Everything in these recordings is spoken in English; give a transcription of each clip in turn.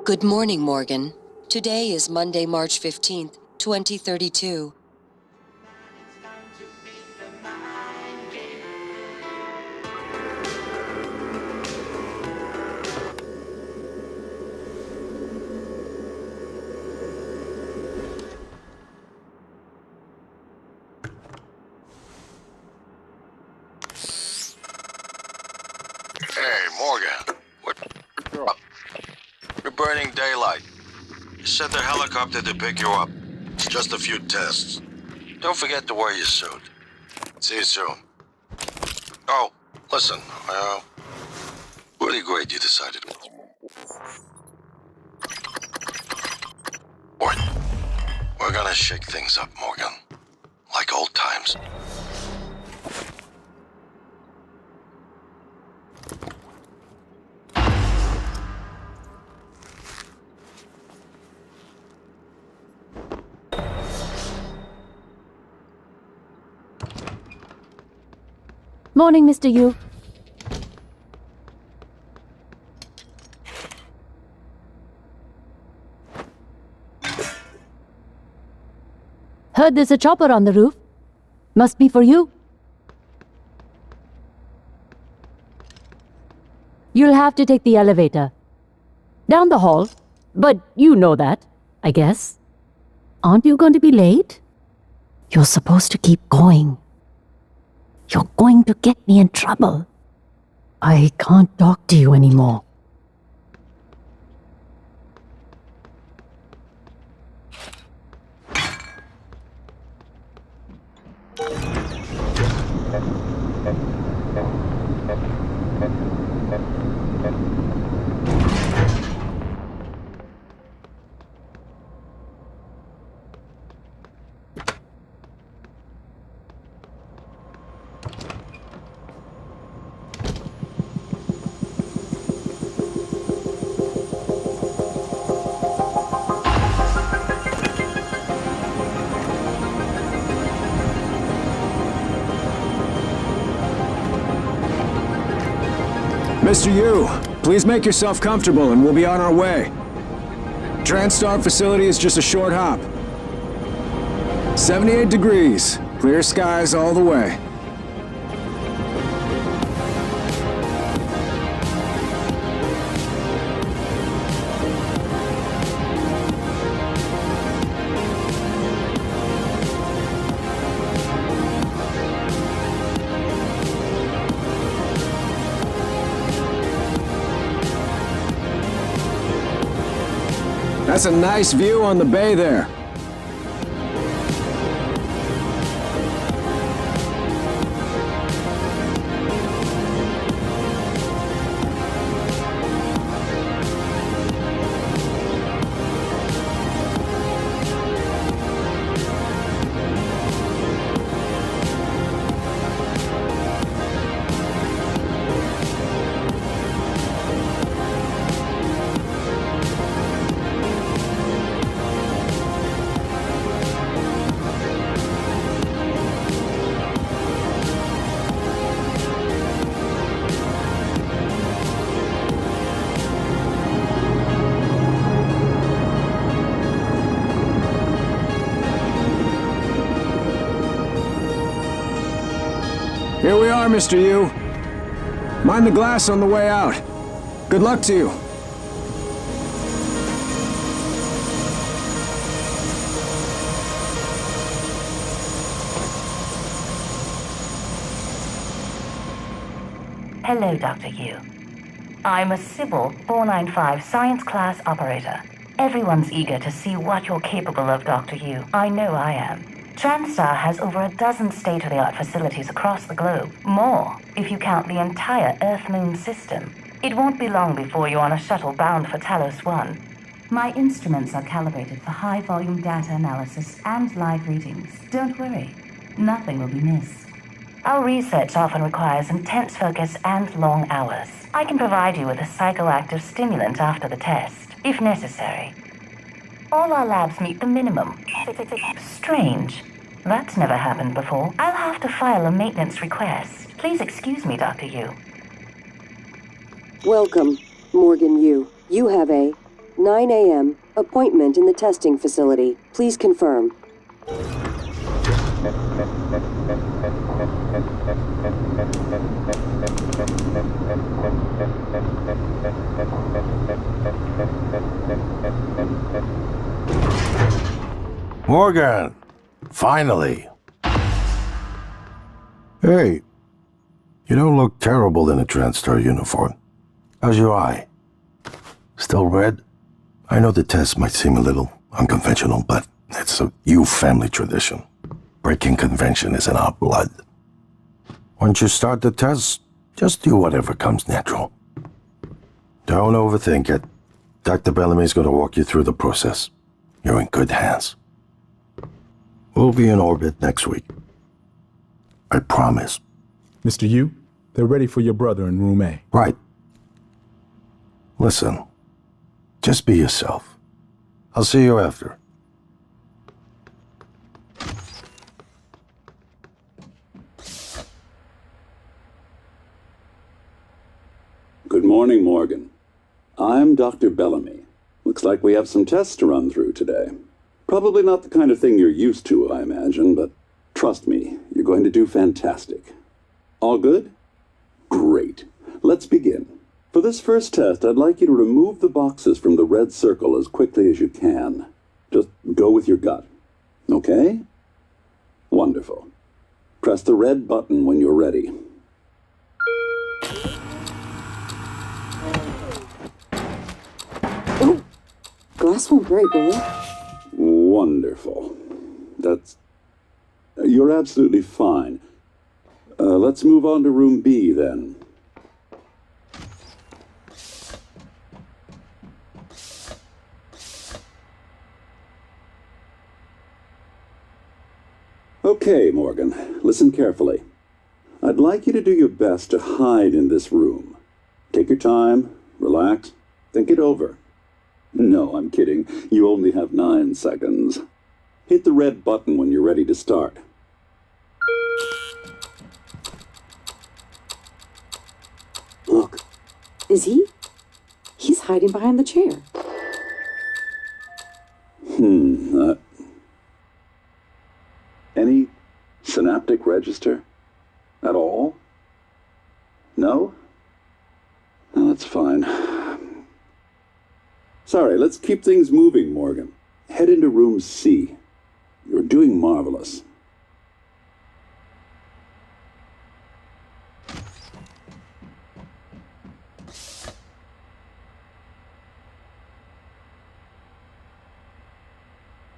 Good morning, Morgan. Today is Monday, March 15th, 2032. Hey, Morgan. What? You're burning daylight. You sent a helicopter to pick you up. It's just a few tests. Don't forget to wear your suit. See you soon. Oh, listen. Really great you decided. We're gonna shake things up, Morgan. Like old times. Morning, Mr. Yu. Heard there's a chopper on the roof. Must be for you. You'll have to take the elevator. Down the hall. But you know that, I guess. Aren't you going to be late? You're supposed to keep going. You're going to get me in trouble. I can't talk to you anymore. Mr. Yu, please make yourself comfortable and we'll be on our way. TranStar facility is just a short hop. 78 degrees, clear skies all the way. That's a nice view on the bay there. Here we are, Mr. Yu. Mind the glass on the way out. Good luck to you. Hello, Dr. Yu. I'm a Sybil 495 science class operator. Everyone's eager to see what you're capable of, Dr. Yu. I know I am. TranStar has over a dozen state-of-the-art facilities across the globe. More, if you count the entire Earth-Moon system. It won't be long before you're on a shuttle bound for Talos 1. My instruments are calibrated for high-volume data analysis and live readings. Don't worry, nothing will be missed. Our research often requires intense focus and long hours. I can provide you with a psychoactive stimulant after the test, if necessary. All our labs meet the minimum. Strange. That's never happened before. I'll have to file a maintenance request. Please excuse me, Dr. Yu. Welcome, Morgan Yu. You have a 9 a.m. Appointment in the testing facility. Please confirm. Morgan! Finally! Hey, you don't look terrible in a TranStar uniform. How's your eye? Still red? I know the test might seem a little unconventional, but it's a you family tradition. Breaking convention is in our blood. Once you start the test, just do whatever comes natural. Don't overthink it. Dr. Bellamy's gonna walk you through the process. You're in good hands. We'll be in orbit next week. I promise. Mr. Yu, they're ready for your brother in room A. Right. Listen, just be yourself. I'll see you after. Good morning, Morgan. I'm Dr. Bellamy. Looks like we have some tests to run through today. Probably not the kind of thing you're used to, I imagine, but trust me, you're going to do fantastic. All good? Great. Let's begin. For this first test, I'd like you to remove the boxes from the red circle as quickly as you can. Just go with your gut. Okay? Wonderful. Press the red button when you're ready. Oh, glass won't break, will it? Wonderful. You're absolutely fine. Let's move on to room B, then. Okay, Morgan, listen carefully. I'd like you to do your best to hide in this room. Take your time, relax, think it over. No, I'm kidding. You only have 9 seconds. Hit the red button when you're ready to start. Look. Is he? He's hiding behind the chair. Any synaptic register? At all? No? No, that's fine. Sorry, let's keep things moving, Morgan. Head into room C. You're doing marvelous.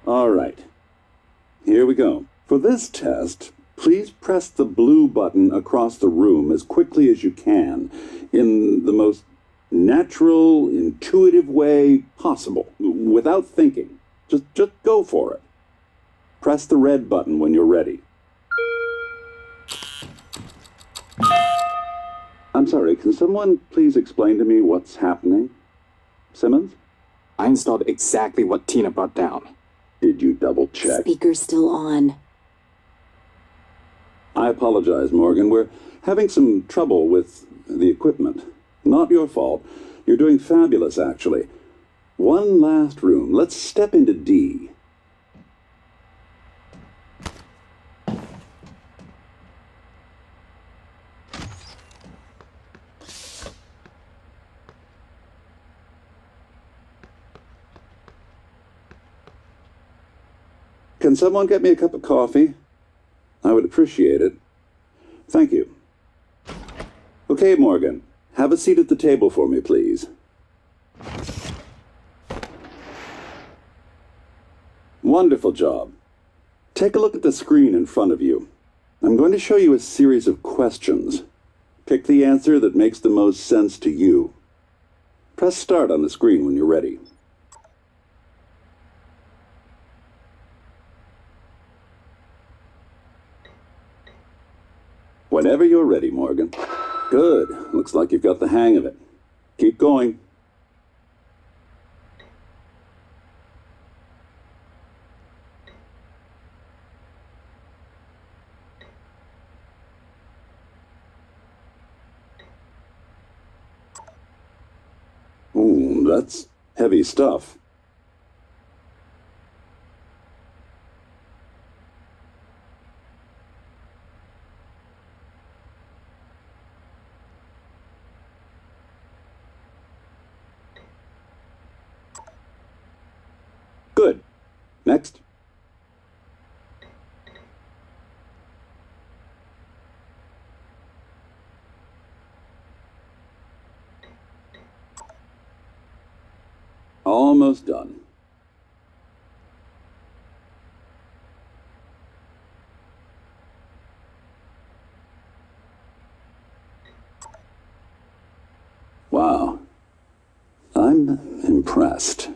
All right. Here we go. For this test, please press the blue button across the room as quickly as you can, in the most natural, intuitive way possible, without thinking. Just go for it. Press the red button when you're ready. I'm sorry, can someone please explain to me what's happening? Simmons? I installed exactly what Tina brought down. Did you double check? Speaker's still on. I apologize, Morgan. We're having some trouble with the equipment. Not your fault. You're doing fabulous, actually. One last room. Let's step into D. Can someone get me a cup of coffee? I would appreciate it. Thank you. Okay, Morgan. Have a seat at the table for me, please. Wonderful job. Take a look at the screen in front of you. I'm going to show you a series of questions. Pick the answer that makes the most sense to you. Press start on the screen when you're ready. Whenever you're ready, Morgan. Good. Looks like you've got the hang of it. Keep going. Ooh, that's Heavy stuff. Good. Next. Almost done. Wow. I'm impressed.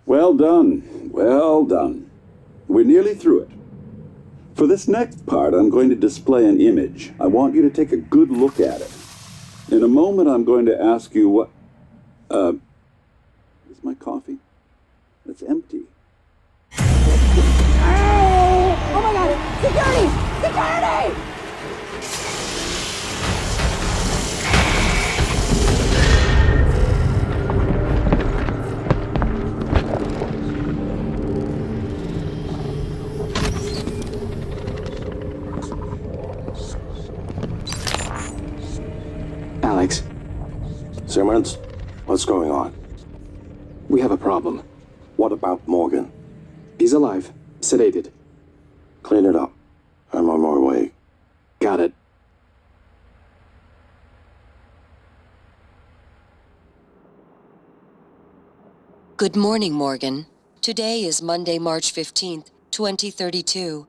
Well done. Well done. We're nearly through it. For this next part, I'm going to display an image. I want you to take a good look at it. In a moment, I'm going to ask you what... Is my coffee? It's empty. Oh my god! Security! Security! Alex, Simmons, what's going on? we have a problem. What about Morgan? He's alive, sedated. Clean it up. I'm on my way. Got it. Good morning, Morgan. Today is Monday, March 15th, 2032.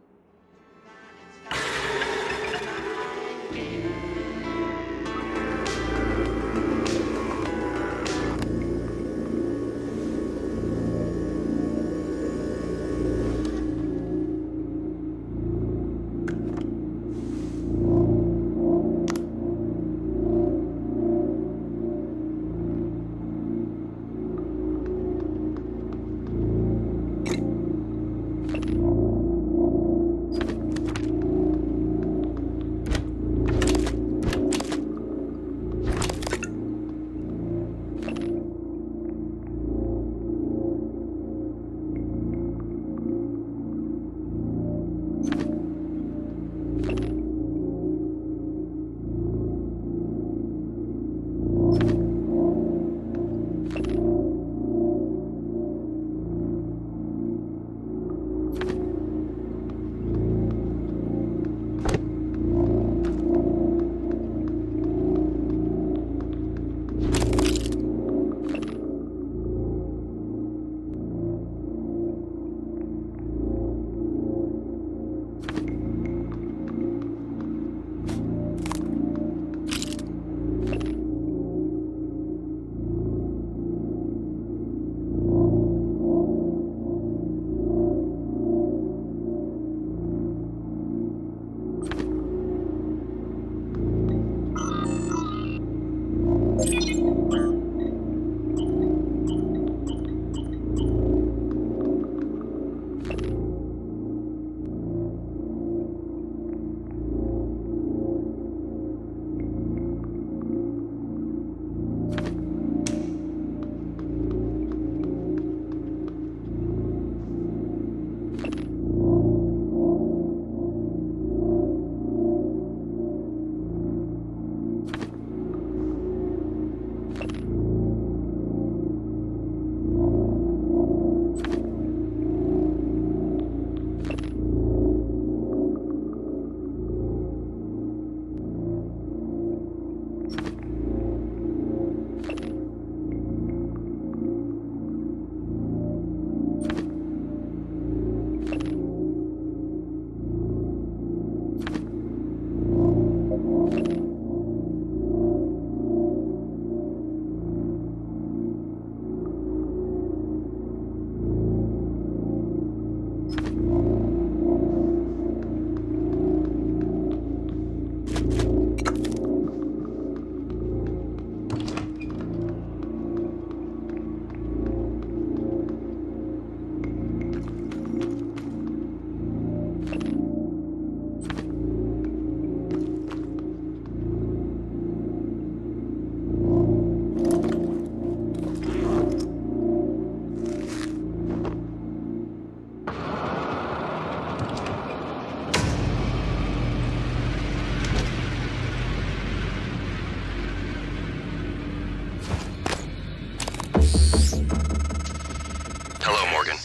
Hello, Morgan.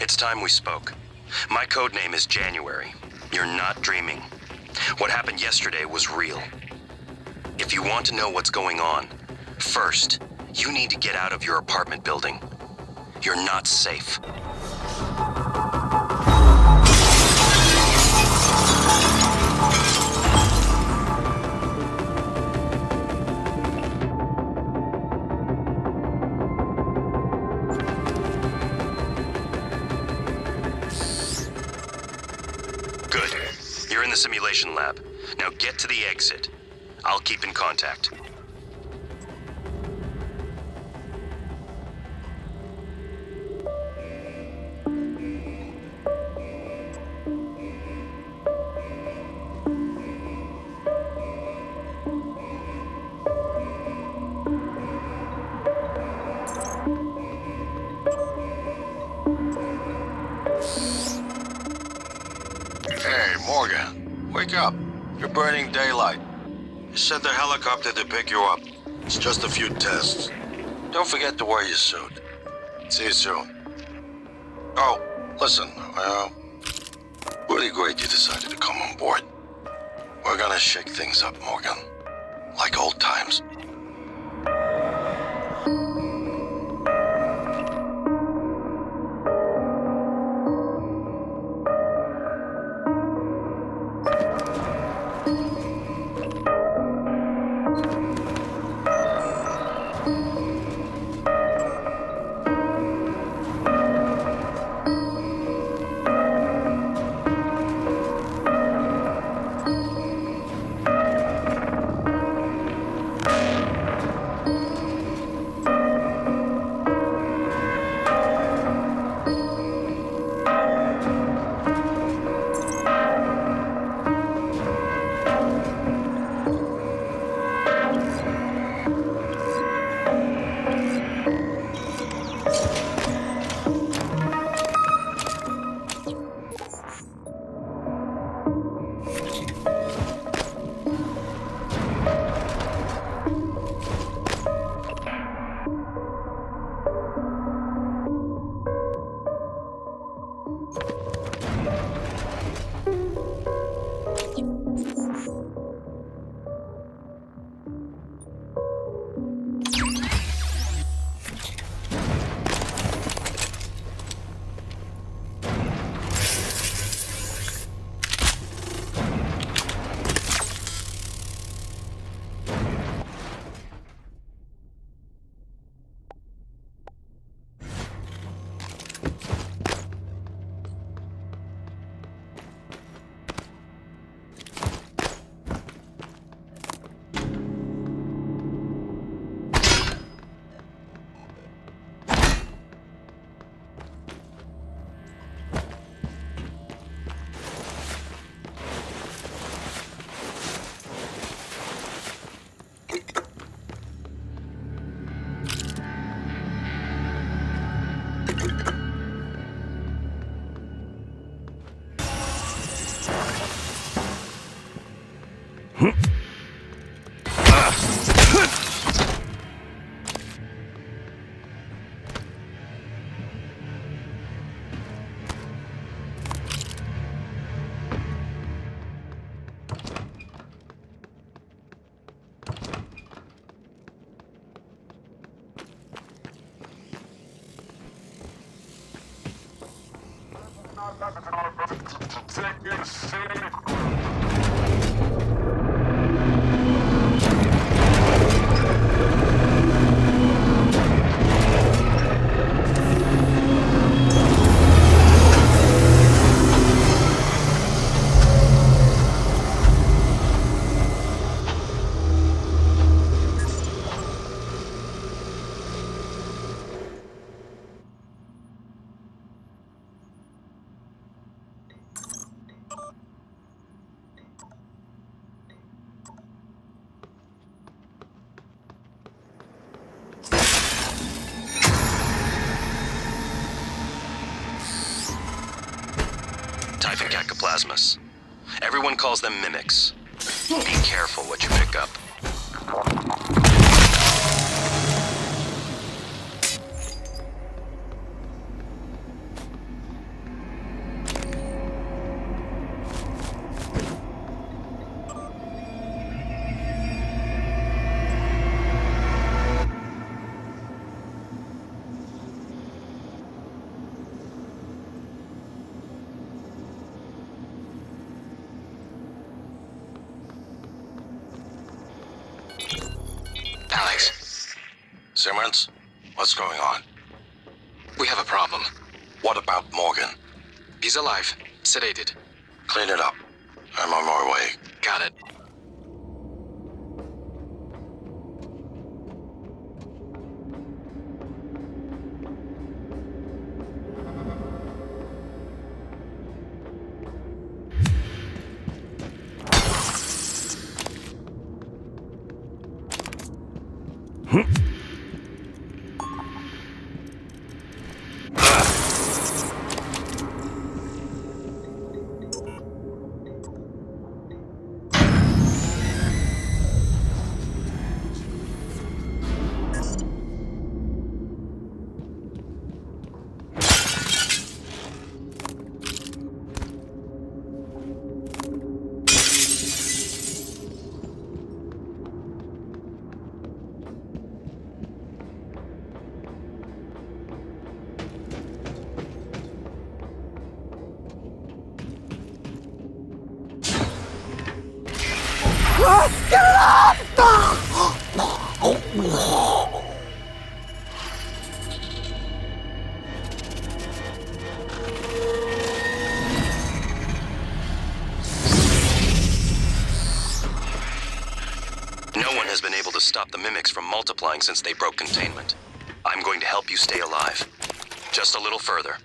It's time we spoke. My code name is January. You're not dreaming. What happened yesterday was real. If you want to know what's going on, first, you need to get out of your apartment building. You're not safe. Good. You're in the simulation lab. Now get to the exit. I'll keep in contact. Hey, Morgan. Wake up. You're burning daylight. You sent the helicopter to pick you up. It's just a few tests. Don't forget to wear your suit. See you soon. Oh, listen, really great you decided to come on board. We're gonna shake things up, Morgan. Like old times. Typhon cacoplasmus. Everyone calls them mimics. Be careful what you pick up. Simmons? What's going on? We have a problem. What about Morgan? He's alive. Sedated. Clean it up. I'm on my way. Got it. No one has been able to stop the mimics from multiplying since they broke containment. I'm going to help you stay alive. Just a little further.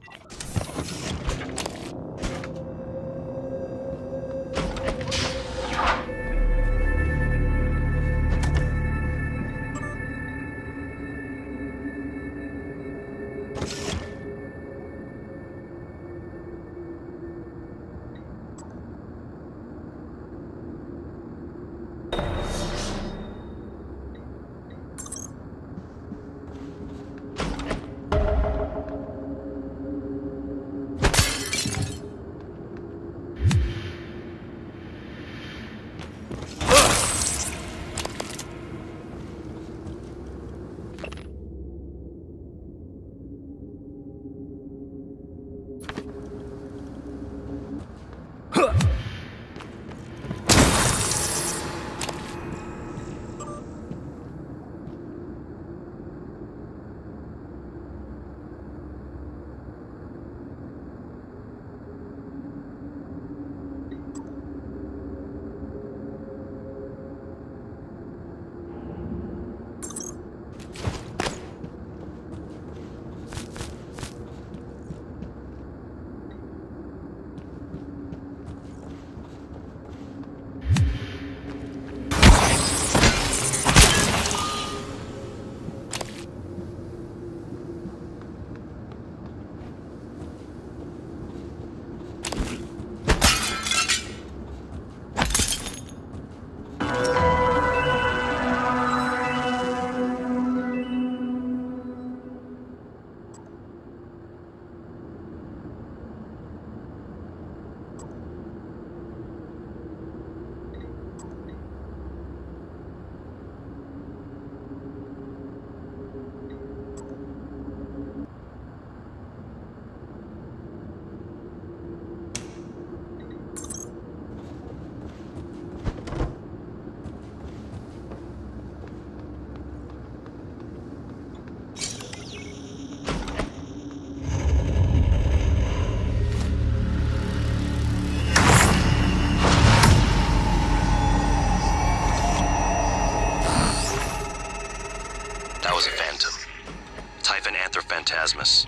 Phantasmus.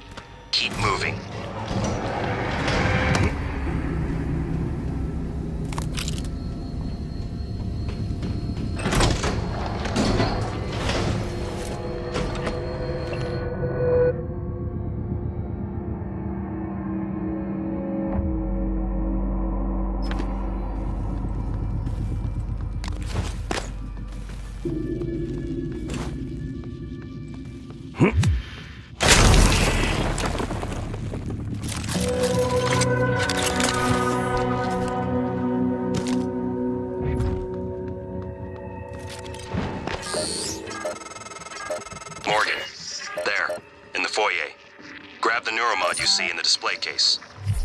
Keep moving. Morgan, there, in the foyer. Grab the neuromod you see in the display case.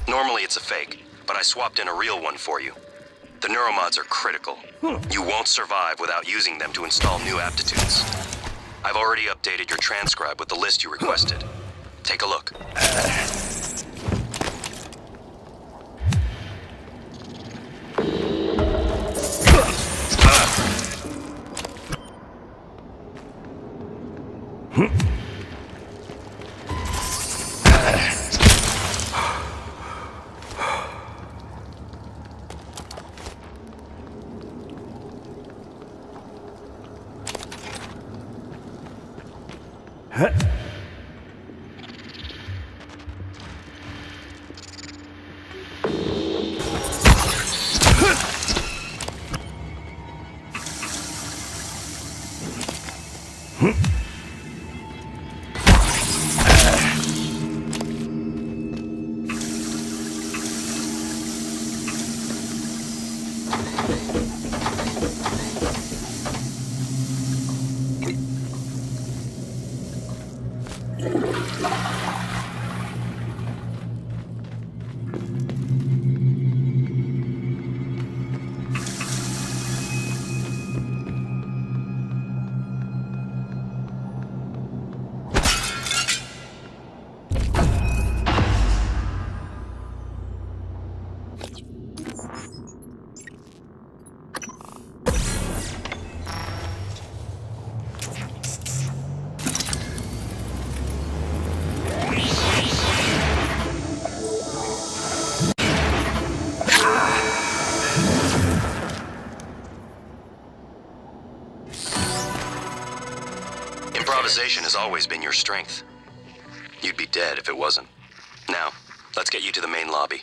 Normally it's a fake, but I swapped in a real one for you. The neuromods are critical. You won't survive without using them to install new aptitudes. I've already updated your transcribe with the list you requested. Take a look. Improvisation has always been your strength. You'd be dead if it wasn't. Now, let's get you to the main lobby.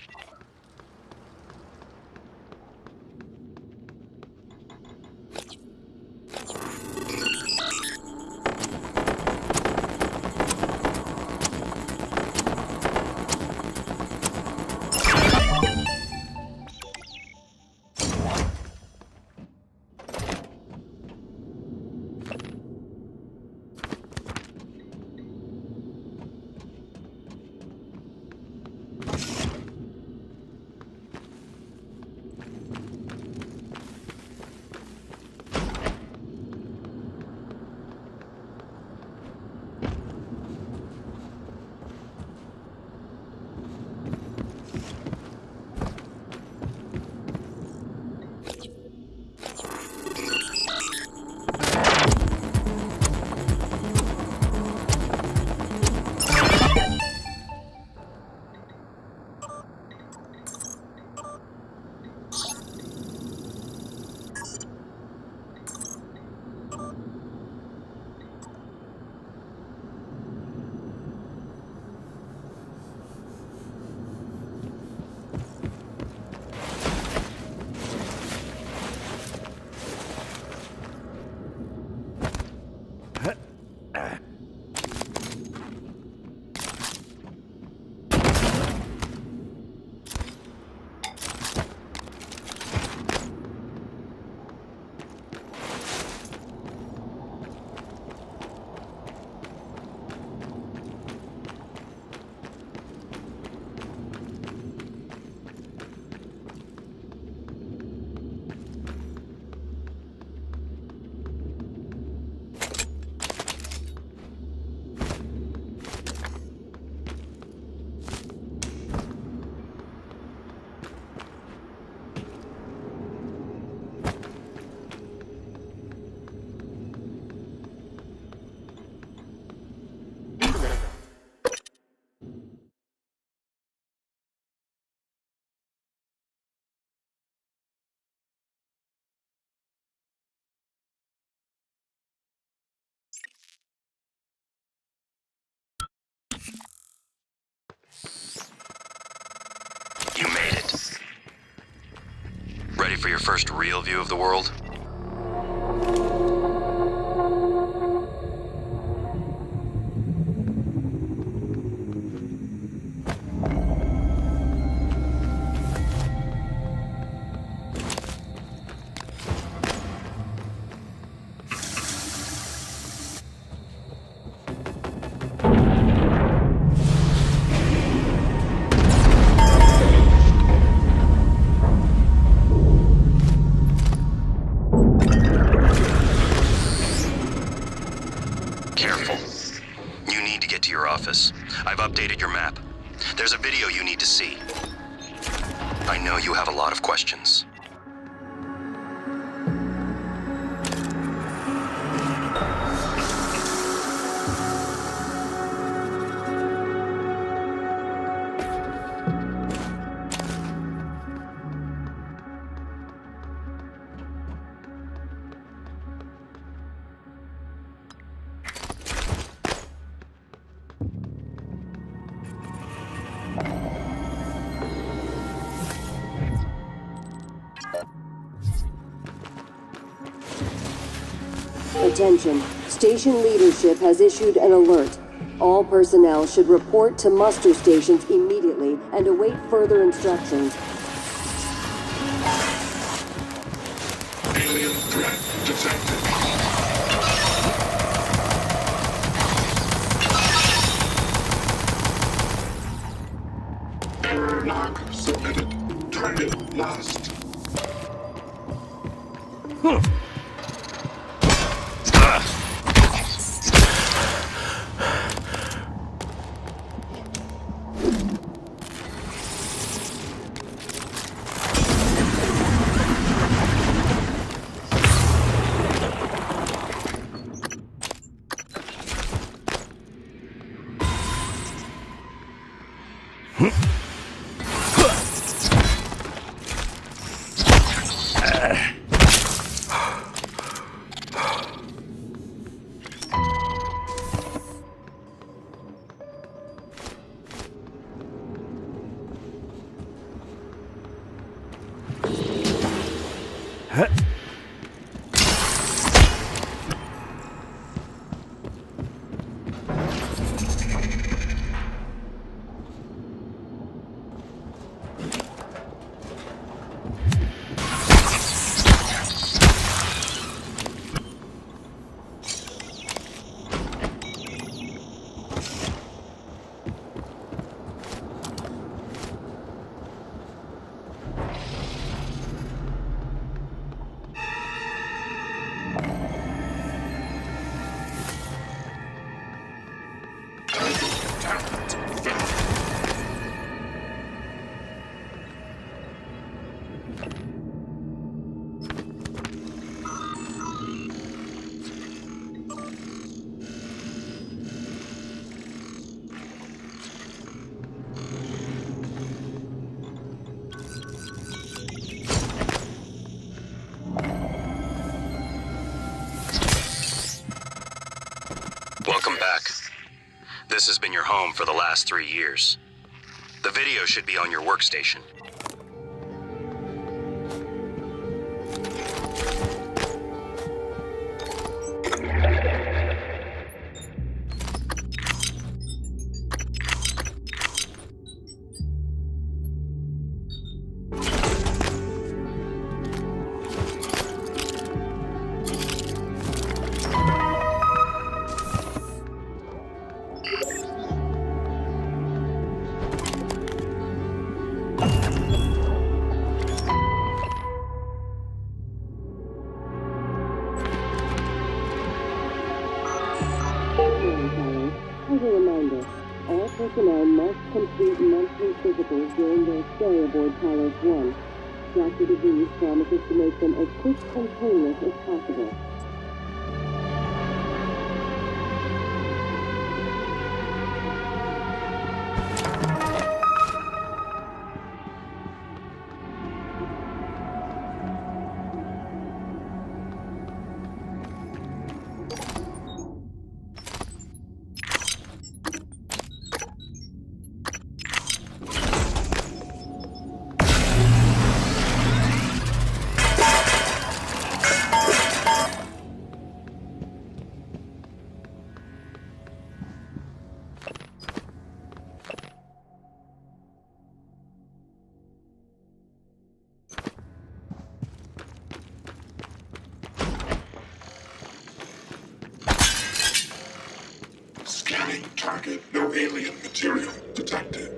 You made it. Ready for your first real view of the world? I've updated your map. There's a video you need to see. I know you have a lot of questions. Attention. Station leadership has issued an alert. All personnel should report to muster stations immediately and await further instructions. Alien threat detected. Error log submitted. Target lost. Welcome back. This has been your home for the last 3 years. The video should be on your workstation. As a reminder, all personnel must complete monthly physicals during their stay aboard Talos 1. Dr. DeVries promises to make them as quick and painless as possible. Scanning target. No alien material detected.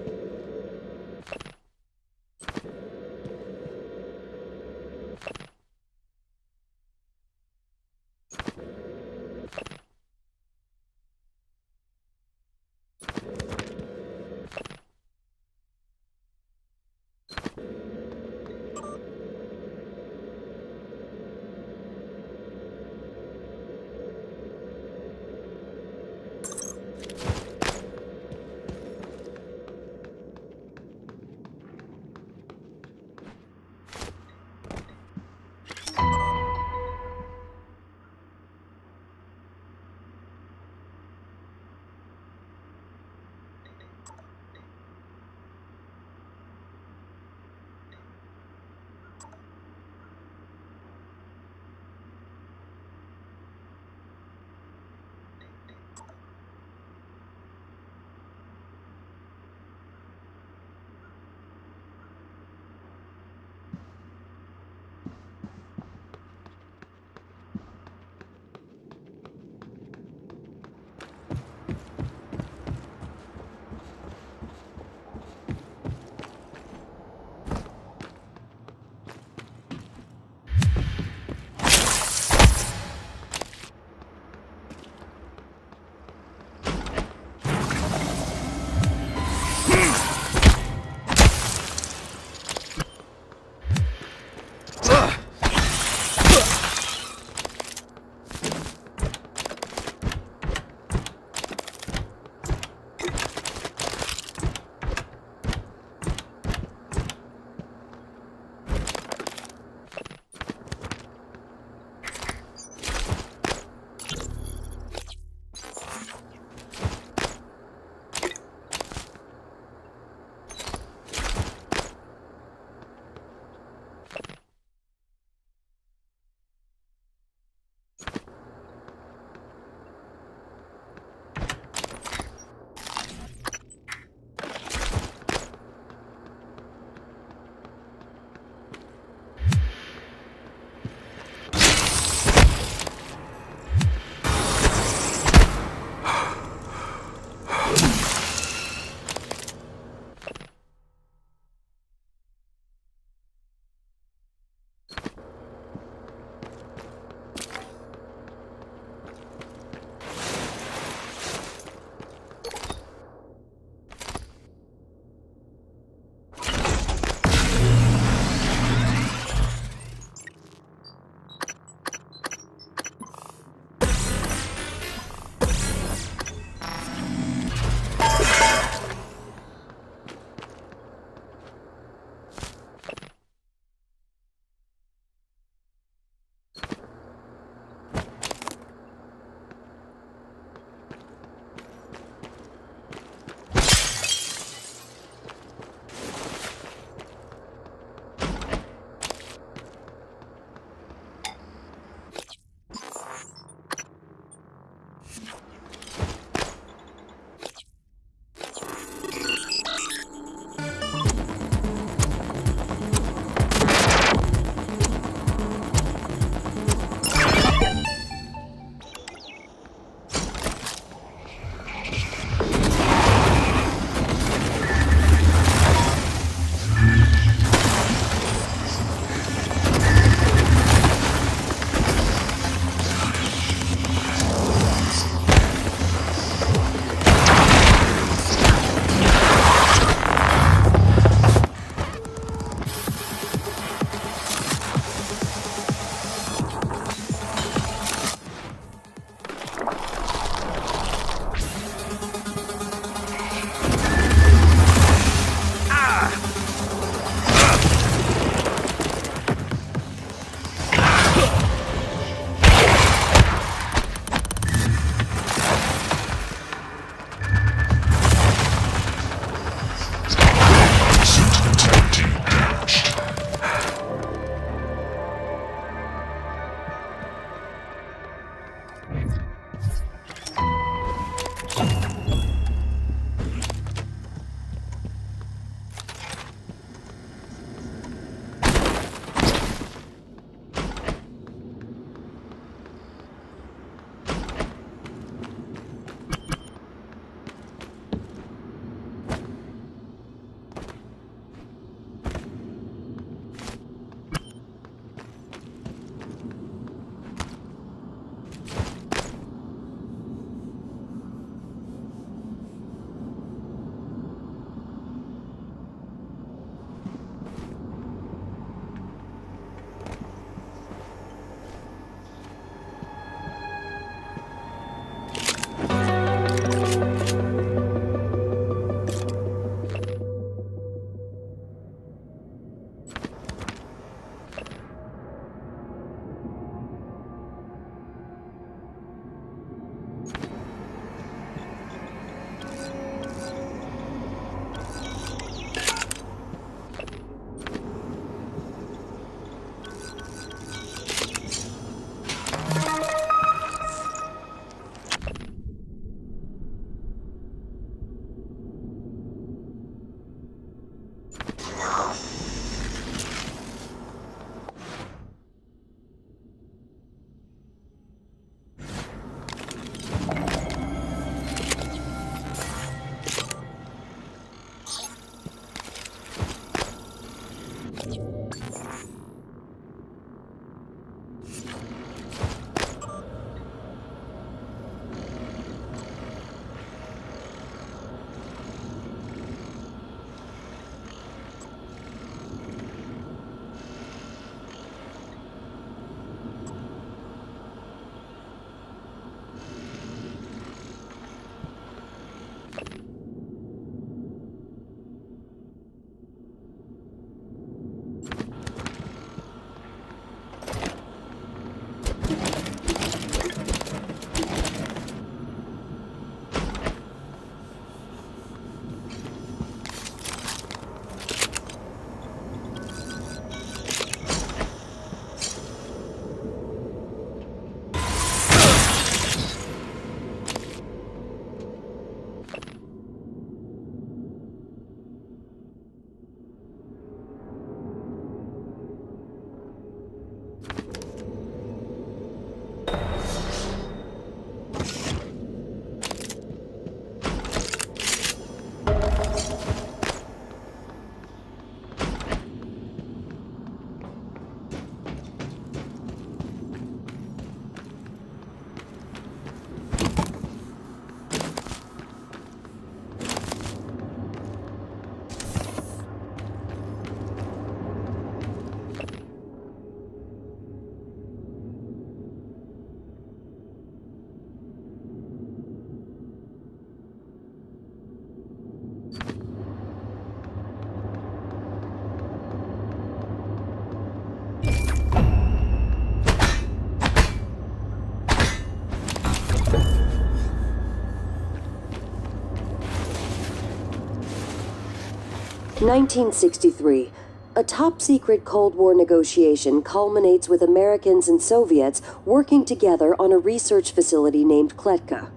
1963. A top-secret Cold War negotiation culminates with Americans and Soviets working together on a research facility named Kletka.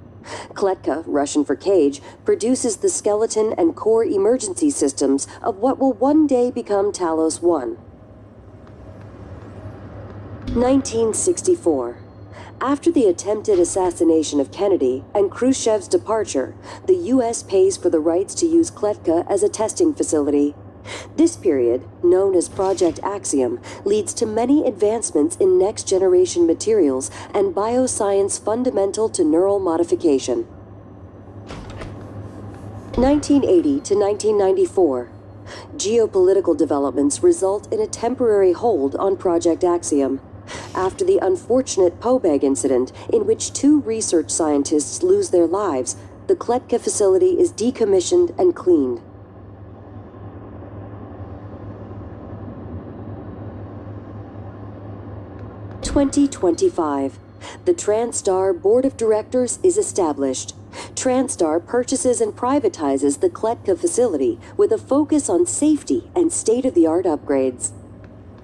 Kletka, Russian for cage, produces the skeleton and core emergency systems of what will one day become Talos 1. 1964. After the attempted assassination of Kennedy and Khrushchev's departure, the U.S. pays for the rights to use Kletka as a testing facility. This period, known as Project Axiom, leads to many advancements in next-generation materials and bioscience fundamental to neural modification. 1980 to 1994. Geopolitical developments result in a temporary hold on Project Axiom. After the unfortunate Pobeg incident, in which 2 research scientists lose their lives, the Kletka facility is decommissioned and cleaned. 2025. The TranStar Board of Directors is established. TranStar purchases and privatizes the Kletka facility with a focus on safety and state-of-the-art upgrades.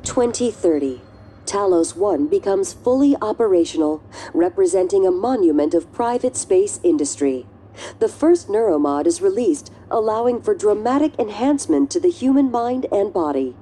2030. Talos 1 becomes fully operational, representing a monument of private space industry. The first neuromod is released, allowing for dramatic enhancement to the human mind and body.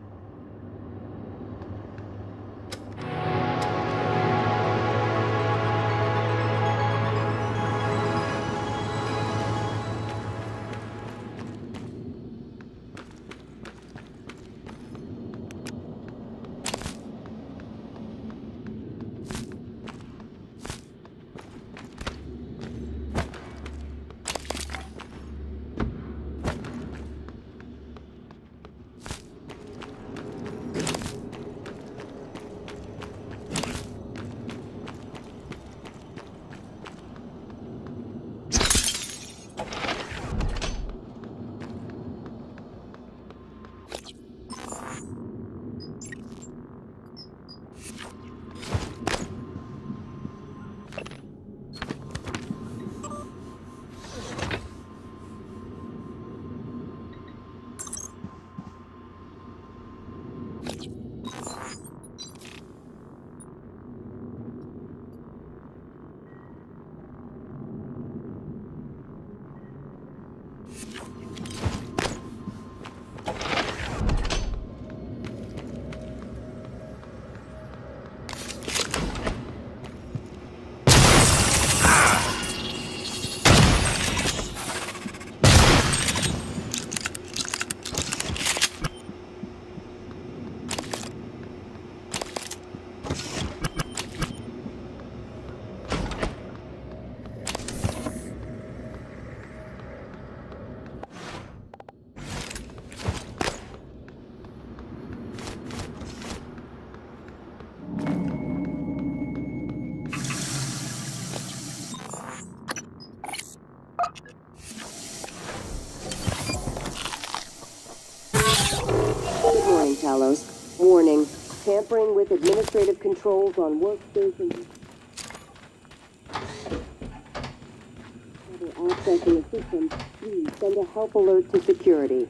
Talos. Warning. Tampering with administrative controls on workstations. Accessing the system, please send a help alert to security.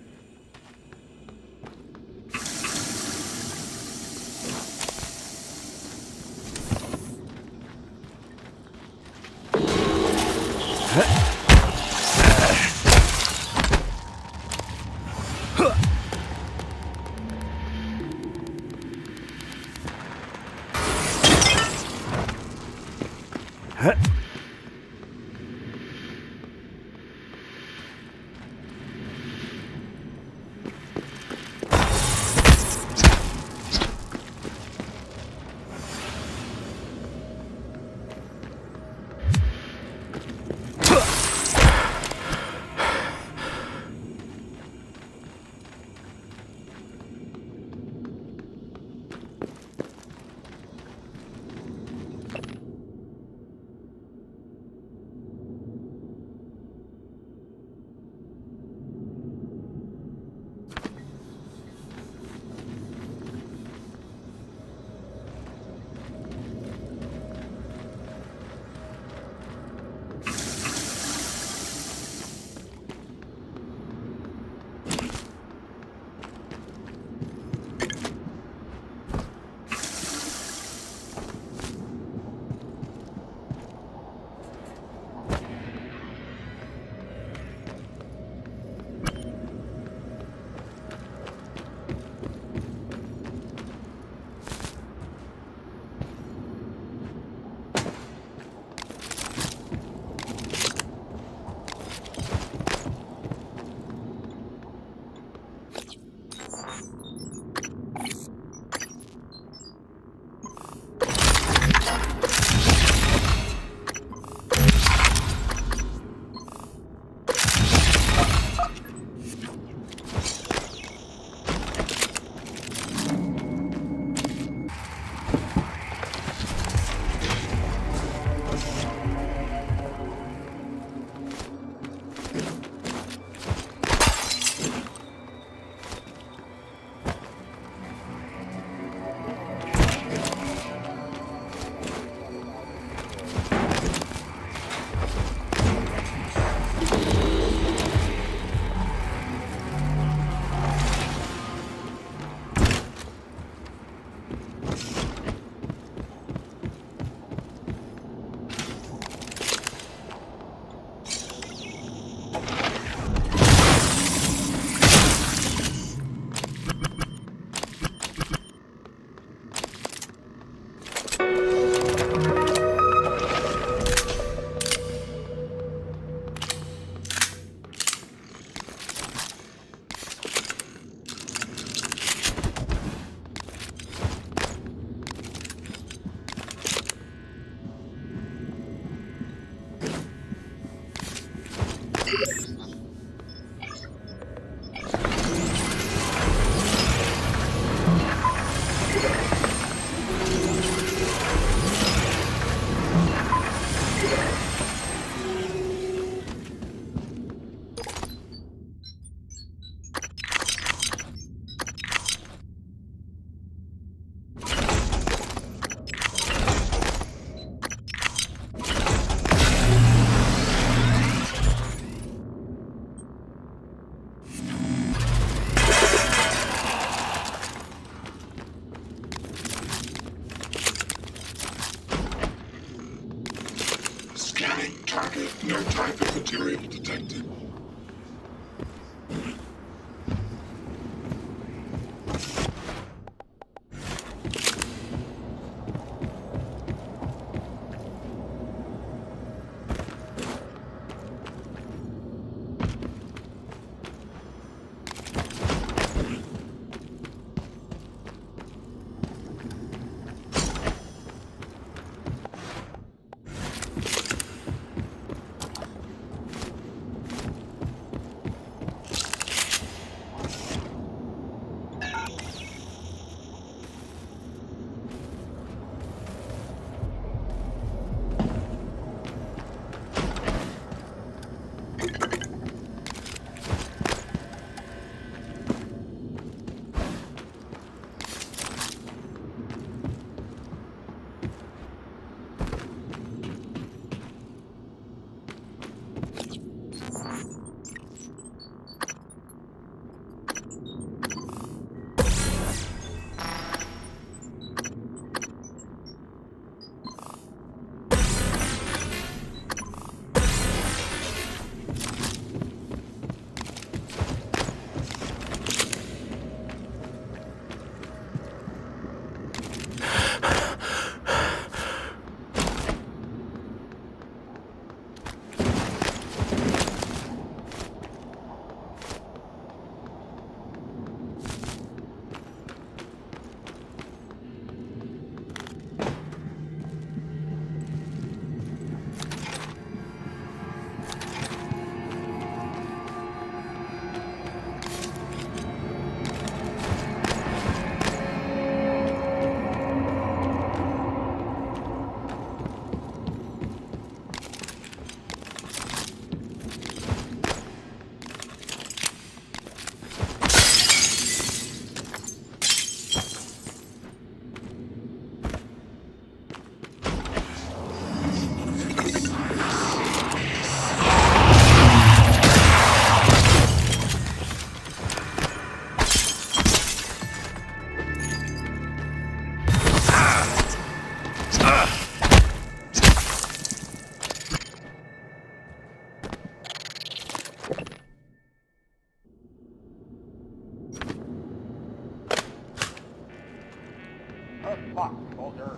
fuck, soldier?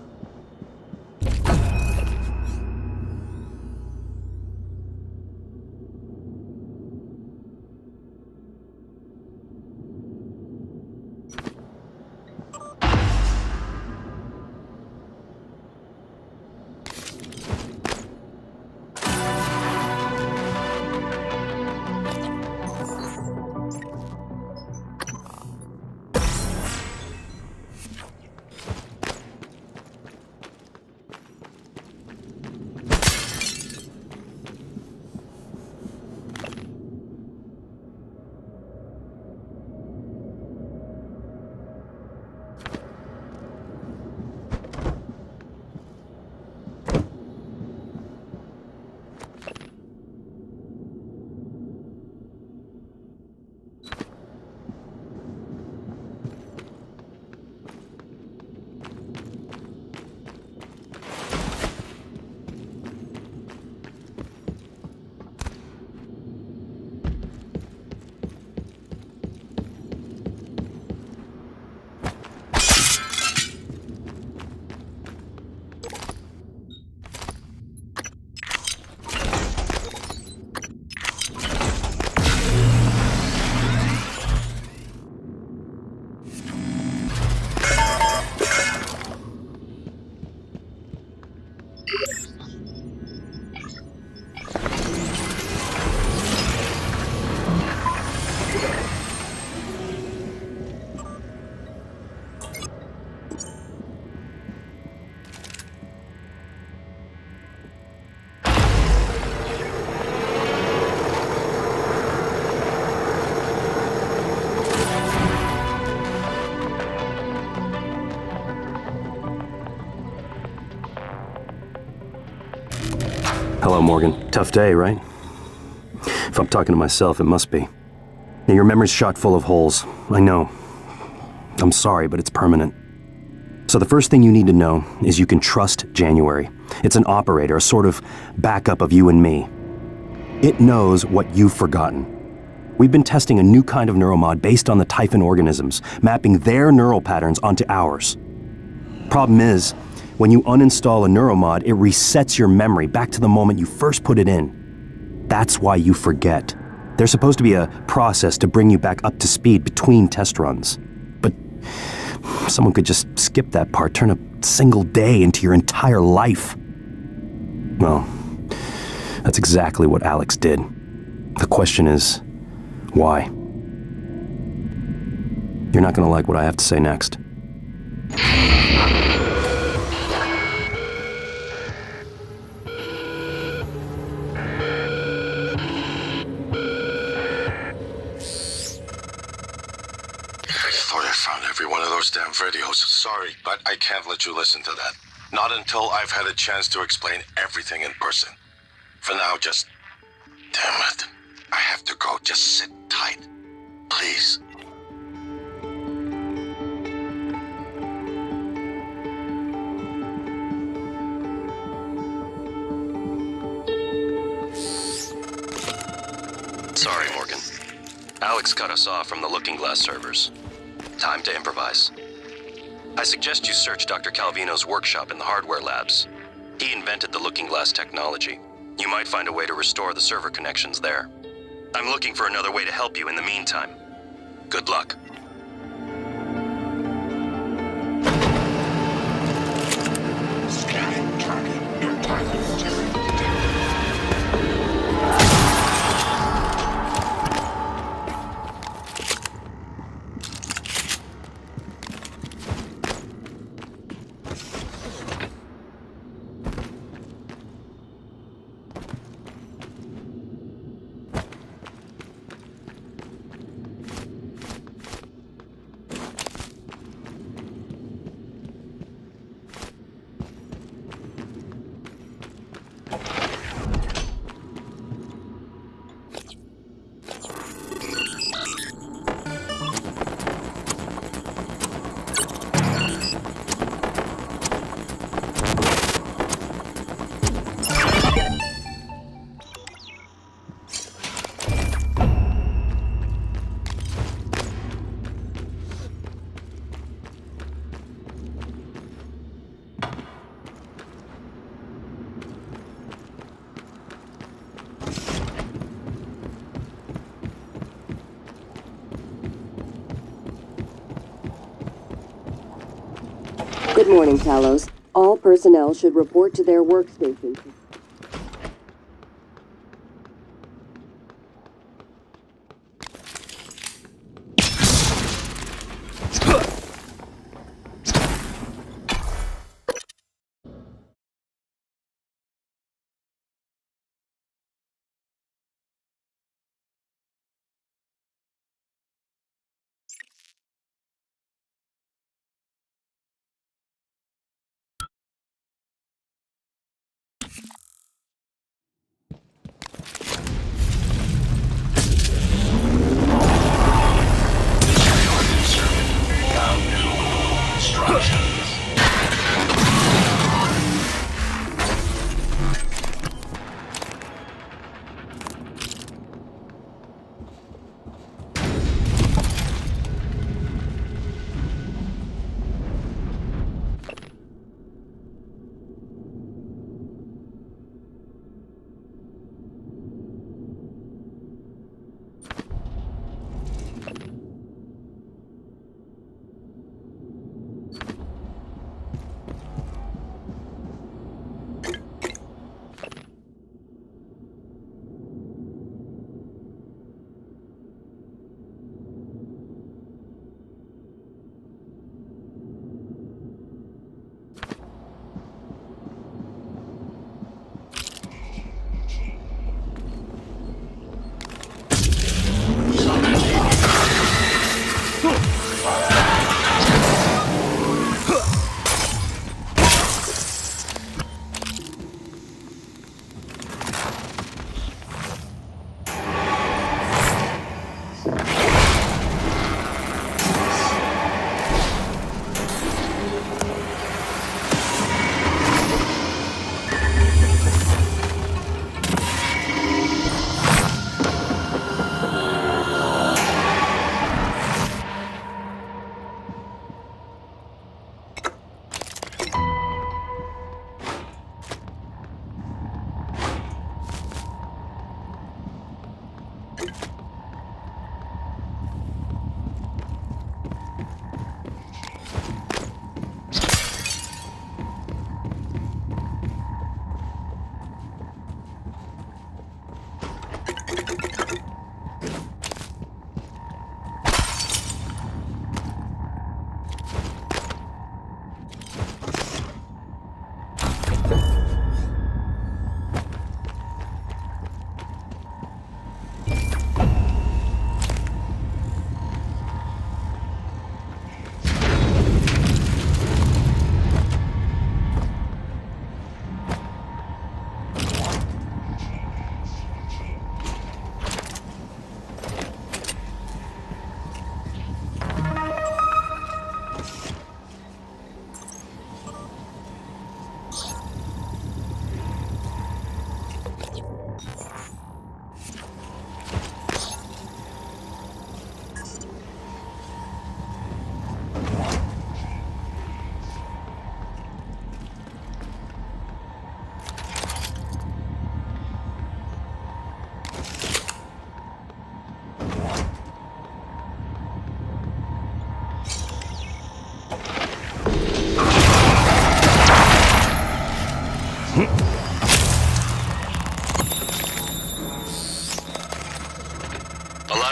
Hello, Morgan. Tough day, right? If I'm talking to myself, it must be. Now, your memory's shot full of holes. I know. I'm sorry, but it's permanent. So the first thing you need to know is you can trust January. It's an operator, a sort of backup of you and me. It knows what you've forgotten. We've been testing a new kind of neuromod based on the Typhon organisms, mapping their neural patterns onto ours. Problem is, when you uninstall a neuromod, it resets your memory back to the moment you first put it in. That's why you forget. There's supposed to be a process to bring you back up to speed between test runs. But someone could just skip that part, turn a single day into your entire life. Well, that's exactly what Alex did. The question is, why? You're not gonna like what I have to say next. Damn videos. Sorry, but I can't let you listen to that. Not until I've had a chance to explain everything in person. For now, just... Damn it. I have to go. Just sit tight. Please. Sorry, Morgan. Alex cut us off from the Looking Glass servers. Time to improvise. I suggest you search Dr. Calvino's workshop in the hardware labs. He invented the Looking Glass technology. You might find a way to restore the server connections there. I'm looking for another way to help you in the meantime. Good luck. Scanning target. Your time is zero. Good morning, Talos. All personnel should report to their workstations.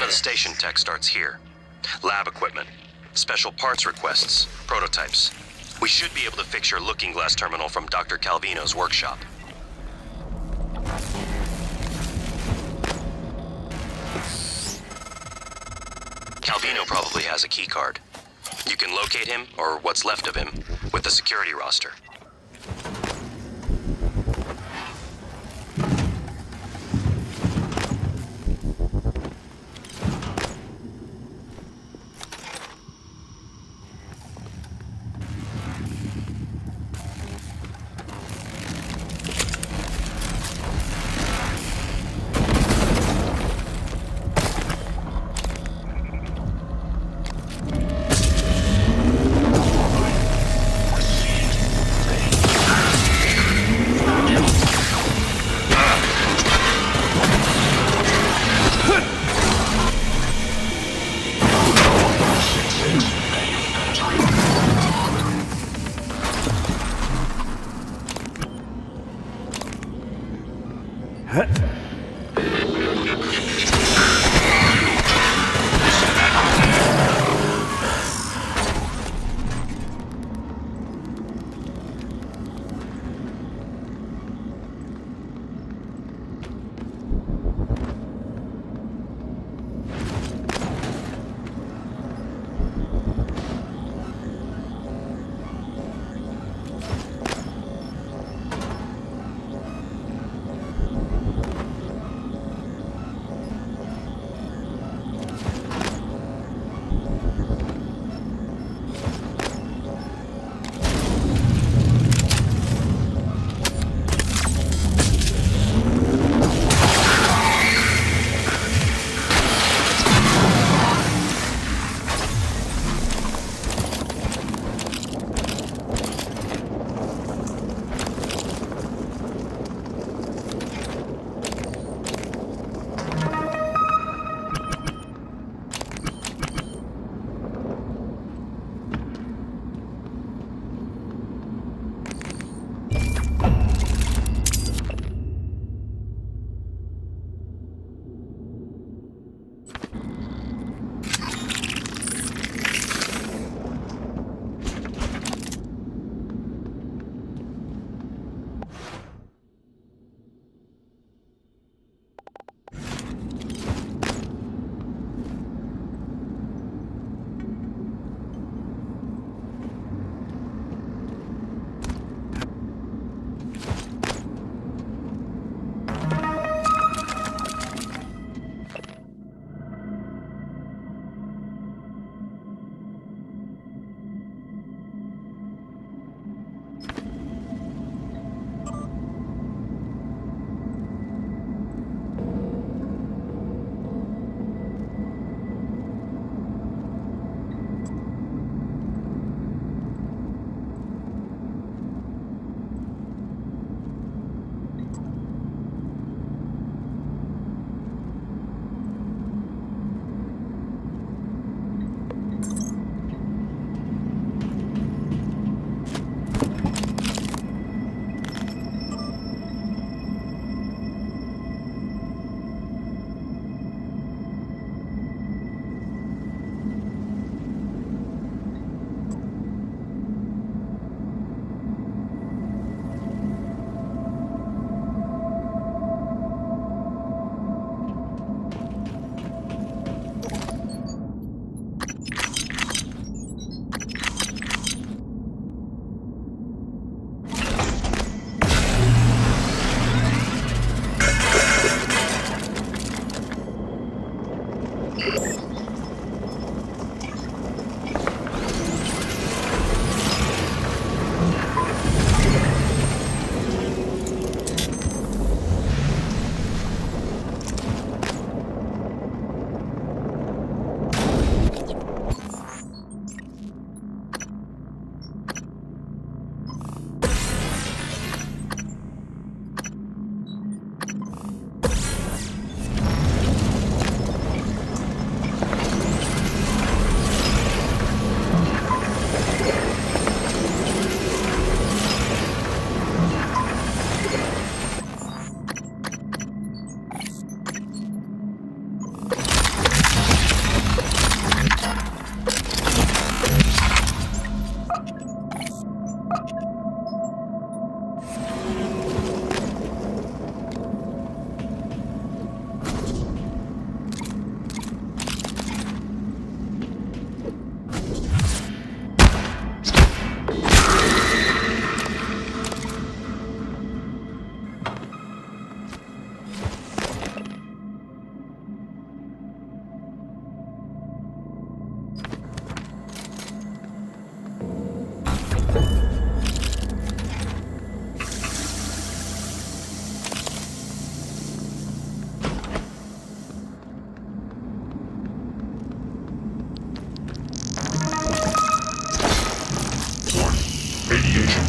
The station tech starts here. Lab equipment, special parts requests, prototypes. We should be able to fix your looking glass terminal from Dr. Calvino's workshop. Calvino probably has a key card. You can locate him, or what's left of him, with the security roster.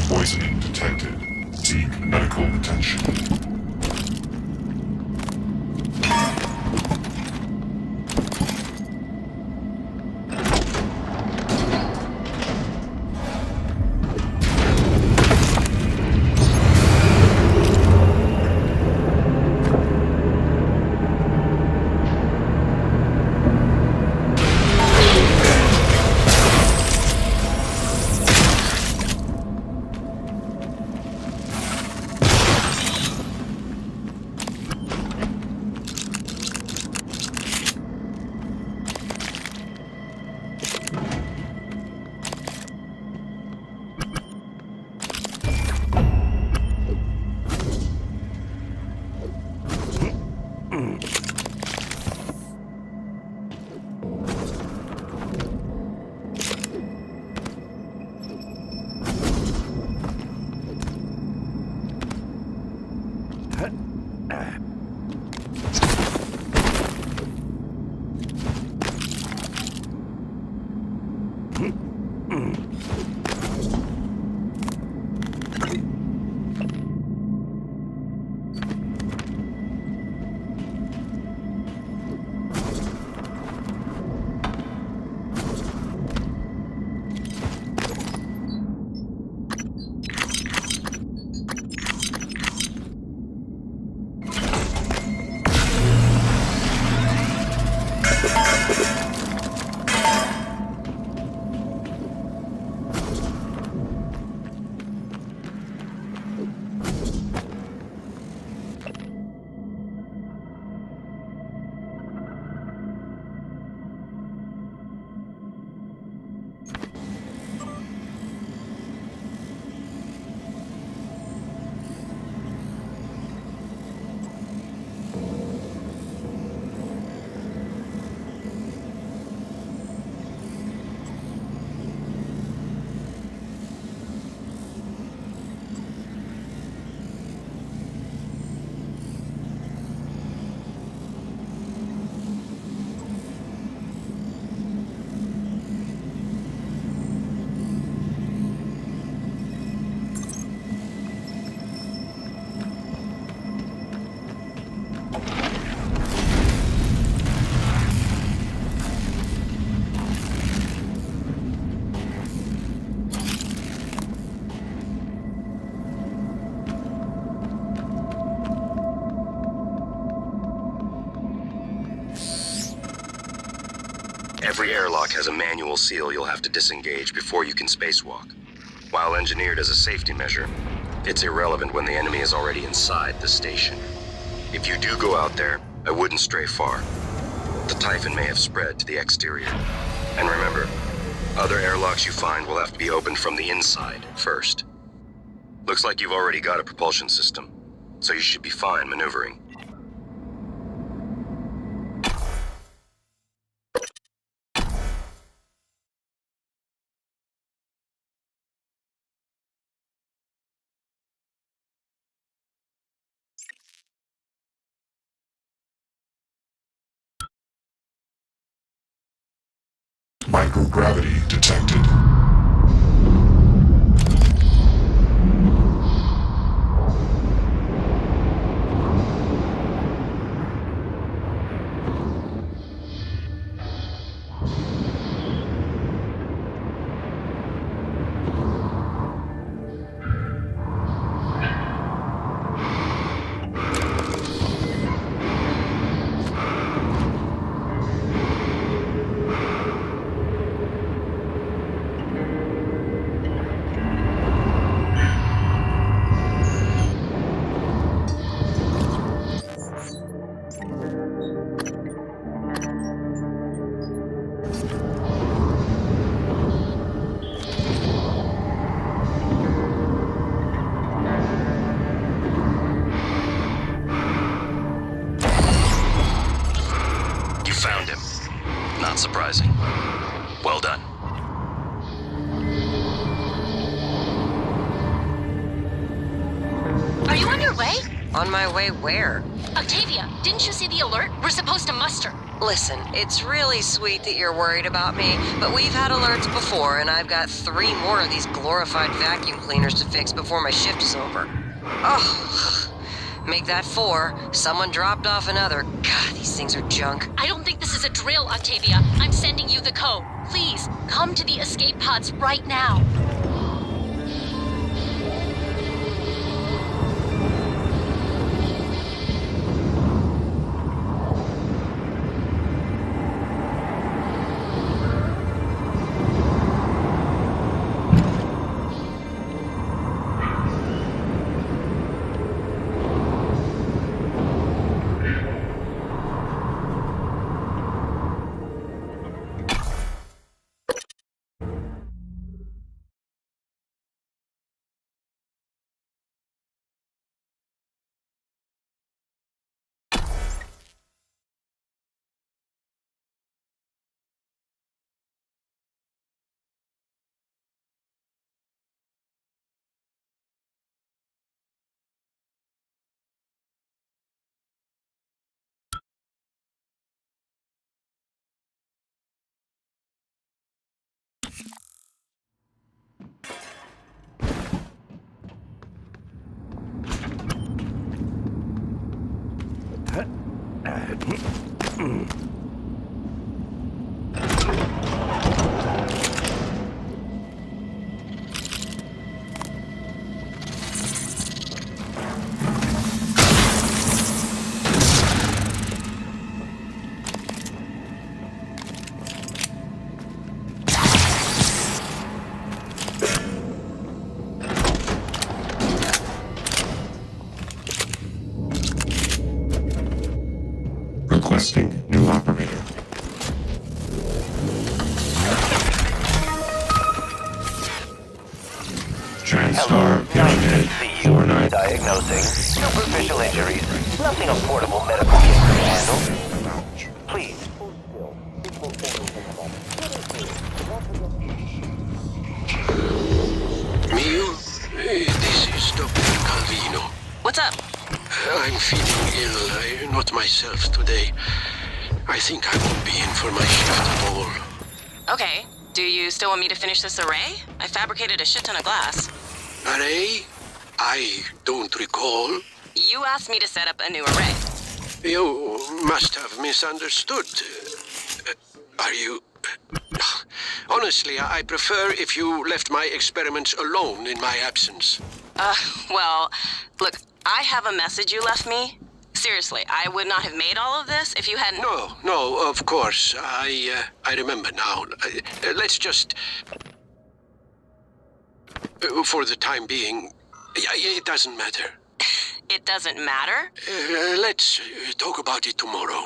Poisoning detected. Seek medical attention. Every airlock has a manual seal you'll have to disengage before you can spacewalk. While engineered as a safety measure, it's irrelevant when the enemy is already inside the station. If you do go out there, I wouldn't stray far. The Typhon may have spread to the exterior. And remember, other airlocks you find will have to be opened from the inside first. Looks like you've already got a propulsion system, so you should be fine maneuvering. Microgravity detected. Found him. Not surprising. Well done. Are you on your way? On my way where? Octavia, didn't you see the alert? We're supposed to muster. Listen, it's really sweet that you're worried about me, but we've had alerts before, and I've got 3 more of these glorified vacuum cleaners to fix before my shift is over. Oh, make that 4. Someone dropped off another. God, these things are junk. I don't think this is a drill, Octavia. I'm sending you the code. Please, come to the escape pods right now. Requesting new operator. TranStar Pyramid 49. Diagnosing superficial injuries. Nothing a portable medical kit can handle. Please. Mio, this is Dr. Calvino. What's up? I'm feeling ill. I'm not myself today. I think I won't be in for my shift at all. Okay. Do you still want me to finish this array? I fabricated a shit ton of glass. Array? I don't recall. You asked me to set up a new array. You must have misunderstood. Are you... Honestly, I prefer if you left my experiments alone in my absence. Well, look, I have a message you left me. Seriously, I would not have made all of this if you hadn't... No, of course. I remember now. Let's just... For the time being, it doesn't matter. It doesn't matter? Let's talk about it tomorrow.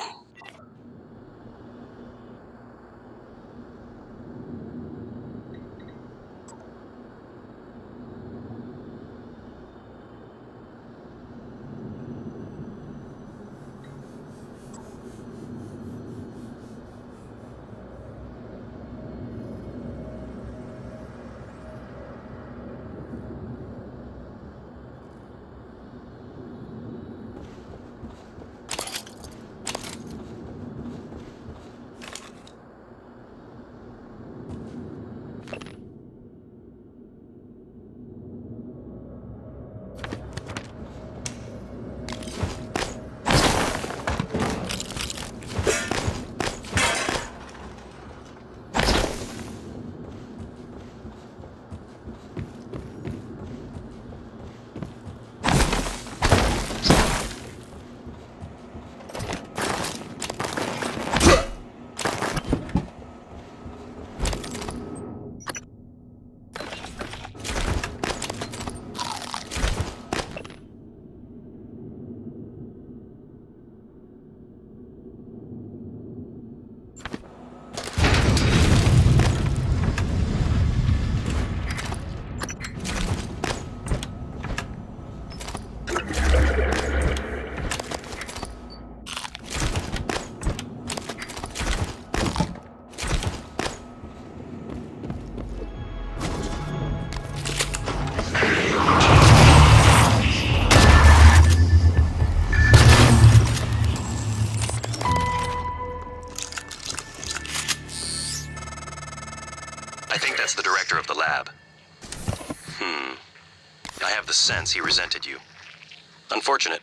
I think that's the director of the lab. I have the sense he resented you. Unfortunate.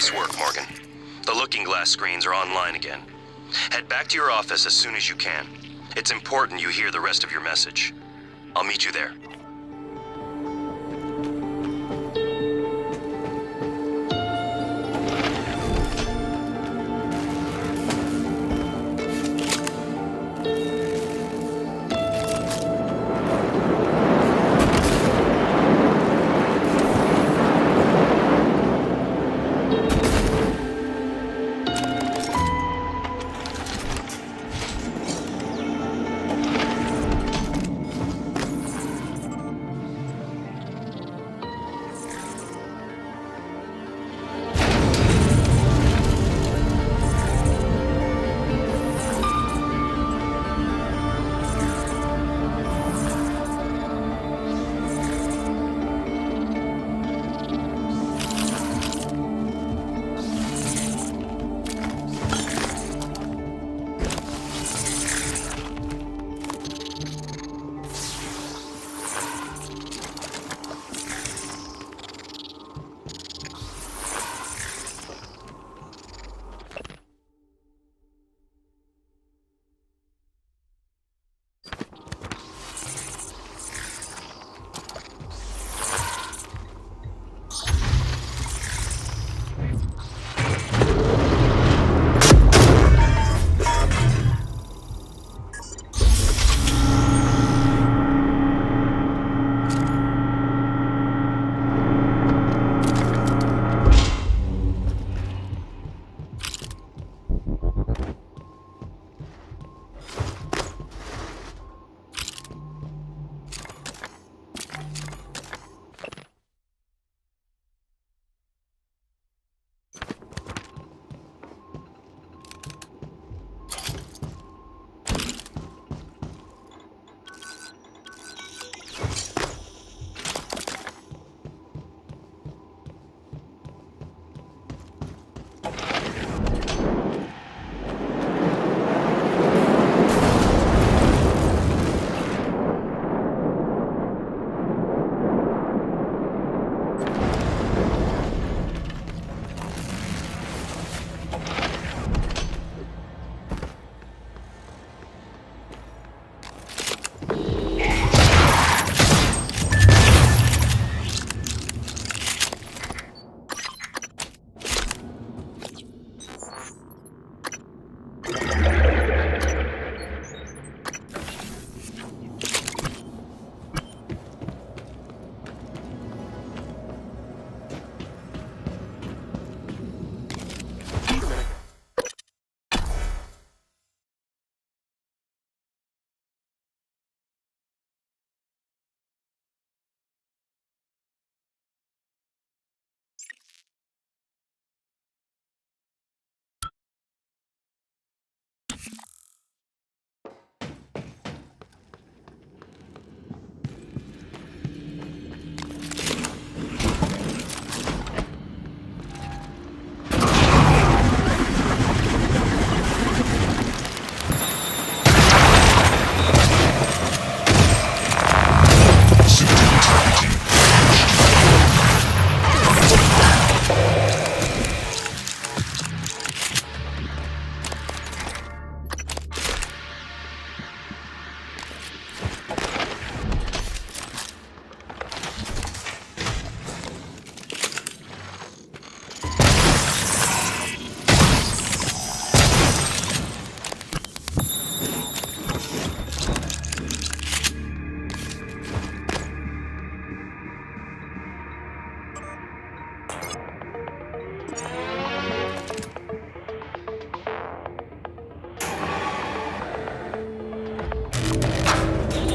Nice work, Morgan. The looking glass screens are online again. Head back to your office as soon as you can. It's important you hear the rest of your message. I'll meet you there.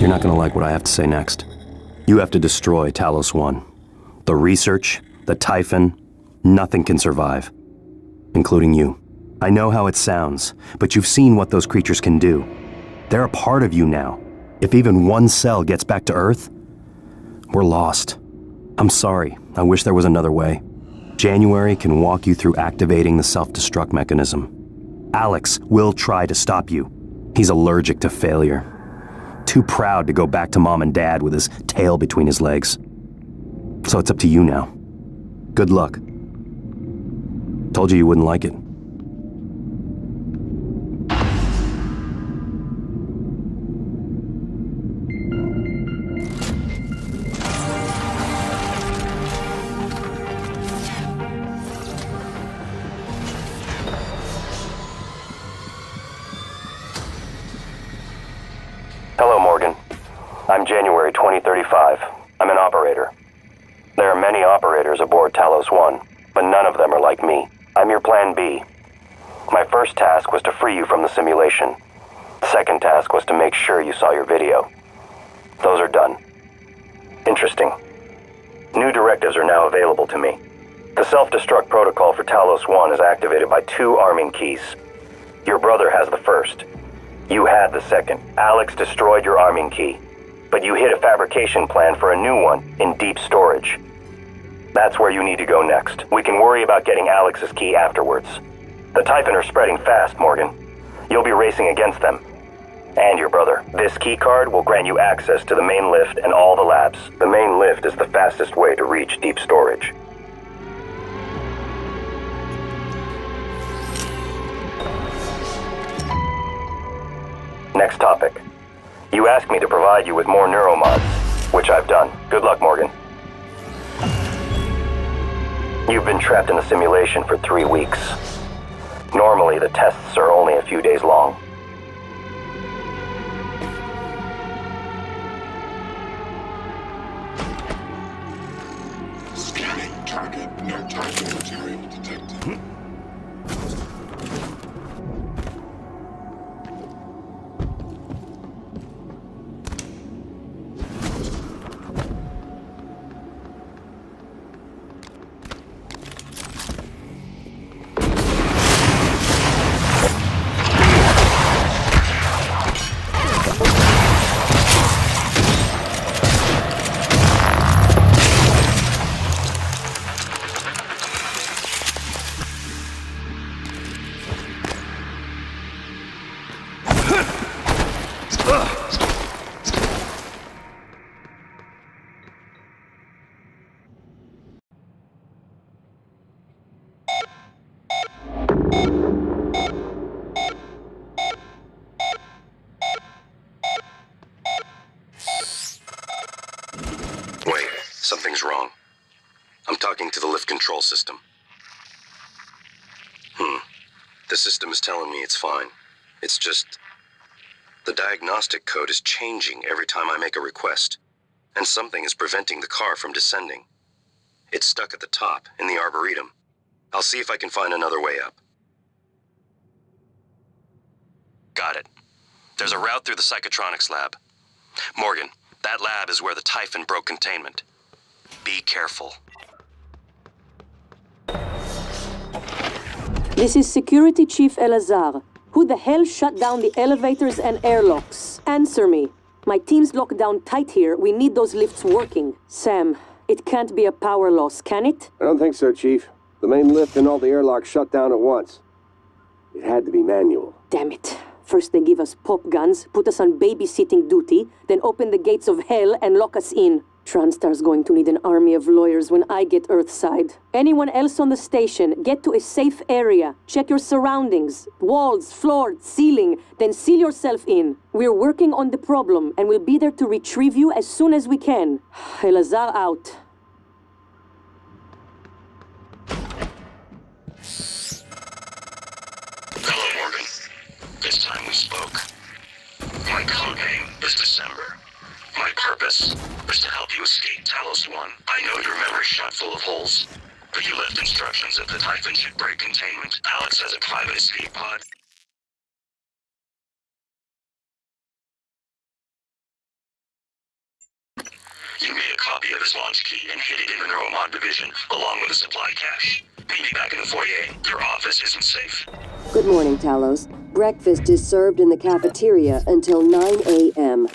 You're not gonna like what I have to say next. You have to destroy Talos 1. The research, the Typhon, nothing can survive. Including you. I know how it sounds, but you've seen what those creatures can do. They're a part of you now. If even one cell gets back to Earth, we're lost. I'm sorry. I wish there was another way. January can walk you through activating the self-destruct mechanism. Alex will try to stop you. He's allergic to failure. Too proud to go back to Mom and Dad with his tail between his legs. So it's up to you now. Good luck. Told you wouldn't like it. Hello, Morgan. I'm January 2035. I'm an operator. There are many operators aboard Talos 1, but none of them are like me. I'm your plan B. My first task was to free you from the simulation. The second task was to make sure you saw your video. Those are done. Interesting. New directives are now available to me. The self-destruct protocol for Talos 1 is activated by 2 arming keys. Your brother has the first. You had the second. Alex destroyed your arming key, but you hid a fabrication plan for a new one in deep storage. That's where you need to go next. We can worry about getting Alex's key afterwards. The Typhon are spreading fast, Morgan. You'll be racing against them. And your brother. This key card will grant you access to the main lift and all the labs. The main lift is the fastest way to reach deep storage. Next topic. You asked me to provide you with more neuromods, which I've done. Good luck, Morgan. You've been trapped in the simulation for 3 weeks. Normally, the tests are only a few days long. Scanning target. No target material detected. Wait, something's wrong. I'm talking to the lift control system. The system is telling me it's fine. It's just... the diagnostic code is changing every time I make a request, and something is preventing the car from descending. It's stuck at the top, in the Arboretum. I'll see if I can find another way up. Got it. There's a route through the Psychotronics lab. Morgan, that lab is where the Typhon broke containment. Be careful. This is Security Chief Elazar. Who the hell shut down the elevators and airlocks? Answer me. My team's locked down tight here. We need those lifts working. Sam, it can't be a power loss, can it? I don't think so, Chief. The main lift and all the airlocks shut down at once. It had to be manual. Damn it. First they give us pop guns, put us on babysitting duty, then open the gates of hell and lock us in. TranStar's going to need an army of lawyers when I get Earthside. Anyone else on the station, get to a safe area. Check your surroundings. Walls, floor, ceiling. Then seal yourself in. We're working on the problem, and we'll be there to retrieve you as soon as we can. Elazar out. Hello, Morgan. This time we spoke. My code name is December. My purpose was to help you escape Talos 1. I know your memory's shot full of holes, but you left instructions that the Typhon should break containment. Alex has a private escape pod. You made a copy of his launch key and hid it in the Neuromod division, along with a supply cache. Meet me back in the foyer. Your office isn't safe. Good morning, Talos. Breakfast is served in the cafeteria until 9 a.m.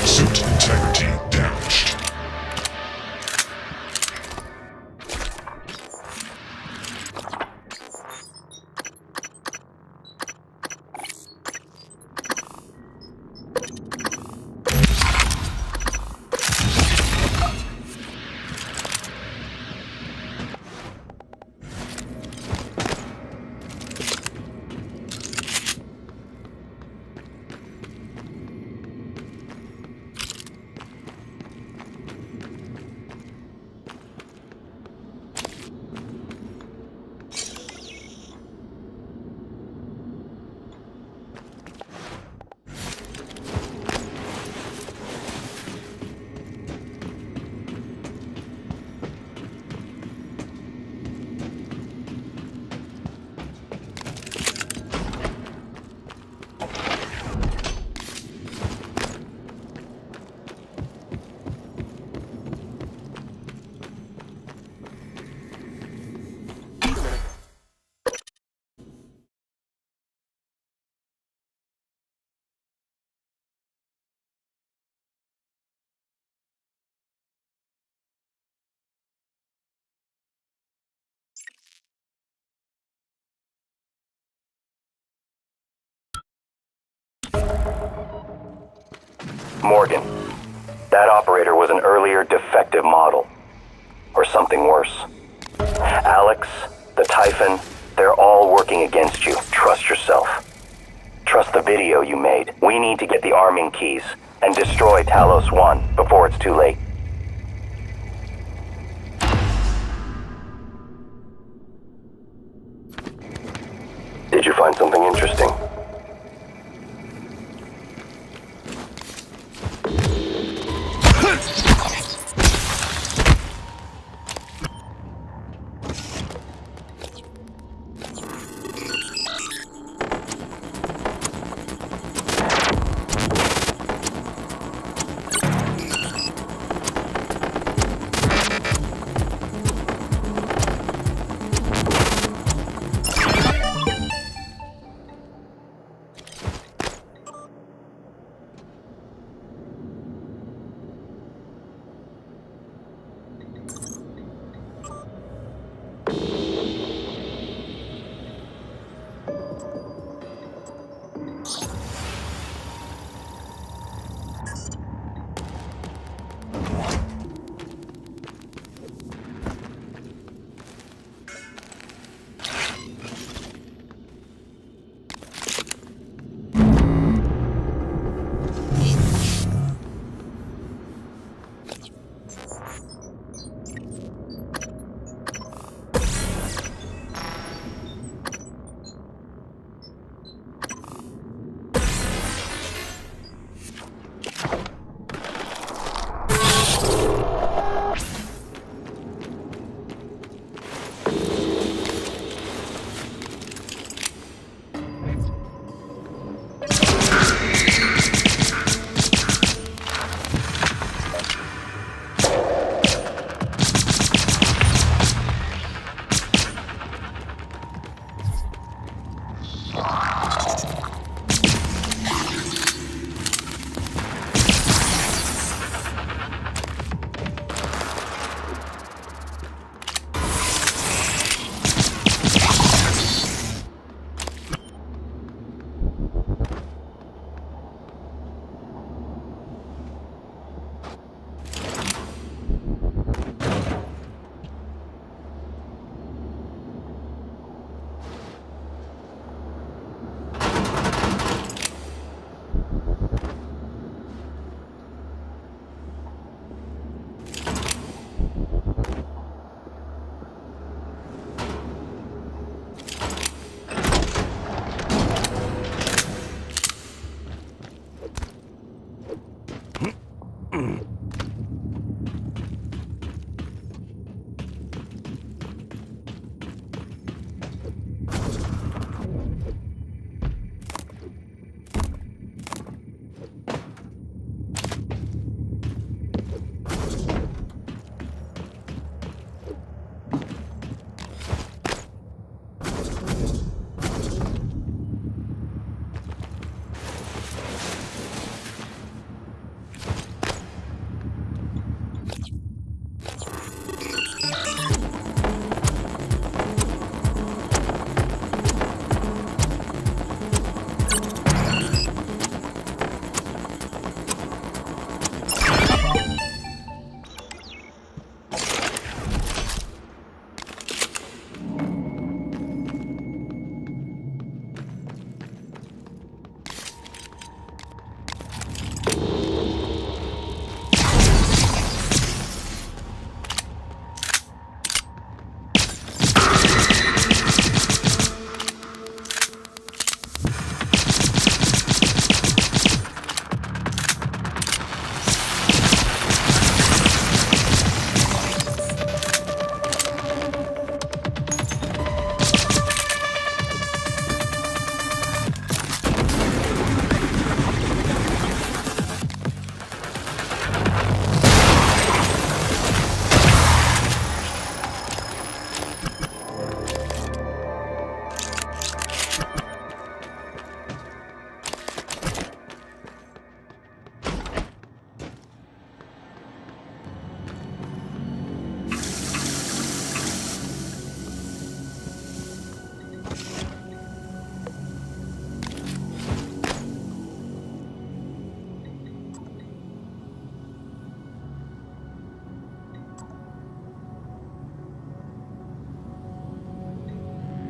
Suit integrity damaged. Morgan, that operator was an earlier defective model. Or something worse. Alex, the Typhon, they're all working against you. Trust yourself. Trust the video you made. We need to get the arming keys and destroy Talos 1 before it's too late. Did you find something interesting?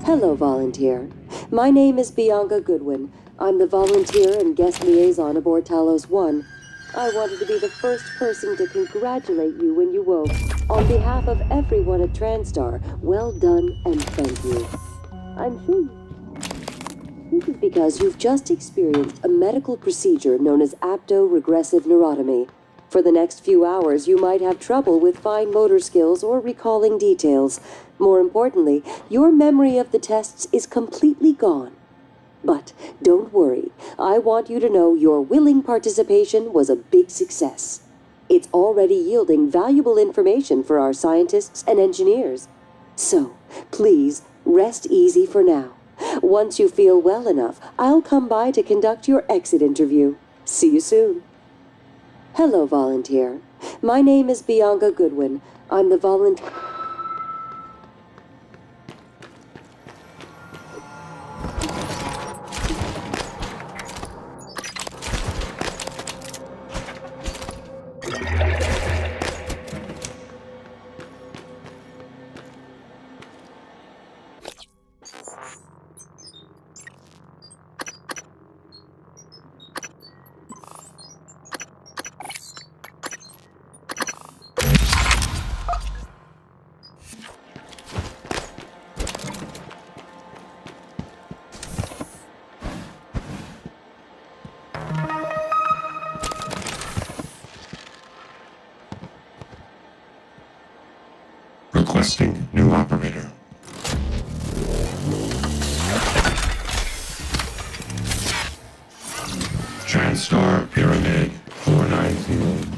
Hello, volunteer. My name is Bianca Goodwin. I'm the volunteer and guest liaison aboard Talos 1. I wanted to be the first person to congratulate you when you woke. On behalf of everyone at TranStar, well done and thank you. I'm sure this is because you've just experienced a medical procedure known as apto-regressive neurotomy. For the next few hours, you might have trouble with fine motor skills or recalling details. More importantly, your memory of the tests is completely gone. But don't worry, I want you to know your willing participation was a big success. It's already yielding valuable information for our scientists and engineers. So, please, rest easy for now. Once you feel well enough, I'll come by to conduct your exit interview. See you soon. Hello, volunteer. My name is Bianca Goodwin. I'm the volunteer. Requesting new operator. TranStar Pyramid 490.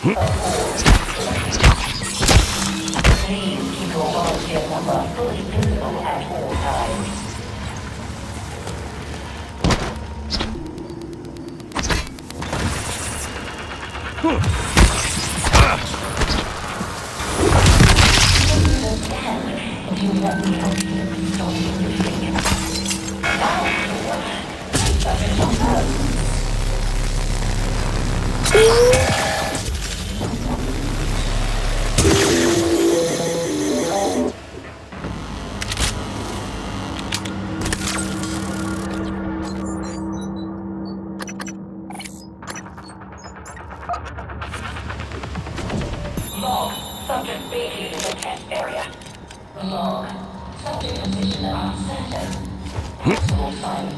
Please keep your volunteer number fully visible at all times. Log, subject vacated the test area. Log, subject position uncertain. Possible sign.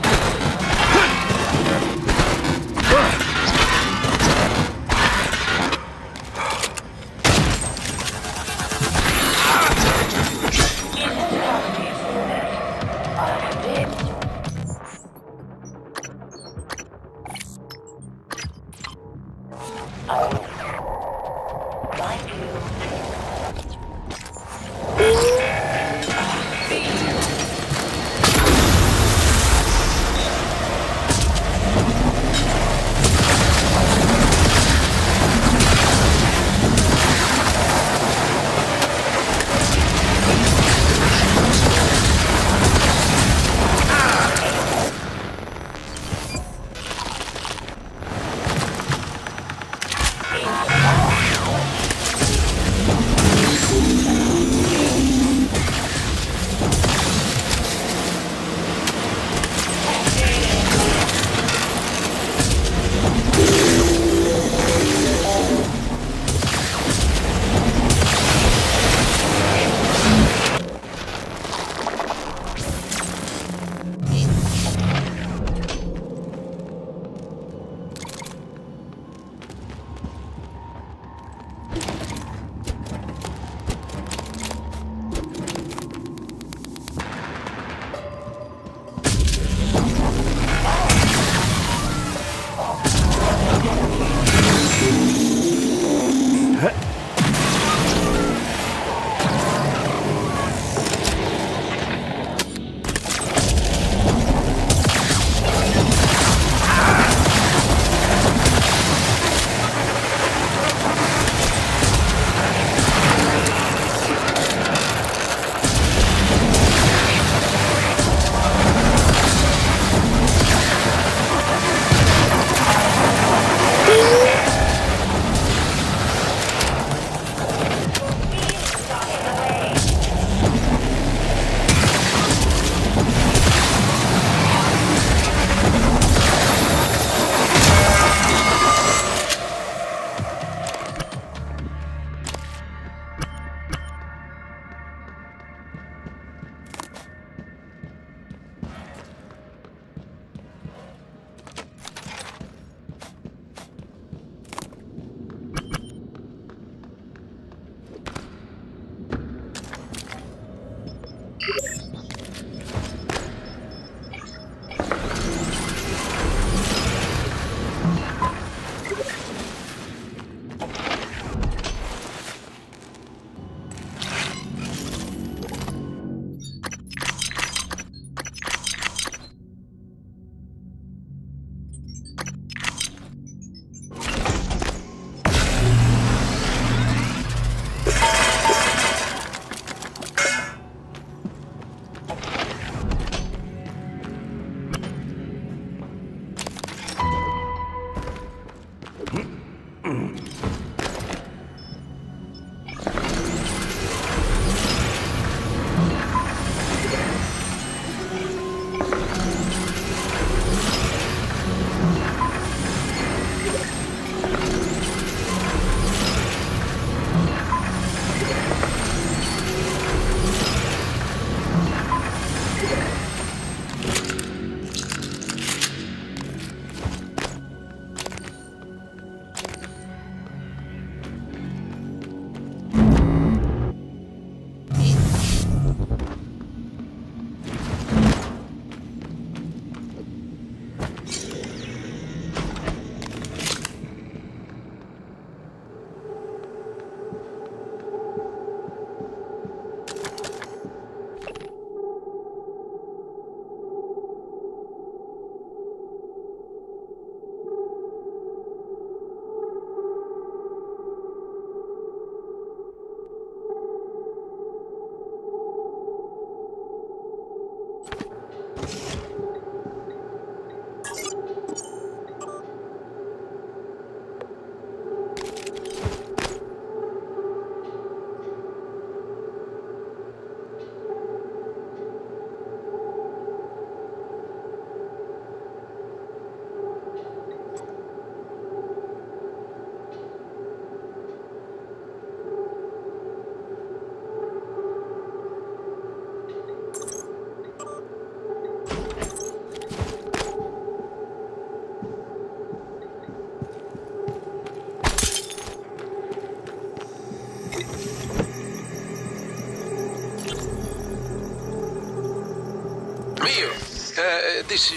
this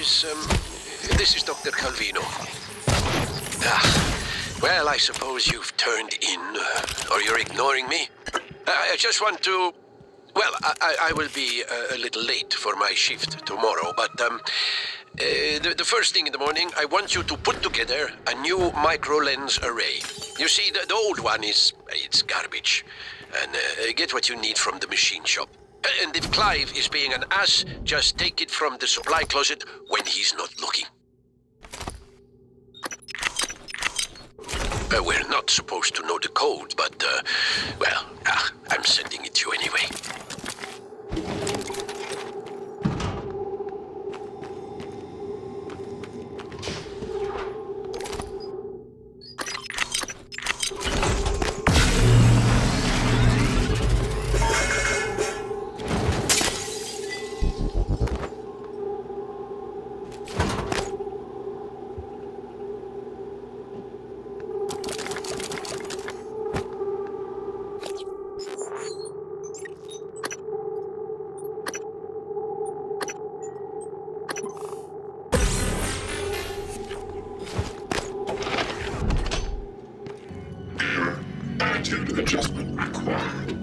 is Dr. Calvino. Well, I suppose you've turned in, or you're ignoring me. I just want to... Well, I will be a little late for my shift tomorrow, but the first thing in the morning, I want you to put together a new micro-lens array. You see, the old one it's garbage. And get what you need from the machine shop. And if Clive is being an ass, just take it from the supply closet when he's not looking. We're not supposed to know the code, but, well, I'm sending it to you anyway. Attitude adjustment required.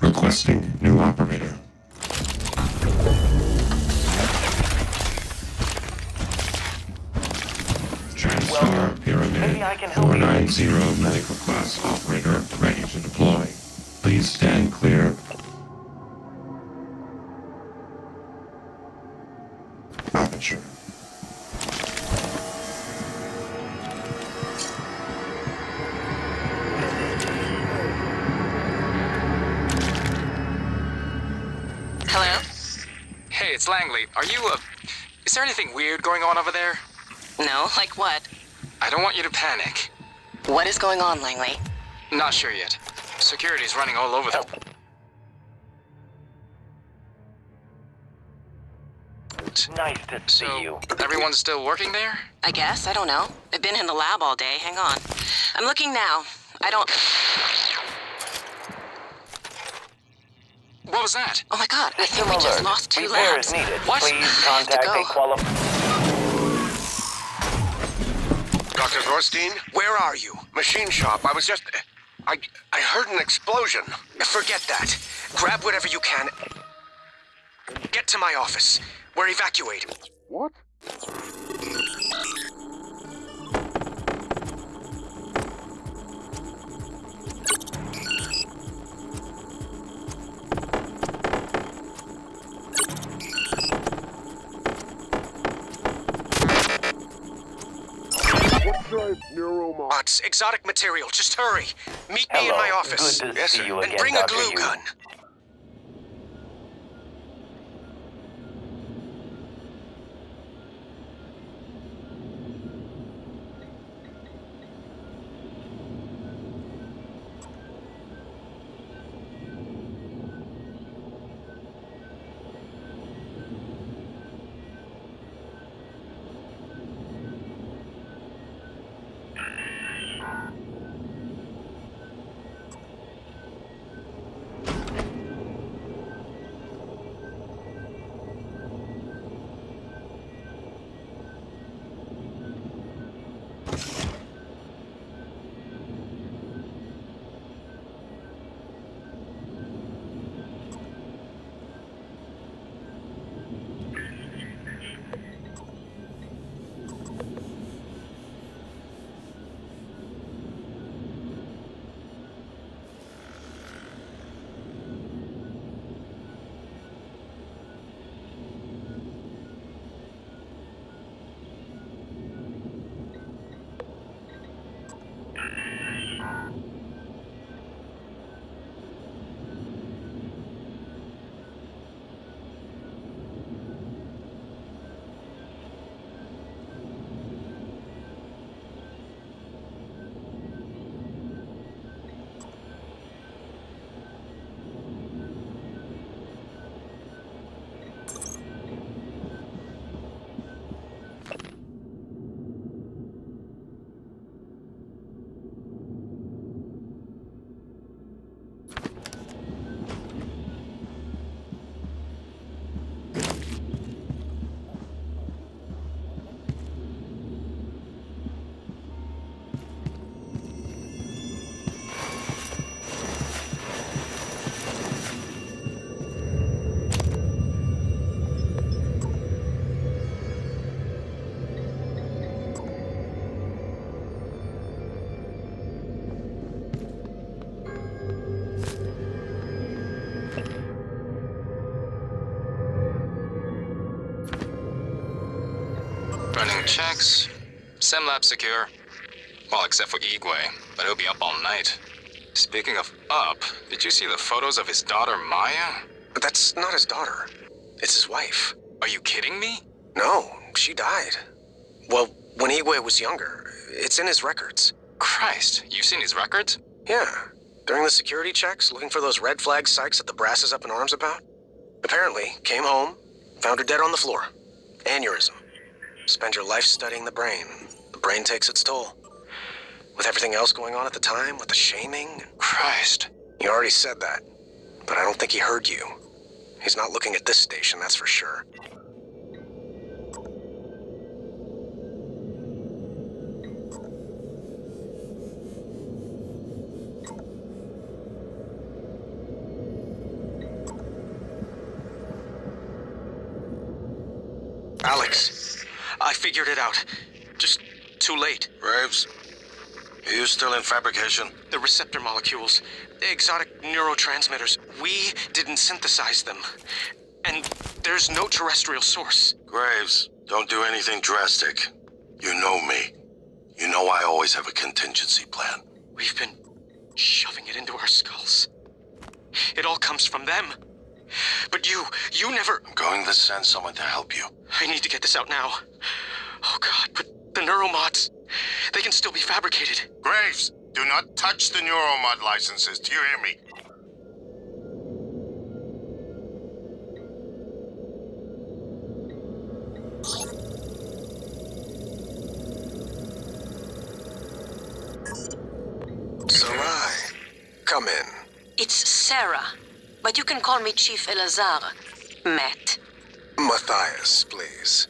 Requesting new operator. TranStar Pyramid 490 medical class operator ready to deploy. Please stand clear. Aperture. Hello? Hey, it's Langley. Are you, is there anything weird going on over there? No, like what? I don't want you to panic. What is going on, Langley? Not sure yet. Security's running all over the... Nice to see you. Everyone's still working there? I guess. I don't know. I've been in the lab all day. Hang on. I'm looking now. I don't... What was that? Oh my god, I think we just lost 2 labs. What? Please contact a qualified... Dr. Thorstein? Where are you? Machine shop. I was just... I heard an explosion. Forget that. Grab whatever you can. Get to my office. We're evacuating. What? Bots, exotic material. Just hurry. Meet me in my office. Good to see you again, and bring a Dr. glue Yu. gun. Running checks. SimLab secure. Well, except for Igwe, but he'll be up all night. Speaking of up, did you see the photos of his daughter Maya? But that's not his daughter. It's his wife. Are you kidding me? No, she died. Well, when Igwe was younger. It's in his records. Christ, you've seen his records? Yeah. During the security checks, looking for those red flag psychs that the brass is up in arms about. Apparently, came home, found her dead on the floor. Aneurysm. Spend your life studying the brain. The brain takes its toll. With everything else going on at the time, with the shaming. Christ. He already said that, but I don't think he heard you. He's not looking at this station, that's for sure. Alex, I figured it out. Just too late. Graves, are you still in fabrication? The receptor molecules, the exotic neurotransmitters, we didn't synthesize them. And there's no terrestrial source. Graves, don't do anything drastic. You know me. You know I always have a contingency plan. We've been shoving it into our skulls. It all comes from them. But you never... I'm going to send someone to help you. I need to get this out now. Oh God, but the neuromods, they can still be fabricated. Graves, do not touch the neuromod licenses. Do you hear me? Sarai, come in. It's Sarah, but you can call me Chief Elazar. Matt. Matthias, please.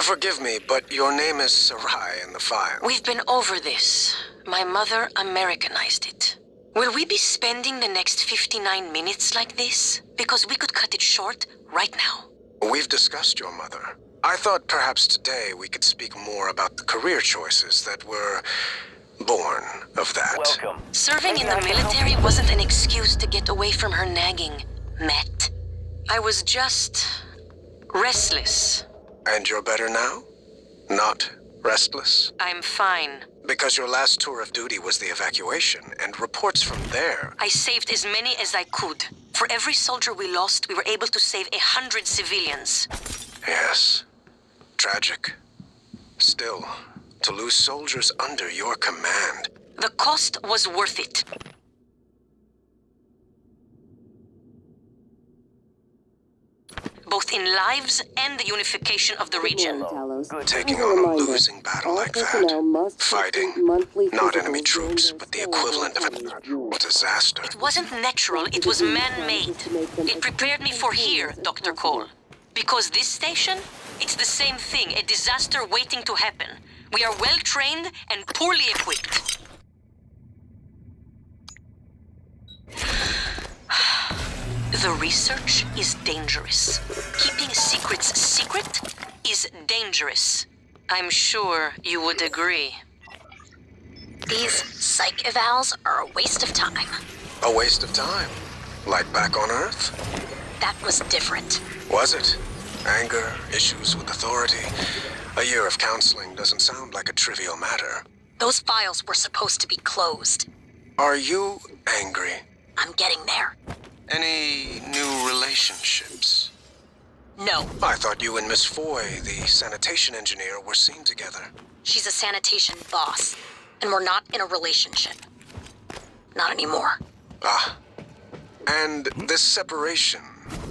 Forgive me, but your name is Sarai in the file. We've been over this. My mother Americanized it. Will we be spending the next 59 minutes like this? Because we could cut it short right now. We've discussed your mother. I thought perhaps today we could speak more about the career choices that were born of that. Welcome. Serving in the military wasn't an excuse to get away from her nagging, Matt. I was just restless. And you're better now? Not restless? I'm fine. Because your last tour of duty was the evacuation, and reports from there... I saved as many as I could. For every soldier we lost, we were able to save 100 civilians. Yes. Tragic. Still, to lose soldiers under your command... The cost was worth it. Both in lives and the unification of the region. Taking on a losing battle like that, fighting not enemy troops, but the equivalent of a disaster. It wasn't natural, it was man-made. It prepared me for here, Dr. Cole. Because this station, it's the same thing, a disaster waiting to happen. We are well-trained and poorly equipped. The research is dangerous. Keeping secrets secret is dangerous. I'm sure you would agree. These psych evals are a waste of time. A waste of time? Like back on Earth? That was different. Was it? Anger, issues with authority. A year of counseling doesn't sound like a trivial matter. Those files were supposed to be closed. Are you angry? I'm getting there. Any new relationships? No. I thought you and Miss Foy, the sanitation engineer, were seen together. She's a sanitation boss, and we're not in a relationship. Not anymore. Ah. And this separation,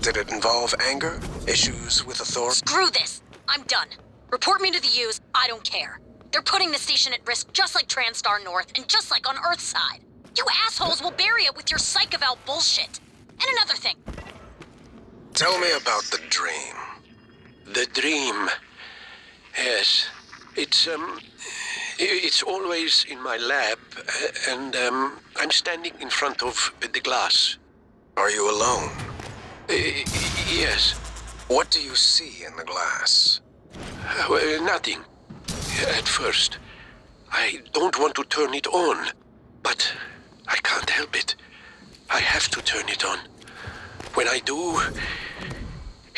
did it involve anger? Issues with authority? Screw this! I'm done. Report me to the U's, I don't care. They're putting the station at risk just like TranStar North and just like on Earthside. You assholes will bury it with your psych eval bullshit. And another thing. Tell me about the dream. The dream. Yes. It's always in my lab, and I'm standing in front of the glass. Are you alone? Yes. What do you see in the glass? Nothing. At first. I don't want to turn it on, but I can't help it. I have to turn it on. When I do,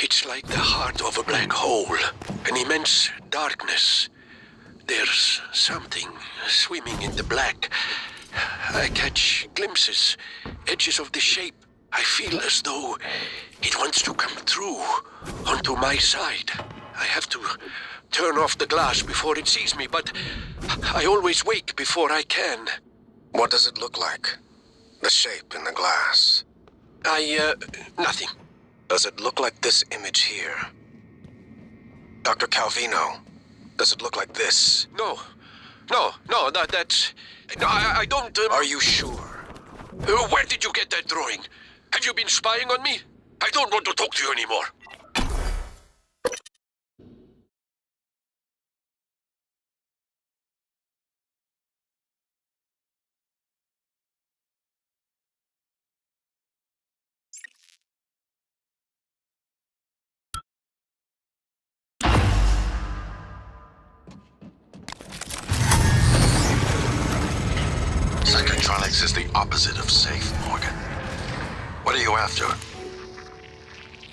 It's like the heart of a black hole, an immense darkness. There's something swimming in the black. I catch glimpses, edges of the shape. I feel as though it wants to come through onto my side. I have to turn off the glass before it sees me, but I always wake before I can. What does it look like? The shape in the glass? Nothing. Does it look like this image here? Dr. Calvino, does it look like this? No, that's... No, I don't... Are you sure? Where did you get that drawing? Have you been spying on me? I don't want to talk to you anymore. Psychotronics is the opposite of safe, Morgan. What are you after?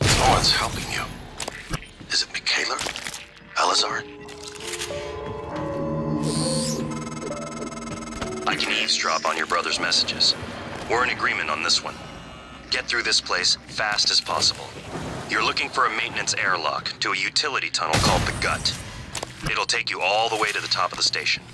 No one's helping you. Is it Michaela? Elazar? I can eavesdrop on your brother's messages. We're in agreement on this one. Get through this place fast as possible. You're looking for a maintenance airlock to a utility tunnel called the Gut. It'll take you all the way to the top of the station.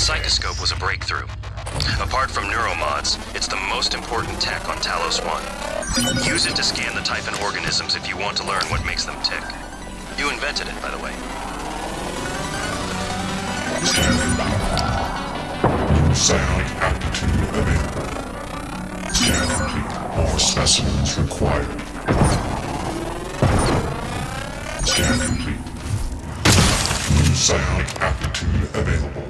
Psychoscope was a breakthrough. Apart from neuromods, it's the most important tech on Talos 1. Use it to scan the Typhon organisms if you want to learn what makes them tick. You invented it, by the way. psionic aptitude available. Scan complete. More specimens required. Scan complete. New psionic aptitude available.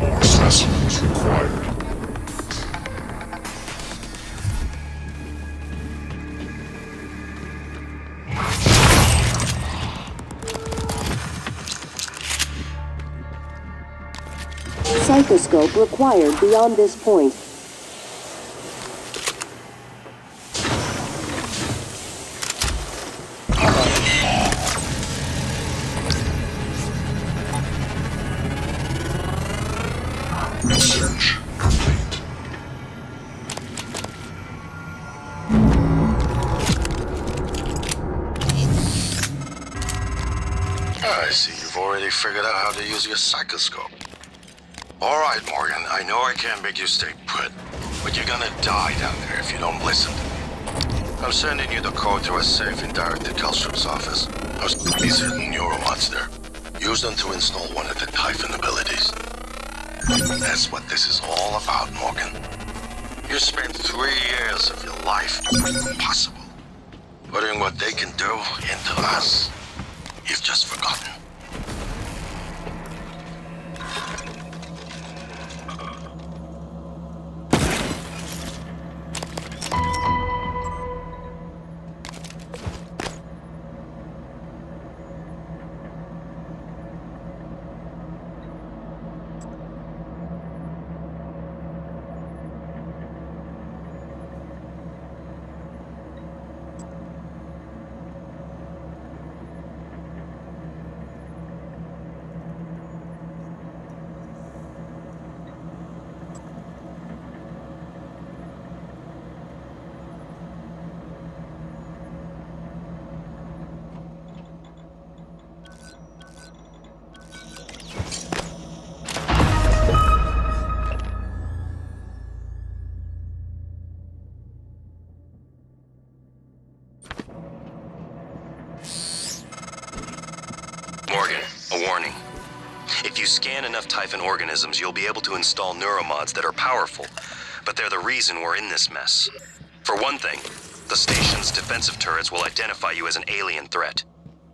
More specimens required. Psychoscope required beyond this point. Research complete. I see you've already figured out how to use your psychoscope. All right, Morgan, I know I can't make you stay put, but you're gonna die down there if you don't listen to me. I'm sending you the code to a safe in Director Kelstrom's office. These hidden neuromods there. Use them to install one of the Typhon abilities. That's what this is all about, Morgan. You spent 3 years of your life, impossible, putting what they can do into us. You've just forgotten. Morgan, a warning. If you scan enough Typhon organisms, you'll be able to install neuromods that are powerful, but they're the reason we're in this mess. For one thing, the station's defensive turrets will identify you as an alien threat.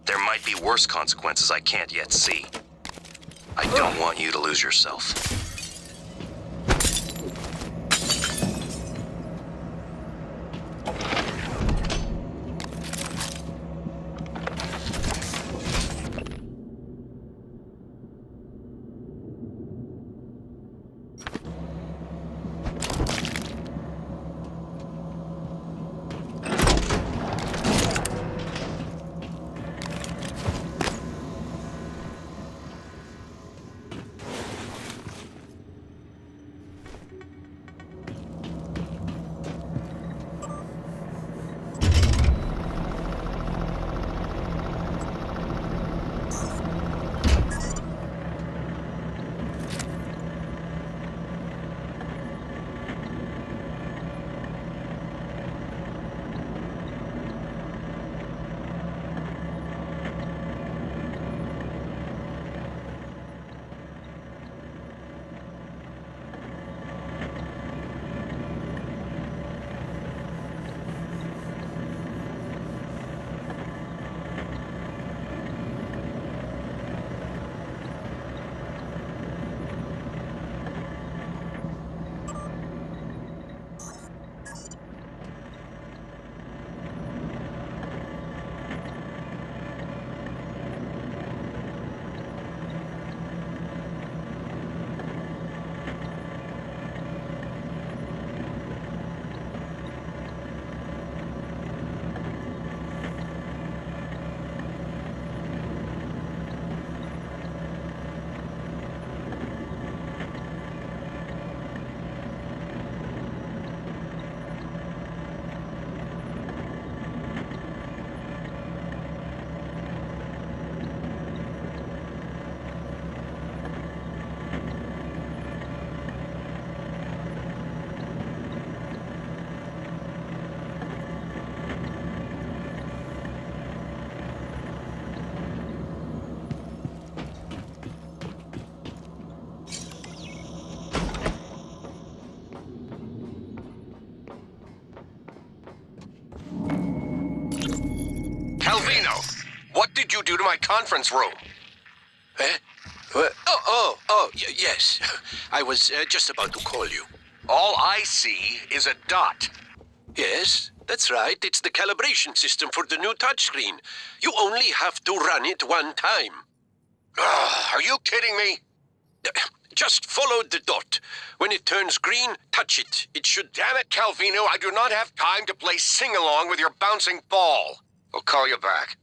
There might be worse consequences I can't yet see. I don't want you to lose yourself. Calvino, what did you do to my conference room? Eh? Yes. I was just about to call you. All I see is a dot. Yes, that's right. It's the calibration system for the new touchscreen. You only have to run it one time. Are you kidding me? Just follow the dot. When it turns green, touch it. It should... Damn it, Calvino, I do not have time to play sing-along with your bouncing ball. I'll call you back.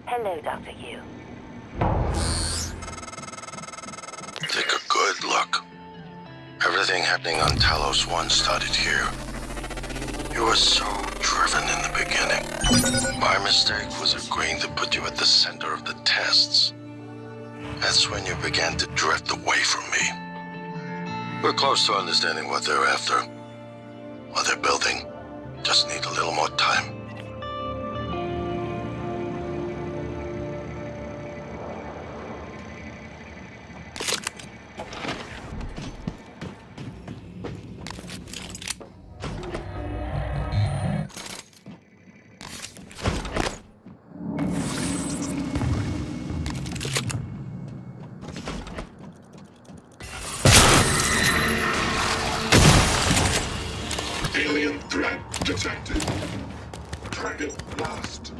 Hello, Dr. Yu. Take a good look. Everything happening on Talos 1 started here. You were so driven in the beginning. My mistake was agreeing to put you at the center of the tests. That's when you began to drift away from me. We're close to understanding what they're after. What they're building. Just need a little more time. Alien threat detected. Target lost.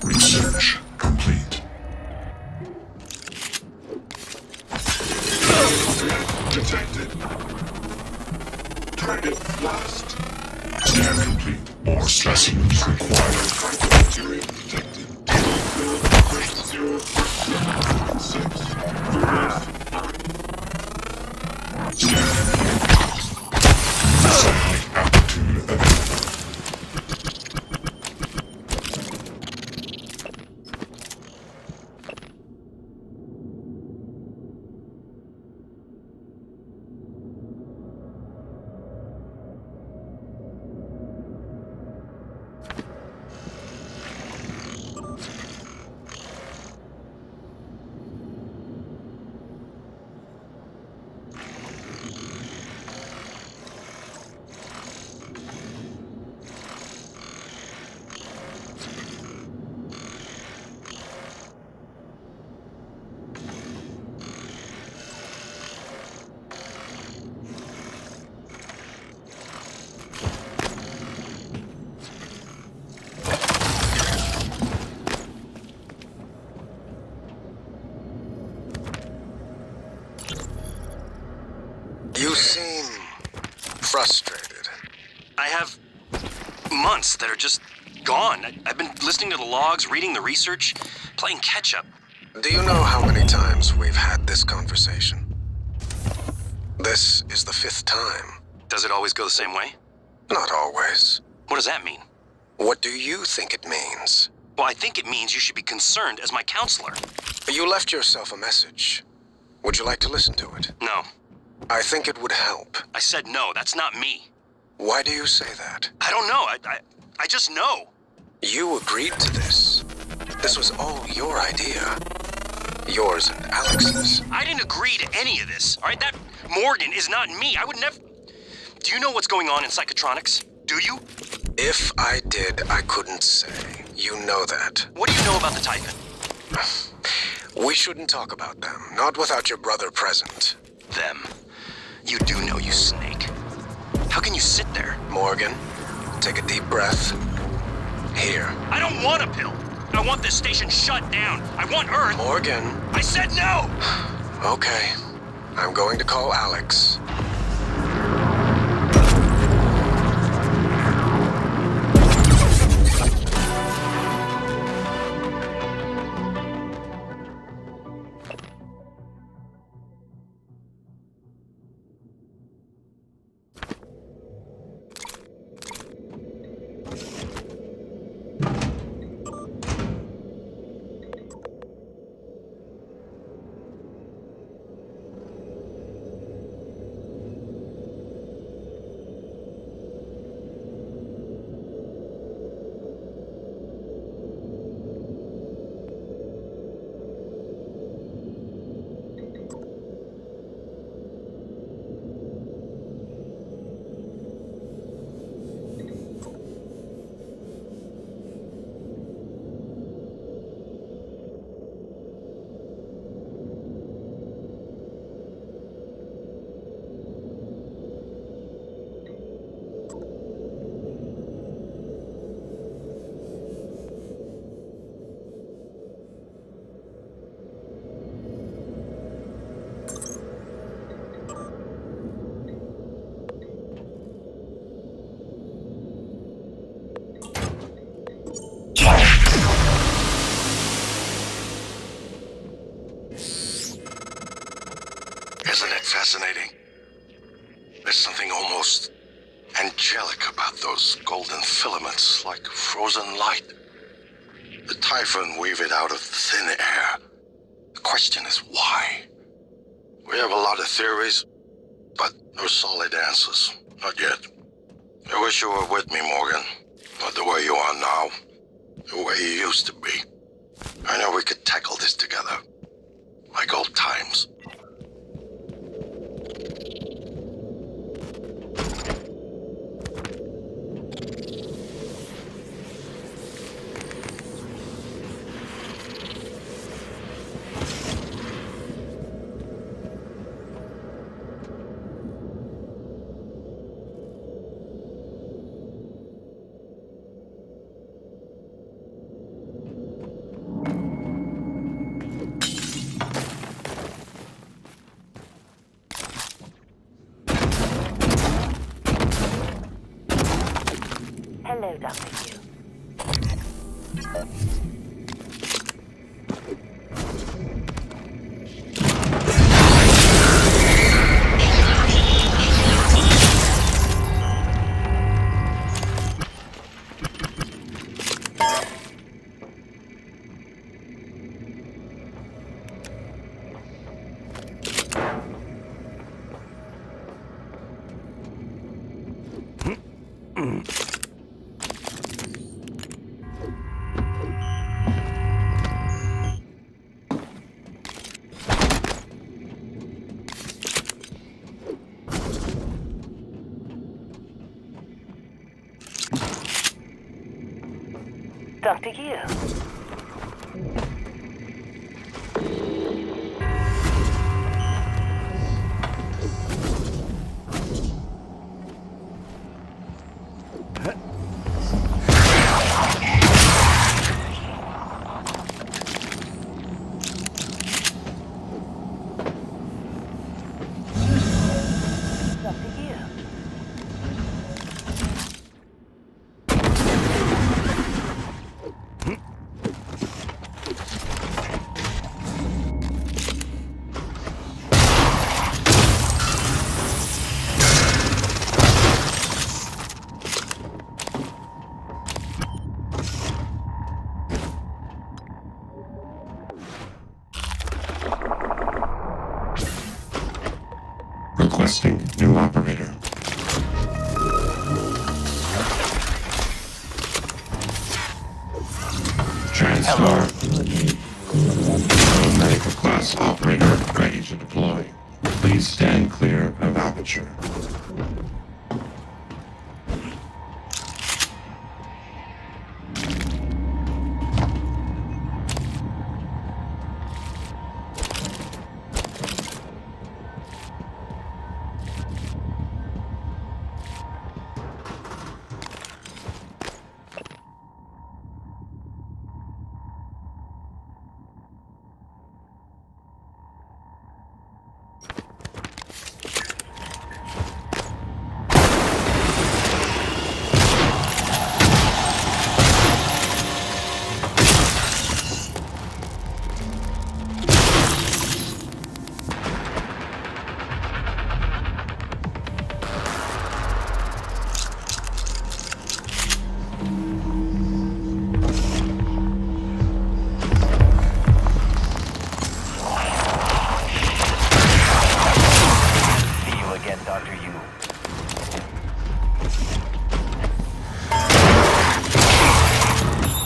Research complete. Threat detected. Target lost. Scan complete. More specimens required. Criteria detected. 6. Satellite altitude available. seem frustrated. I have months that are just gone. I've been listening to the logs, reading the research, playing catch-up. Do you know how many times we've had this conversation? This is the 5th time. Does it always go the same way? Not always. What does that mean? What do you think it means? Well, I think it means you should be concerned as my counselor. You left yourself a message. Would you like to listen to it? No. I think it would help. I said no, that's not me. Why do you say that? I don't know, I just know. You agreed to this. This was all your idea. Yours and Alex's. I didn't agree to any of this, all right? That Morgan is not me. I would never... Do you know what's going on in Psychotronics? Do you? If I did, I couldn't say. You know that. What do you know about the Typhon? We shouldn't talk about them. Not without your brother present. Them? You do know, you snake. How can you sit there? Morgan, take a deep breath. Here. I don't want a pill. I want this station shut down. I want Earth. Morgan. I said no! Okay. I'm going to call Alex. Isn't it fascinating? There's something almost angelic about those golden filaments, like frozen light. The Typhon weave it out of thin air. The question is why? We have a lot of theories, but no solid answers. Not yet. I wish you were with me, Morgan. Not the way you are now. The way you used to be. I know we could tackle this together. Like old times. Hello, Dr. Yu. Dr. Yu. Requesting new operator. TranStar. Medical class operator ready to deploy. Please stand clear of aperture.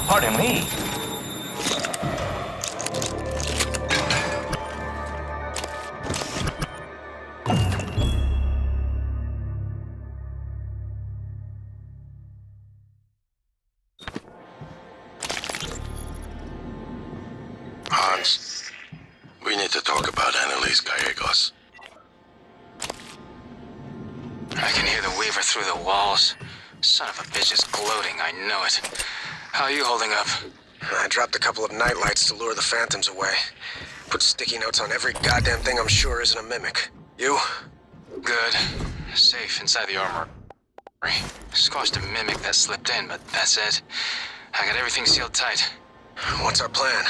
Pardon me. Hans, we need to talk about Annalise Gallegos. I can hear the Weaver through the walls. Son of a bitch is gloating, I know it. How are you holding up? I dropped a couple of nightlights to lure the phantoms away. Put sticky notes on every goddamn thing I'm sure isn't a mimic. You? Good. Safe inside the armory. Squashed a mimic that slipped in, but that's it. I got everything sealed tight. What's our plan?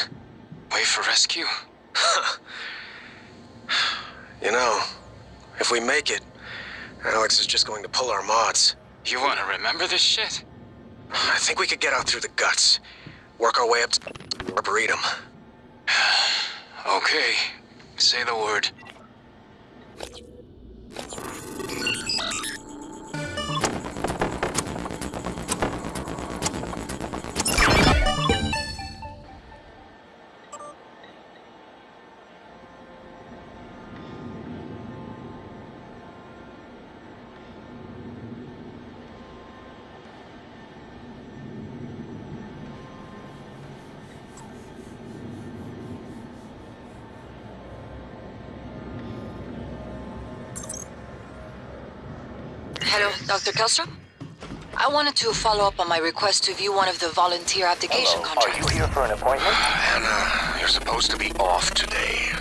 Wait for rescue? You know, if we make it, Alex is just going to pull our mods. You want to remember this shit? I think we could get out through the guts. Work our way up to Arboretum. Okay. Say the word. Hello, Dr. Kellstrom? I wanted to follow up on my request to view one of the volunteer application contracts. Are you here for an appointment? Anna, you're supposed to be off today.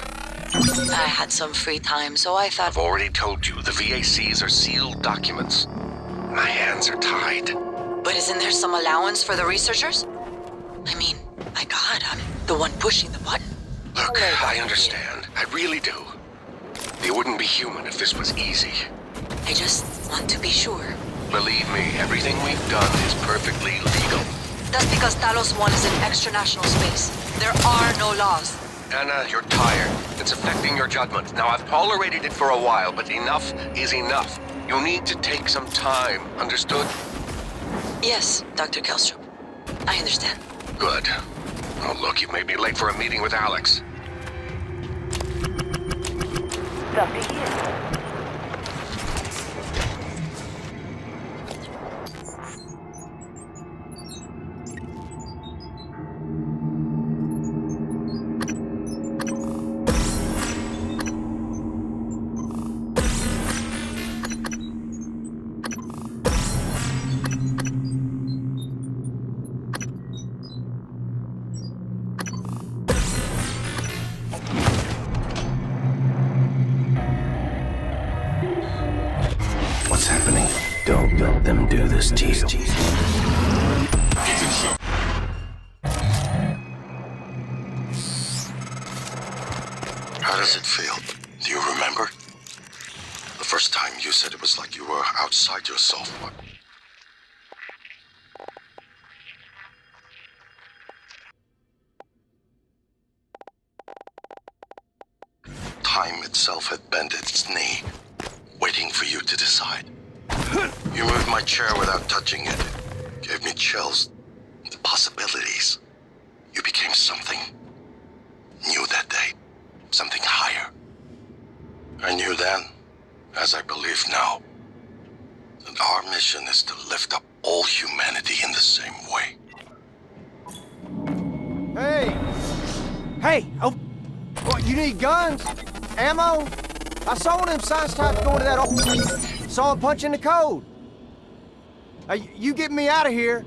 I had some free time, so I thought... I've already told you, the VACs are sealed documents. My hands are tied. But isn't there some allowance for the researchers? I mean, my God, I'm the one pushing the button. Look, I understand. I really do. It wouldn't be human if this was easy. I just want to be sure. Believe me, everything we've done is perfectly legal. That's because Talos 1 is in extra-national space. There are no laws. Anna, you're tired. It's affecting your judgment. Now, I've tolerated it for a while, but enough is enough. You need to take some time, understood? Yes, Dr. Kellstrom. I understand. Good. Oh, look, you made me late for a meeting with Alex. Dr. Hughes. What's happening? Don't let them do this to you. How does it feel? Do you remember? The first time you said it was like you were outside yourself. What? Time itself had bent its knee. waiting for you to decide. You moved my chair without touching it. Gave me chills. The possibilities. You became something new that day. Something higher. I knew then, as I believe now, that our mission is to lift up all humanity in the same way. Hey! Hey! Oh, what, you need guns? Ammo? I saw one of them science types going to that old... Saw him punching the code. Hey, you get me out of here.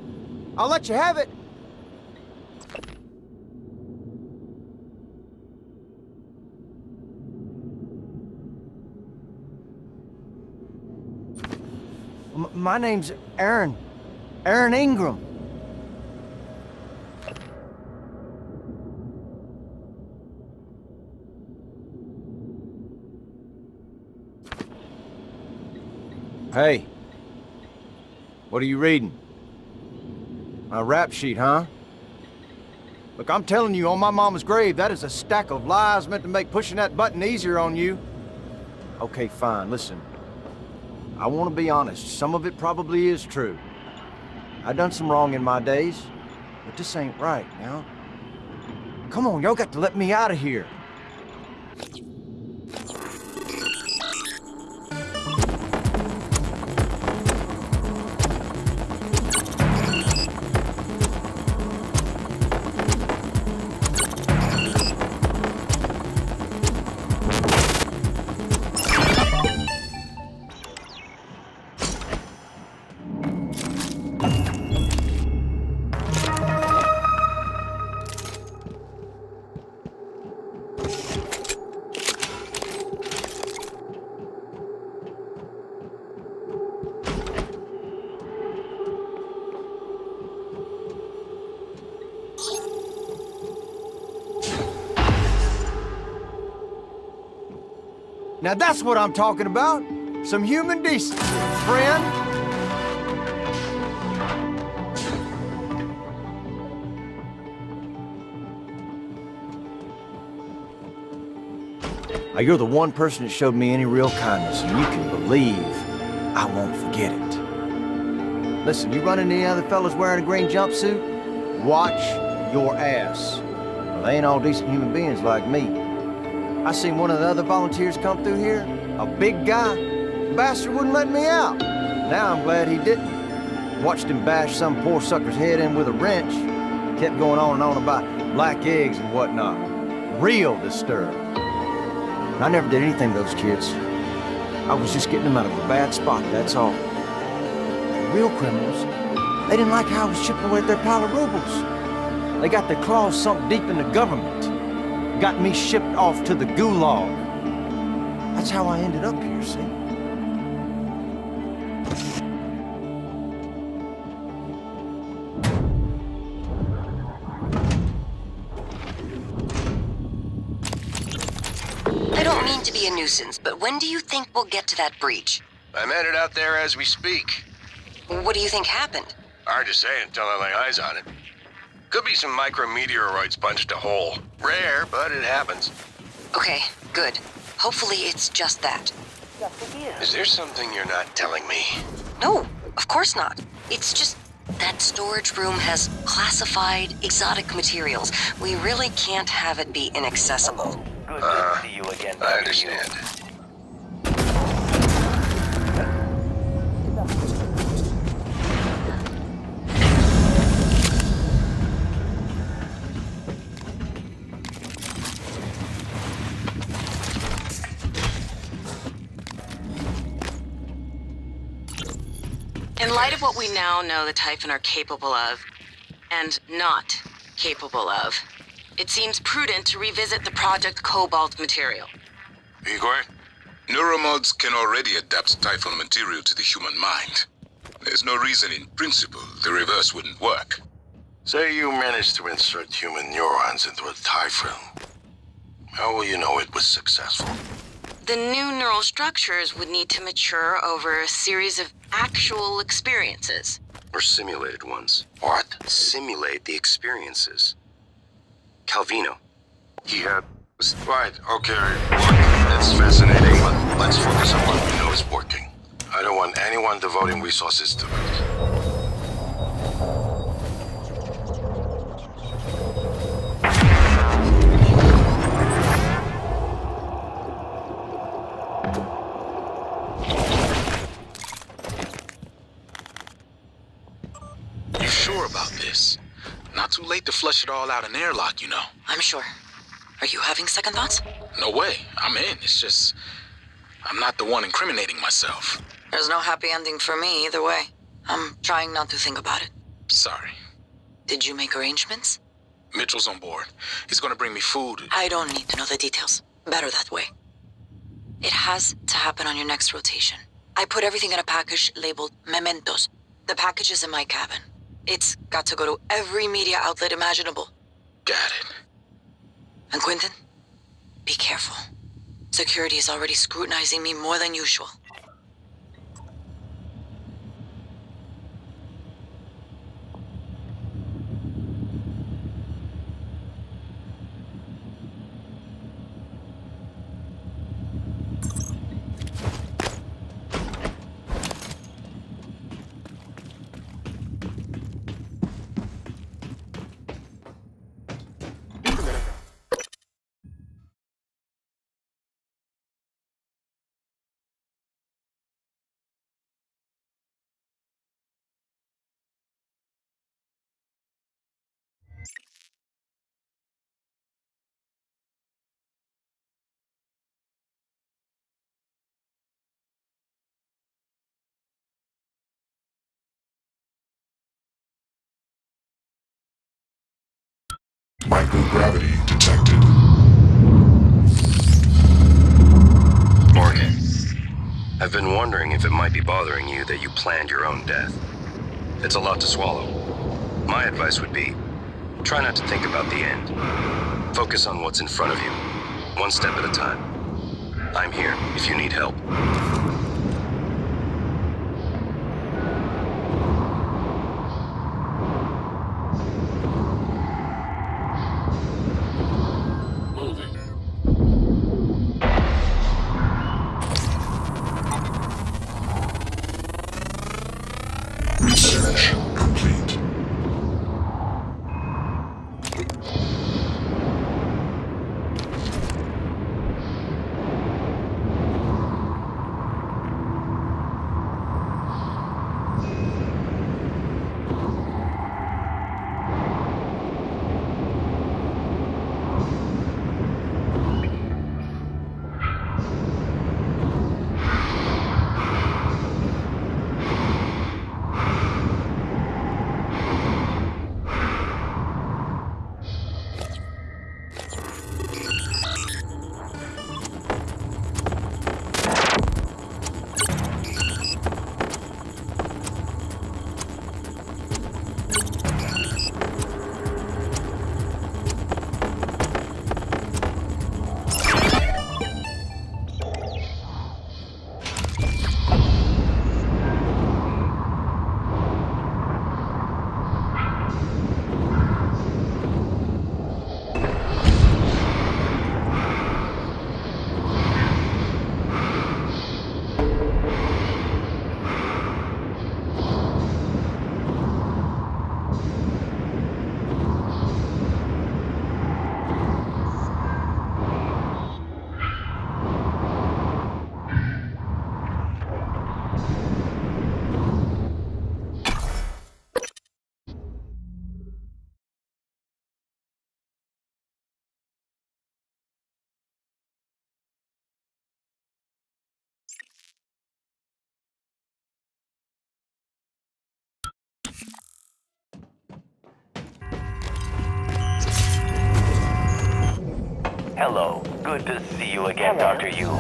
I'll let you have it. My name's Aaron. Aaron Ingram. Hey. What are you reading? A rap sheet, huh? Look, I'm telling you, on my mama's grave, that is a stack of lies meant to make pushing that button easier on you. Okay, fine, listen. I want to be honest, some of it probably is true. I done some wrong in my days, but this ain't right, now. Come on, y'all got to let me out of here. Now that's what I'm talking about. Some human decency, friend. Now, you're the one person that showed me any real kindness, and you can believe I won't forget it. Listen, you run into any other fellas wearing a green jumpsuit? Watch your ass. Well, they ain't all decent human beings like me. I seen one of the other volunteers come through here, a big guy. The bastard wouldn't let me out. Now I'm glad he didn't. Watched him bash some poor sucker's head in with a wrench. Kept going on and on about black eggs and whatnot. Real disturbed. I never did anything to those kids. I was just getting them out of a bad spot, that's all. The real criminals, they didn't like how I was chipping away at their pile of rubles. They got their claws sunk deep in the government. Got me shipped off to the gulag. That's how I ended up here, see? I don't mean to be a nuisance, but when do you think we'll get to that breach? I'm headed out there as we speak. What do you think happened? Hard to say until I lay eyes on it. Could be some micrometeoroids punched a hole. Rare, but it happens. Okay, good. Hopefully it's just that. Is there something you're not telling me? No, of course not. It's just that storage room has classified exotic materials. We really can't have it be inaccessible. Good to see you again, I understand. In light of what we now know the Typhon are capable of, and not capable of, it seems prudent to revisit the Project Cobalt material. Igor? Neuromods can already adapt Typhon material to the human mind. There's no reason in principle the reverse wouldn't work. Say you managed to insert human neurons into a Typhon. How will you know it was successful? The new neural structures would need to mature over a series of actual experiences. Or simulated ones. What? Simulate the experiences. Calvino, he had Right, okay, look, it's fascinating, but let's focus on what we know is working. I don't want anyone devoting resources to it. You sure about this? Not too late to flush it all out in airlock, you know. I'm sure. Are you having second thoughts? No way. I'm in. It's just... I'm not the one incriminating myself. There's no happy ending for me either way. I'm trying not to think about it. Sorry. Did you make arrangements? Mitchell's on board. He's gonna bring me food. I don't need to know the details. Better that way. It has to happen on your next rotation. I put everything in a package labeled Mementos. The package is in my cabin. It's got to go to every media outlet imaginable. Got it. And Quentin, be careful. Security is already scrutinizing me more than usual. Microgravity detected. Morgan, I've been wondering if it might be bothering you that you planned your own death. It's a lot to swallow. My advice would be, try not to think about the end. Focus on what's in front of you, one step at a time. I'm here if you need help. Research complete. Hello. Good to see you again, Dr. Yu.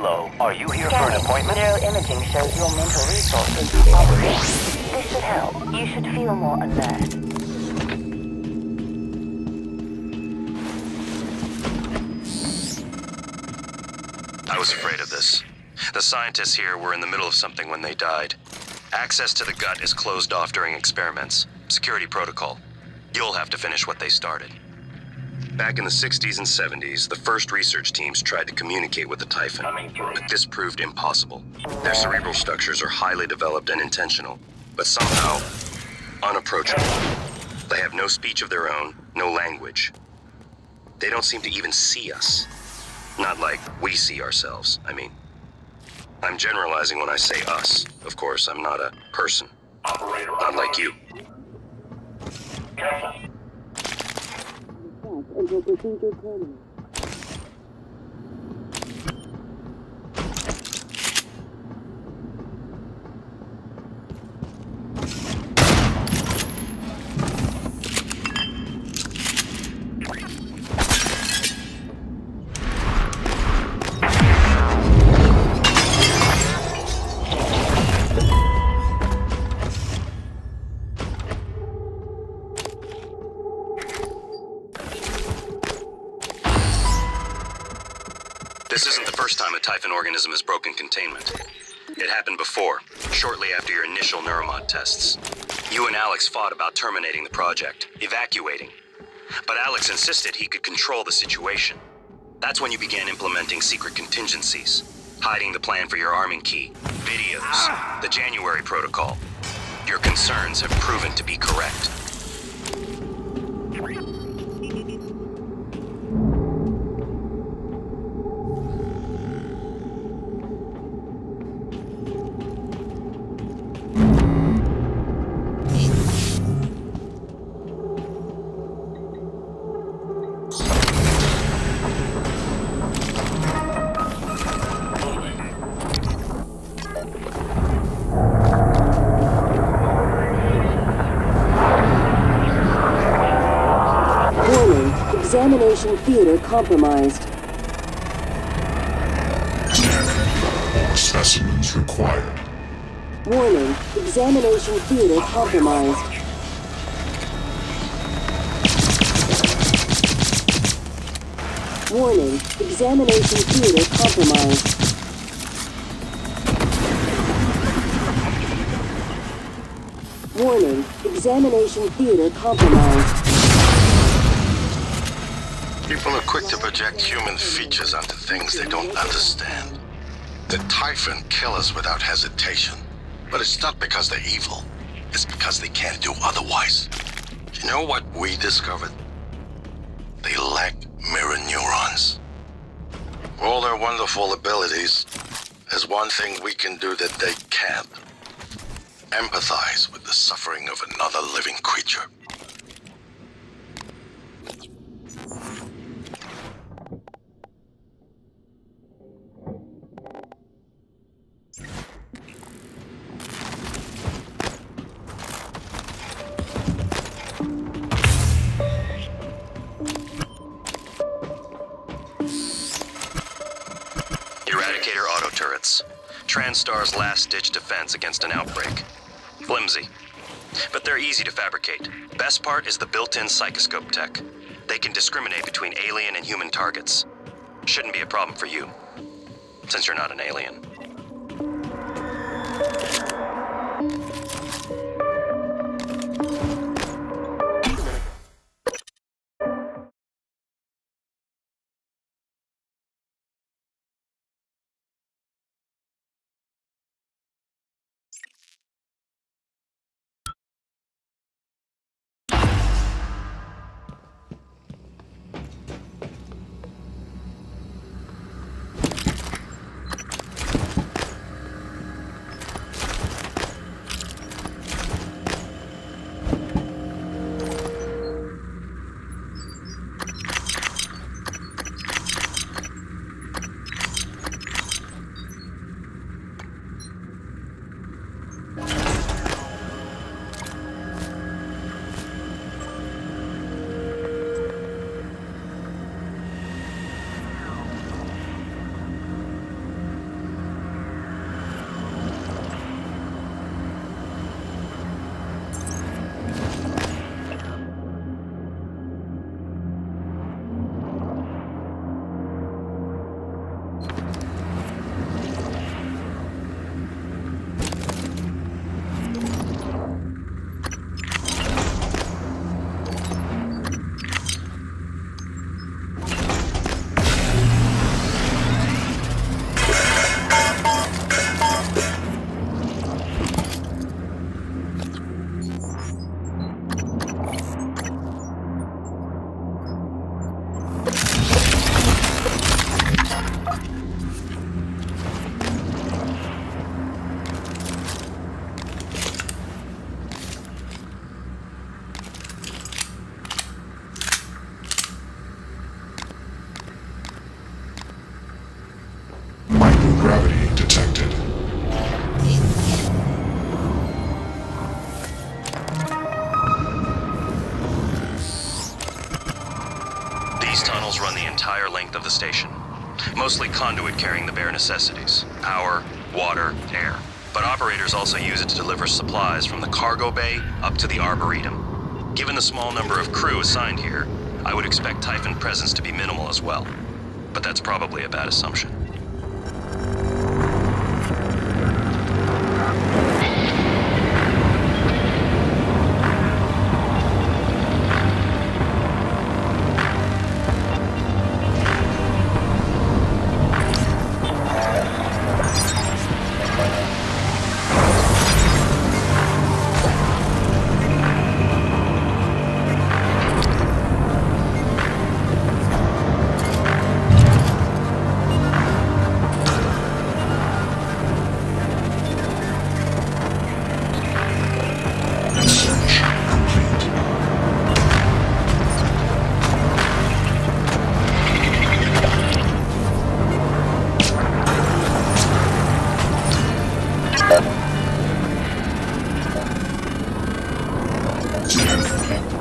Hello, are you here for an appointment? Neuroimaging shows your mental resources are reduced. This should help. You should feel more alert. I was afraid of this. The scientists here were in the middle of something when they died. Access to the gut is closed off during experiments. Security protocol. You'll have to finish what they started. Back in the 60s and 70s, the first research teams tried to communicate with the Typhon, but this proved impossible. Their cerebral structures are highly developed and intentional, but somehow unapproachable. They have no speech of their own, no language. They don't seem to even see us. Not like we see ourselves, I mean. I'm generalizing when I say us. Of course, I'm not a person. Not like you. Until procedure terminates. This isn't the first time a Typhon organism has broken containment. It happened before, shortly after your initial neuromod tests. You and Alex fought about terminating the project, evacuating. But Alex insisted he could control the situation. That's when you began implementing secret contingencies, hiding the plan for your arming key, videos, the January protocol. Your concerns have proven to be correct. Examination theater compromised. All specimens required. Warning, examination theater compromised. Warning, examination theater compromised. Warning, examination theater compromised. People are quick to project human features onto things they don't understand. The Typhon kill us without hesitation. But it's not because they're evil. It's because they can't do otherwise. You know what we discovered? They lack mirror neurons. For all their wonderful abilities, there's one thing we can do that they can't. Empathize with the suffering of another living creature. Eradicator auto turrets. TranStar's last-ditch defense against an outbreak. Flimsy. But they're easy to fabricate. Best part is the built-in psychoscope tech. They can discriminate between alien and human targets. Shouldn't be a problem for you, since you're not an alien. gravity detected. These tunnels run the entire length of the station. Mostly conduit carrying the bare necessities. Power, water, air. But operators also use it to deliver supplies from the cargo bay up to the Arboretum. Given the small number of crew assigned here, I would expect Typhon presence to be minimal as well. But that's probably a bad assumption.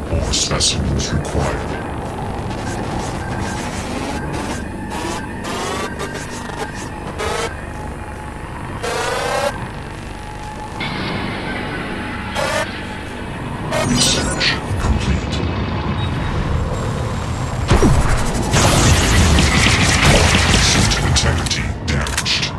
More specimens required. Research complete. System integrity damaged.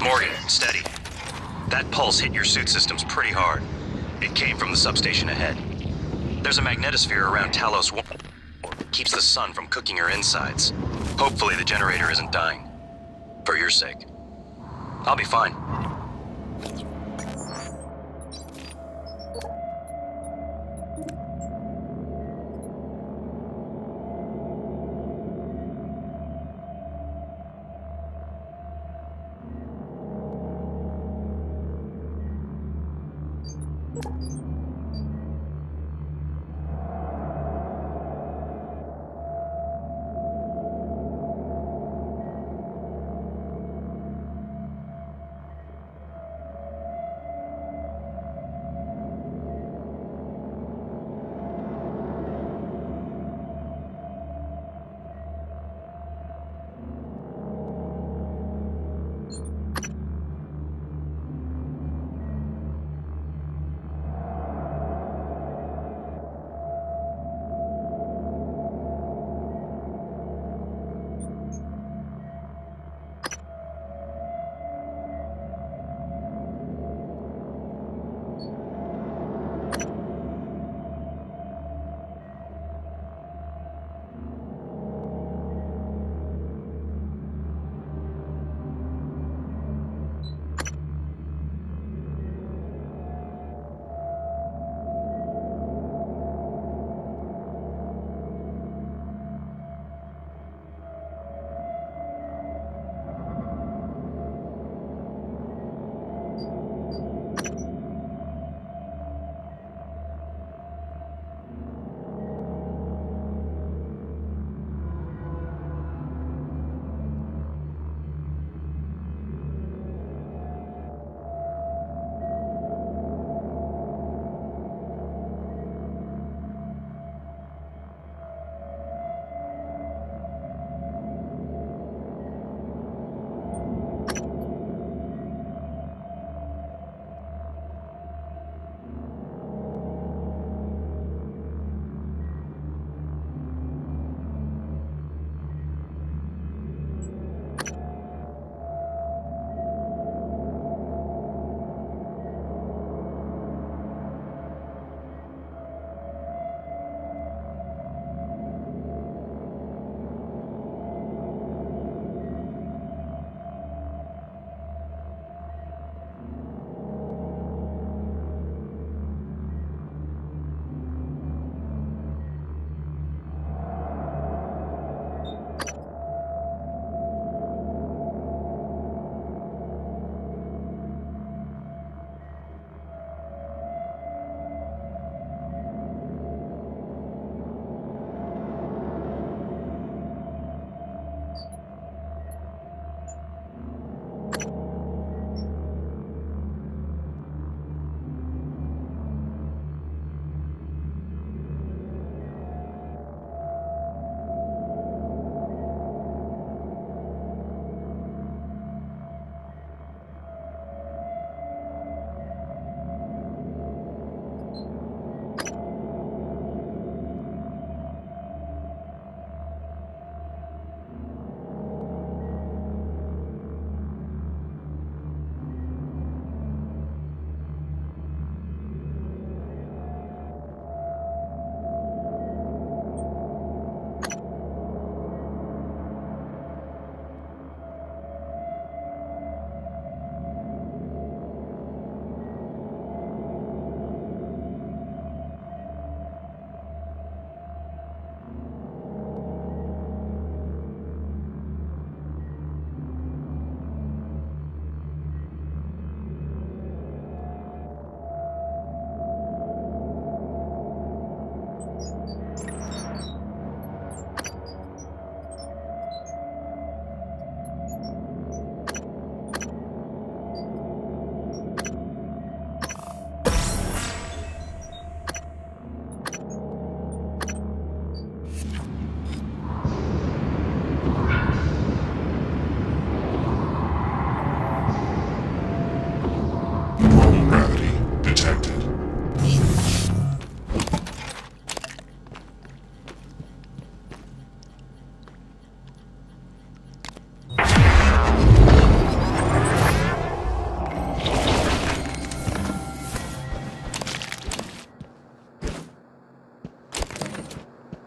Morgan, steady. That pulse hit your suit systems pretty hard. It came from the substation ahead. There's a magnetosphere around Talos 1. Keeps the sun from cooking your insides. Hopefully the generator isn't dying. For your sake. I'll be fine.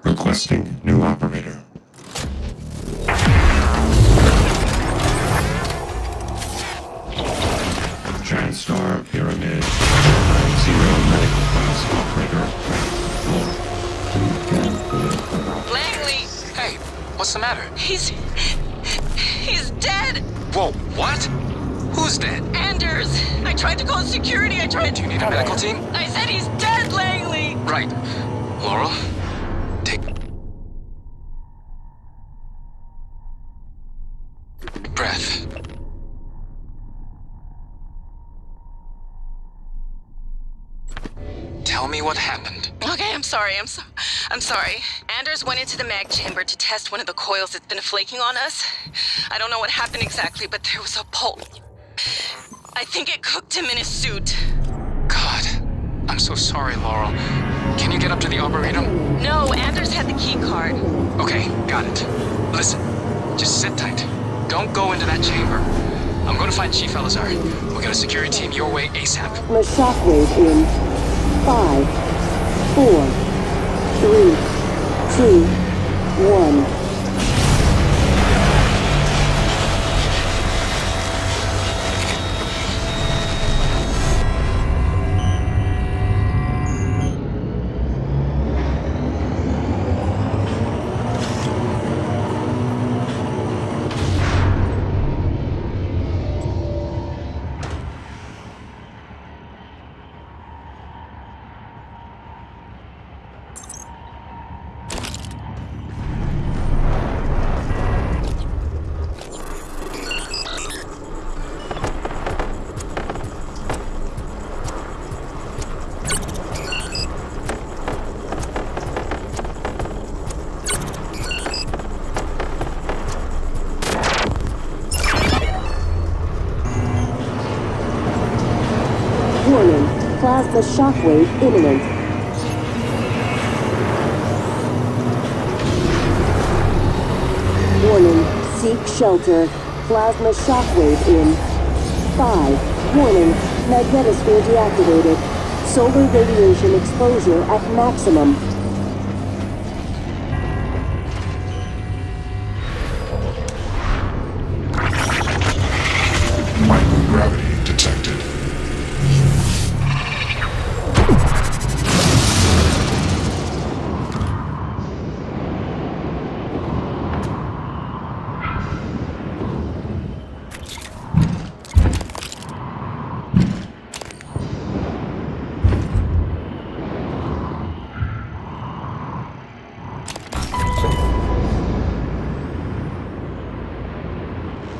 Requesting new operator. TranStar Pyramid 90 medical class operator. Langley! Hey, what's the matter? He's dead! Whoa, what? Who's dead? Anders! I tried to call security. Do you need a medical team? I said he's dead, Langley! Right. Laurel, take breath. Tell me what happened. Okay, I'm sorry. I'm sorry. Anders went into the mag chamber to test one of the coils that's been flaking on us. I don't know what happened exactly, but there was a pulse. I think it cooked him in his suit. God, I'm so sorry, Laurel. Can you get up to the Arboretum? No, Anders had the key card. Okay, got it. Listen, just sit tight. Don't go into that chamber. I'm going to find Chief Elazar. We're going to security team your way ASAP. The shockwave in 5, 4, 3, 2, 1. Warning, plasma shockwave imminent. Warning, seek shelter. Plasma shockwave in 5. Warning, magnetosphere deactivated. Solar radiation exposure at maximum. Microgravity detected.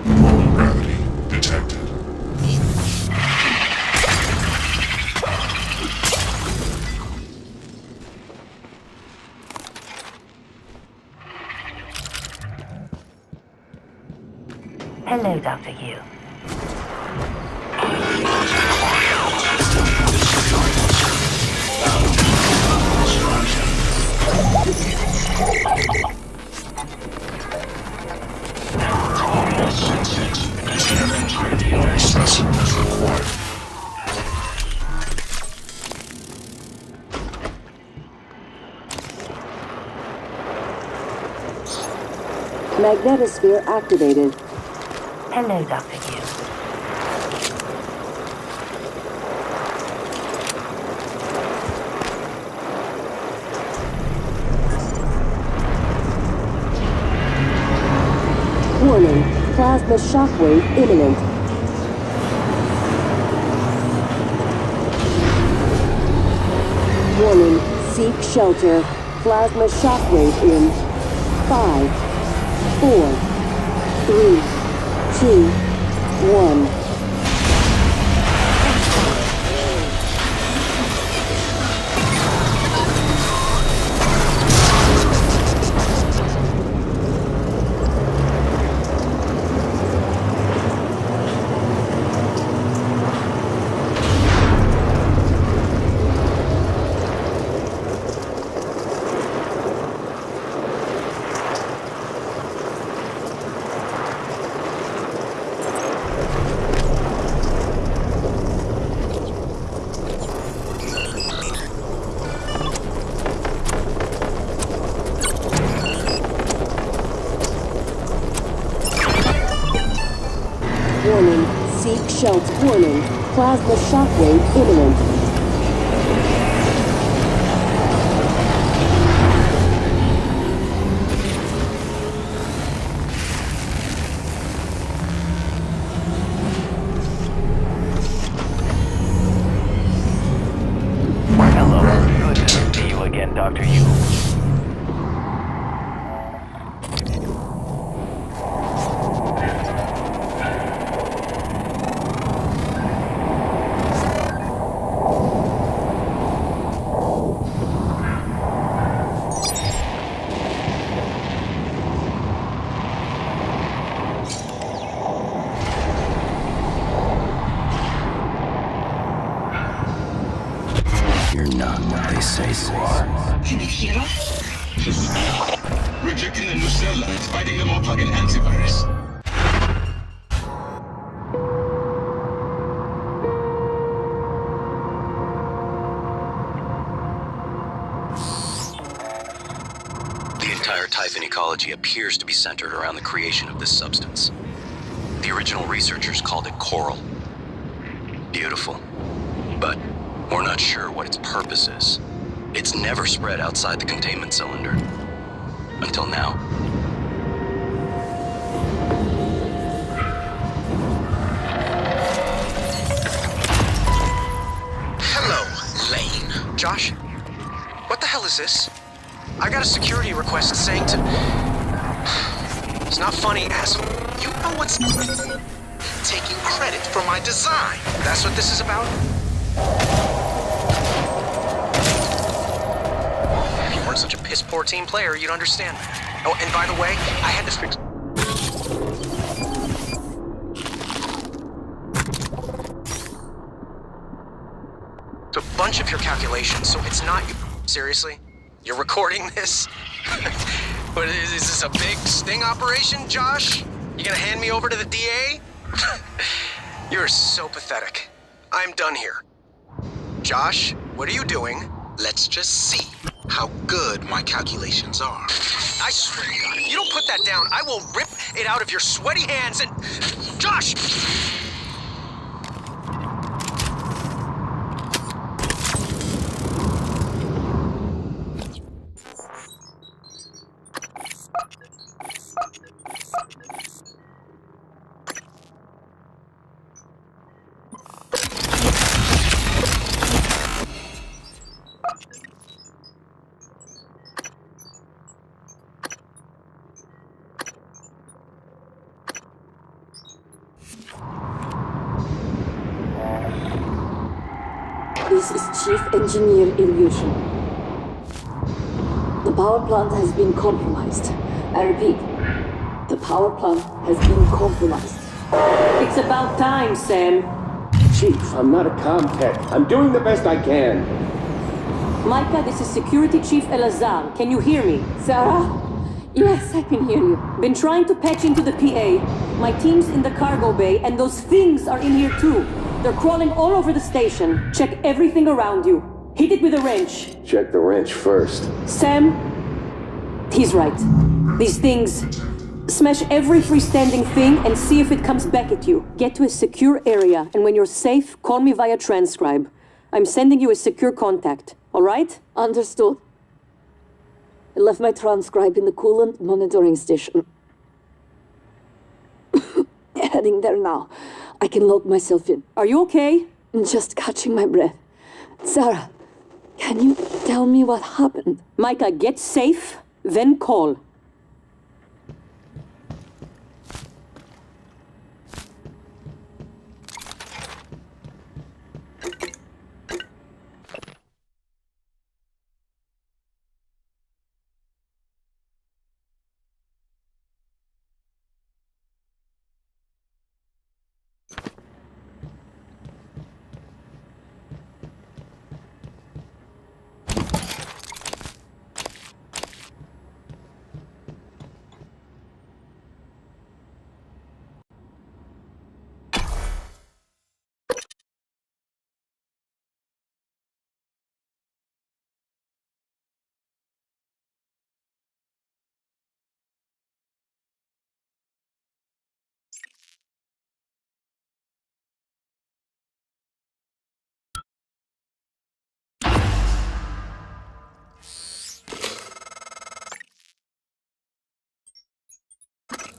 Lower gravity detected. Hello, Dr. Yu. Specimen is required. Magnetosphere activated. Hello, Dr. Yu. Warning, plasma shockwave imminent. Warning, seek shelter. Plasma shockwave in 5, 4, 3, 2, 1. Warning, seek shelter. Warning, plasma shockwave imminent. say you are. Can you hear us? Rejecting the new cell lines, fighting them all plug-in antivirus. The entire Typhon ecology appears to be centered around the creation of this substance. The original researchers called it coral. Beautiful. But we're not sure what its purpose is. It's never spread outside the containment cylinder. Until now. Hello, Lane. Josh? What the hell is this? I got a security request saying to... It's not funny, asshole. You know what's... Taking credit for my design. That's what this is about? If you weren't such a piss-poor team player, you'd understand that. Oh, and by the way, I had to fix... a bunch of your calculations, so it's not you. Seriously? You're recording this? What, is this a big sting operation, Josh? You gonna hand me over to the DA? You're so pathetic. I'm done here. Josh, what are you doing? Let's just see how good my calculations are. I swear to God, if you don't put that down, I will rip it out of your sweaty hands and... Josh! This is Chief Engineer Illusion. The power plant has been compromised. I repeat, the power plant has been compromised. It's about time, Sam. Chief, I'm not a comtech. I'm doing the best I can. Micah, this is Security Chief Elazar. Can you hear me? Sarah? Yes, I can hear you. Been trying to patch into the PA. My team's in the cargo bay, and those things are in here too. They're crawling all over the station. Check everything around you. Hit it with a wrench. Check the wrench first. Sam, he's right. These things... Smash every freestanding thing and see if it comes back at you. Get to a secure area, and when you're safe, call me via transcribe. I'm sending you a secure contact, all right? Understood. I left my transcribe in the coolant monitoring station. Heading there now. I can lock myself in. Are you okay? I'm just catching my breath. Sarah, can you tell me what happened? Micah, get safe, then call.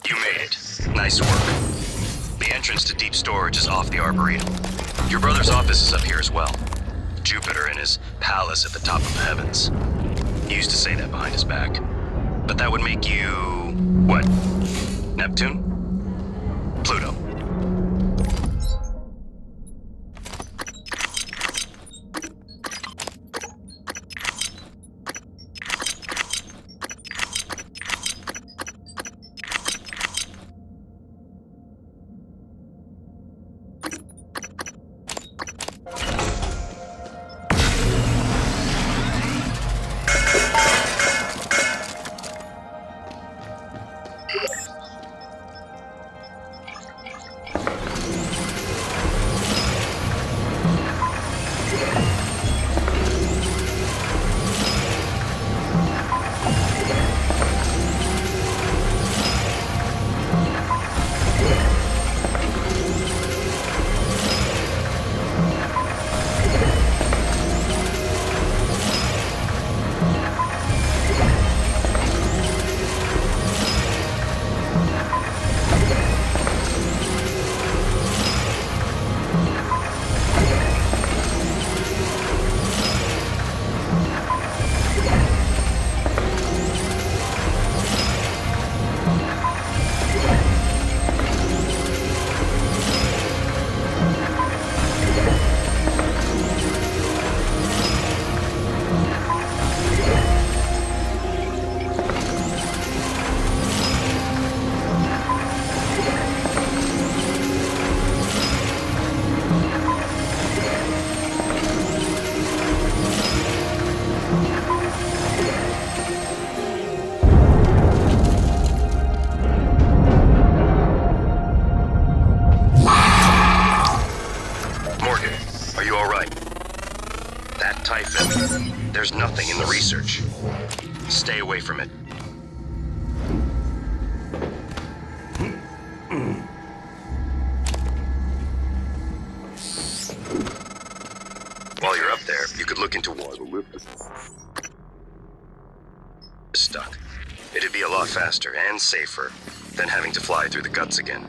You made it. Nice work. The entrance to deep storage is off the Arboretum. Your brother's office is up here as well. Jupiter in his palace at the top of the heavens. He used to say that behind his back. But that would make you... what? Neptune? Pluto. There's nothing in the research. Stay away from it. While you're up there, you could look into why the lift is stuck. It'd be a lot faster and safer than having to fly through the guts again.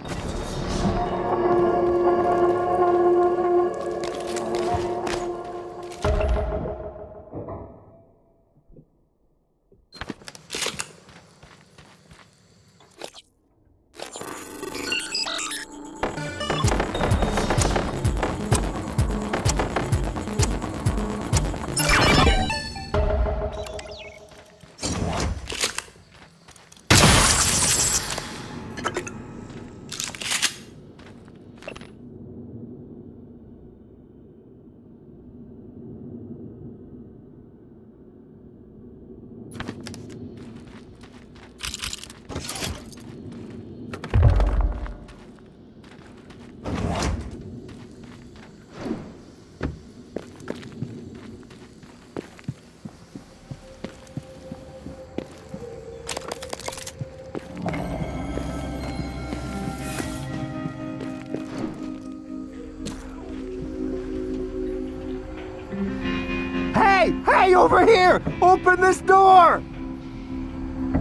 Hey, over here! Open this door!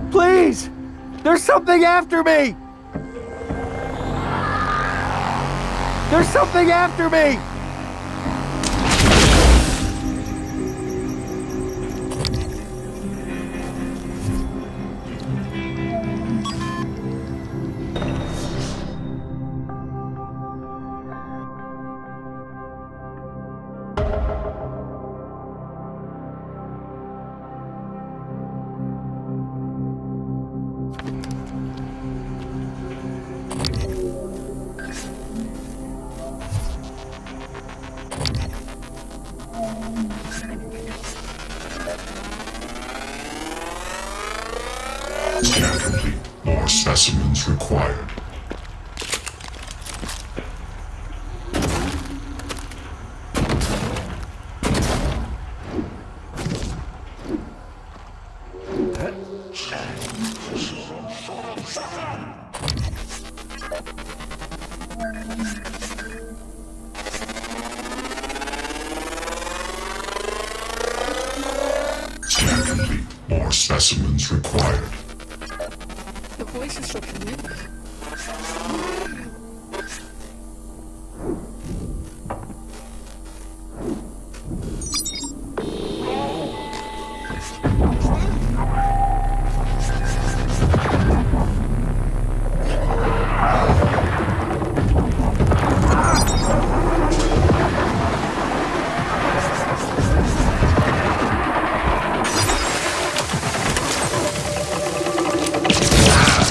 Please! There's something after me! There's something after me! Scan complete. More specimens required. Scan complete. More specimens required. The voices are familiar.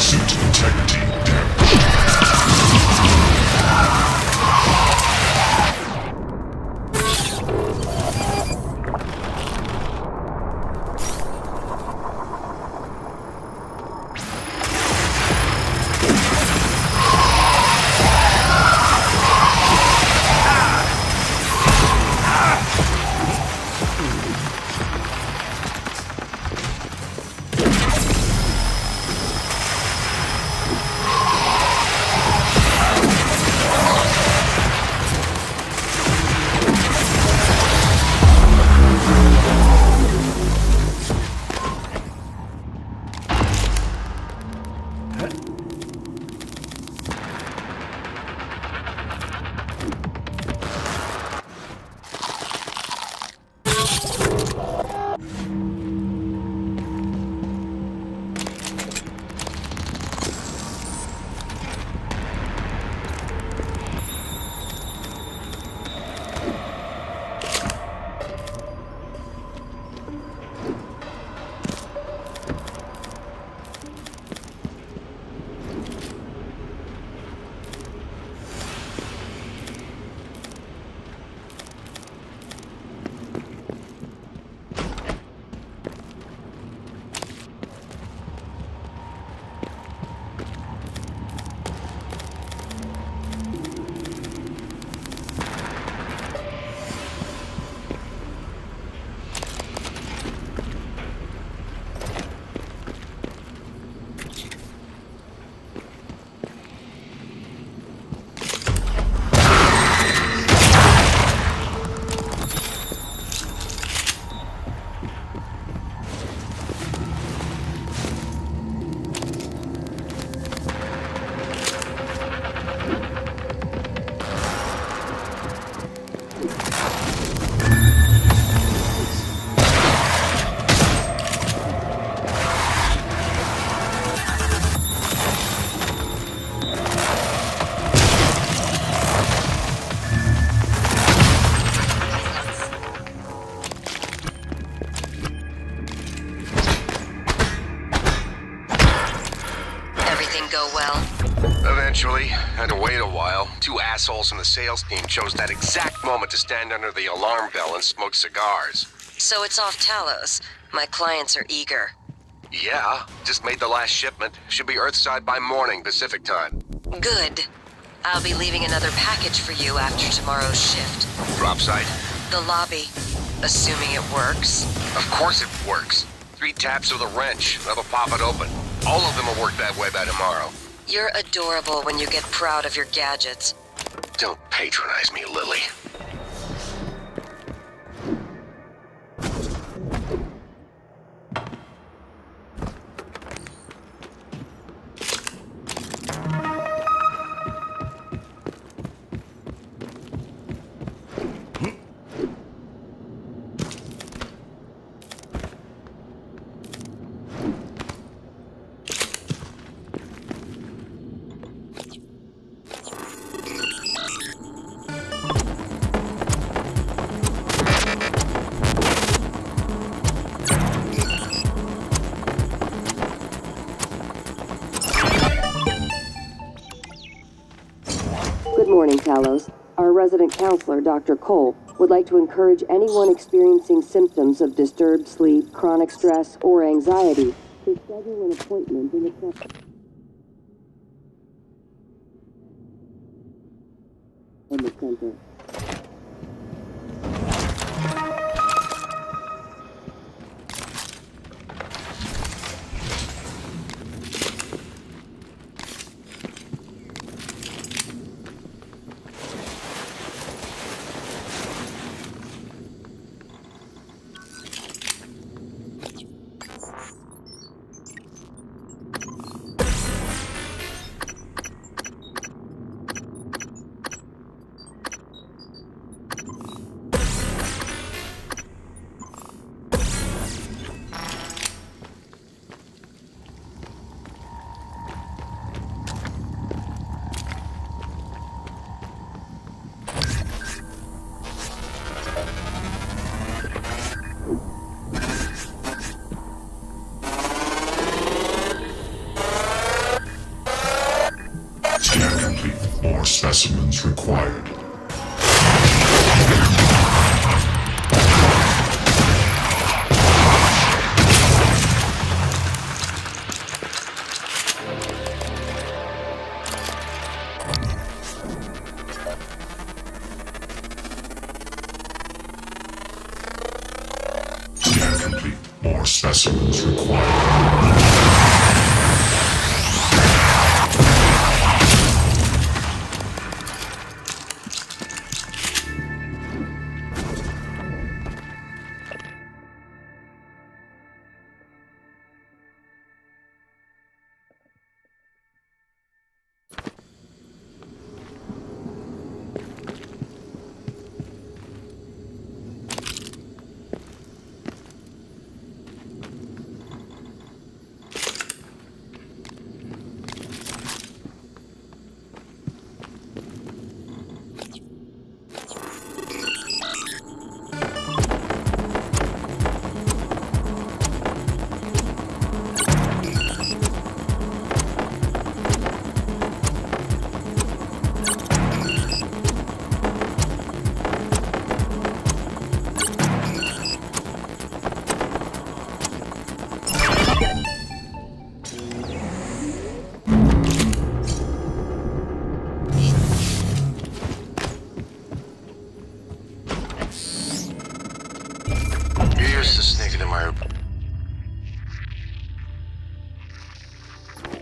Suit integrity Go well? Eventually. Had to wait a while. Two assholes from the sales team chose that exact moment to stand under the alarm bell and smoke cigars. So it's off Talos. My clients are eager. Yeah, just made the last shipment. Should be Earthside by morning, Pacific time. Good. I'll be leaving another package for you after tomorrow's shift. Drop site? The lobby. Assuming it works. Of course it works. 3 taps with a wrench. That'll pop it open. All of them will work that way by tomorrow. You're adorable when you get proud of your gadgets. Don't patronize me, Lily. Good morning, Talos. Our resident counselor, Dr. Cole, would like to encourage anyone experiencing symptoms of disturbed sleep, chronic stress, or anxiety to schedule an appointment in the center. More specimens required. Scan complete. More specimens required.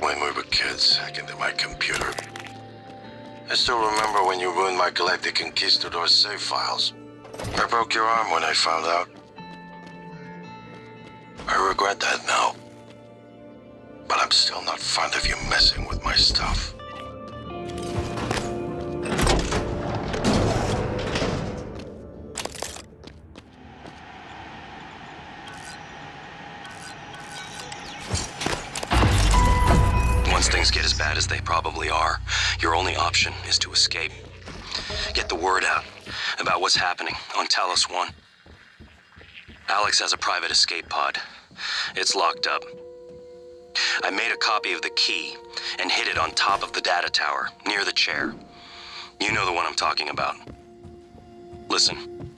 when we were kids, hacked into my computer. I still remember when you ruined my Galactic Conquistador save files. I broke your arm when I found out. I regret that now. But I'm still not fond of you messing with my stuff. Once things get as bad as they probably are, your only option is to escape. Get the word out about what's happening on Talos 1. Alex has a private escape pod. It's locked up. I made a copy of the key and hid it on top of the data tower, near the chair. You know the one I'm talking about. Listen,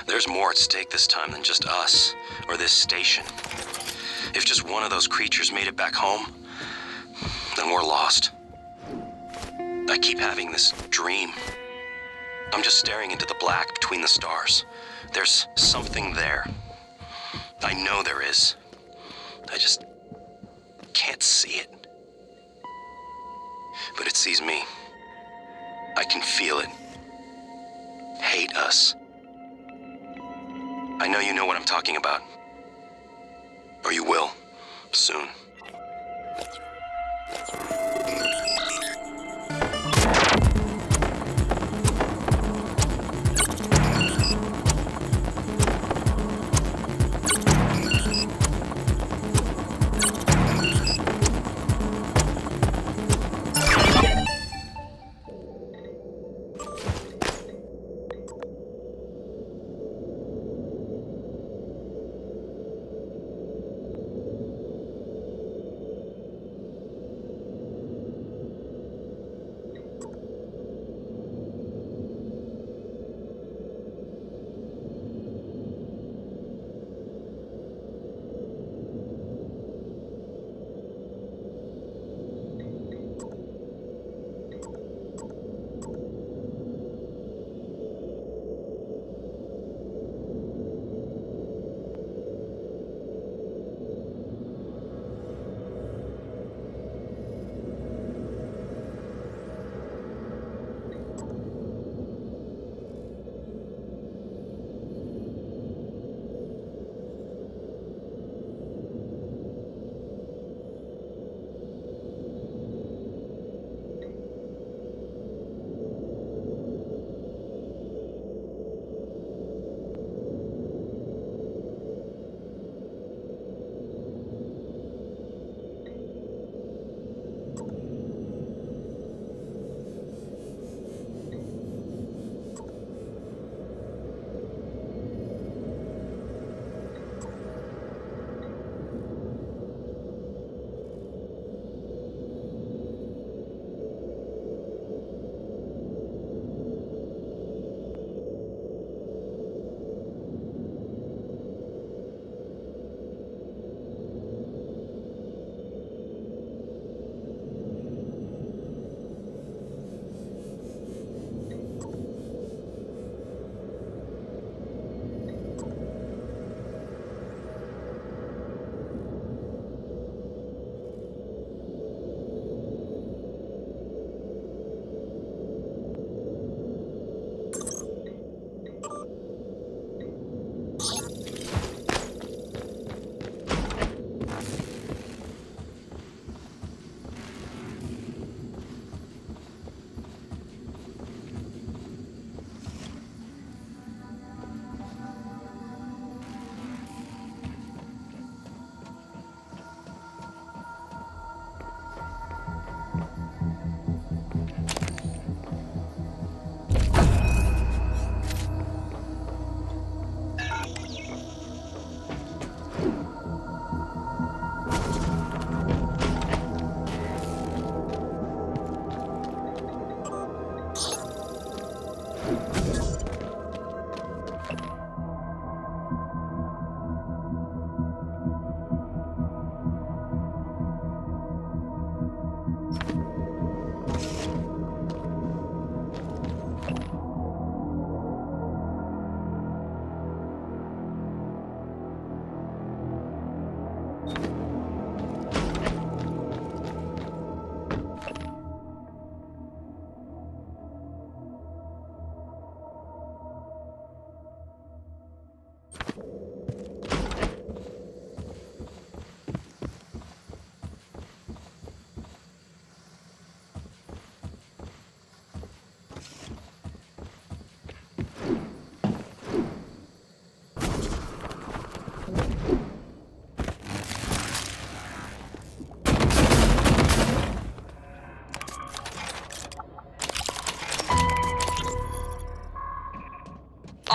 there's more at stake this time than just us, or this station. If just one of those creatures made it back home, then we're lost. I keep having this dream. I'm just staring into the black between the stars. There's something there. I know there is. I just can't see it. But it sees me. I can feel it. Hate us. I know you know what I'm talking about. Or you will, soon.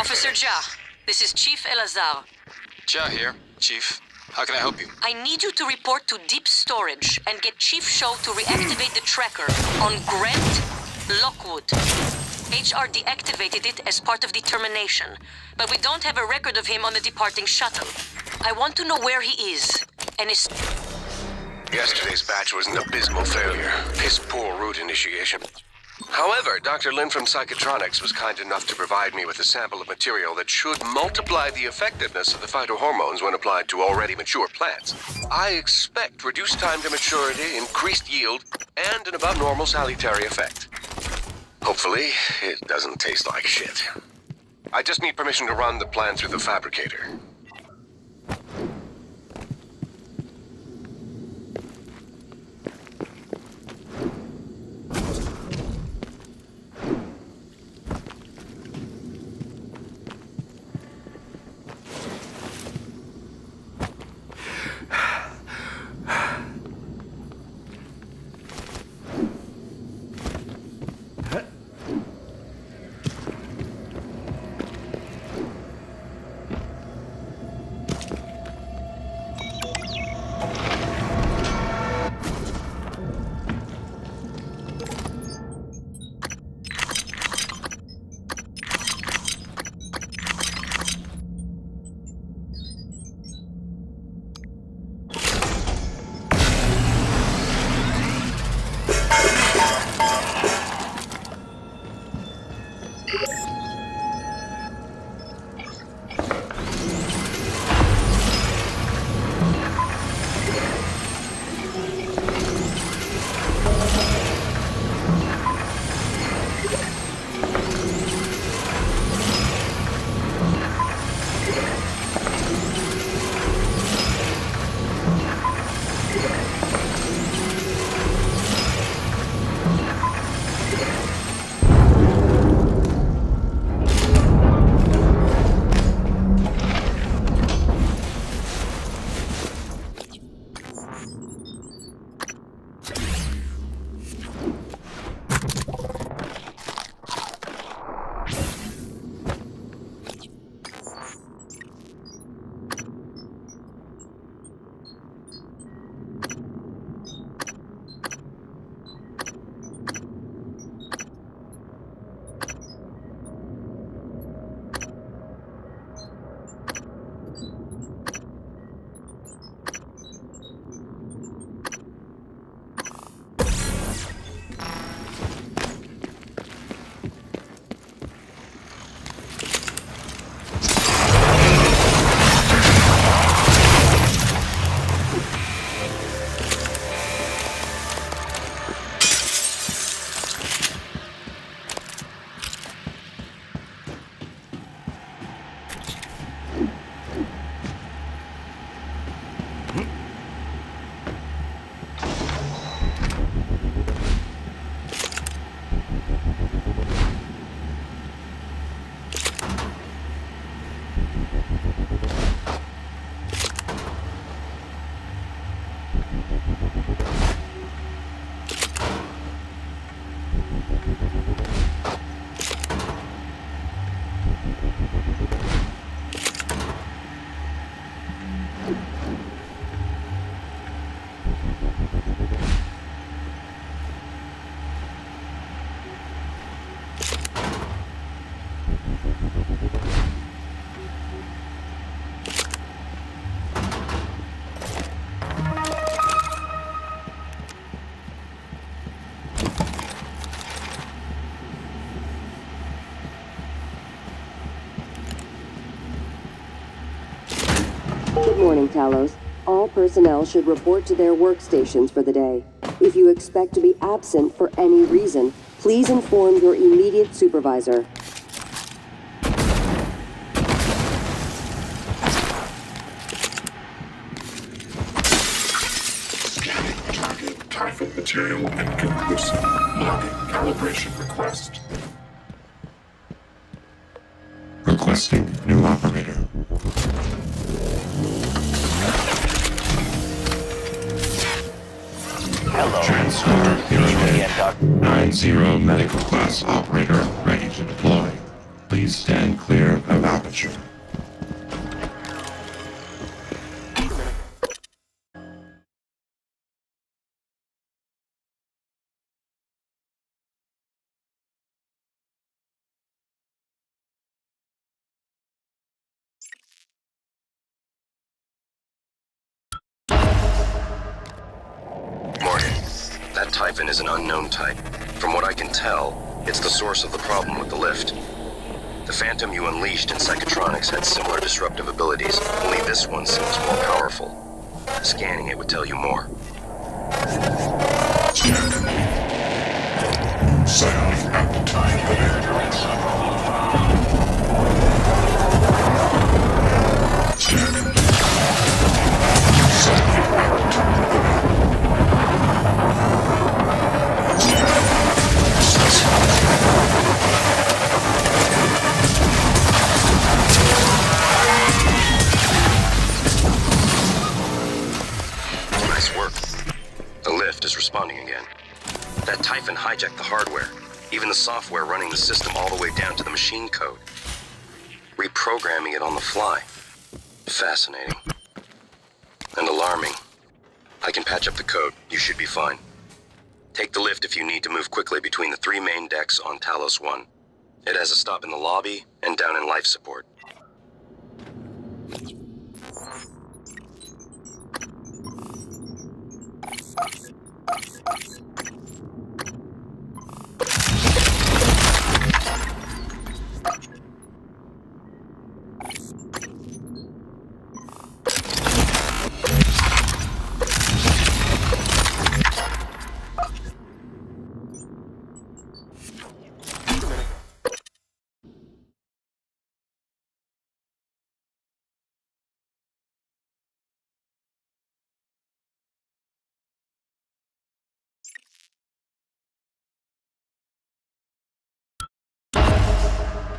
Officer Ja, this is Chief Elazar. Ja here, Chief. How can I help you? I need you to report to Deep Storage and get Chief Show to reactivate the tracker on Grant Lockwood. HR deactivated it as part of the termination, but we don't have a record of him on the departing shuttle. I want to know where he is, and his... Yesterday's batch was an abysmal failure. Piss poor route initiation. However, Dr. Lin from Psychotronics was kind enough to provide me with a sample of material that should multiply the effectiveness of the phytohormones when applied to already mature plants. I expect reduced time to maturity, increased yield, and an above normal salutary effect. Hopefully, it doesn't taste like shit. I just need permission to run the plan through the fabricator. Good morning, Talos. All personnel should report to their workstations for the day. If you expect to be absent for any reason, please inform your immediate supervisor. Scanning target Typhon material inconclusive. Logging calibration request. Requesting new operator. Hello. TranStar here again. 90 medical class operator ready to deploy. Please stand clear of aperture. Morgan, that Typhon is an unknown type. From what I can tell, it's the source of the problem with the lift. The Phantom you unleashed in Psychotronics had similar disruptive abilities, only this one seems more powerful. Scanning it would tell you more. Psionic appetite of ignorance. Nice work. The lift is responding again. That Typhon hijacked the hardware, even the software running the system all the way down to the machine code. Reprogramming it on the fly. Fascinating. And alarming. I can patch up the code. You should be fine. Take the lift if you need to move quickly between the 3 main decks on Talos 1. It has a stop in the lobby and down in life support.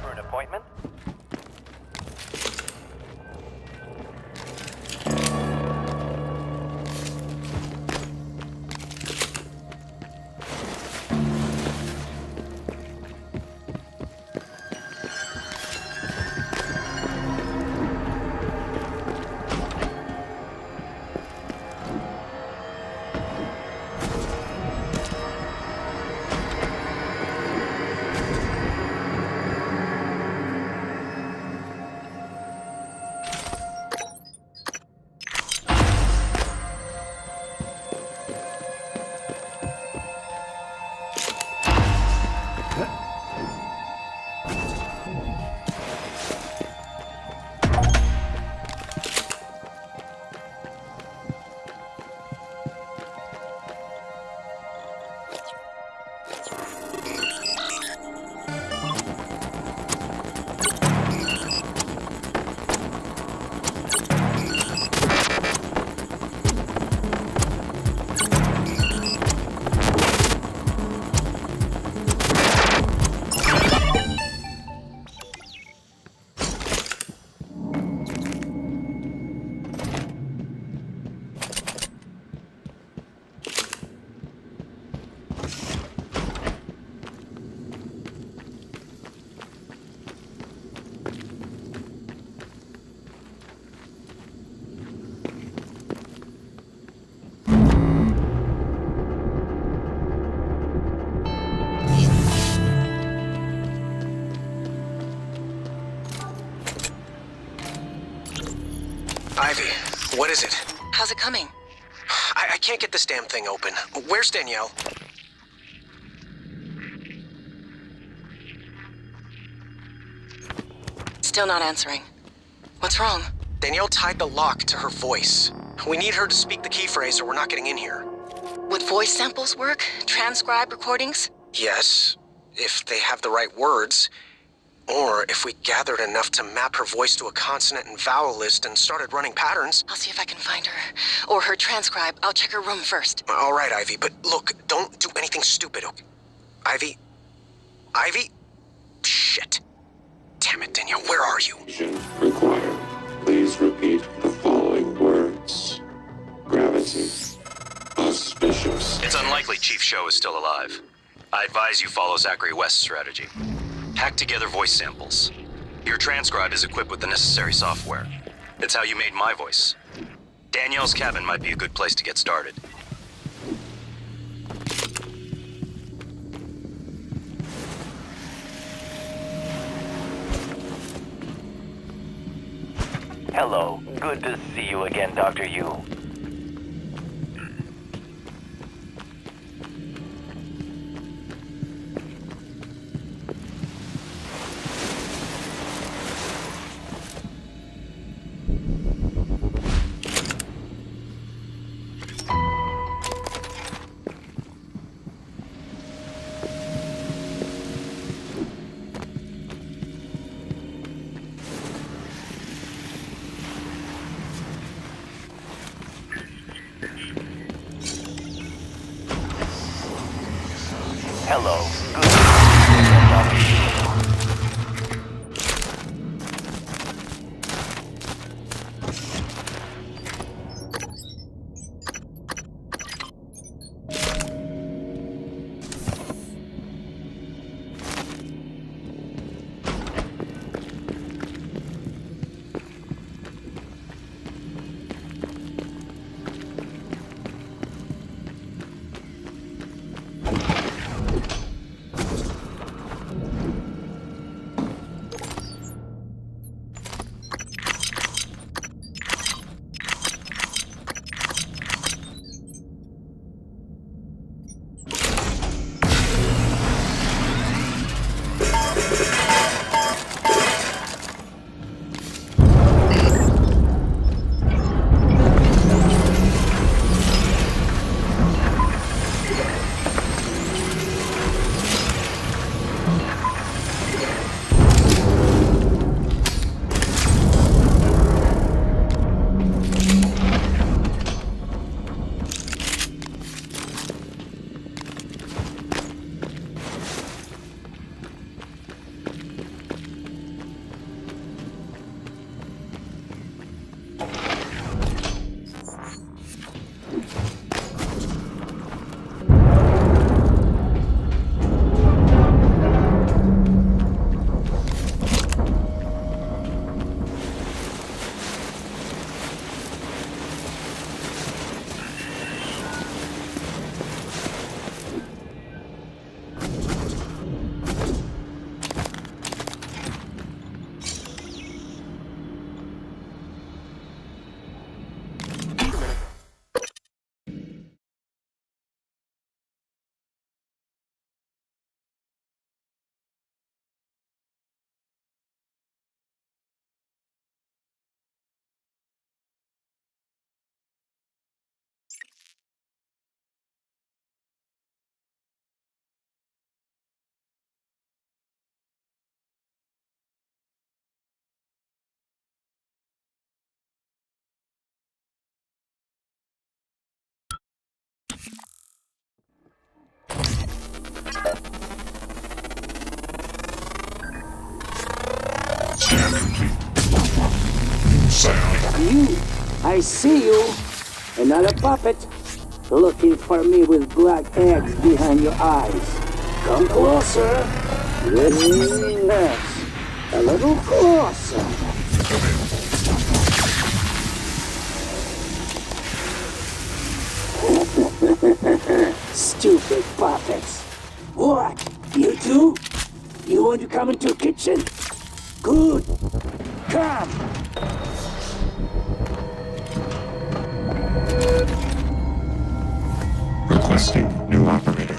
For an appointment? Ivy, what is it? How's it coming? I can't get this damn thing open. Where's Danielle? Still not answering. What's wrong? Danielle tied the lock to her voice. We need her to speak the key phrase or we're not getting in here. Would voice samples work? Transcribe recordings? Yes, if they have the right words. Or if we gathered enough to map her voice to a consonant and vowel list and started running patterns. I'll see if I can find her. Or her transcribe. I'll check her room first. All right, Ivy, but look, don't do anything stupid, okay? Ivy? Ivy? Shit. Damn it, Danielle, where are you? Required. Please repeat the following words. Gravity. Auspicious. It's unlikely Chief Sho is still alive. I advise you follow Zachary West's strategy. Hack together voice samples. Your transcribe is equipped with the necessary software. It's how you made my voice. Danielle's cabin might be a good place to get started. Hello. Good to see you again, Dr. Yu. Hello. Good to see you again, Dr. Yu. You, I see you. Another puppet. Looking for me with black eggs behind your eyes. Come closer. Yes. A little closer. Stupid puppets. What? You too? You want to come into the kitchen? Good. Come. Requesting new operator.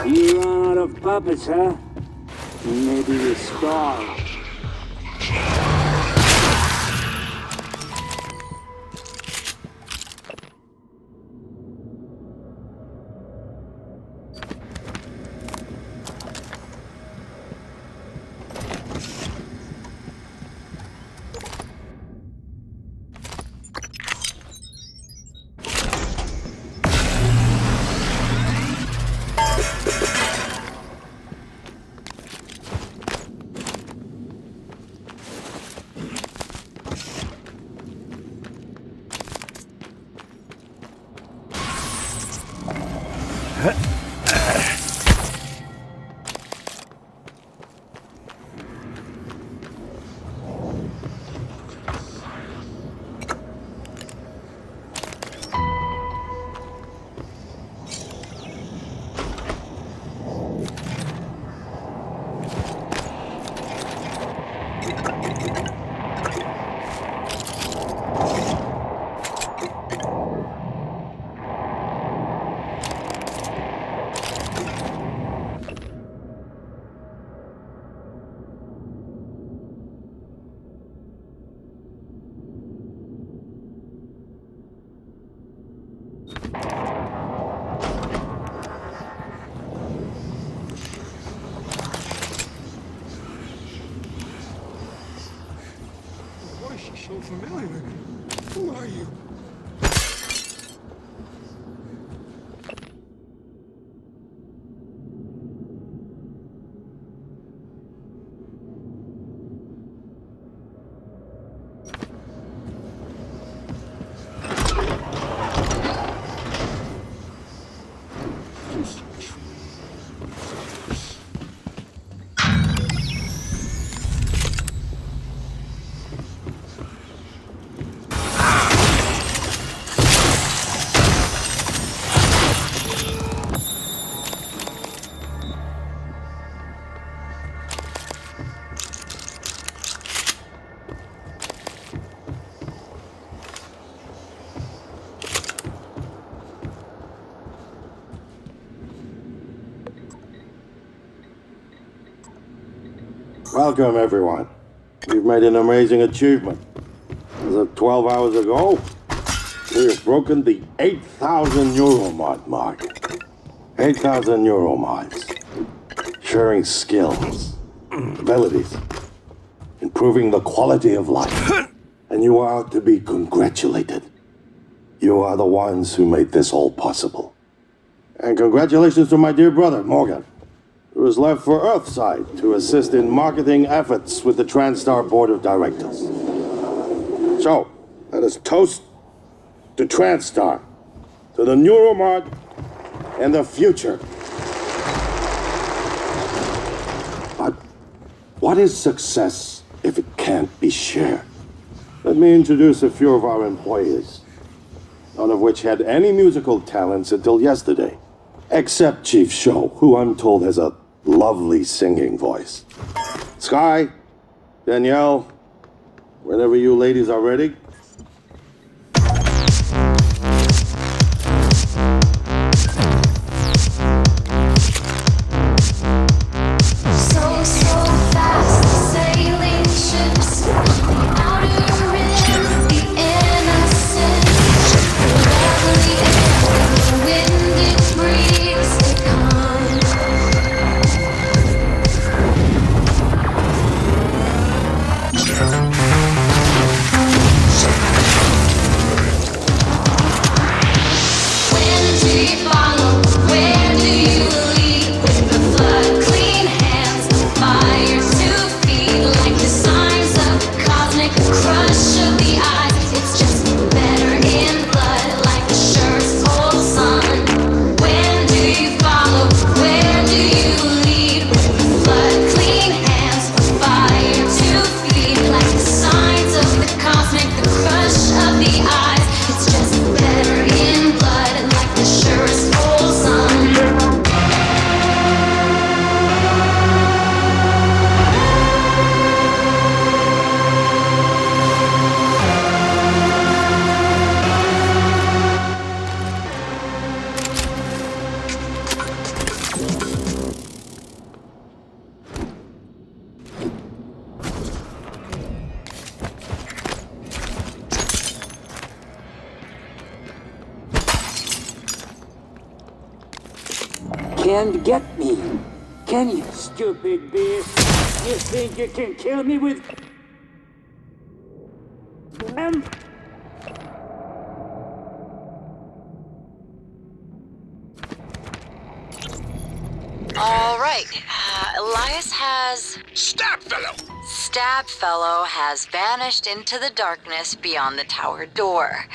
You run out of puppets, huh? Maybe you starve. familiar. Who are you? Welcome, everyone. We've made an amazing achievement. As of 12 hours ago, we have broken the 8,000 Neuromod mark. 8,000 Neuromods. Sharing skills, abilities, improving the quality of life. And you are to be congratulated. You are the ones who made this all possible. And congratulations to my dear brother, Morgan, who is left for Earthside to assist in marketing efforts with the TranStar Board of Directors. So, let us toast to TranStar, to the Neuromod, and the future. But what is success if it can't be shared? Let me introduce a few of our employees, none of which had any musical talents until yesterday, except Chief Show, who I'm told has a lovely singing voice. Sky, Danielle, whenever you ladies are ready. Can't get me, can you, stupid beast? You think you can kill me with them? All right. Elias has... Stabfellow has vanished into the darkness beyond the tower door.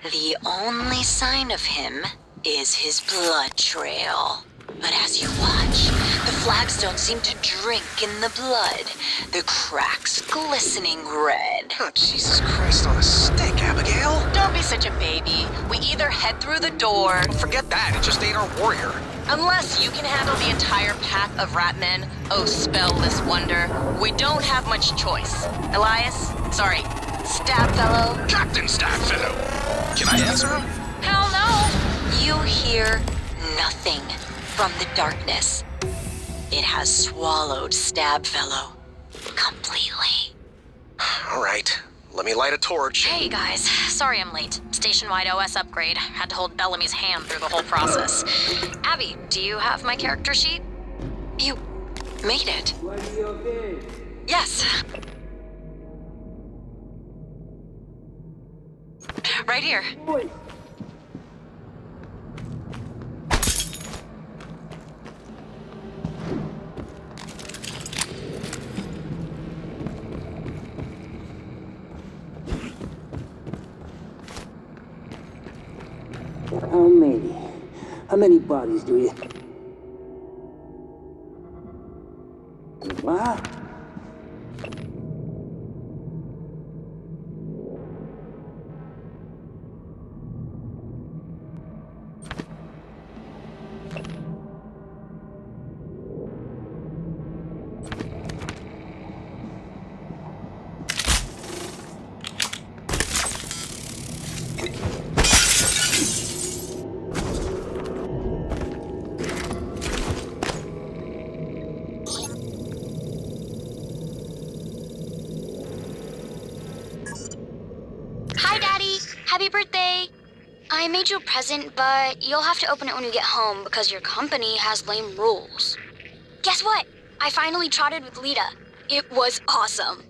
The only sign of him is his blood trail. But as you watch, the flagstones seem to drink in the blood, the cracks glistening red. Oh, Jesus Christ on a stick, Abigail. Don't be such a baby. We either head through the door... Forget that, it just ate our warrior. Unless you can handle the entire pack of rat men, oh spellless wonder, we don't have much choice. Elias? Sorry, Stabfellow? Captain Stabfellow! Can I answer him? Hell no! You hear nothing from the darkness. It has swallowed Stabfellow completely. All right, let me light a torch. Hey guys, sorry I'm late. Station-wide OS upgrade. Had to hold Bellamy's hand through the whole process. Abby, do you have my character sheet? You made it. Yes. Right here. How many bodies do you... What? Hi, Daddy. Happy birthday. I made you a present, but you'll have to open it when you get home because your company has lame rules. Guess what? I finally trotted with Lita. It was awesome.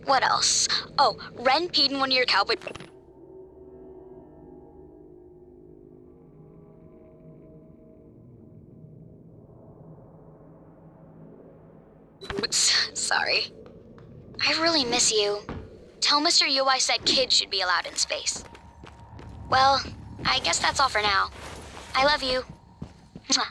What else? Oh, Ren peed in one of your cowboy... Sorry. I really miss you. Tell Mr. Yu I said kids should be allowed in space. Well, I guess that's all for now. I love you. Mwah.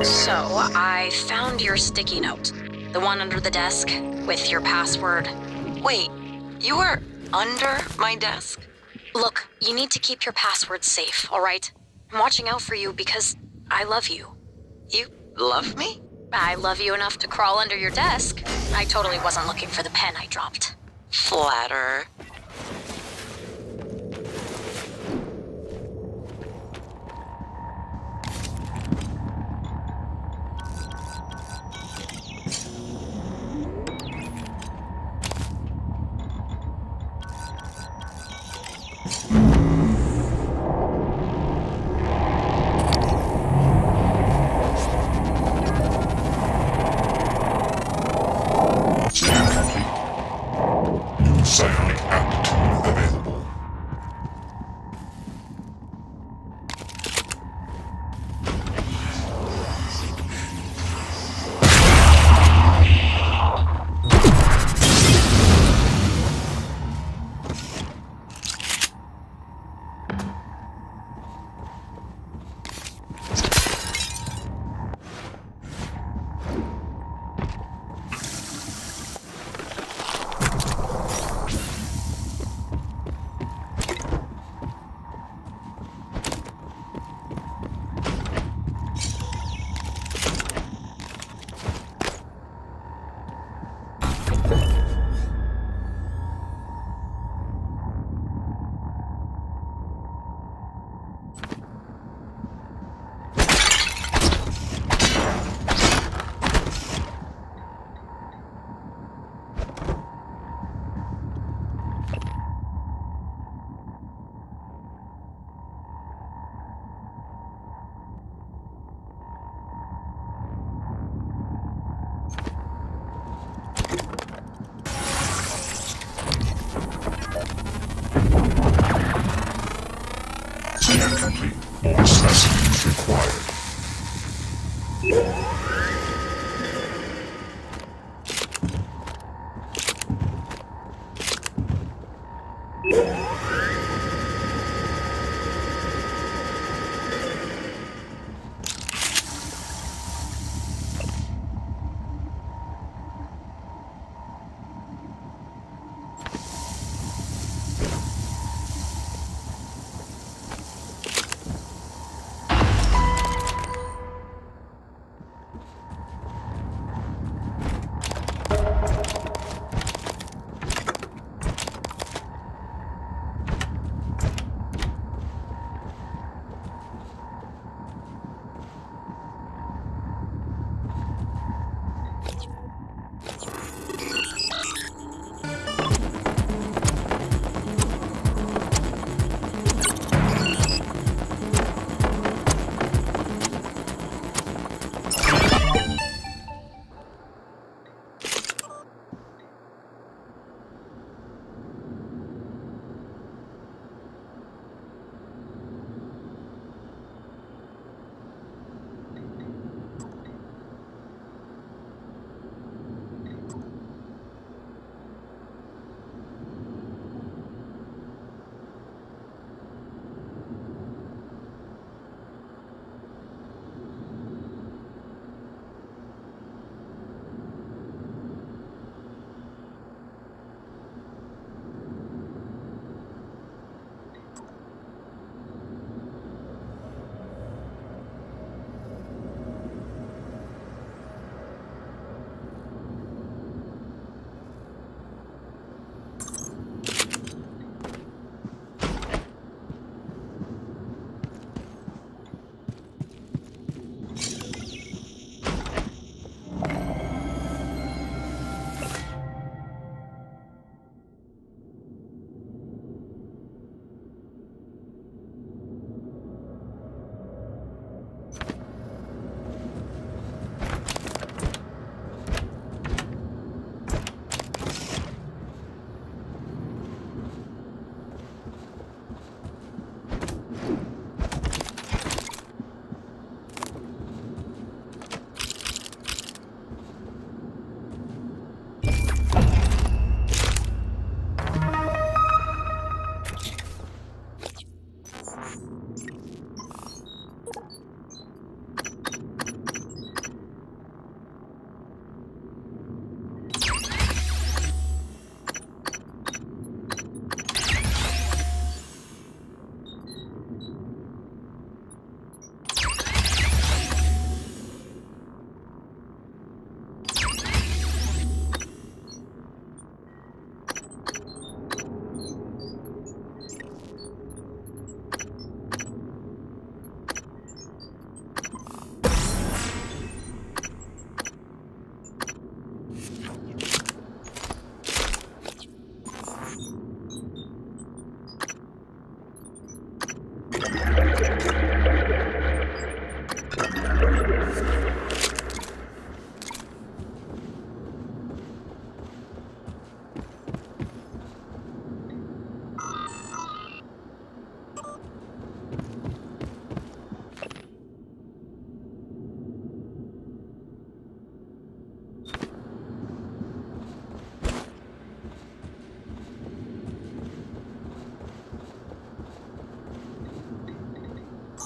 So, I found your sticky note. The one under the desk, with your password. Wait, you were under my desk? Look, you need to keep your passwords safe, alright? I'm watching out for you because I love you. You love me? I love you enough to crawl under your desk. I totally wasn't looking for the pen I dropped. Flatterer. Psionic aptitude available. Scan complete. More specimens required.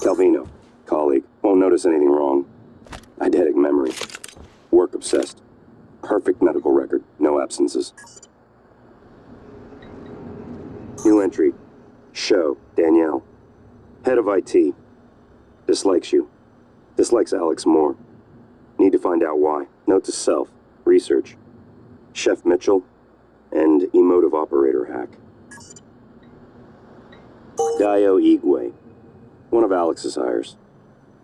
Calvino, colleague, won't notice anything wrong. Eidetic memory. Work obsessed. Perfect medical record, no absences. New entry. Show, Danielle. Head of IT. Dislikes you. Dislikes Alex more. Need to find out why. Note to self. Research. Chef Mitchell and emotive operator hack. Dio Igwe. One of Alex's hires.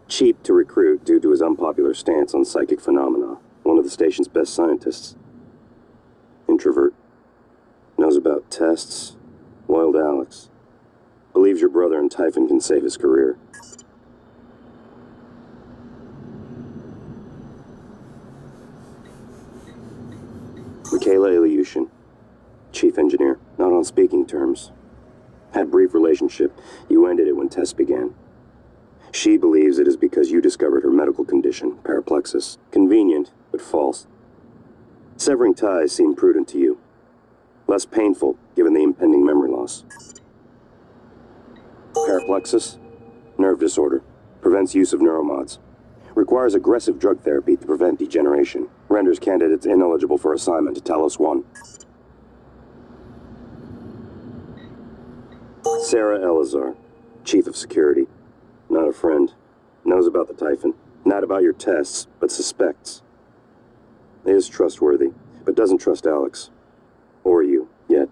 Cheap to recruit due to his unpopular stance on psychic phenomena. One of the station's best scientists. Introvert. Knows about tests. Loyal to Alex. Believes your brother and Typhon can save his career. Michaela Ilyushin. Chief engineer. Not on speaking terms. Had brief relationship. You ended it when tests began. She believes it is because you discovered her medical condition, paraplexis. Convenient, but false. Severing ties seemed prudent to you. Less painful, given the impending memory loss. Paraplexis, nerve disorder, prevents use of neuromods. Requires aggressive drug therapy to prevent degeneration. Renders candidates ineligible for assignment to Talos 1. Sarah Elazar, Chief of Security. Not a friend. Knows about the Typhon. Not about your tests, but suspects. Is trustworthy, but doesn't trust Alex. Or you, yet.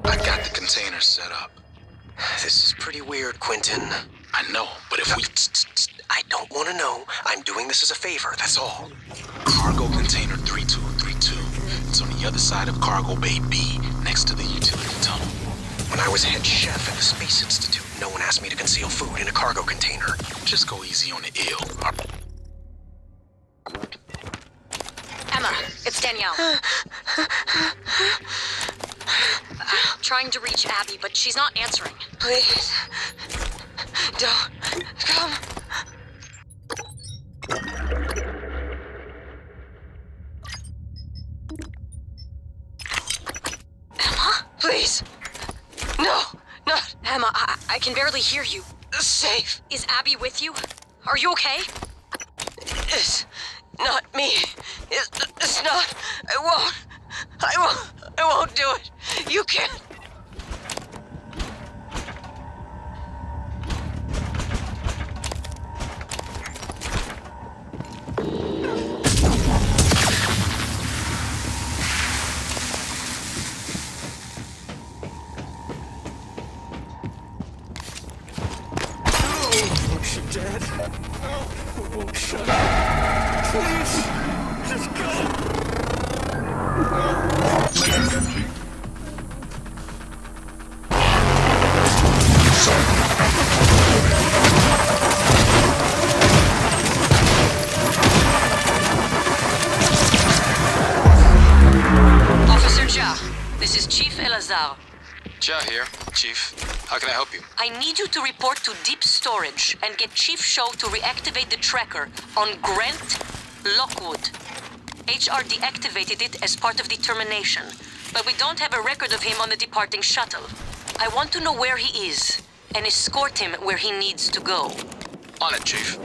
I got the container set up. This is pretty weird, Quentin. I know, but if we... I don't want to know. I'm doing this as a favor, that's all. Cargo container 3232. It's on the other side of Cargo Bay B, next to the utility tunnel. When I was head chef at the Space Institute, no one asked me to conceal food in a cargo container. Just go easy on the ill. Emma, it's Danielle. Trying to reach Abby, but she's not answering. Please, don't come. Emma? Please. No, not... Emma, I can barely hear you. Safe. Is Abby with you? Are you okay? It's not me. It's not... I won't do it. You can't. Oh, she dead? No, it won't shut up. Please, just go. Officer Jha, this is Chief Elazar. Jha here, Chief. How can I help you? I need you to report to Deep Storage and get Chief Shaw to reactivate the tracker on Grant Lockwood. HR deactivated it as part of the termination, but we don't have a record of him on the departing shuttle. I want to know where he is and escort him where he needs to go. On it, Chief.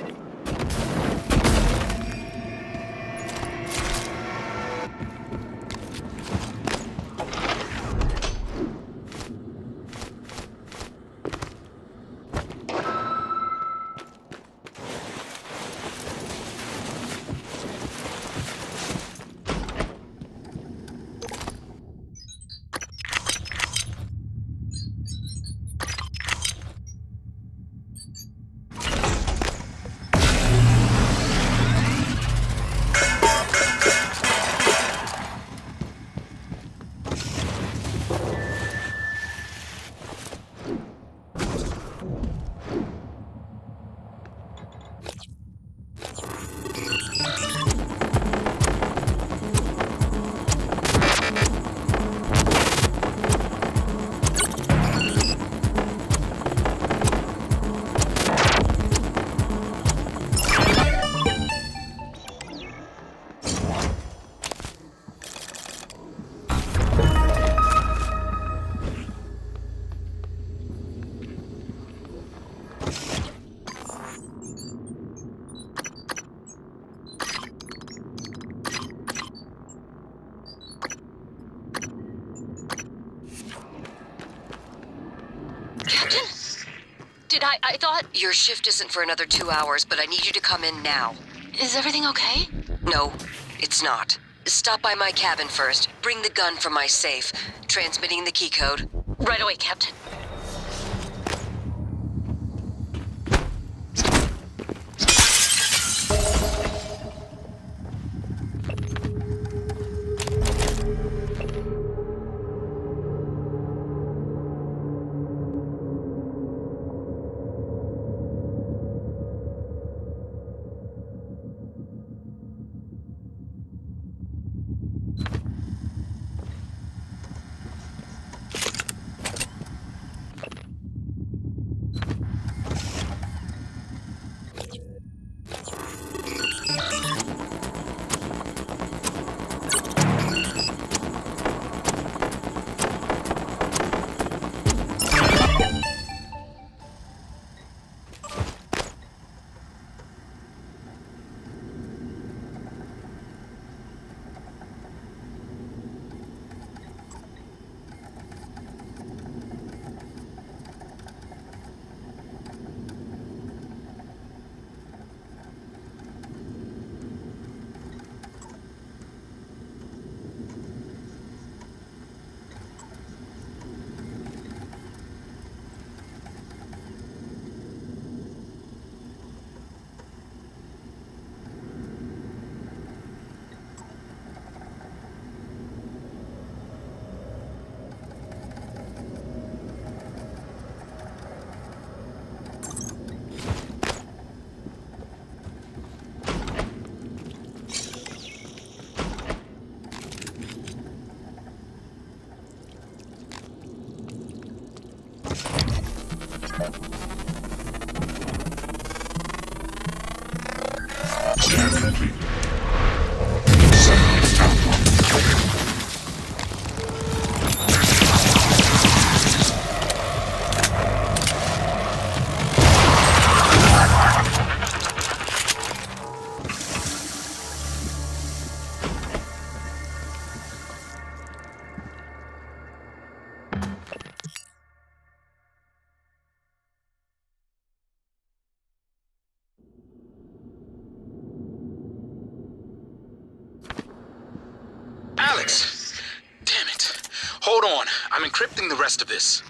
Captain? I thought... Your shift isn't for another 2 hours, but I need you to come in now. Is everything okay? No, it's not. Stop by my cabin first. Bring the gun from my safe. Transmitting the key code. Right away, Captain. Scan complete. Alex! Damn it. Hold on. I'm encrypting the rest of this.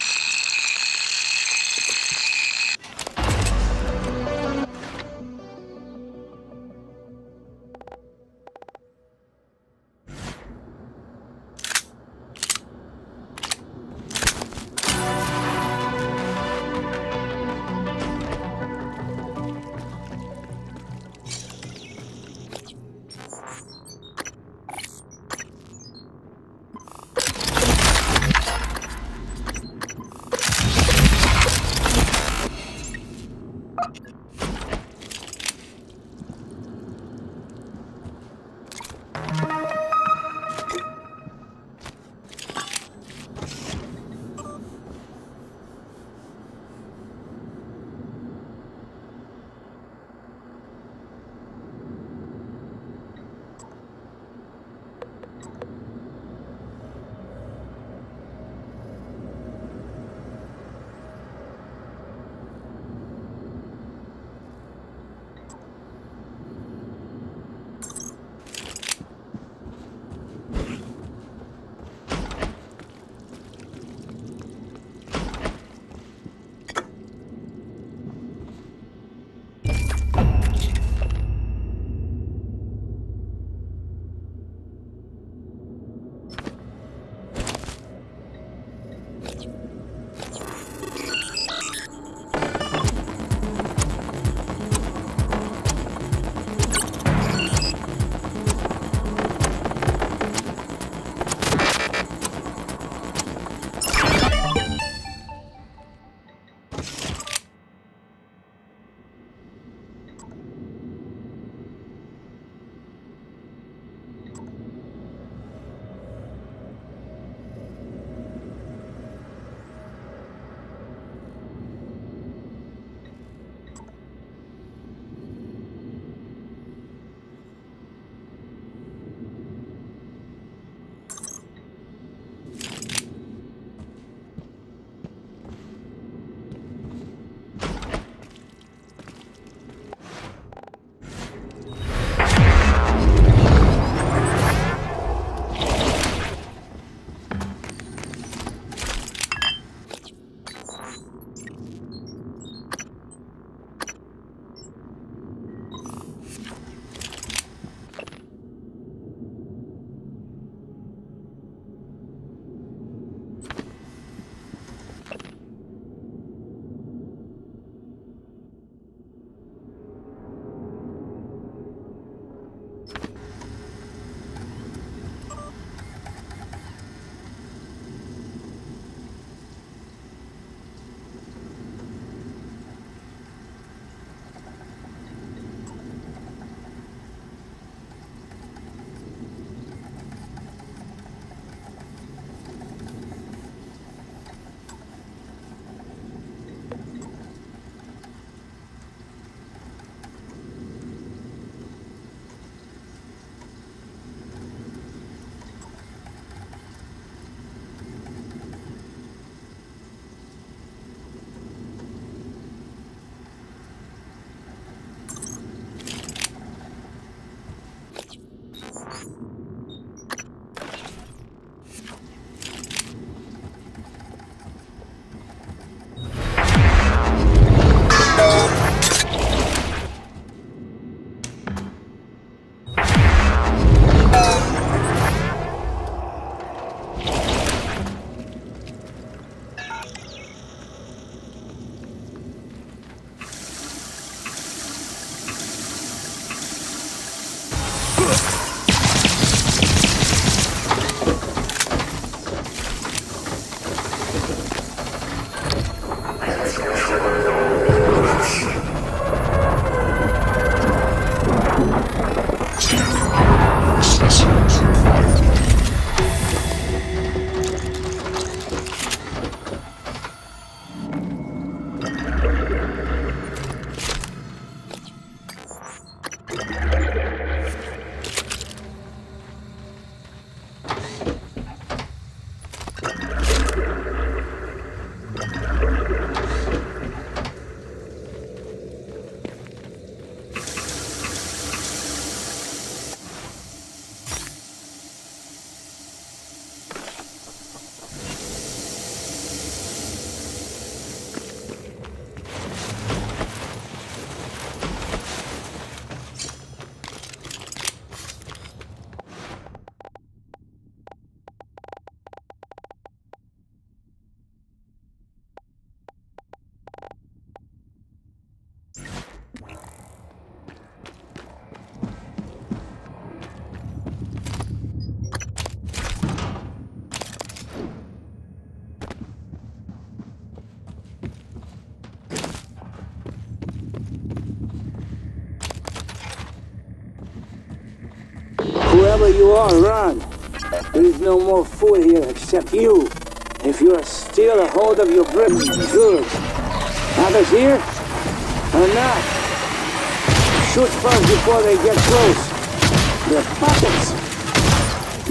wherever you are, run. There is no more food here except you. If you are still a hold of your grip, good. Others here? Or not? Shoot first before they get close. They're puppets.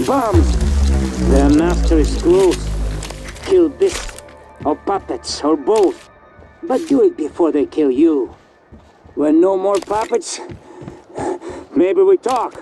Bombs. Their master is close. Kill beasts or puppets or both. But do it before they kill you. When no more puppets, maybe we talk.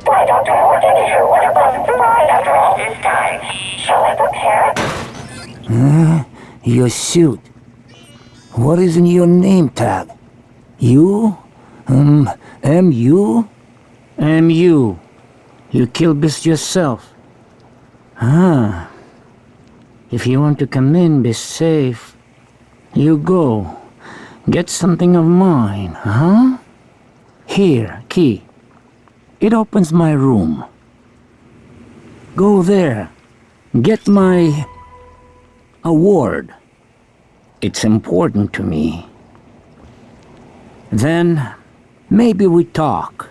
Why, Dr. Morgan, what about the mind after all this time? Shall I prepare? Your suit. What is in your name tag? You? M.U.? M.U. You kill beast yourself. Ah. If you want to come in, be safe. You go. Get something of mine, huh? Here, key. It opens my room. Go there. Get my award. It's important to me. Then, maybe we talk.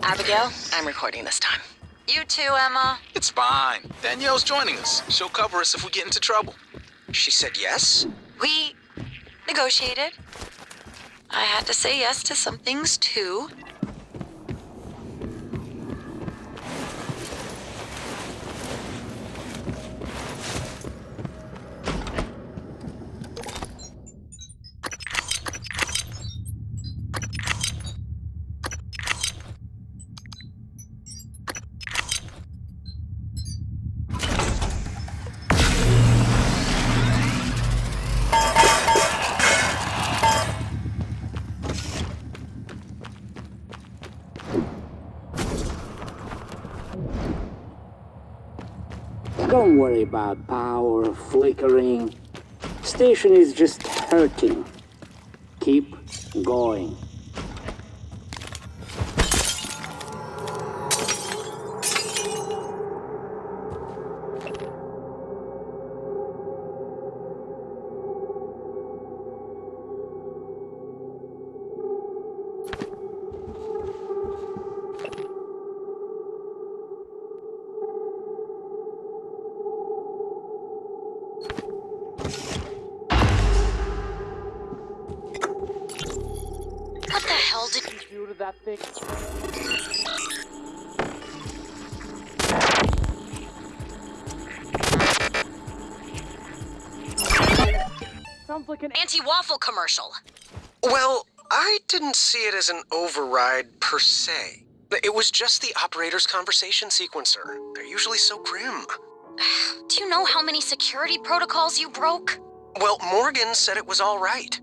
Abigail, I'm recording this time. You too, Emma. It's fine. Danielle's joining us. She'll cover us if we get into trouble. She said yes? We negotiated. I had to say yes to some things too. Don't worry about power flickering. Station is just hurting. Keep going. What the hell did you do to that thing? Sounds like an anti-waffle commercial. Well, I didn't see it as an override per se. It was just the operator's conversation sequencer. They're usually so grim. Do you know how many security protocols you broke? Well, Morgan said it was all right.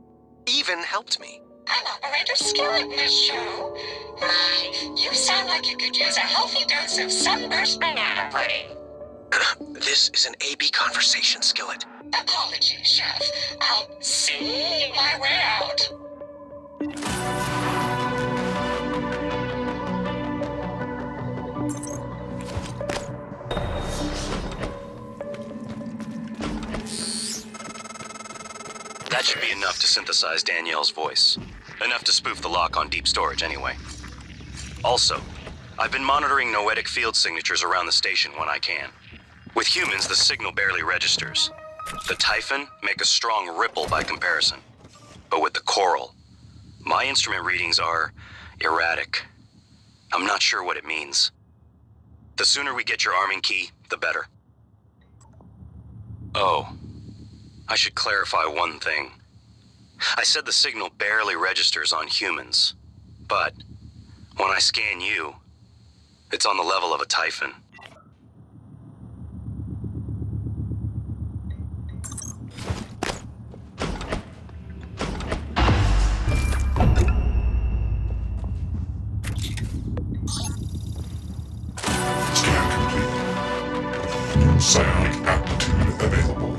Even helped me. I'm Operator Skillet, Miss Show. My, you sound like you could use a healthy dose of sunburst banana pudding. This is an AB conversation, Skillet. Apologies, Chef. I'll see my way out. That should be enough to synthesize Danielle's voice. Enough to spoof the lock on deep storage, anyway. Also, I've been monitoring noetic field signatures around the station when I can. With humans, the signal barely registers. The Typhon make a strong ripple by comparison. But with the Coral, my instrument readings are erratic. I'm not sure what it means. The sooner we get your arming key, the better. Oh, I should clarify one thing. I said the signal barely registers on humans, but when I scan you, It's on the level of a Typhon. Scan complete. New psionic aptitude available.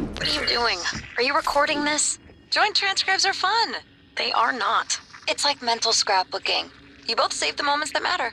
What are you doing? Are you recording this? Joint transcripts are fun. They are not. It's like mental scrapbooking. You both save the moments that matter.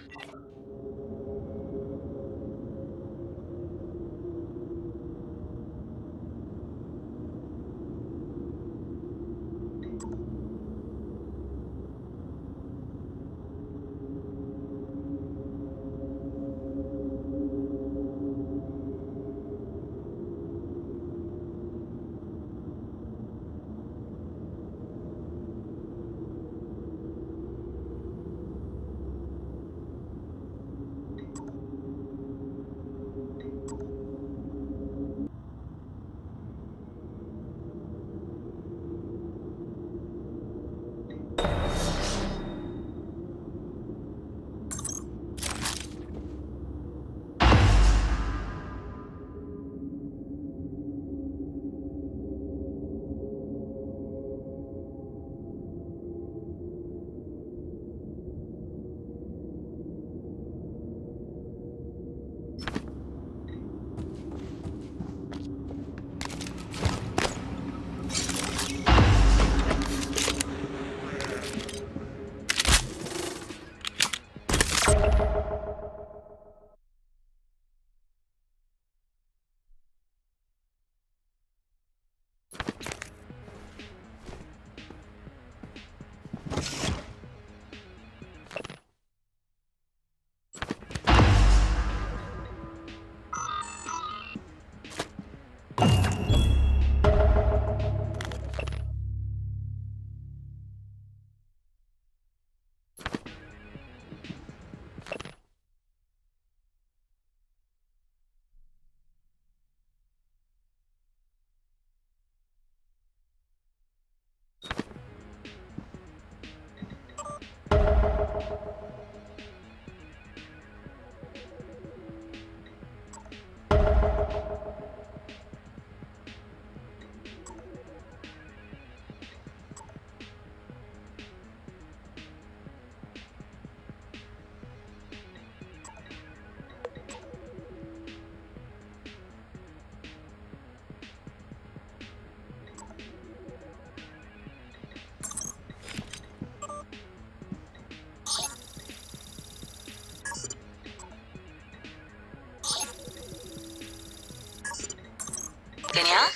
Danielle?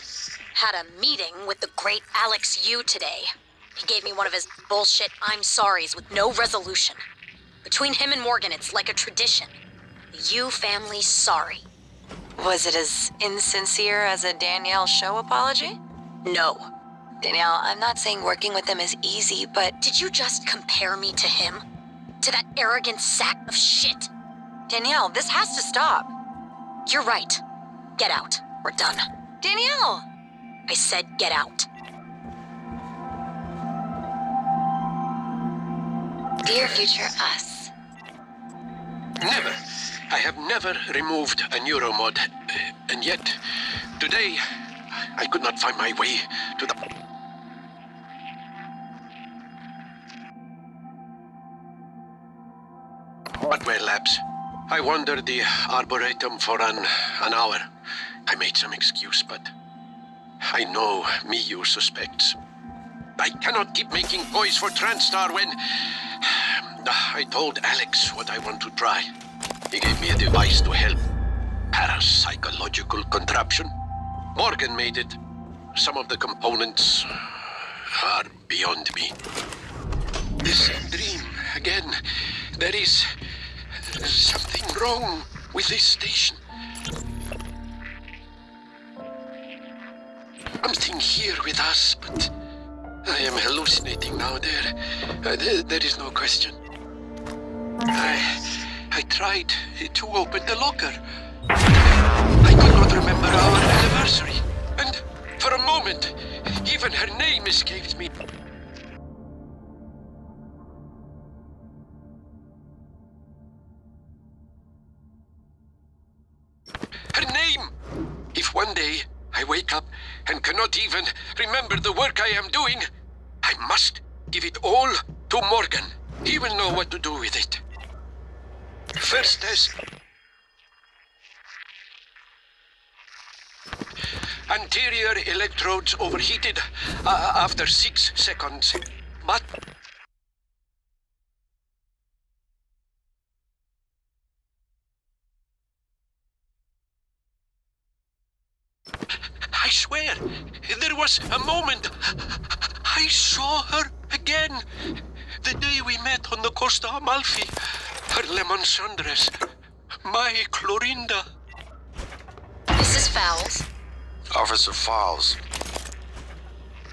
Had a meeting with the great Alex Yu today. He gave me one of his bullshit I'm sorries with no resolution. Between him and Morgan, it's like a tradition. The Yu family's sorry. Was it as insincere as a Danielle show apology? No. Danielle, I'm not saying working with him is easy, but... Did you just compare me to him? To that arrogant sack of shit? Danielle, this has to stop. You're right. Get out. We're done. Danielle! I said get out. Dear future us. Never. I have never removed a neuromod. And yet, today, I could not find my way to the... Hardware labs. I wandered the Arboretum for an hour. I made some excuse, but I know Miyu suspects. I cannot keep making toys for TranStar when... I told Alex what I want to try. He gave me a device to help. Parapsychological contraption. Morgan made it. Some of the components are beyond me. The same dream again. There is something wrong with this station. Something here with us, but I am hallucinating now. There is no question. I tried to open the locker. I could not remember our anniversary. And for a moment, even her name escaped me. Her name! If one day I wake up and cannot even remember the work I am doing, I must give it all to Morgan. He will know what to do with it. First test. Anterior electrodes overheated after 6 seconds. But... I swear, there was a moment I saw her again. The day we met on the Costa Amalfi. Her lemon sundress. My Clorinda. Mrs. Fowles. Officer Fowles.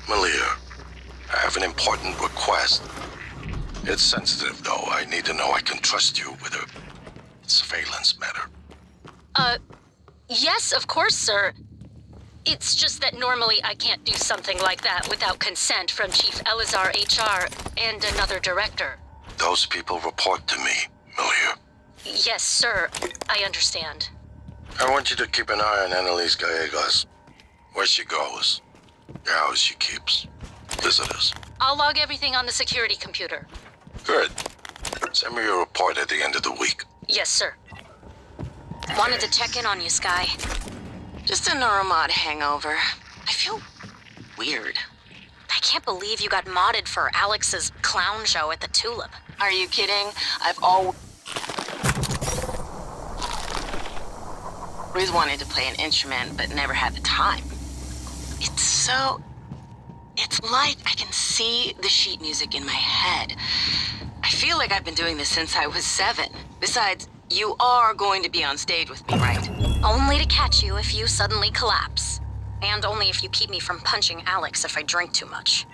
Malia, I have an important request. It's sensitive, though. I need to know I can trust you with a surveillance matter. Yes, of course, sir. It's just that normally I can't do something like that without consent from Chief Elazar HR and another director. Those people report to me, Malia. Yes, sir. I understand. I want you to keep an eye on Annalise Gallegos. Where she goes, the house she keeps, visitors. I'll log everything on the security computer. Good. Send me a report at the end of the week. Yes, sir. Wanted to check in on you, Sky. Just a neuromod hangover. I feel weird. I can't believe you got modded for Alex's clown show at the Tulip. Are you kidding? I've always wanted to play an instrument, but never had the time. It's like I can see the sheet music in my head. I feel like I've been doing this since I was 7. Besides, you are going to be on stage with me, right? Only to catch you if you suddenly collapse. And only if you keep me from punching Alex if I drink too much.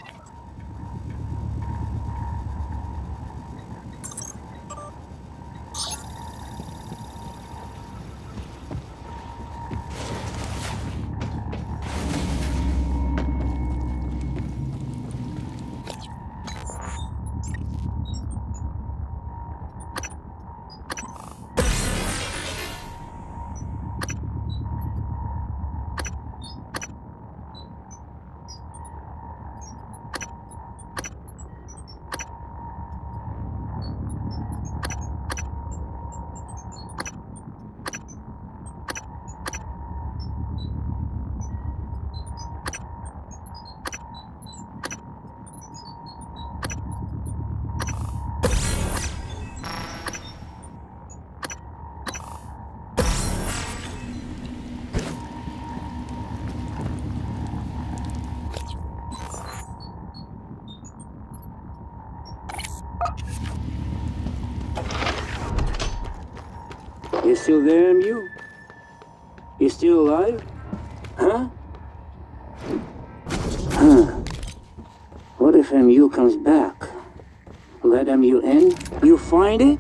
still there, MU? You still alive? Huh? What if MU comes back? Let MU in? You find it?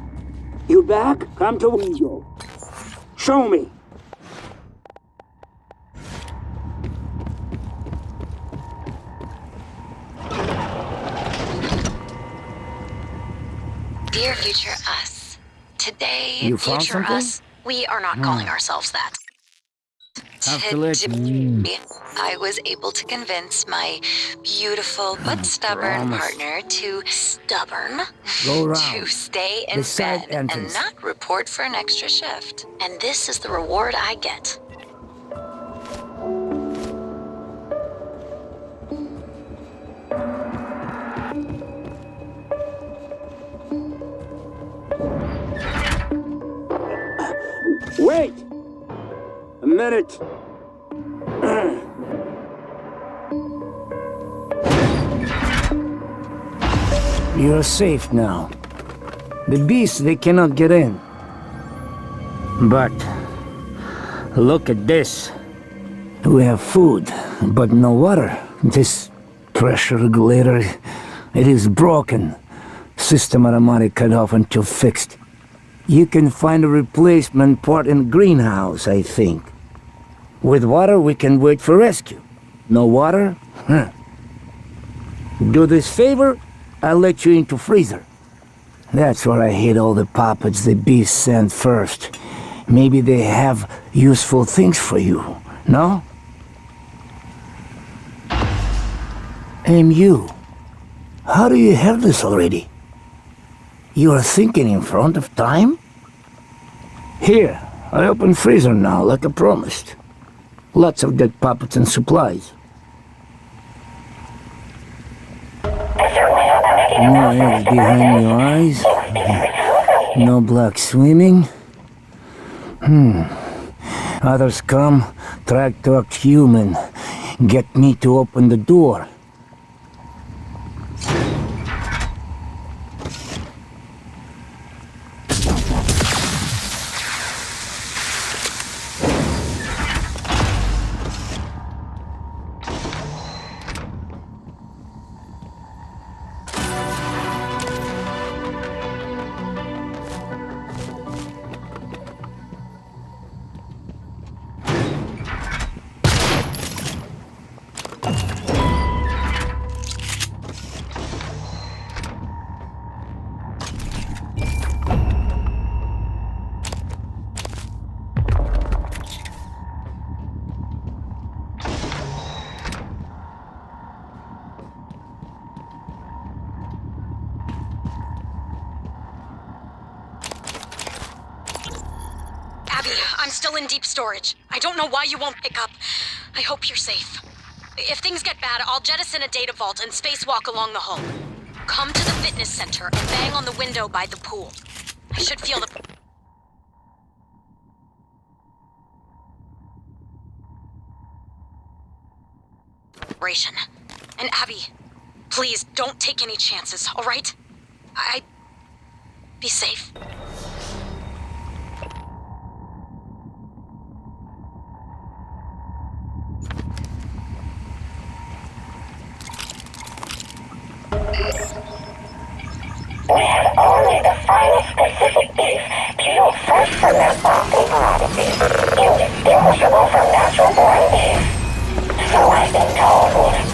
You back? Come to window. Show me. Dear future us, today, You found future something? us, we are not calling ourselves that. Today, I was able to convince my beautiful but stubborn promise. partner to Go to round. stay in The side bed and entrance. not report for an extra shift. And this is the reward I get. Wait! A minute. You're safe now. The beasts, they cannot get in. But look at this. We have food, but no water. This pressure regulator, it is broken. System automatic cut off until fixed. You can find a replacement part in the greenhouse, I think. With water, we can wait for rescue. No water? Huh. Do this favor, I'll let you into freezer. That's where I hid all the puppets the beasts sent first. Maybe they have useful things for you, no? MU, how do you have this already? You are thinking in front of time? Here, I open freezer now, like I promised. Lots of dead puppets and supplies. No eggs behind your eyes. No black swimming. Others come, try to act human. Get me to open the door. I'm still in deep storage. I don't know why you won't pick up. I hope you're safe. If things get bad, I'll jettison a data vault and spacewalk along the hull. Come to the fitness center and bang on the window by the pool. I should feel the... vibration. And Abby, please don't take any chances, all right? Be safe. We have only the finest specific beef, peeled fresh from their bombing odyssey, indistinguishable from natural-born beef. So I've been told.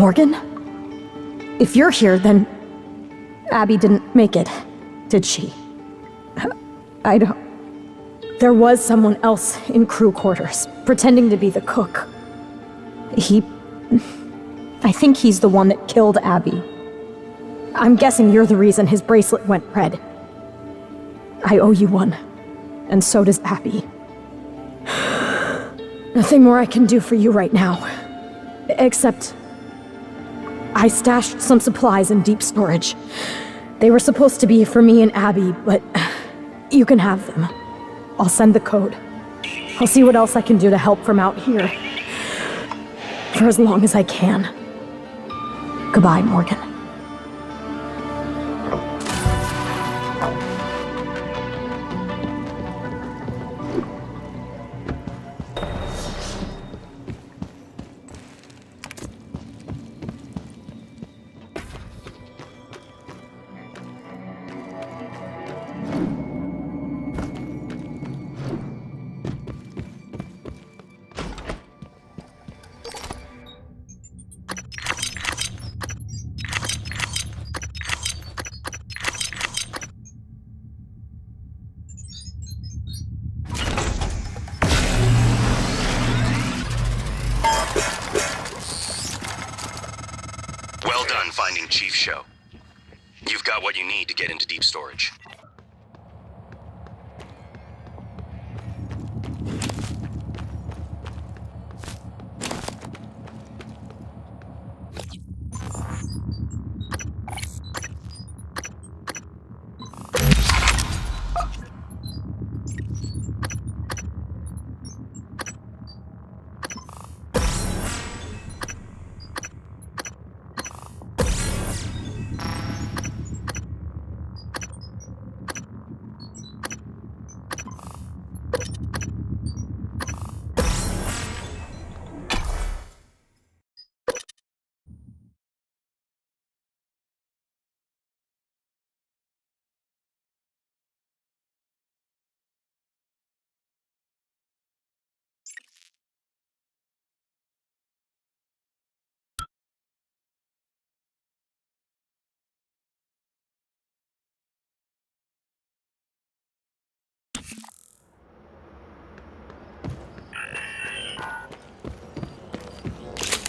Morgan? If you're here, then Abby didn't make it, did she? I don't... There was someone else in crew quarters, pretending to be the cook. I think he's the one that killed Abby. I'm guessing you're the reason his bracelet went red. I owe you one, and so does Abby. Nothing more I can do for you right now, except I stashed some supplies in deep storage. They were supposed to be for me and Abby, but you can have them. I'll send the code. I'll see what else I can do to help from out here. For as long as I can. Goodbye, Morgan. Well done finding Chief Show. You've got what you need to get into deep storage.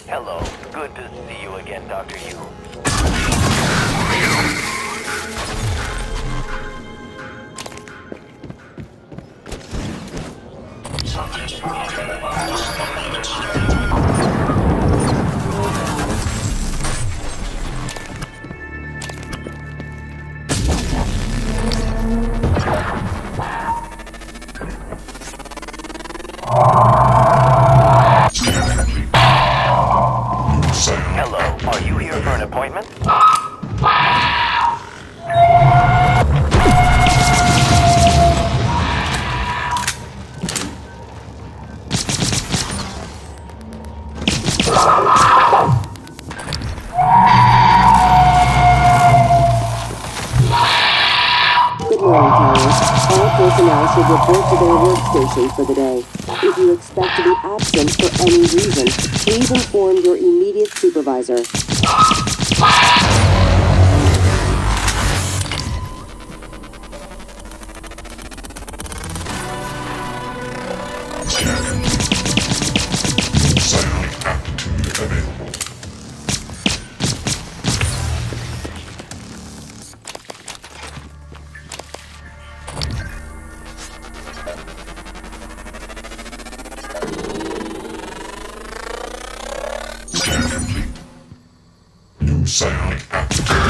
Hello. Good to see you again, Dr. Yu. Hello, are you here for an appointment? Good morning, Towers. All personnel should report to their workstations for the day. If you expect to be absent for any reason, please inform your immediate supervisor. Psionic aptitude.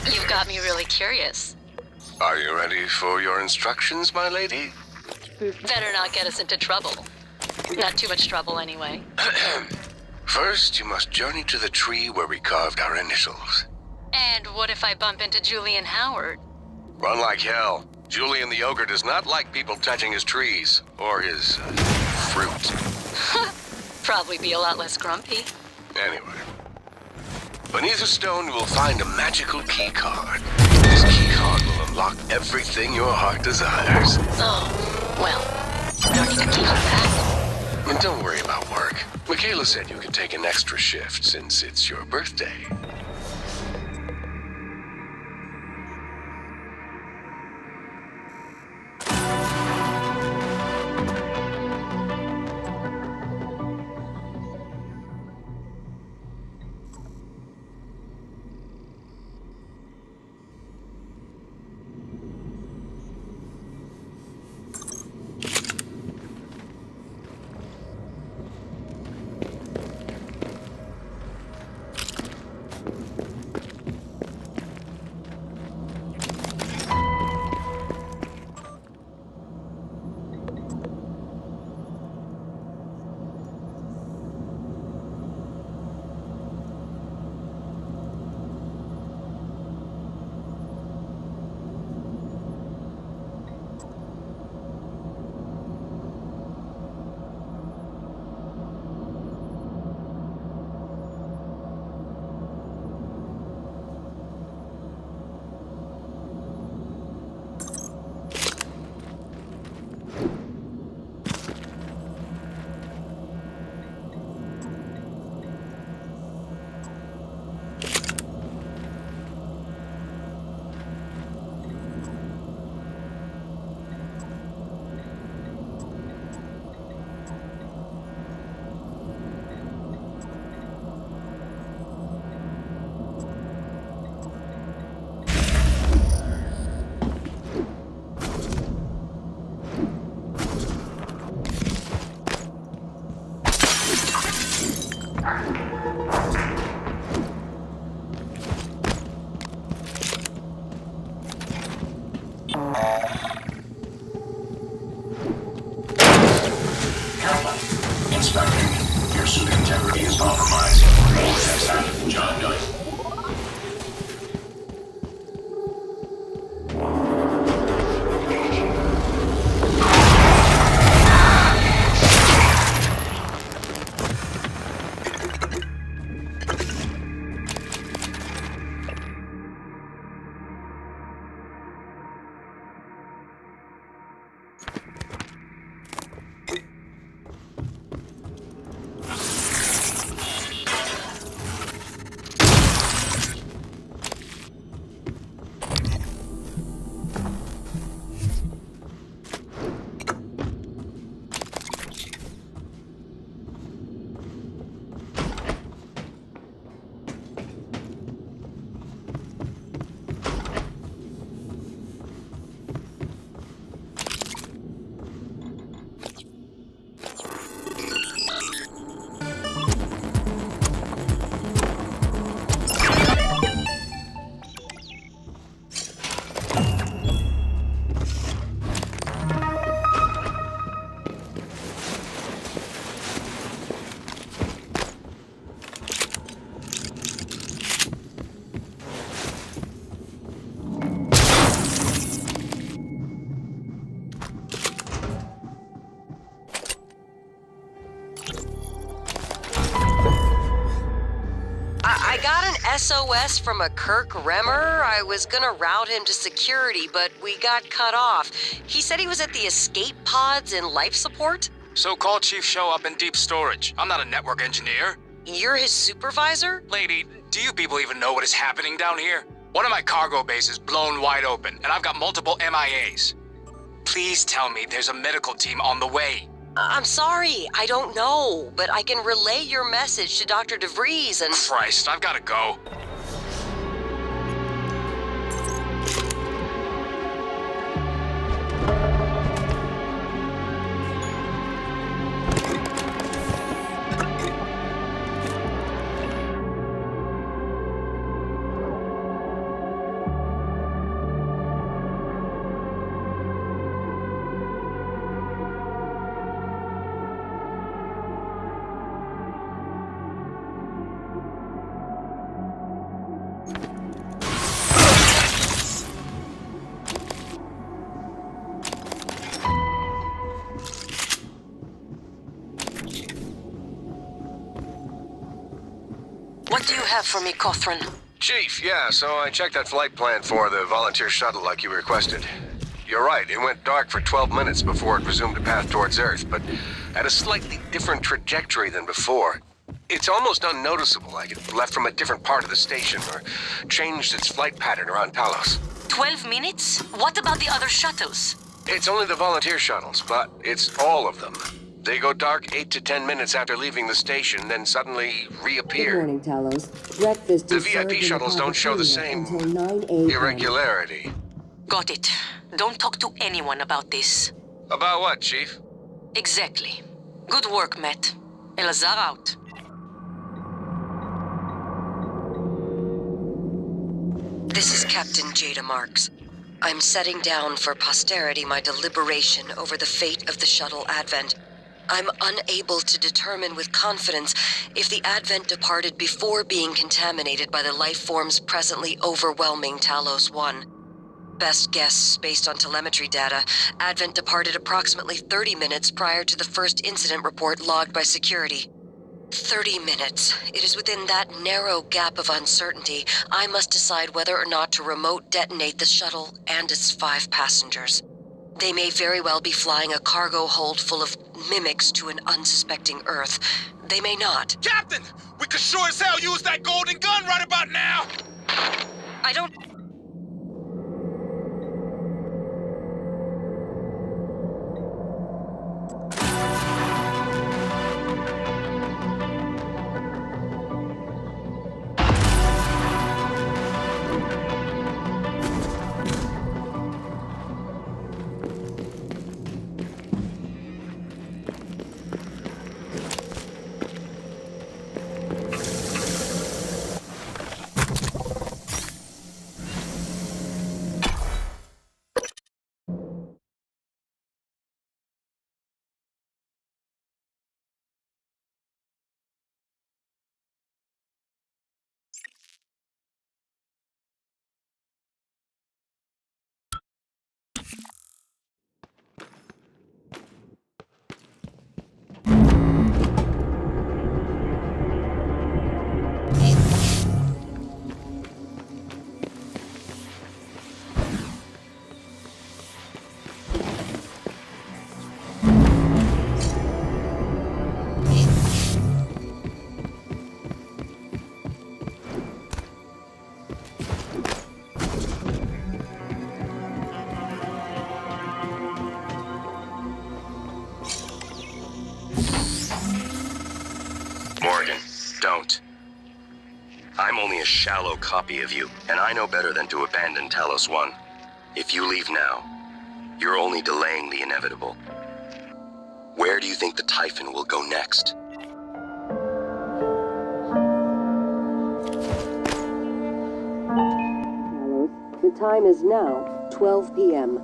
You've got me really curious. Are you ready for your instructions, my lady? Better not get us into trouble. Not too much trouble, anyway. First, you must journey to the tree where we carved our initials. And what if I bump into Julian Howard? Run like hell. Julian the Ogre does not like people touching his trees, or his fruit. Probably be a lot less grumpy. Anyway. Beneath a stone, you will find a magical key card. This key card will unlock everything your heart desires. Oh, well, do I need a key for that? And don't worry about work. Michaela said you could take an extra shift since it's your birthday. Inspecting. Your suit integrity is compromised. Vortex active. Job done. I got an SOS from a Kirk Remmer. I was gonna route him to security, but we got cut off. He said he was at the escape pods in life support. So call Chief Show up in deep storage. I'm not a network engineer. You're his supervisor? Lady, do you people even know what is happening down here? One of my cargo bays is blown wide open, and I've got multiple MIAs. Please tell me there's a medical team on the way. I'm sorry, I don't know, but I can relay your message to Dr. DeVries and— Christ, I've gotta go. have for me, Cothran? Chief, yeah, so I checked that flight plan for the volunteer shuttle like you requested. You're right, it went dark for 12 minutes before it resumed a path towards Earth, but at a slightly different trajectory than before. It's almost unnoticeable, like it left from a different part of the station or changed its flight pattern around Talos. 12 minutes? What about the other shuttles? It's only the volunteer shuttles, but it's all of them. They go dark 8 to 10 minutes after leaving the station, then suddenly reappear. Good morning, Talos. Breakfast The is served VIP in the shuttles don't show the cafeteria same until 9 a.m. irregularity. Got it. Don't talk to anyone about this. About what, Chief? Exactly. Good work, Matt. Elazar out. This is Captain Jada Marks. I'm setting down for posterity my deliberation over the fate of the shuttle Advent. I'm unable to determine with confidence if the Advent departed before being contaminated by the life forms presently overwhelming Talos 1. Best guess, based on telemetry data, Advent departed approximately 30 minutes prior to the first incident report logged by security. 30 minutes. It is within that narrow gap of uncertainty I must decide whether or not to remote detonate the shuttle and its 5 passengers. They may very well be flying a cargo hold full of mimics to an unsuspecting Earth. They may not. Captain! We could sure as hell use that golden gun right about now! I don't... Morgan, don't. I'm only a shallow copy of you, and I know better than to abandon Talos 1. If you leave now, you're only delaying the inevitable. Where do you think the Typhon will go next? Talos, the time is now 12 p.m.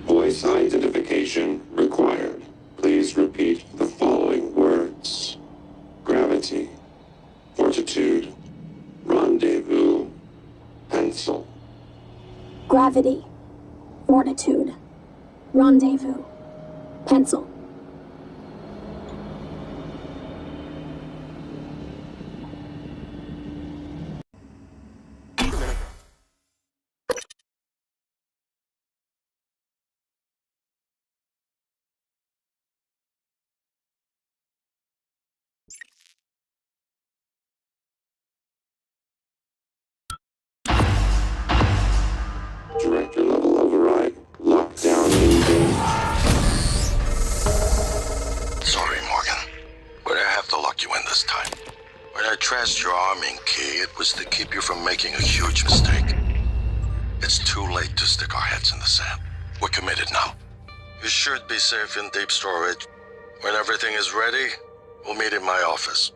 Voice identification required. Please repeat the following words. Gravity, fortitude, rendezvous, pencil. Gravity, fortitude, rendezvous, pencil. Director level override. Lockdown engaged. Sorry, Morgan, but I have to lock you in this time. When I trashed your arming key, it was to keep you from making a huge mistake. It's too late to stick our heads in the sand. We're committed now. You should be safe in deep storage. When everything is ready, we'll meet in my office.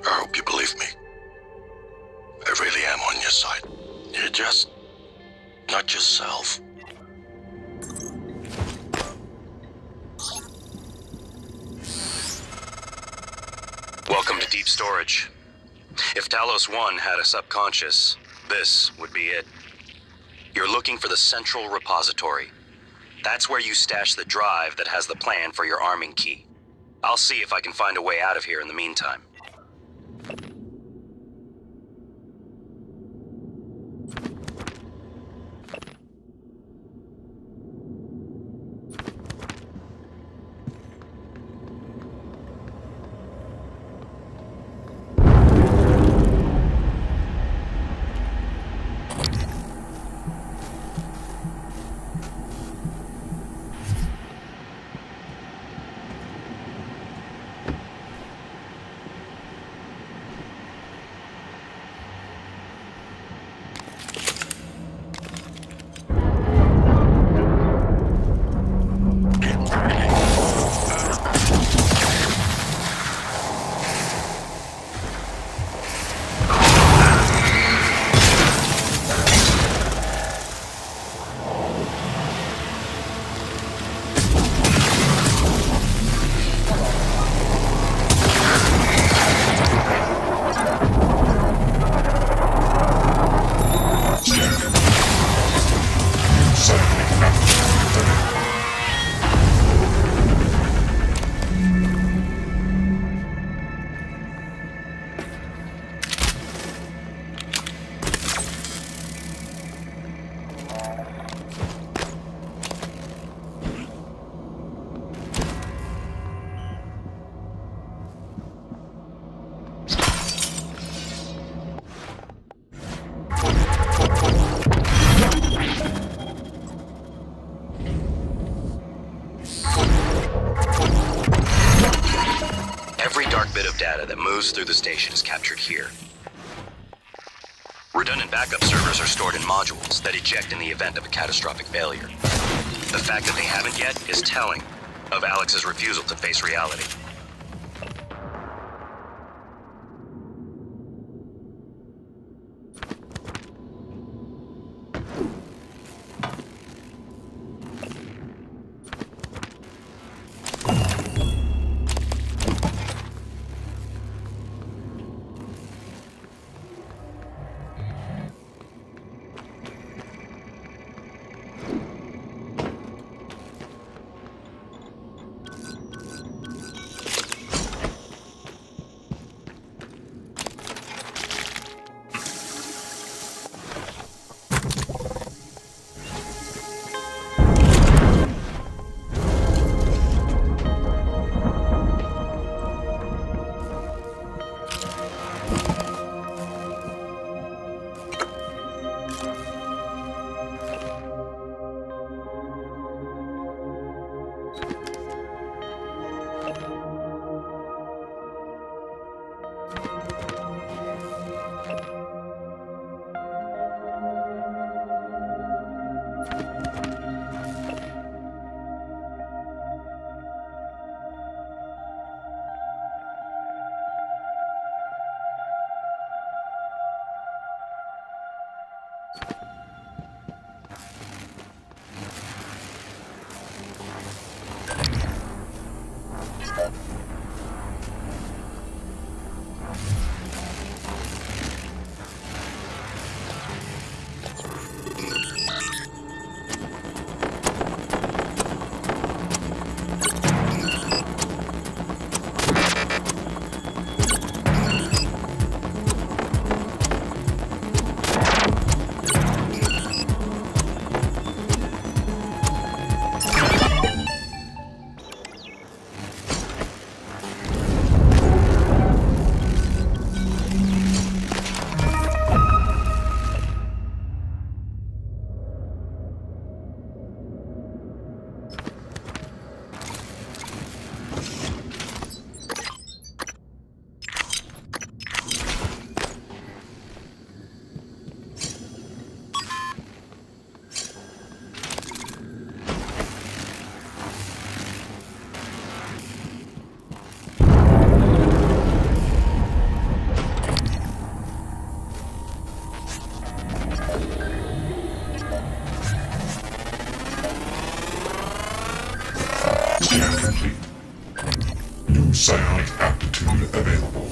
I hope you believe me. I really am on your side. You're just not yourself. Deep storage. If Talos 1 had a subconscious, this would be it. You're looking for the central repository. That's where you stash the drive that has the plan for your arming key. I'll see if I can find a way out of here in the meantime. Through the station is captured here. Redundant backup servers are stored in modules that eject in the event of a catastrophic failure. The fact that they haven't yet is telling of Alex's refusal to face reality. Scan complete. New psionic aptitude available.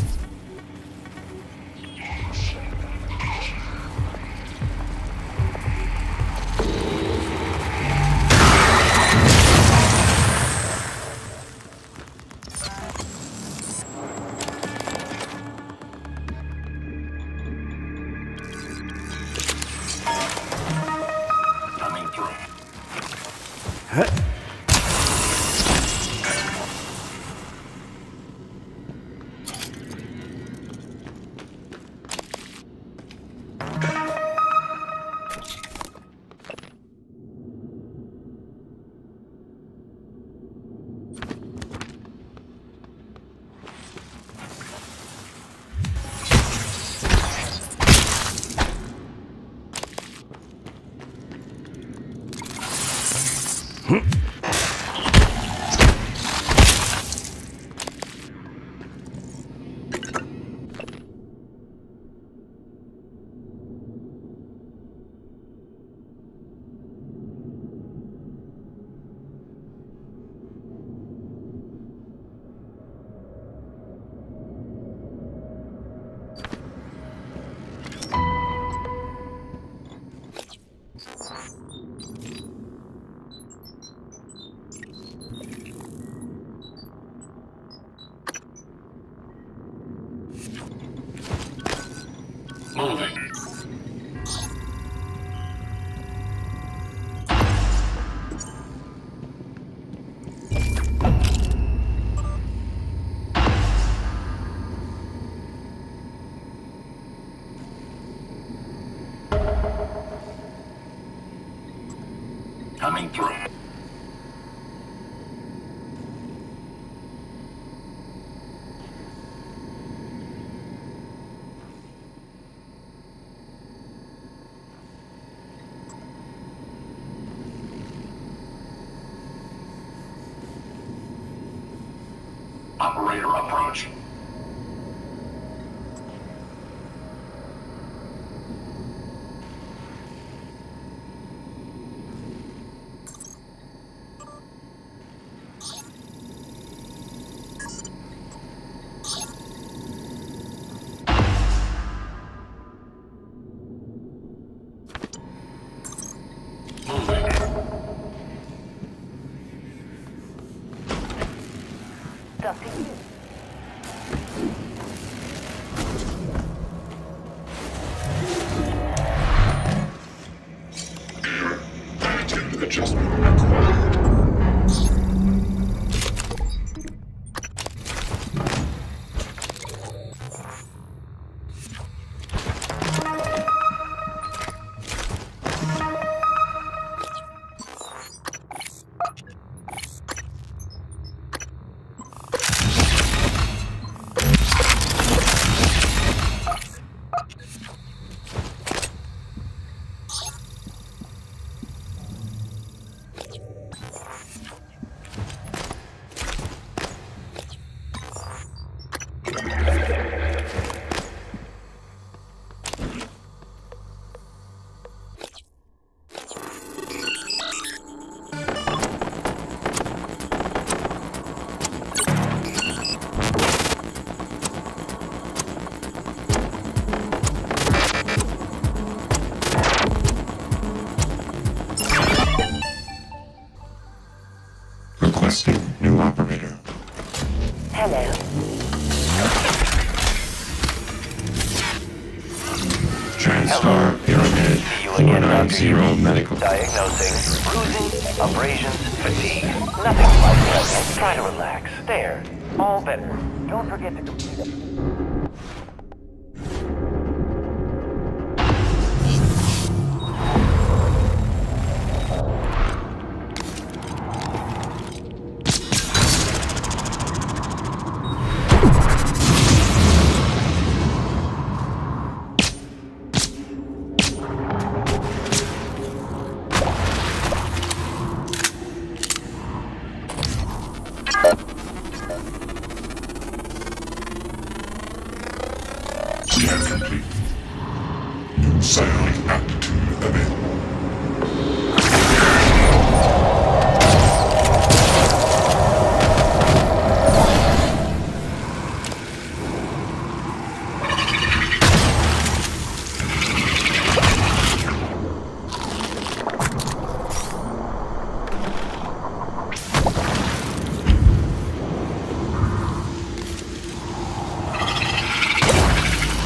coming through. Operator approach. Adjustment required. Requesting new operator. Hello. TranStar Pyramid 490 Medical. Diagnosing bruising, abrasions, fatigue. Nothing like that. Try to relax. There. All better. Don't forget to complete it. Scan complete. New psionic aptitude available.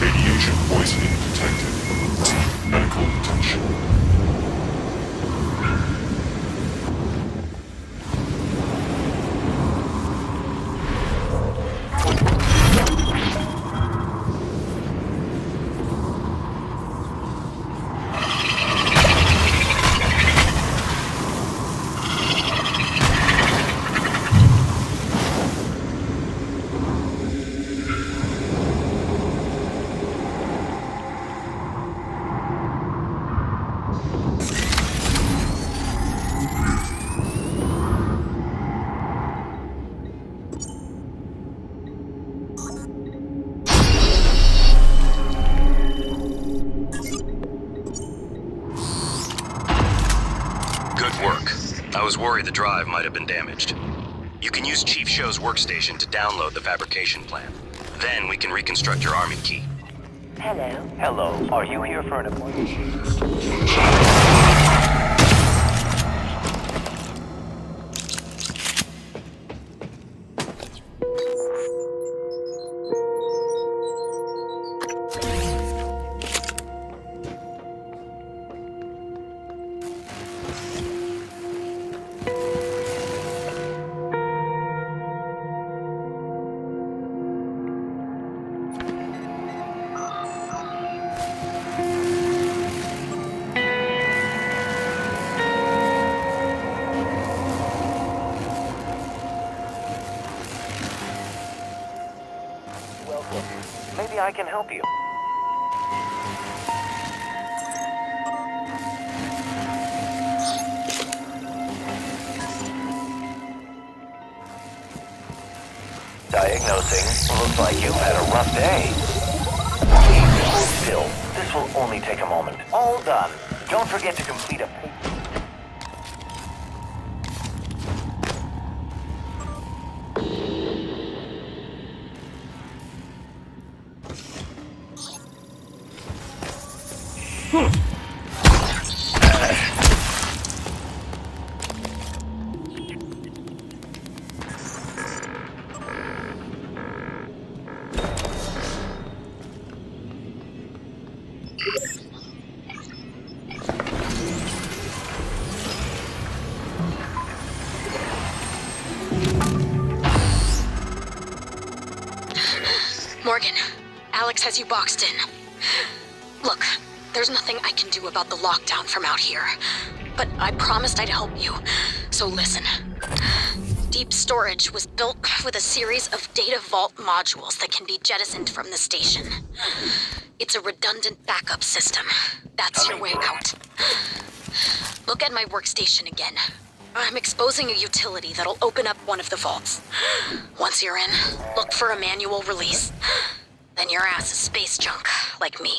Radiation poisoning detected. Seek medical attention. Good work. I was worried the drive might have been damaged. You can use Chief Show's workstation to download the fabrication plan. Then we can reconstruct your army key. Hello. Hello. Are you here for an appointment? problem. Maybe I can help you. Diagnosing. Looks like you've had a rough day. Please hold still. This will only take a moment. All done. Don't forget to complete a paper. Morgan, Alex has you boxed in. Look, there's nothing I can do about the lockdown from out here, but I promised I'd help you, so listen. Deep Storage was built with a series of data vault modules that can be jettisoned from the station. It's a redundant backup system. That's your way out. Look at my workstation again. I'm exposing a utility that'll open up one of the vaults. Once you're in, look for a manual release. Then your ass is space junk, like me.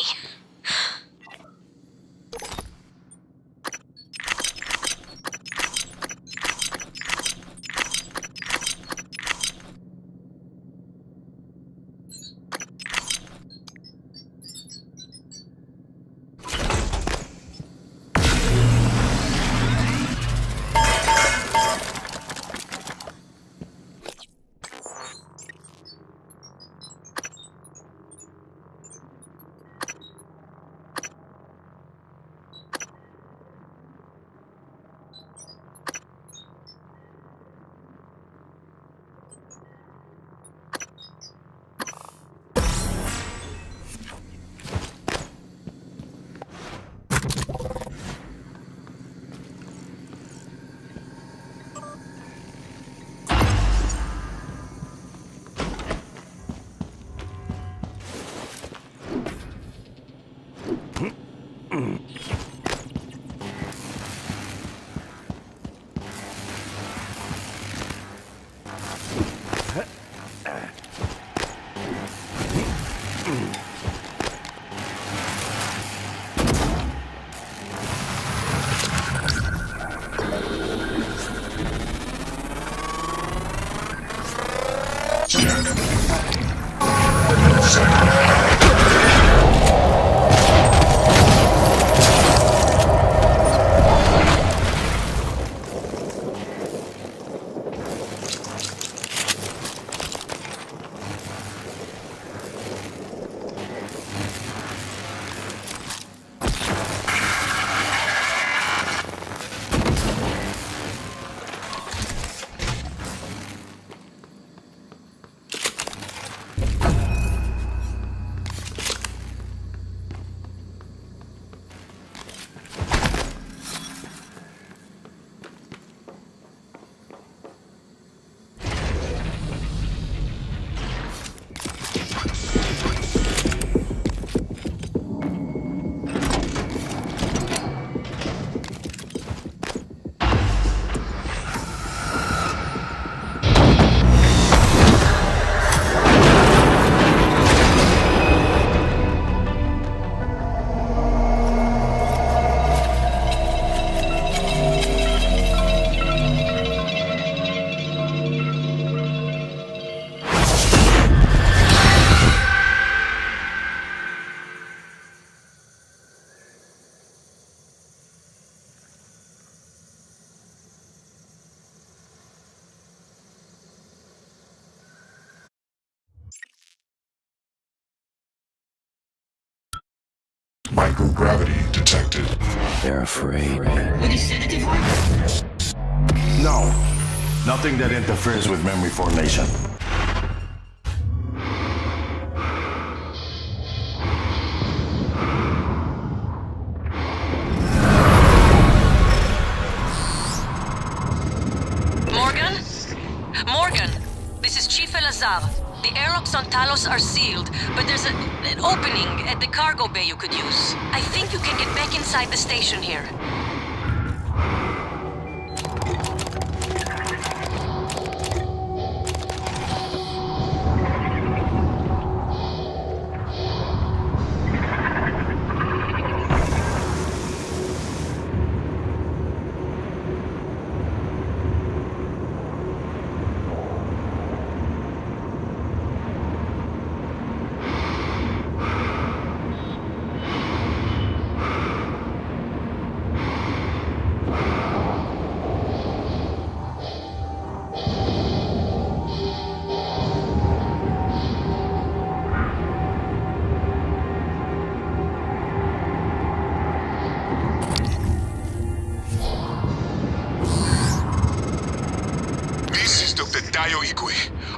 Microgravity detected. They're afraid. No. Nothing that interferes with memory formation. Morgan? Morgan, this is Chief El Azab. The airlocks on Talos are sealed, but there's an opening at the cargo bay you could use. I think you can get back inside the station here.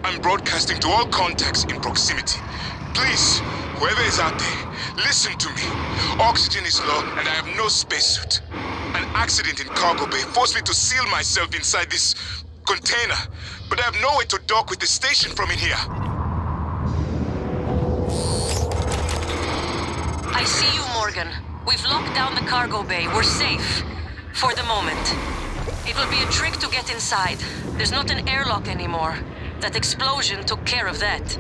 I'm broadcasting to all contacts in proximity. Please, whoever is out there, listen to me. Oxygen is low and I have no spacesuit. An accident in cargo bay forced me to seal myself inside this container, but I have nowhere to dock with the station from in here. I see you, Morgan. We've locked down the cargo bay. We're safe. For the moment. It will be a trick to get inside. There's not an airlock anymore. That explosion took care of that.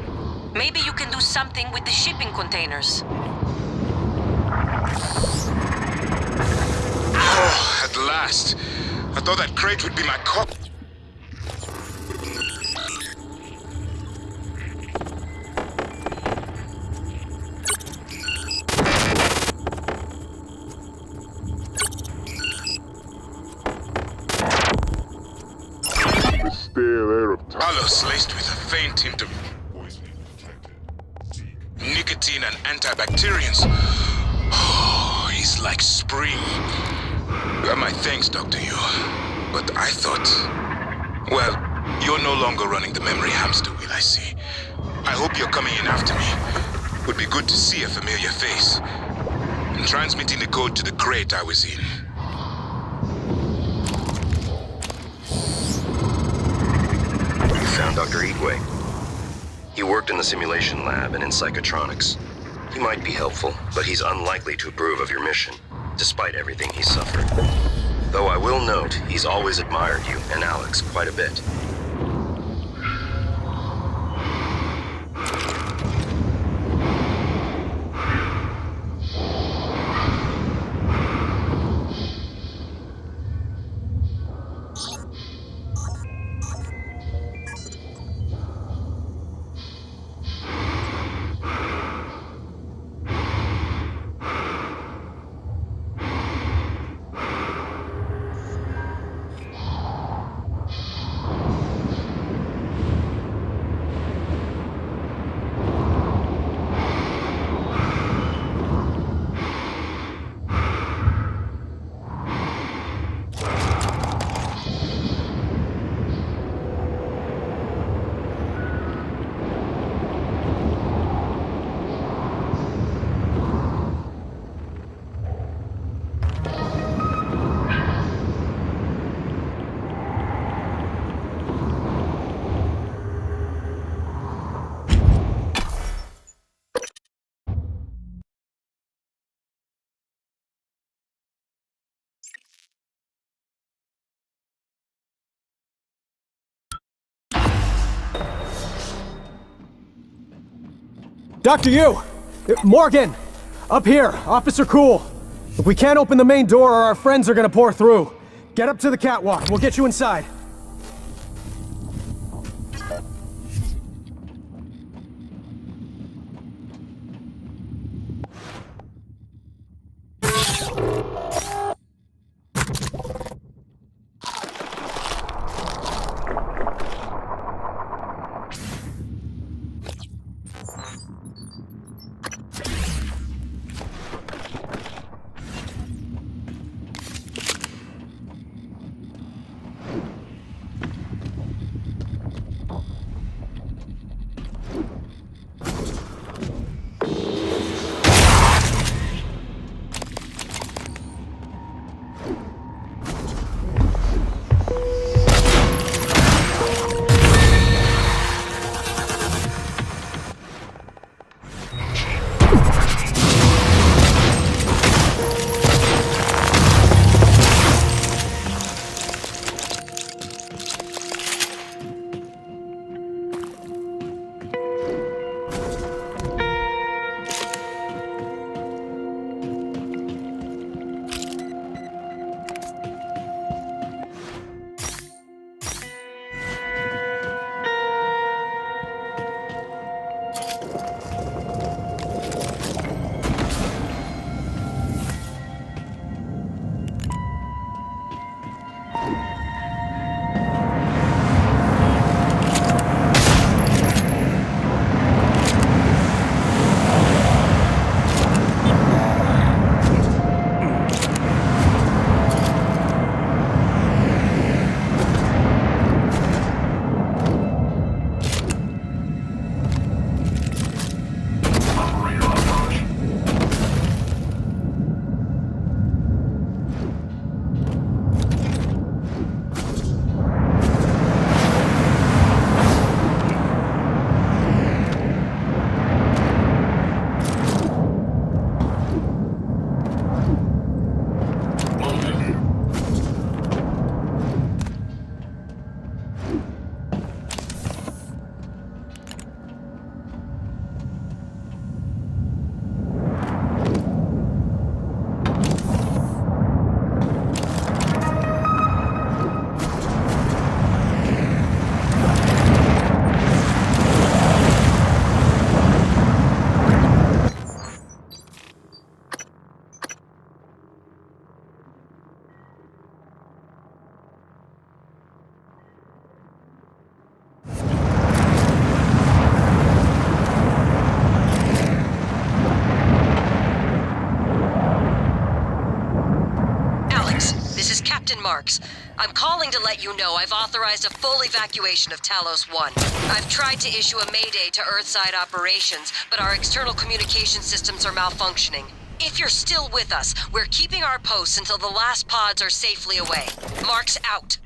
Maybe you can do something with the shipping containers. Oh, at last. I thought that crate would be my cop. Talos laced with a faint hint of nicotine and antibacterians. Oh, he's like spring. My thanks, Dr. Yu. But I thought... Well, you're no longer running the memory hamster wheel, I see. I hope you're coming in after me. Would be good to see a familiar face. And transmitting the code to the crate I was in. Found Dr. Igwe. He worked in the simulation lab and in psychotronics. He might be helpful, but he's unlikely to approve of your mission, despite everything he's suffered. Though I will note, he's always admired you and Alex quite a bit. Dr. Yu! Morgan! Up here, Officer Cool. If we can't open the main door, our friends are gonna pour through. Get up to the catwalk, we'll get you inside. Marks. I'm calling to let you know I've authorized a full evacuation of Talos 1. I've tried to issue a mayday to Earthside operations, but our external communication systems are malfunctioning. If you're still with us, we're keeping our posts until the last pods are safely away. Marks out.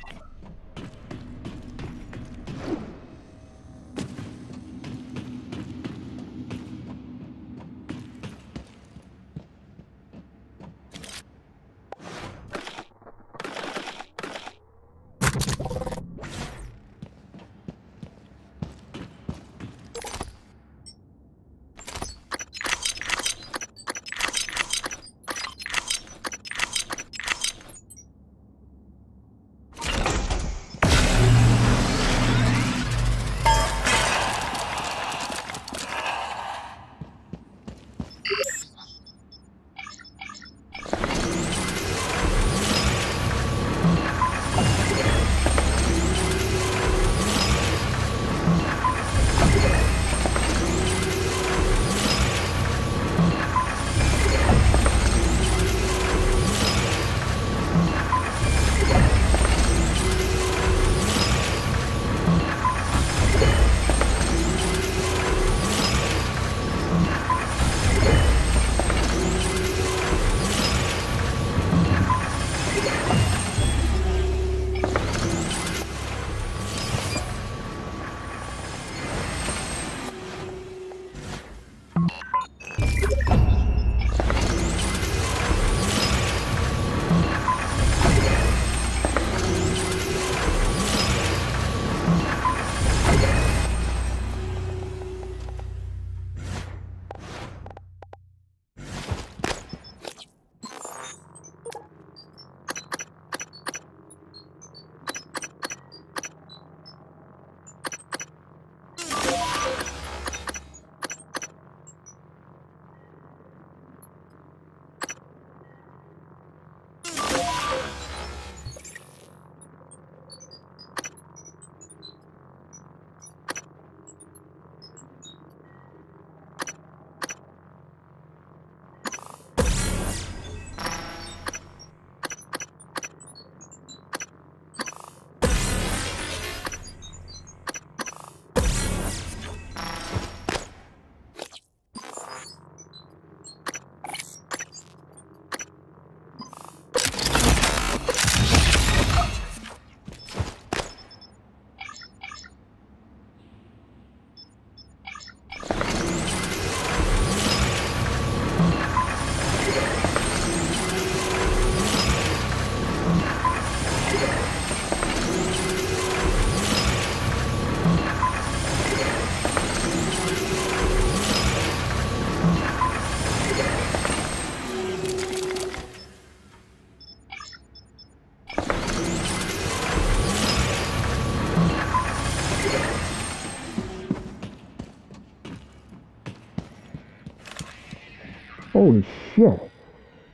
Holy shit.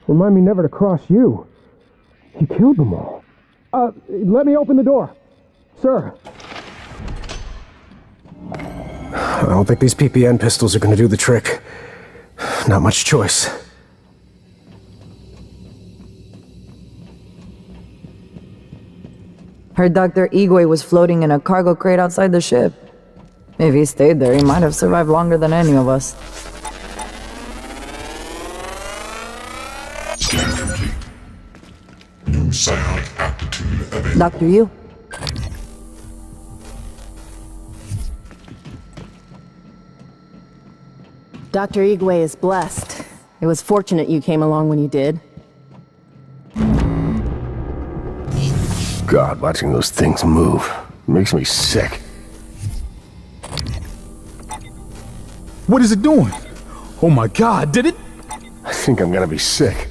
Remind me never to cross you. You killed them all. Let me open the door. Sir. I don't think these PPN pistols are gonna do the trick. Not much choice. Heard Dr. Igwe was floating in a cargo crate outside the ship. If he stayed there, he might have survived longer than any of us. Scan complete. New psionic aptitude available. Dr. Yu? Dr. Igwe is blessed. It was fortunate you came along when you did. God, watching those things move makes me sick. What is it doing? Oh my God, did it? I think I'm gonna be sick.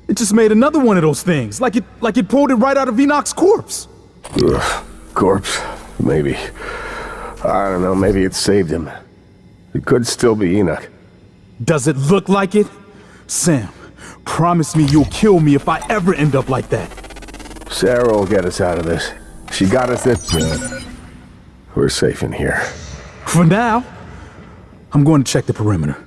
It just made another one of those things, like it pulled it right out of Enoch's corpse. Ugh, corpse? Maybe. I don't know, maybe it saved him. It could still be Enoch. Does it look like it? Sam, promise me you'll kill me if I ever end up like that. Sarah will get us out of this. She got us this. We're safe in here. For now, I'm going to check the perimeter.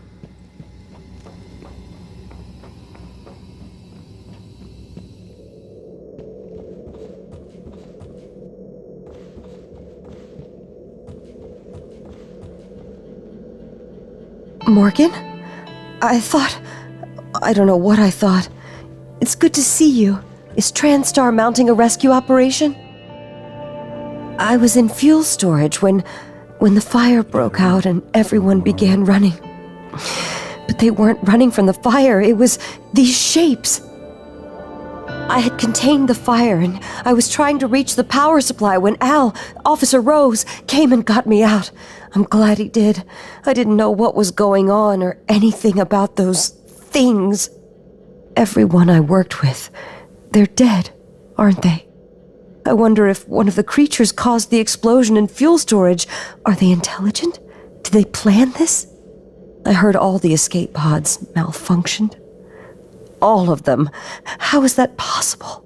Morgan? I don't know what I thought. It's good to see you. Is TranStar mounting a rescue operation? I was in fuel storage when the fire broke out and everyone began running. But they weren't running from the fire, it was these shapes. I had contained the fire and I was trying to reach the power supply when Officer Rose, came and got me out. I'm glad he did. I didn't know what was going on or anything about those things. Everyone I worked with, they're dead, aren't they? I wonder if one of the creatures caused the explosion in fuel storage. Are they intelligent? Did they plan this? I heard all the escape pods malfunctioned. All of them. How is that possible?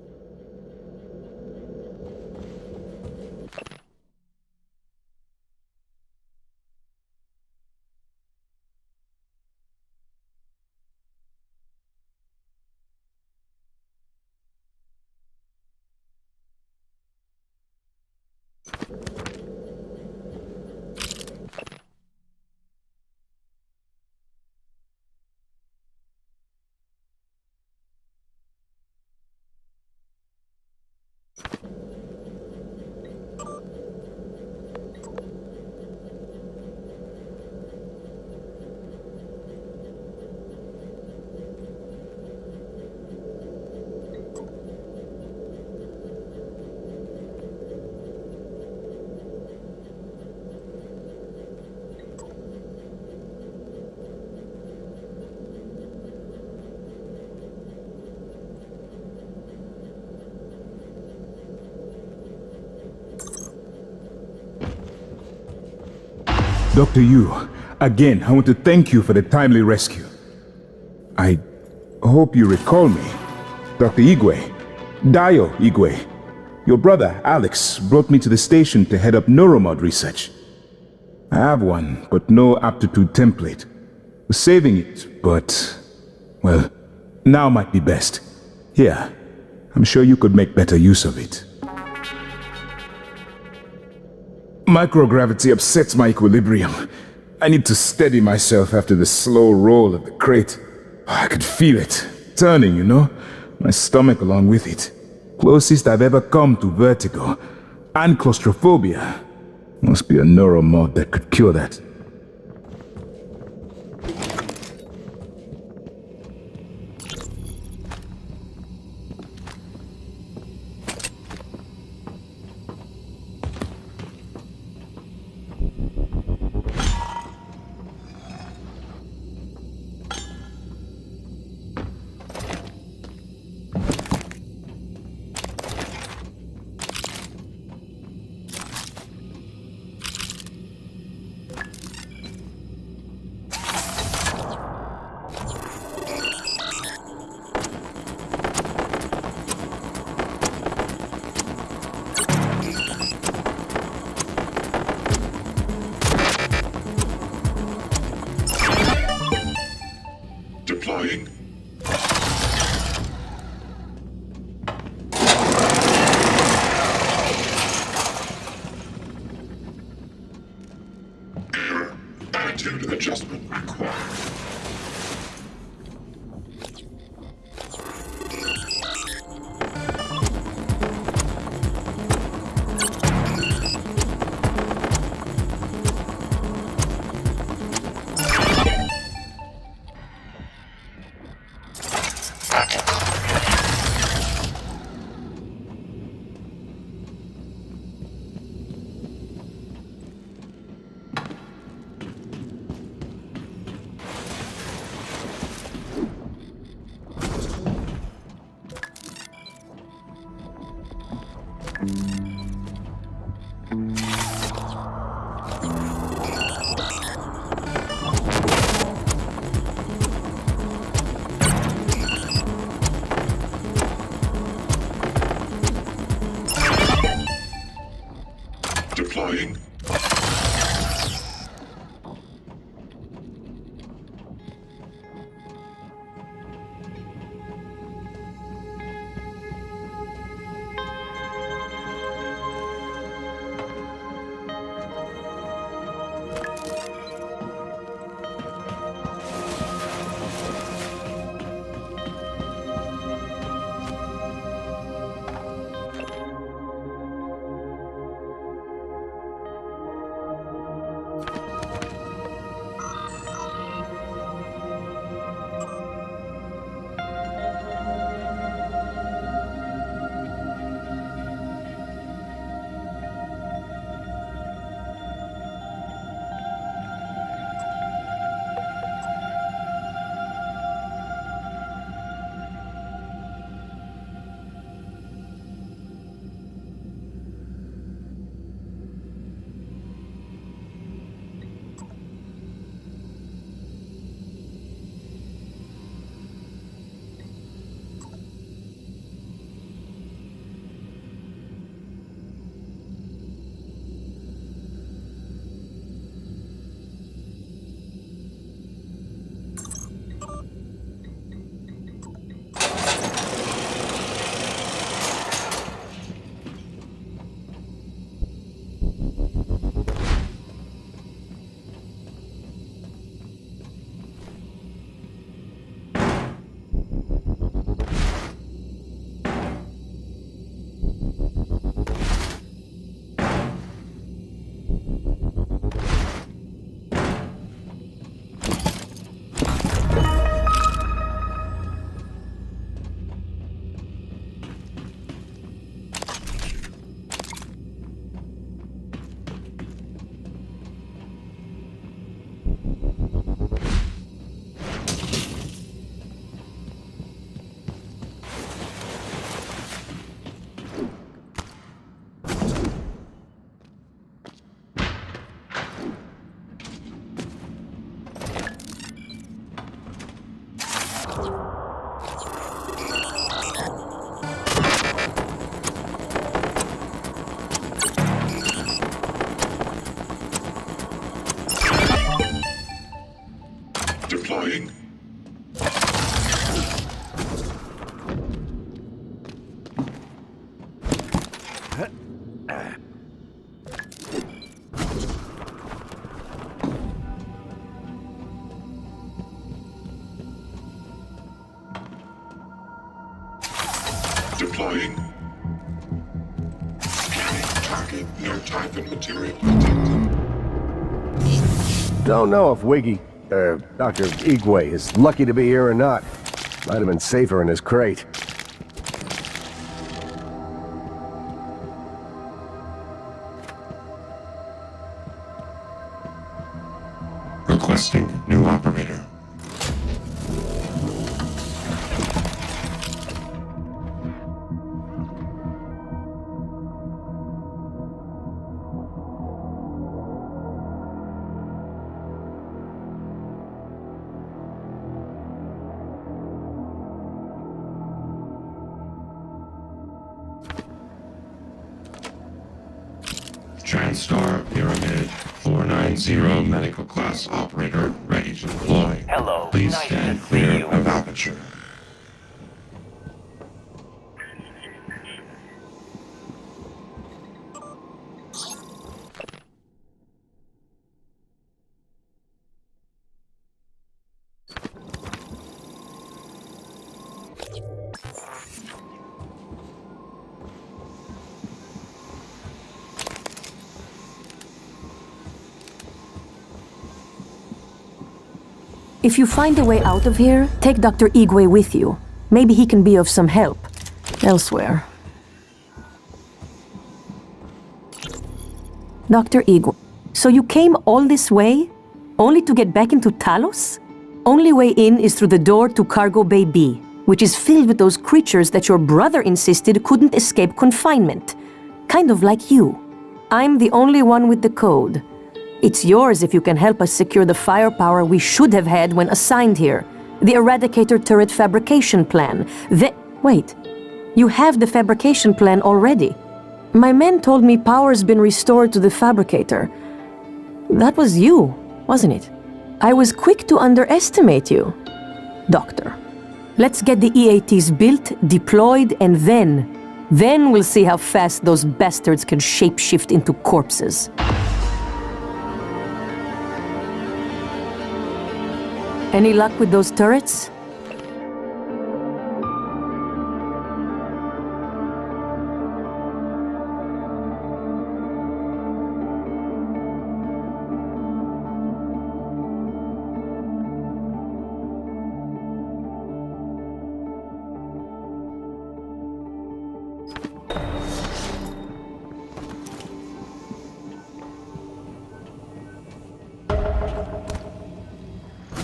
Dr. Yu, again, I want to thank you for the timely rescue. I hope you recall me. Dr. Igwe, Dio Igwe. Your brother, Alex, brought me to the station to head up neuromod research. I have one, but no aptitude template. Was saving it, but, well, now might be best. Here, I'm sure you could make better use of it. Microgravity upsets my equilibrium. I need to steady myself after the slow roll of the crate. I could feel it, turning, you know? My stomach along with it. Closest I've ever come to vertigo. And claustrophobia. Must be a neuromod that could cure that. Deploying. Error. Attitude adjustment required. Deploying. Deploying. Scanning target. No type and material detected. Don't know if Dr. Igwe is lucky to be here or not. Might have been safer in his crate. Requesting new operator. TranStar Pyramid 490 medical class operator ready to deploy. Hello. Please Nice stand to see clear you. of aperture. If you find a way out of here, take Dr. Igwe with you. Maybe he can be of some help elsewhere. Dr. Igwe, so you came all this way, only to get back into Talos? Only way in is through the door to Cargo Bay B, which is filled with those creatures that your brother insisted couldn't escape confinement. Kind of like you. I'm the only one with the code. It's yours if you can help us secure the firepower we should have had when assigned here. The Eradicator turret fabrication plan. Wait, you have the fabrication plan already. My men told me power's been restored to the fabricator. That was you, wasn't it? I was quick to underestimate you, Doctor. Let's get the EATs built, deployed, and then we'll see how fast those bastards can shapeshift into corpses. Any luck with those turrets?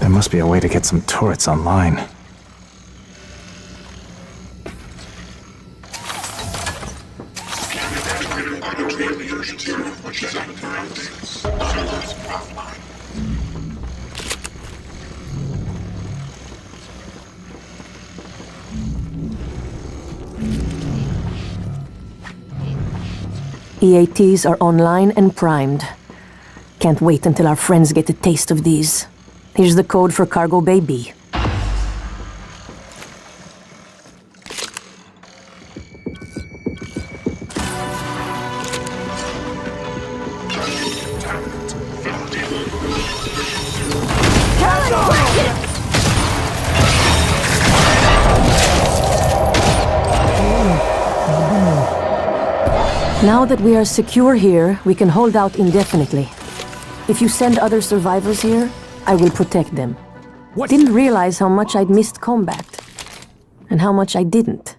There must be a way to get some turrets online. EATs are online and primed. Can't wait until our friends get a taste of these. Here's the code for Cargo Bay B. Now that we are secure here, we can hold out indefinitely. If you send other survivors here, I will protect them. Didn't realize how much I'd missed combat. And how much I didn't.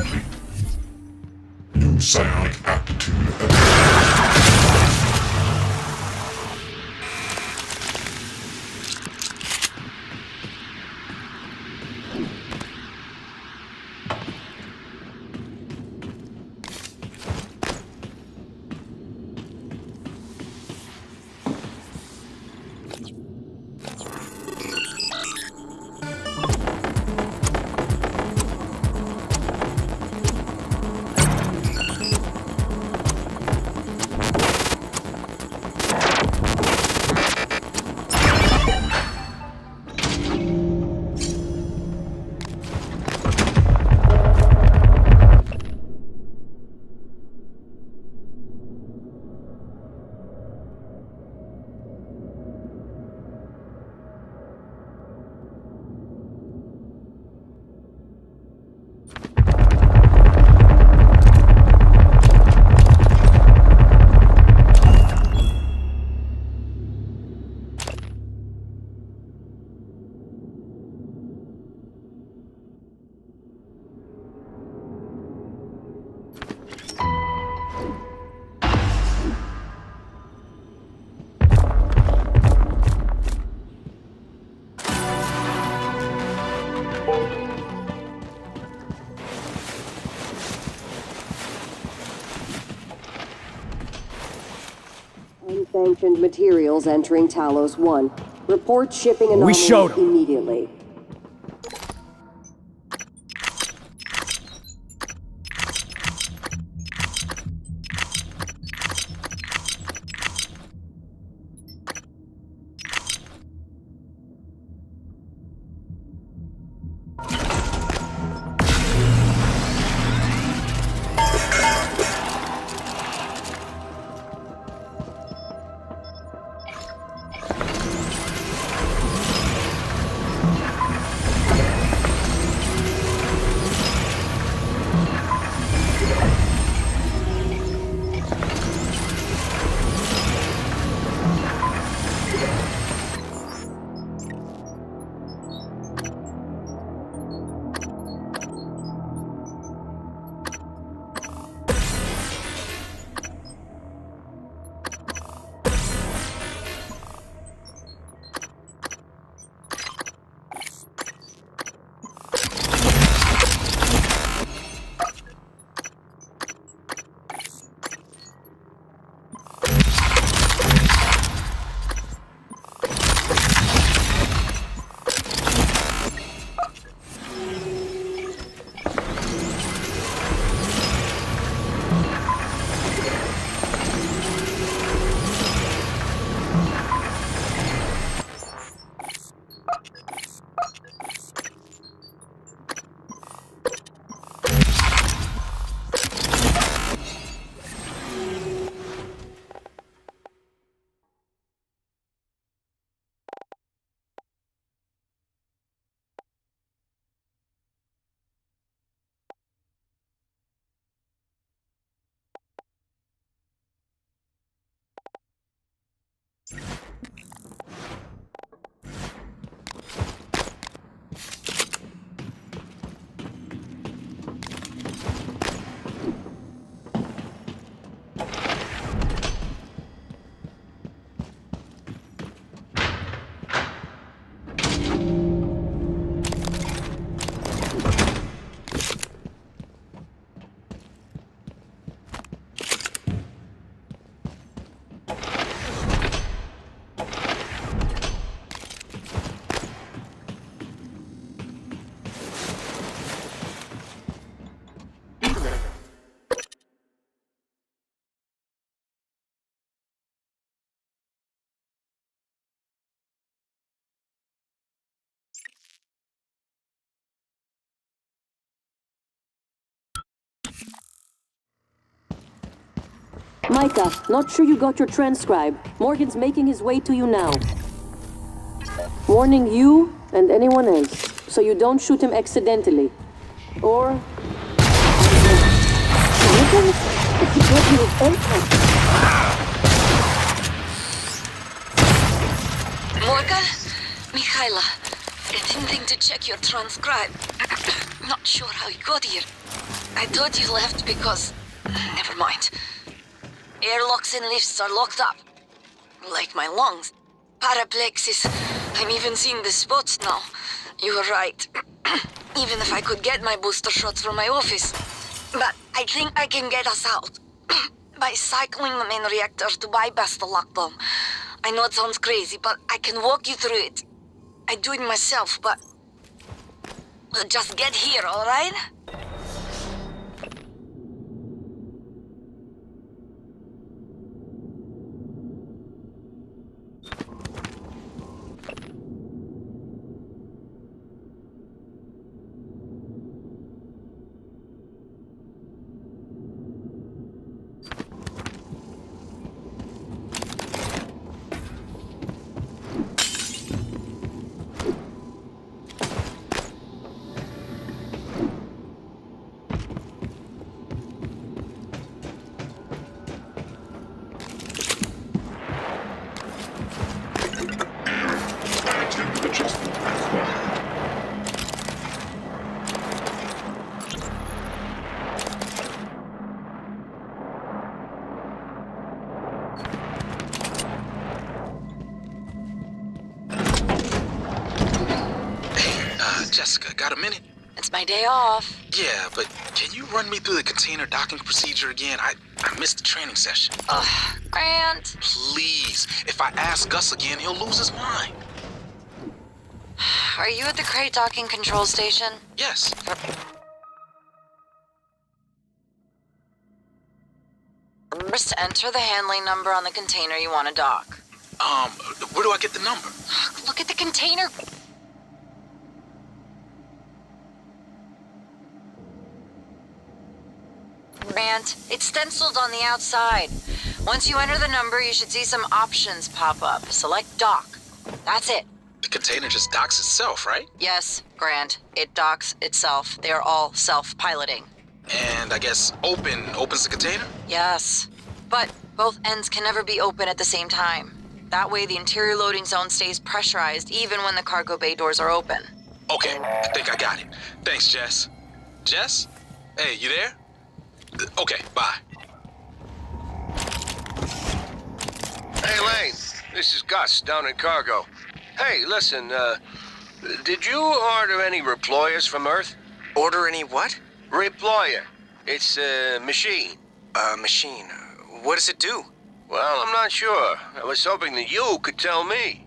complete. New psionic aptitude. Unsanctioned materials entering Talos 1. Report shipping anomaly We showed 'em. immediately. Micah, not sure you got your transcribe. Morgan's making his way to you now. Warning you and anyone else, so you don't shoot him accidentally. Or... Morgan? Mikhaila, I didn't think to check your transcribe. Not sure how you got here. I thought you left because... Never mind. Airlocks and lifts are locked up. Like my lungs. Paraplexis. I'm even seeing the spots now. You were right. Even if I could get my booster shots from my office. But I think I can get us out. By cycling the main reactor to bypass the lockdown. I know it sounds crazy, but I can walk you through it. I do it myself, but... Just get here, alright? Jessica, got a minute? It's my day off. Yeah, but can you run me through the container docking procedure again? I missed the training session. Ugh, Grant. Please. If I ask Gus again, he'll lose his mind. Are you at the crate docking control station? Yes. First, enter the handling number on the container you want to dock. Where do I get the number? Look at the container. Grant, it's stenciled on the outside. Once you enter the number, you should see some options pop up. Select dock. That's it. The container just docks itself, right? Yes, Grant. It docks itself. They are all self-piloting. And I guess opens the container? Yes. But both ends can never be open at the same time. That way the interior loading zone stays pressurized even when the cargo bay doors are open. Okay, I think I got it. Thanks, Jess. Jess? Hey, you there? Okay, bye. Hey, Lane. This is Gus, down in cargo. Hey, listen, did you order any reployers from Earth? Order any what? Reployer. It's a machine. A machine. What does it do? Well, I'm not sure. I was hoping that you could tell me.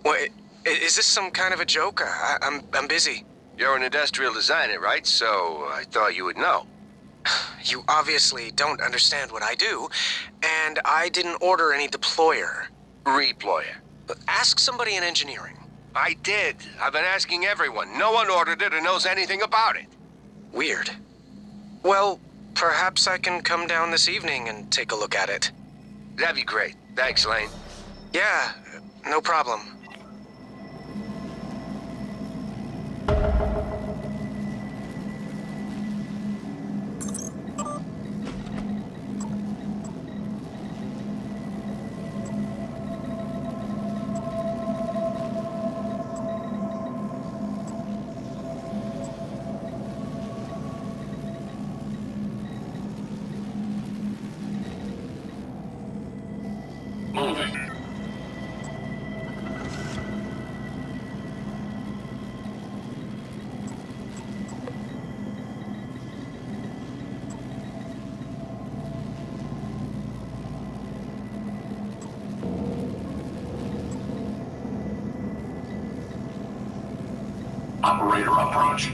What? Is this some kind of a joke? I'm busy. You're an industrial designer, right? So I thought you would know. You obviously don't understand what I do, and I didn't order any deployer. Reployer. Ask somebody in engineering. I did. I've been asking everyone. No one ordered it or knows anything about it. Weird. Well, perhaps I can come down this evening and take a look at it. That'd be great. Thanks, Lane. Yeah, no problem. Operator approach.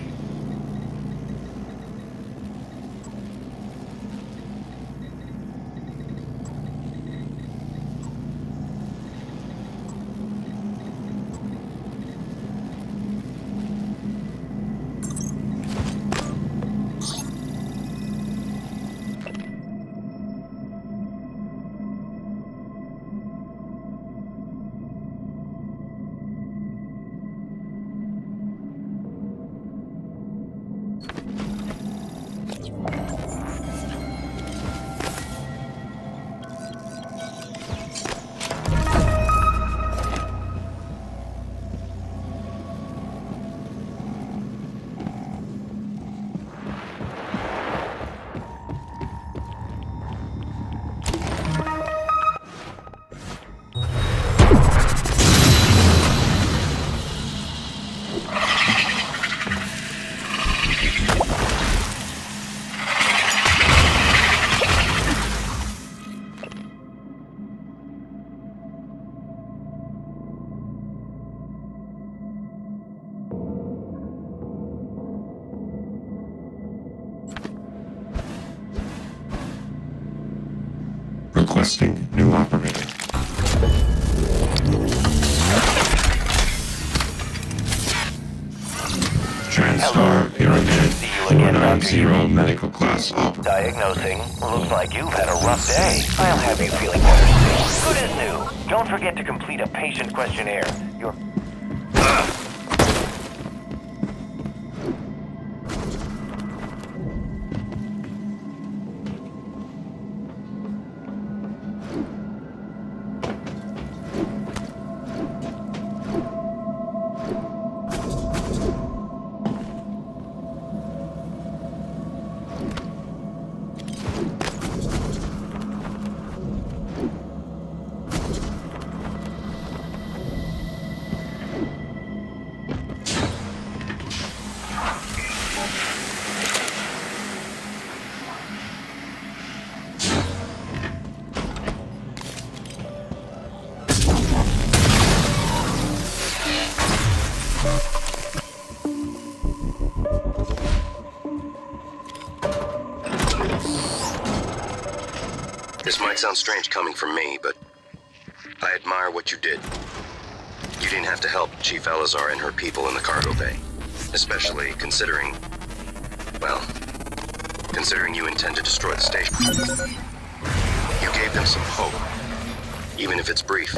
Requesting new operator. TranStar Pyramid 490 medical class operator. Diagnosing. Looks like you've had a rough day. I'll have you feeling better soon. Good as new. Don't forget to complete a patient questionnaire. Your... This might sound strange coming from me, but I admire what you did. You didn't have to help Chief Elazar and her people in the cargo bay. Especially considering... well, considering you intend to destroy the station. You gave them some hope, even if it's brief.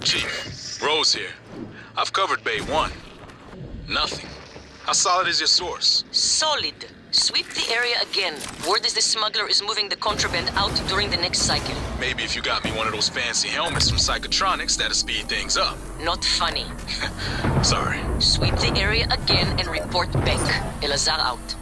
Chief, Rose here. I've covered Bay 1. Nothing. How solid is your source? Solid. Sweep the area again. Word is the smuggler is moving the contraband out during the next cycle. Maybe if you got me one of those fancy helmets from Psychotronics, that'll speed things up. Not funny. Sorry. Sweep the area again and report back. Elazar out.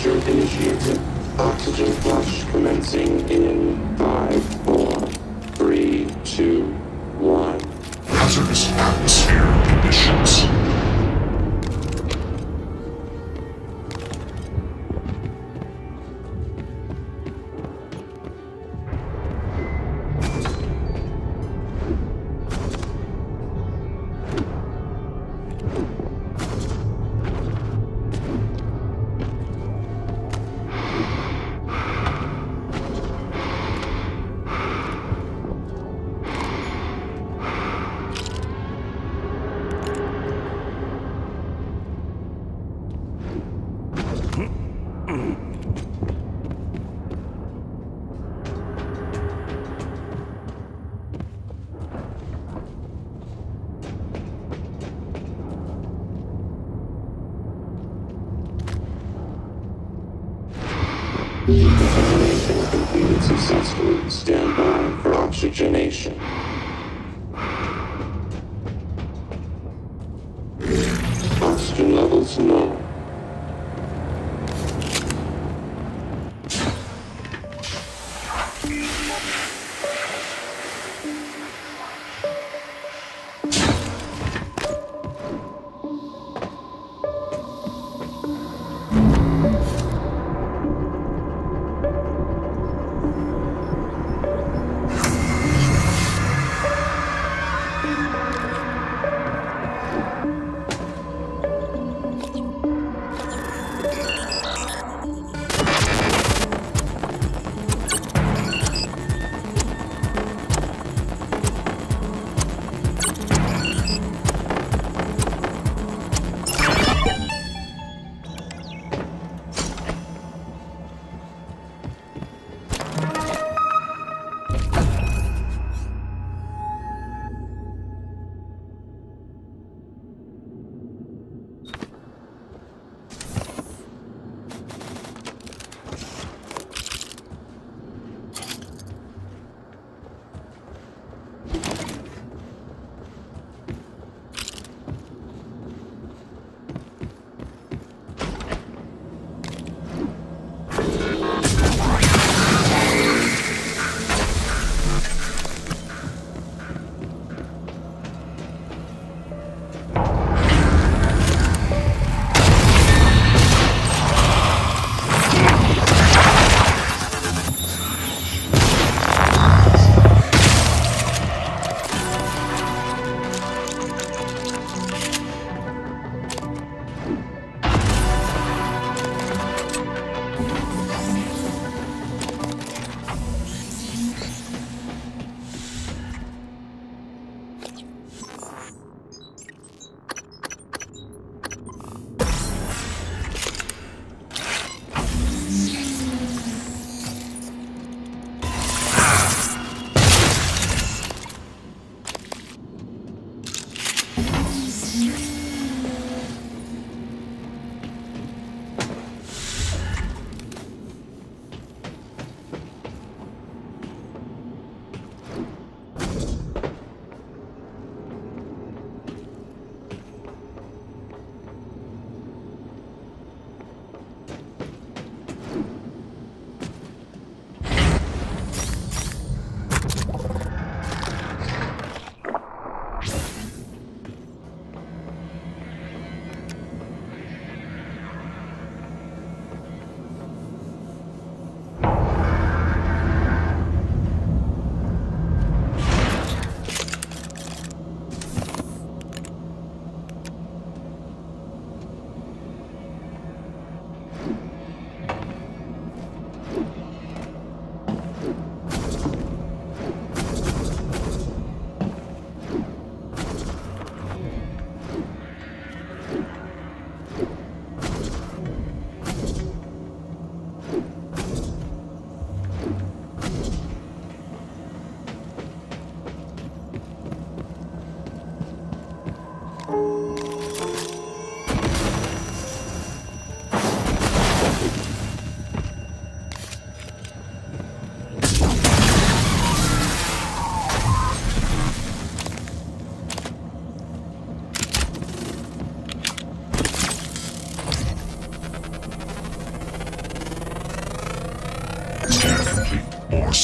capture initiated. Oxygen flush commencing in 5, 4, 3, 2, 1. Hazardous atmosphere conditions. Decontamination completed successfully. Stand by for oxygenation. Oxygen levels low.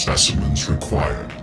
specimens required.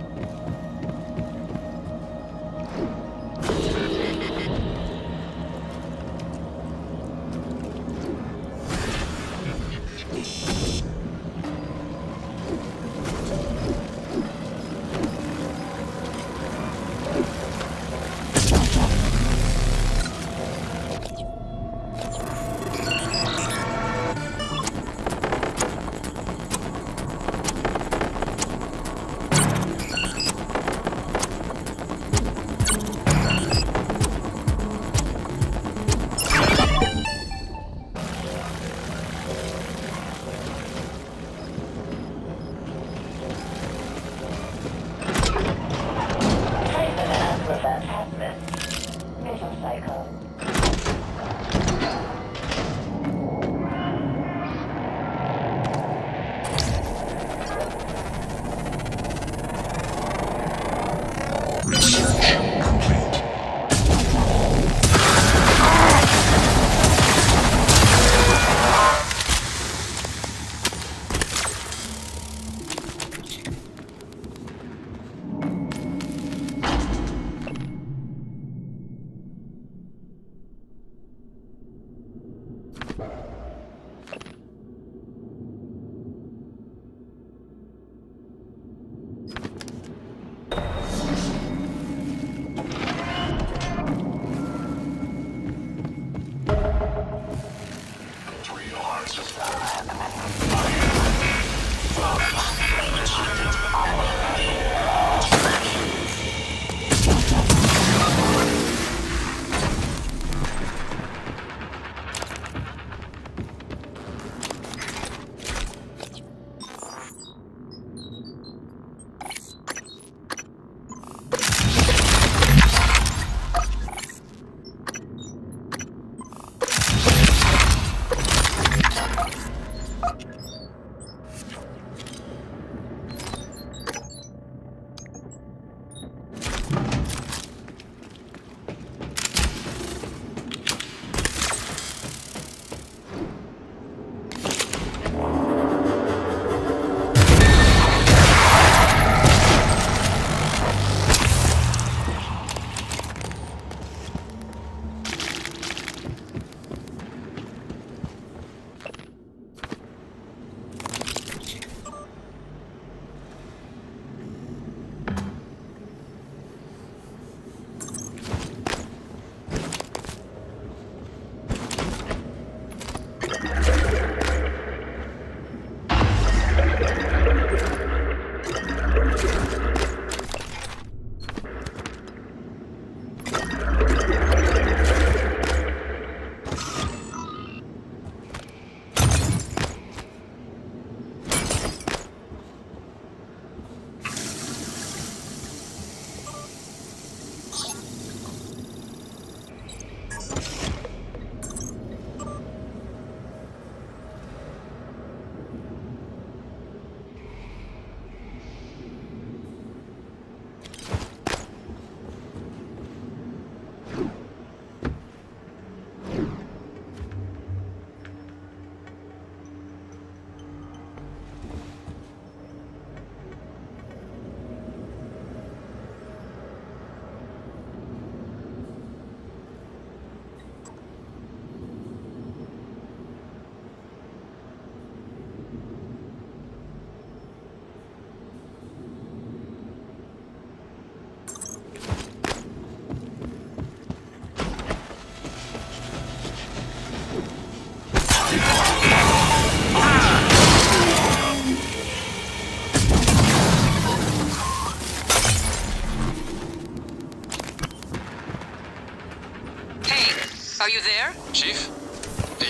Are you there? Chief?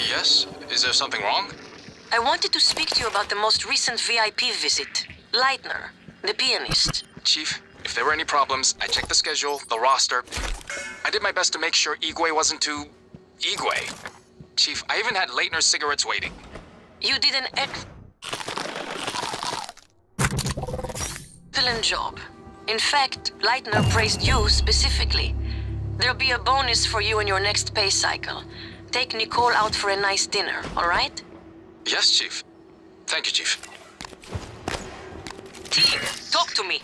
Yes? Is there something wrong? I wanted to speak to you about the most recent VIP visit. Leitner, the pianist. Chief, if there were any problems, I checked the schedule, the roster. I did my best to make sure Igwe wasn't too... Igwe. Chief, I even had Leitner's cigarettes waiting. You did an excellent job. In fact, Leitner praised you specifically. There'll be a bonus for you in your next pay cycle. Take Nicole out for a nice dinner, all right? Yes, Chief. Thank you, Chief. Teague, talk to me.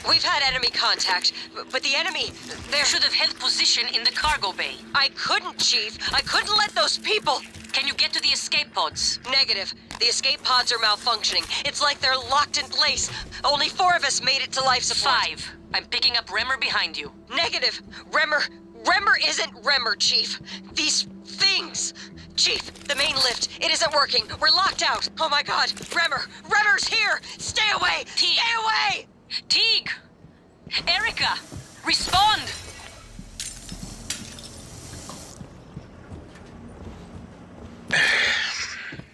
We've had enemy contact, but the enemy, they should have held position in the cargo bay. I couldn't, Chief. I couldn't let those people... Can you get to the escape pods? Negative. The escape pods are malfunctioning. It's like they're locked in place. Only 4 of us made it to life support. 5. I'm picking up Remmer behind you. Negative. Remmer isn't Remmer, Chief. These things. Chief, the main lift, it isn't working. We're locked out. Oh my god. Remmer's here. Stay away. Teague. Stay away. Teague! Erica! Respond!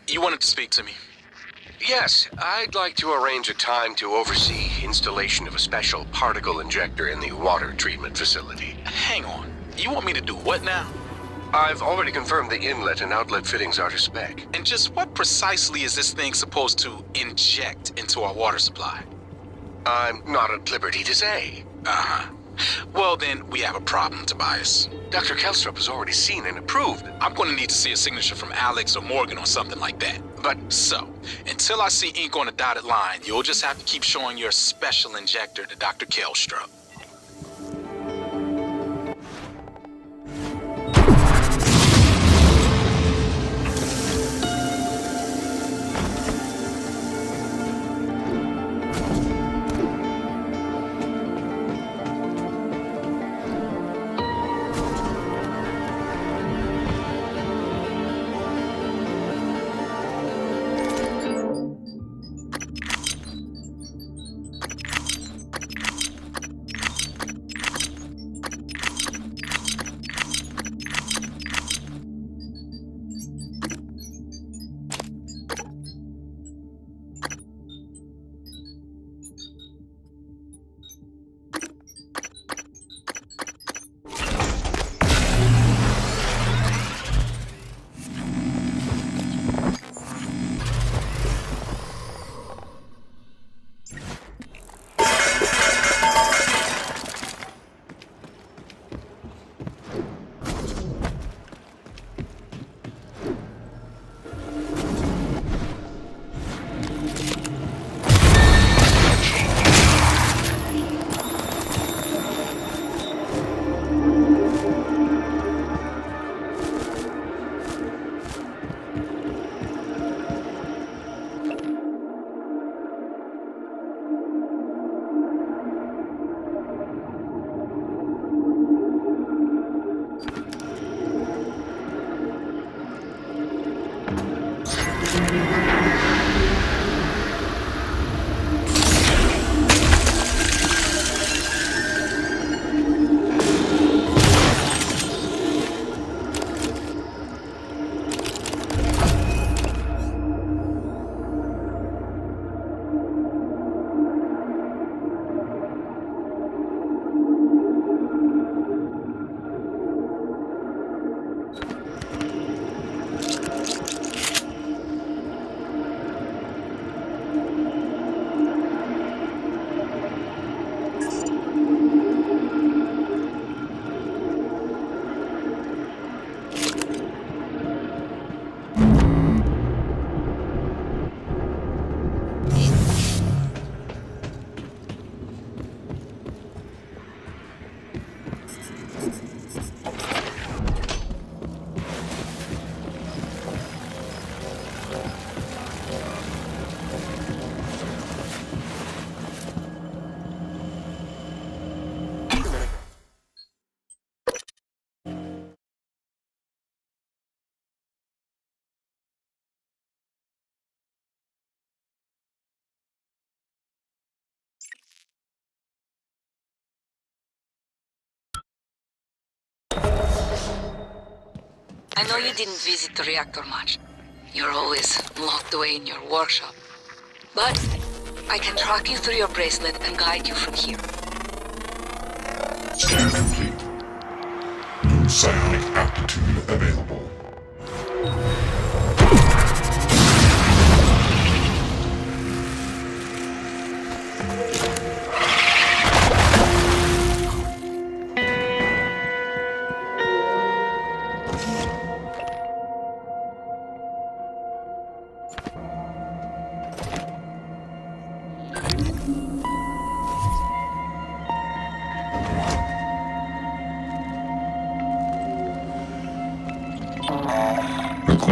You wanted to speak to me? Yes, I'd like to arrange a time to oversee installation of a special particle injector in the water treatment facility. Hang on. You want me to do what now? I've already confirmed the inlet and outlet fittings are to spec. And just what precisely is this thing supposed to inject into our water supply? I'm not at liberty to say. Uh-huh. Well, then, we have a problem, Tobias. Dr. Kelstrup has already seen and approved. I'm going to need to see a signature from Alex or Morgan or something like that. But, so, until I see ink on a dotted line, you'll just have to keep showing your special injector to Dr. Kelstrup. I know you didn't visit the reactor much. You're always locked away in your workshop. But I can track you through your bracelet and guide you from here. Scan complete. New psionic aptitude available.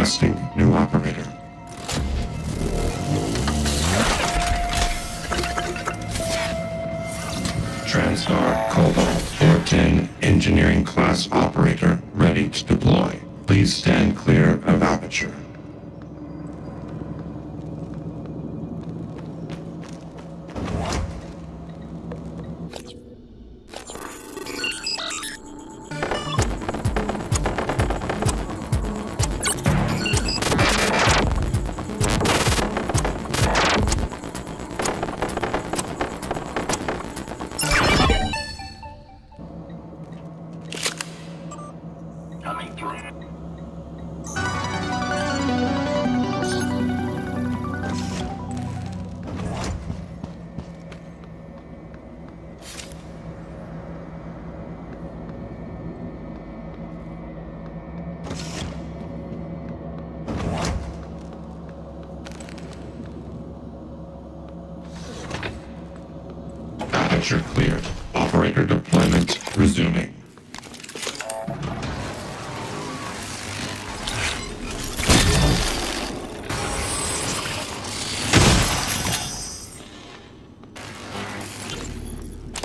Requesting new operator. TranStar Cobalt 410 Engineering Class Operator ready to deploy. Please stand clear of aperture. Coming through. Aperture cleared. Operator deployment resuming.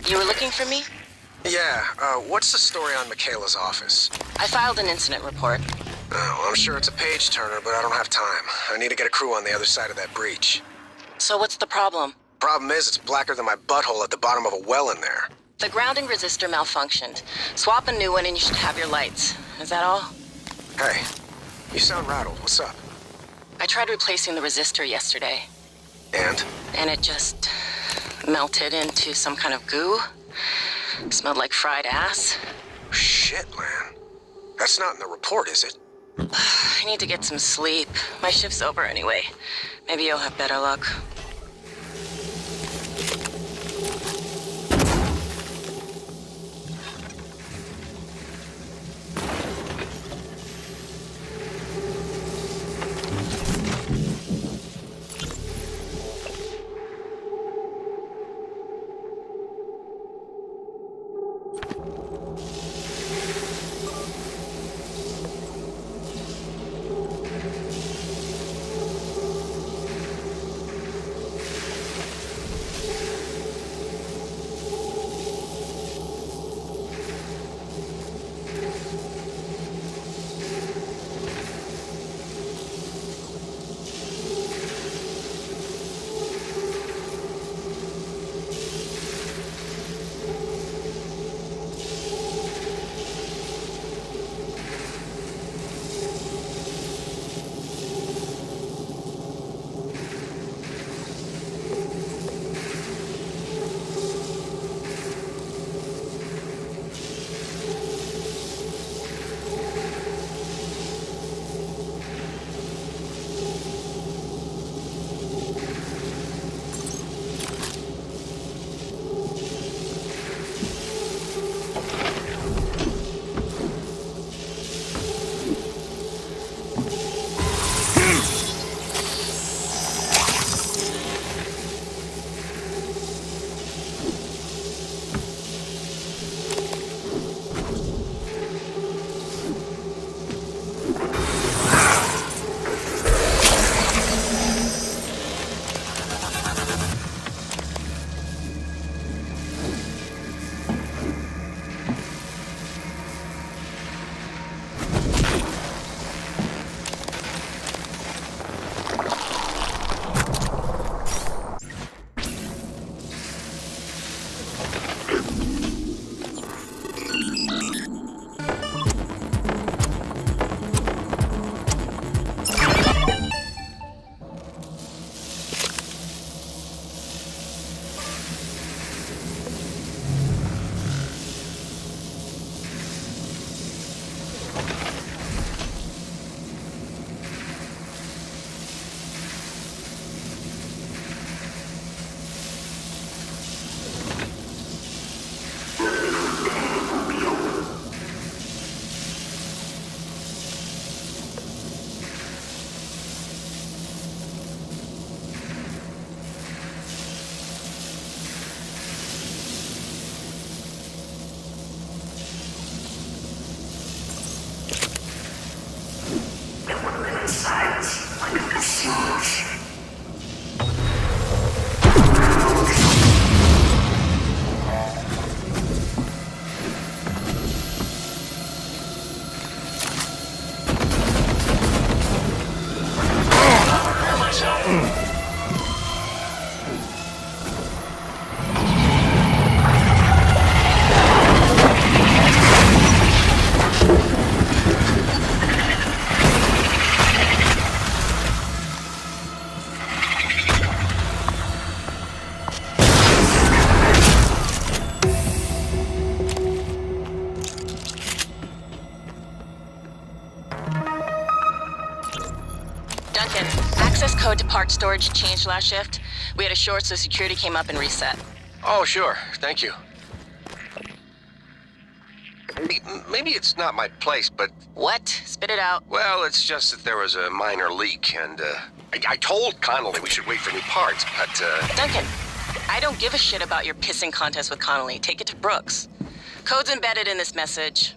You were looking for me? Yeah, what's the story on Michaela's office? I filed an incident report. Oh, I'm sure it's a page turner, but I don't have time. I need to get a crew on the other side of that breach. So what's the problem? Problem is, it's blacker than my butthole at the bottom of a well in there. The grounding resistor malfunctioned. Swap a new one and you should have your lights. Is that all? Hey, you sound rattled. What's up? I tried replacing the resistor yesterday. And? And it just melted into some kind of goo. Smelled like fried ass. Shit, man. That's not in the report, is it? I need to get some sleep. My shift's over anyway. Maybe you'll have better luck. code to parts storage changed last shift. We had a short, so security came up and reset. Oh, sure. Thank you. Maybe it's not my place, but... What? Spit it out. Well, it's just that there was a minor leak, and, I told Connolly we should wait for new parts, but, Duncan, I don't give a shit about your pissing contest with Connolly. Take it to Brooks. Code's embedded in this message.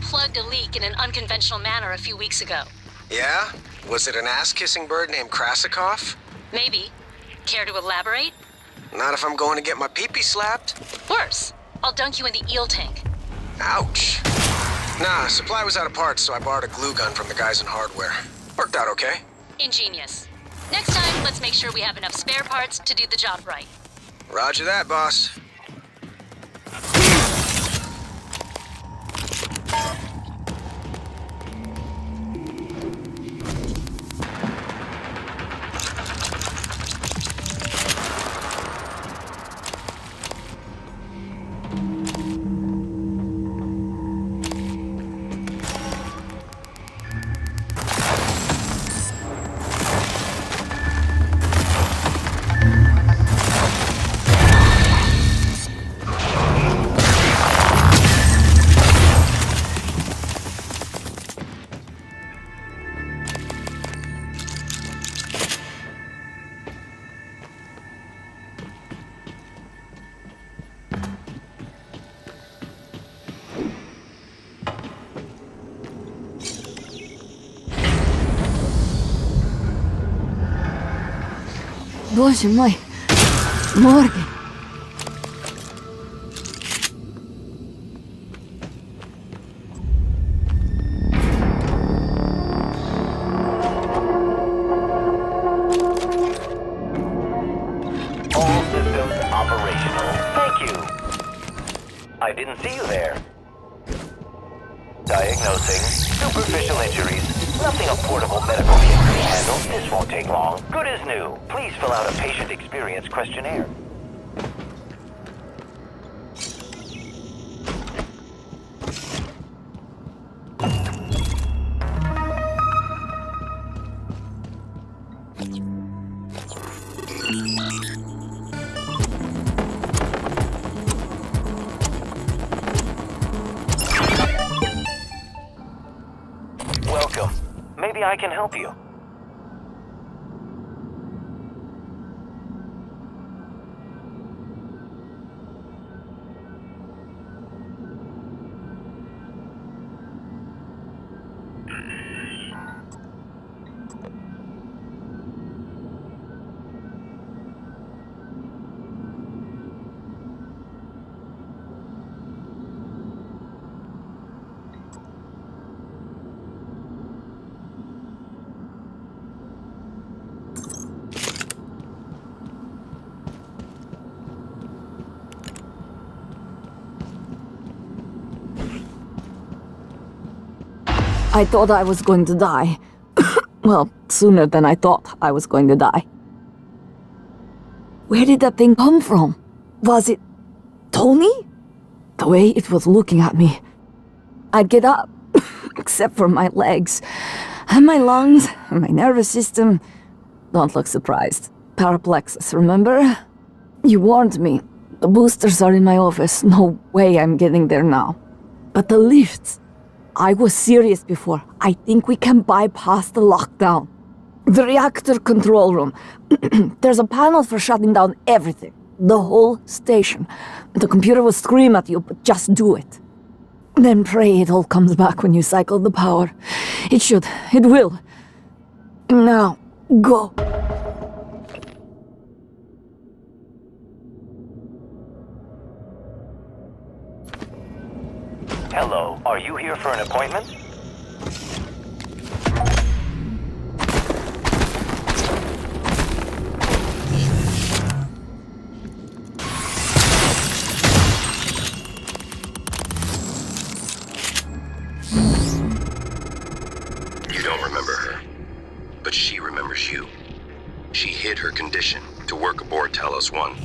Plugged a leak in an unconventional manner a few weeks ago. Yeah? Was it an ass-kissing bird named Krasikov? Maybe. Care to elaborate? Not if I'm going to get my pee-pee slapped. Worse. I'll dunk you in the eel tank. Ouch. Nah, supply was out of parts, so I borrowed a glue gun from the guys in hardware. Worked out okay. Ingenious. Next time, let's make sure we have enough spare parts to do the job right. Roger that, boss. Боже мой. Морган. All systems operational. Thank you. I didn't see you there. Diagnosing superficial injuries. Nothing a portable medical kit can handle. This won't take long. Good as new. Please fill out a patient experience questionnaire. Welcome. Maybe I can help you. I thought I was going to die. Well, sooner than I thought I was going to die. Where did that thing come from? Was it Tony? The way it was looking at me. I'd get up, except for my legs, and my lungs, and my nervous system. Don't look surprised. Paraplexus, remember? You warned me. The boosters are in my office. No way I'm getting there now. But the lifts... I was serious before. I think we can bypass the lockdown. The reactor control room. There's a panel for shutting down everything. The whole station. The computer will scream at you, but just do it. Then pray it all comes back when you cycle the power. It should. It will. Now, go. Hello, are you here for an appointment? You don't remember her, but she remembers you. She hid her condition to work aboard Talos 1.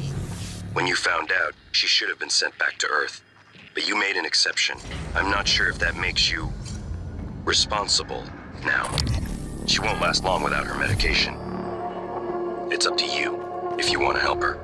When you found out, she should have been sent back to Earth. But you made an exception. I'm not sure if that makes you responsible now. She won't last long without her medication. It's up to you if you want to help her.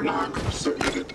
knock submitted.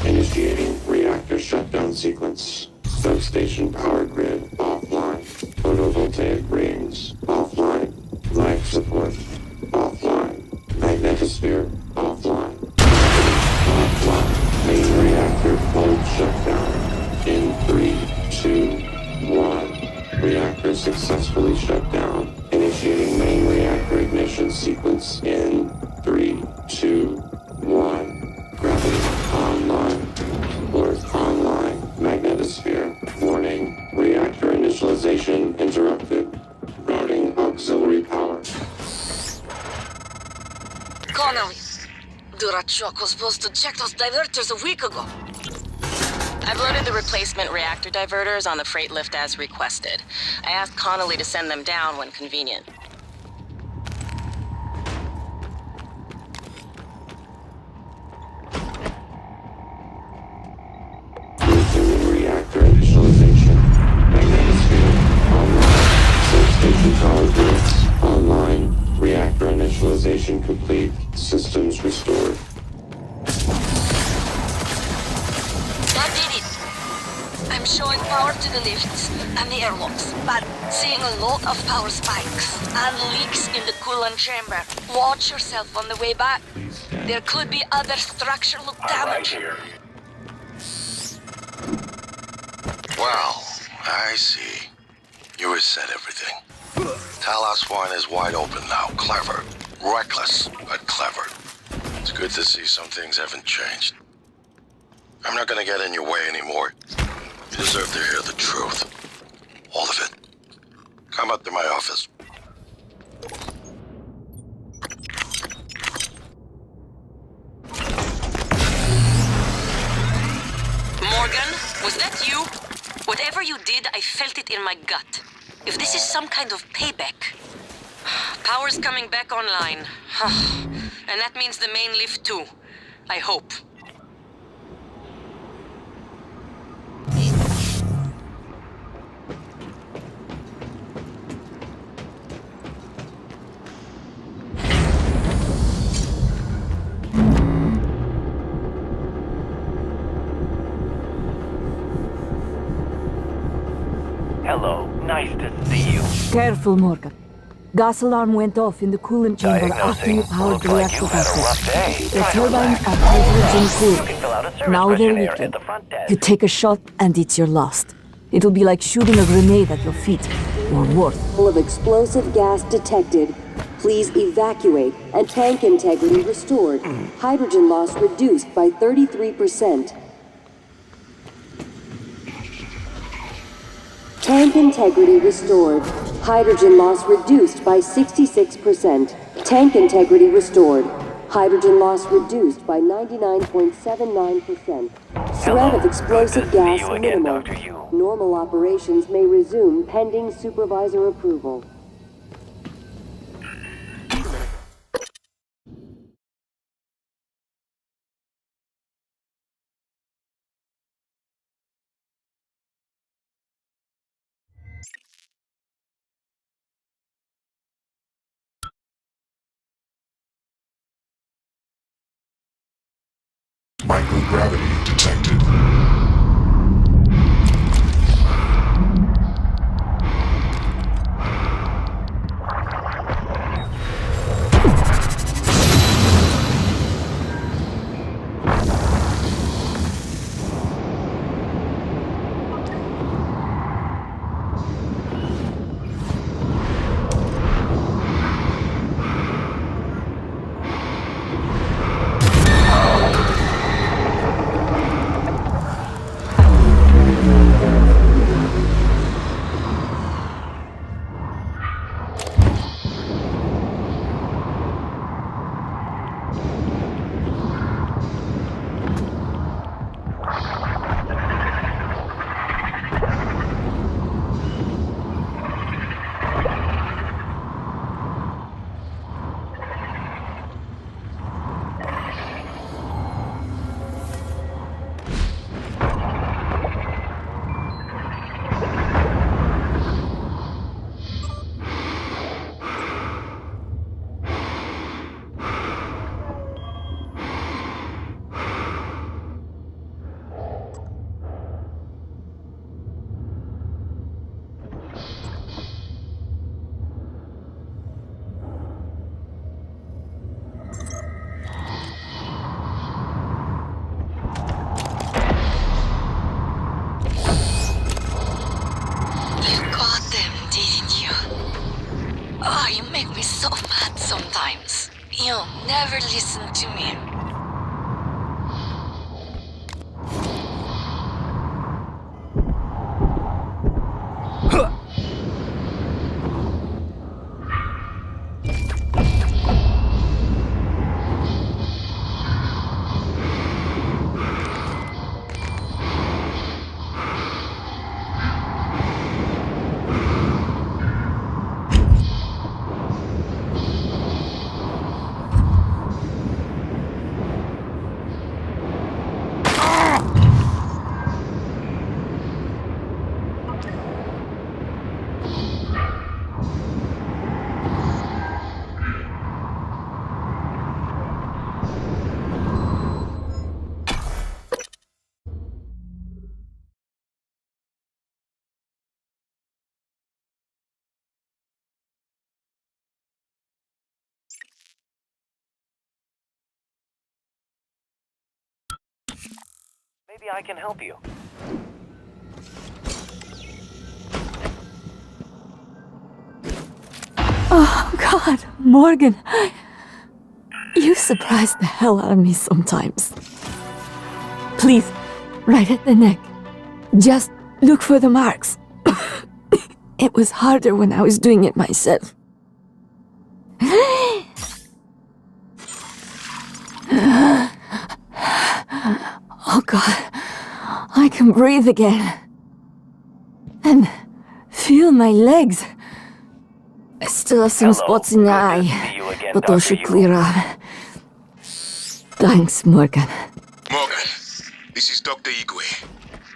Initiating reactor shutdown sequence. Substation power grid offline. Photovoltaic rings offline. Life support offline. Magnetosphere offline. Offline. Main reactor cold shutdown. In 3, 2, 1. Reactor successfully shut down. Initiating main reactor ignition sequence in 3, 2, 1. Gravity online. Earth online. Magnetosphere. Warning. Reactor initialization interrupted. Routing auxiliary power. Connolly, Durachok was supposed to check those diverters a week ago. I've loaded the replacement reactor diverters on the freight lift as requested. I asked Connolly to send them down when convenient. Reactor initialization. Magnetosphere online. Substation power grids online. Reactor initialization complete. Systems restored. That did it. I'm showing power to the lifts and the airlocks, but seeing a lot of power spikes and leaks in the coolant chamber. Watch yourself on the way back. There could be other structural damage. Well, I see. You reset everything. Talos 1 is wide open now. Clever. Reckless, but clever. It's good to see some things haven't changed. I'm not gonna get in your way anymore. You deserve to hear the truth. All of it. Come up to my office. Morgan, was that you? Whatever you did, I felt it in my gut. If this is some kind of payback. Power's coming back online. And that means the main lift too. I hope. Hello, nice to see you. Careful, Morgan. Gas alarm went off in the coolant chamber after you powered the reactor vessels. The turbines are hydrogen cooled. Now they're leaking. You take a shot and it's your last. It'll be like shooting a grenade at your feet, or worse. Full of explosive gas detected. Please evacuate and tank integrity restored. Hydrogen loss reduced by 33%. Tank integrity restored. Hydrogen loss reduced by 66%. Tank integrity restored. Hydrogen loss reduced by 99.79%. Threat of explosive gas minimal. Normal operations may resume pending supervisor approval. Microgravity detected. Sometimes. You never listen to me. Maybe I can help you. Oh, God, Morgan. You surprise the hell out of me sometimes. Please, right at the neck. Just look for the marks. It was harder when I was doing it myself. Oh God, I can breathe again. And feel my legs. I still have some spots in the eye, but those should clear up. Thanks, Morgan. Morgan, this is Dr. Igwe.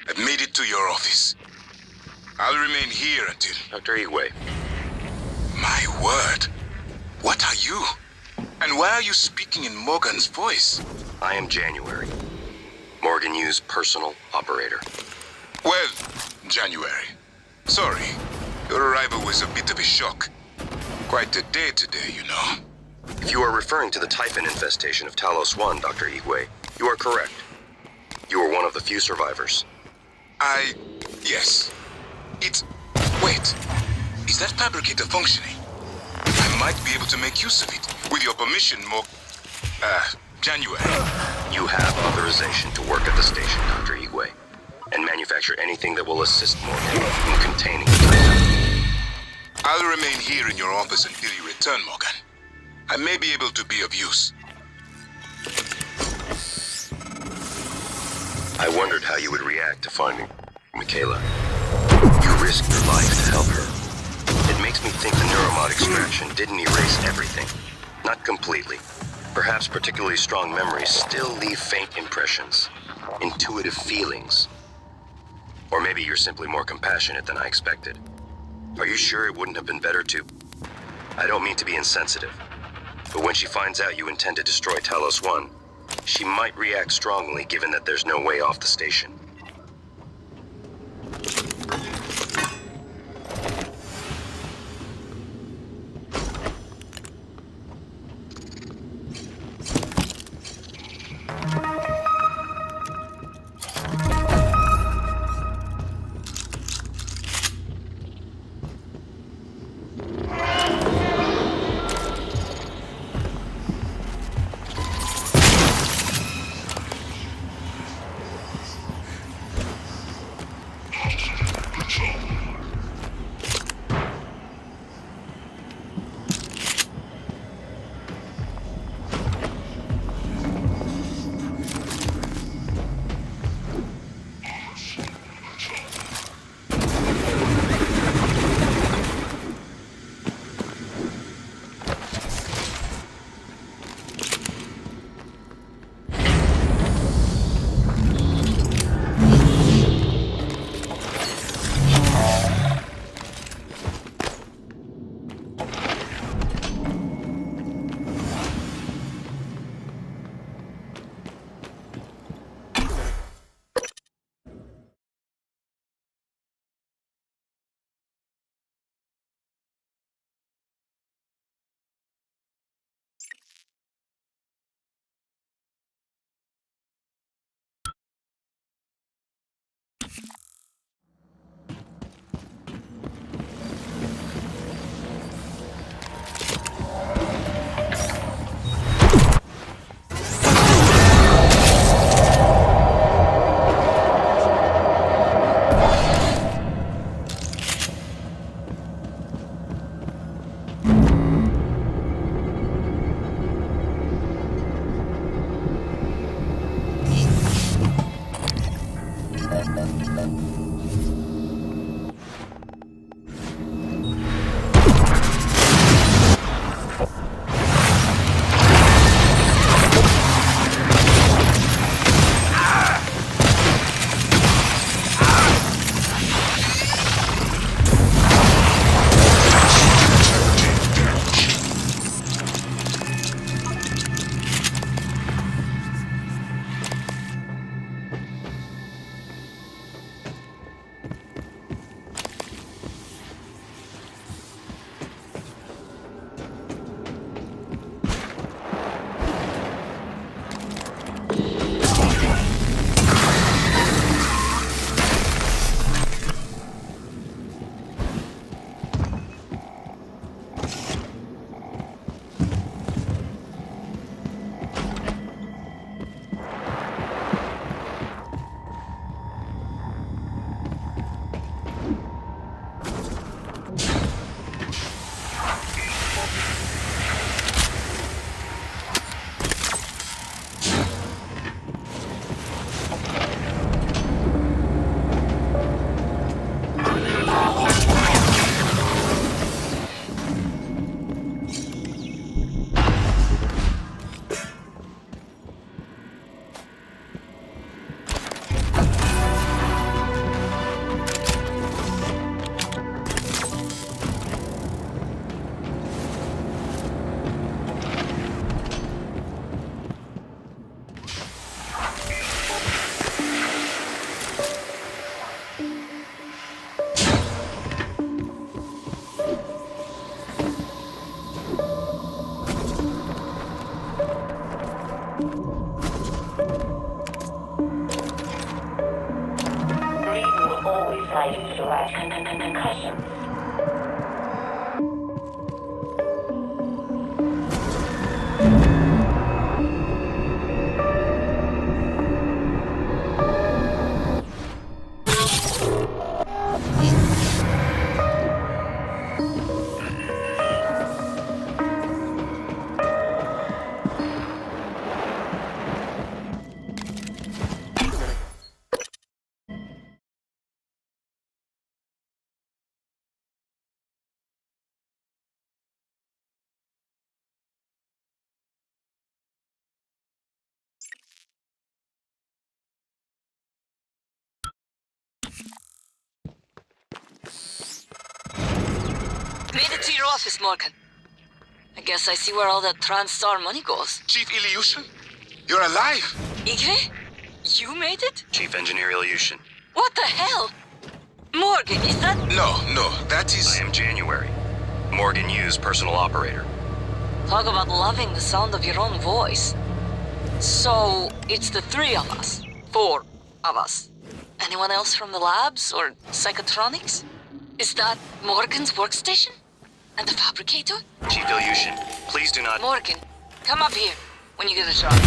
I've made it to your office. I'll remain here until... Dr. Igwe. My word. What are you? And why are you speaking in Morgan's voice? I am January. Morgan Yu's personal operator. Well, January. Sorry. Your arrival was a bit of a shock. Quite a day today, you know. If you are referring to the Typhon infestation of Talos 1, Dr. Igwe, you are correct. You were one of the few survivors. Yes. It's... Wait. Is that fabricator functioning? I might be able to make use of it. With your permission, January. You have authorization to work at the station, Dr. Igwe, and manufacture anything that will assist Morgan in containing the Typhon. I'll remain here in your office until you return, Morgan. I may be able to be of use. I wondered how you would react to finding Michaela. You risked your life to help her. It makes me think the neuromod extraction didn't erase everything. Not completely. Perhaps particularly strong memories still leave faint impressions, intuitive feelings. Or maybe you're simply more compassionate than I expected. Are you sure it wouldn't have been better to... I don't mean to be insensitive, but when she finds out you intend to destroy Talos 1, she might react strongly given that there's no way off the station. slight concussion. Made it to your office, Morgan. I guess I see where all that TranStar money goes. Chief Ilyushin, you're alive. Igwe? You made it? Chief Engineer Ilyushin. What the hell? Morgan, is that... No, that is... I am January. Morgan Hughes, personal operator. Talk about loving the sound of your own voice. So, it's the three of us. 4 of us. Anyone else from the labs or psychotronics? Is that Morgan's workstation? And the fabricator? Chief Ilyushin, please do not... Morgan, come up here when you get a shot.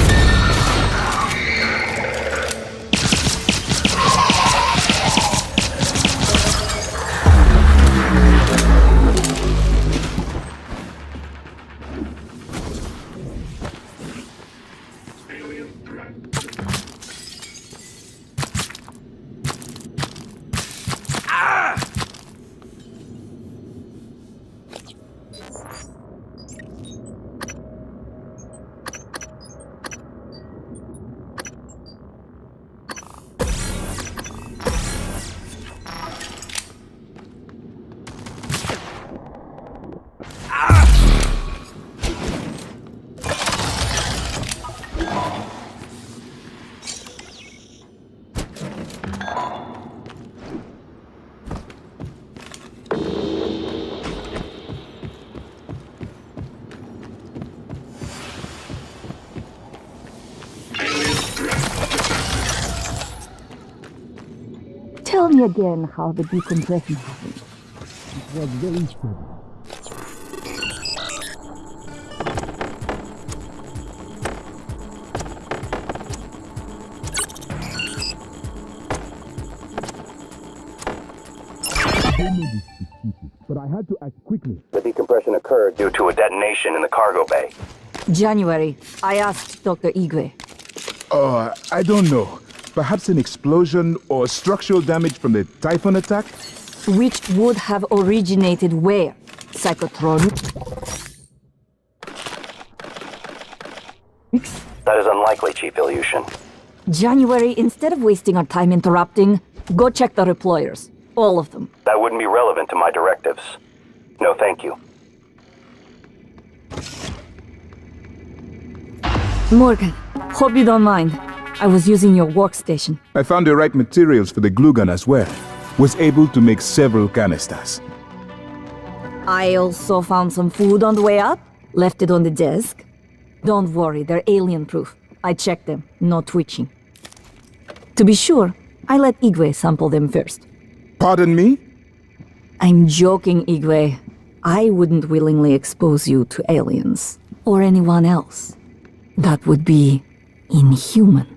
Tell me again how the decompression happened. It was very steady. But I had to act quickly. The decompression occurred due to a detonation in the cargo bay. January, I asked Dr. Igwe. Oh, I don't know. Perhaps an explosion or structural damage from the Typhon attack? Which would have originated where? Psychotronic? That is unlikely, Chief Ilyushin. January, instead of wasting our time interrupting, go check the reployers. All of them. That wouldn't be relevant to my directives. No, thank you. Morgan, hope you don't mind. I was using your workstation. I found the right materials for the glue gun as well. Was able to make several canisters. I also found some food on the way up. Left it on the desk. Don't worry, they're alien-proof. I checked them. No twitching. To be sure, I let Igwe sample them first. Pardon me? I'm joking, Igwe. I wouldn't willingly expose you to aliens. Or anyone else. That would be inhuman.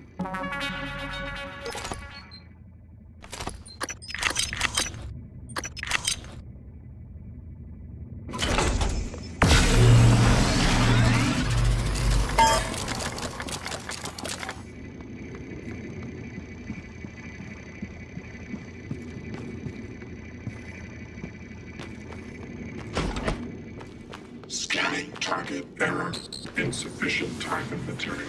Scanning target error. Insufficient time and material.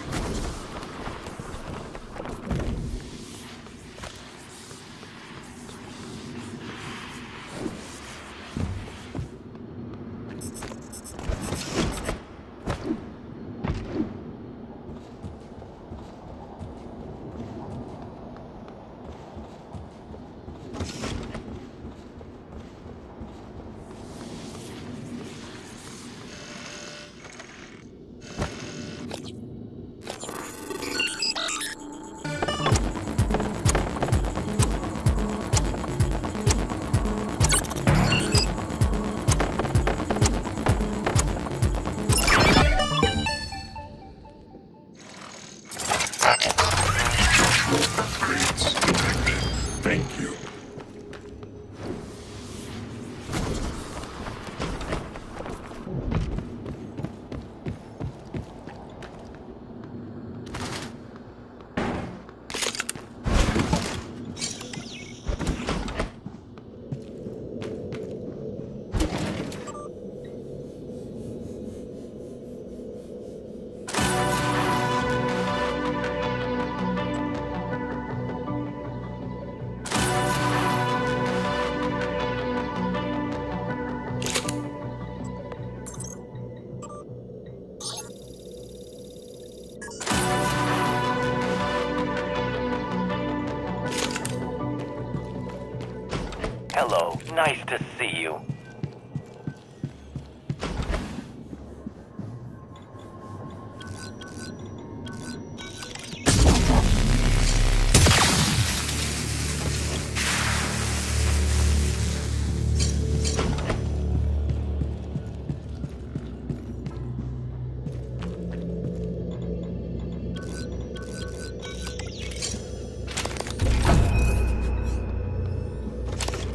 Hello, nice to see you.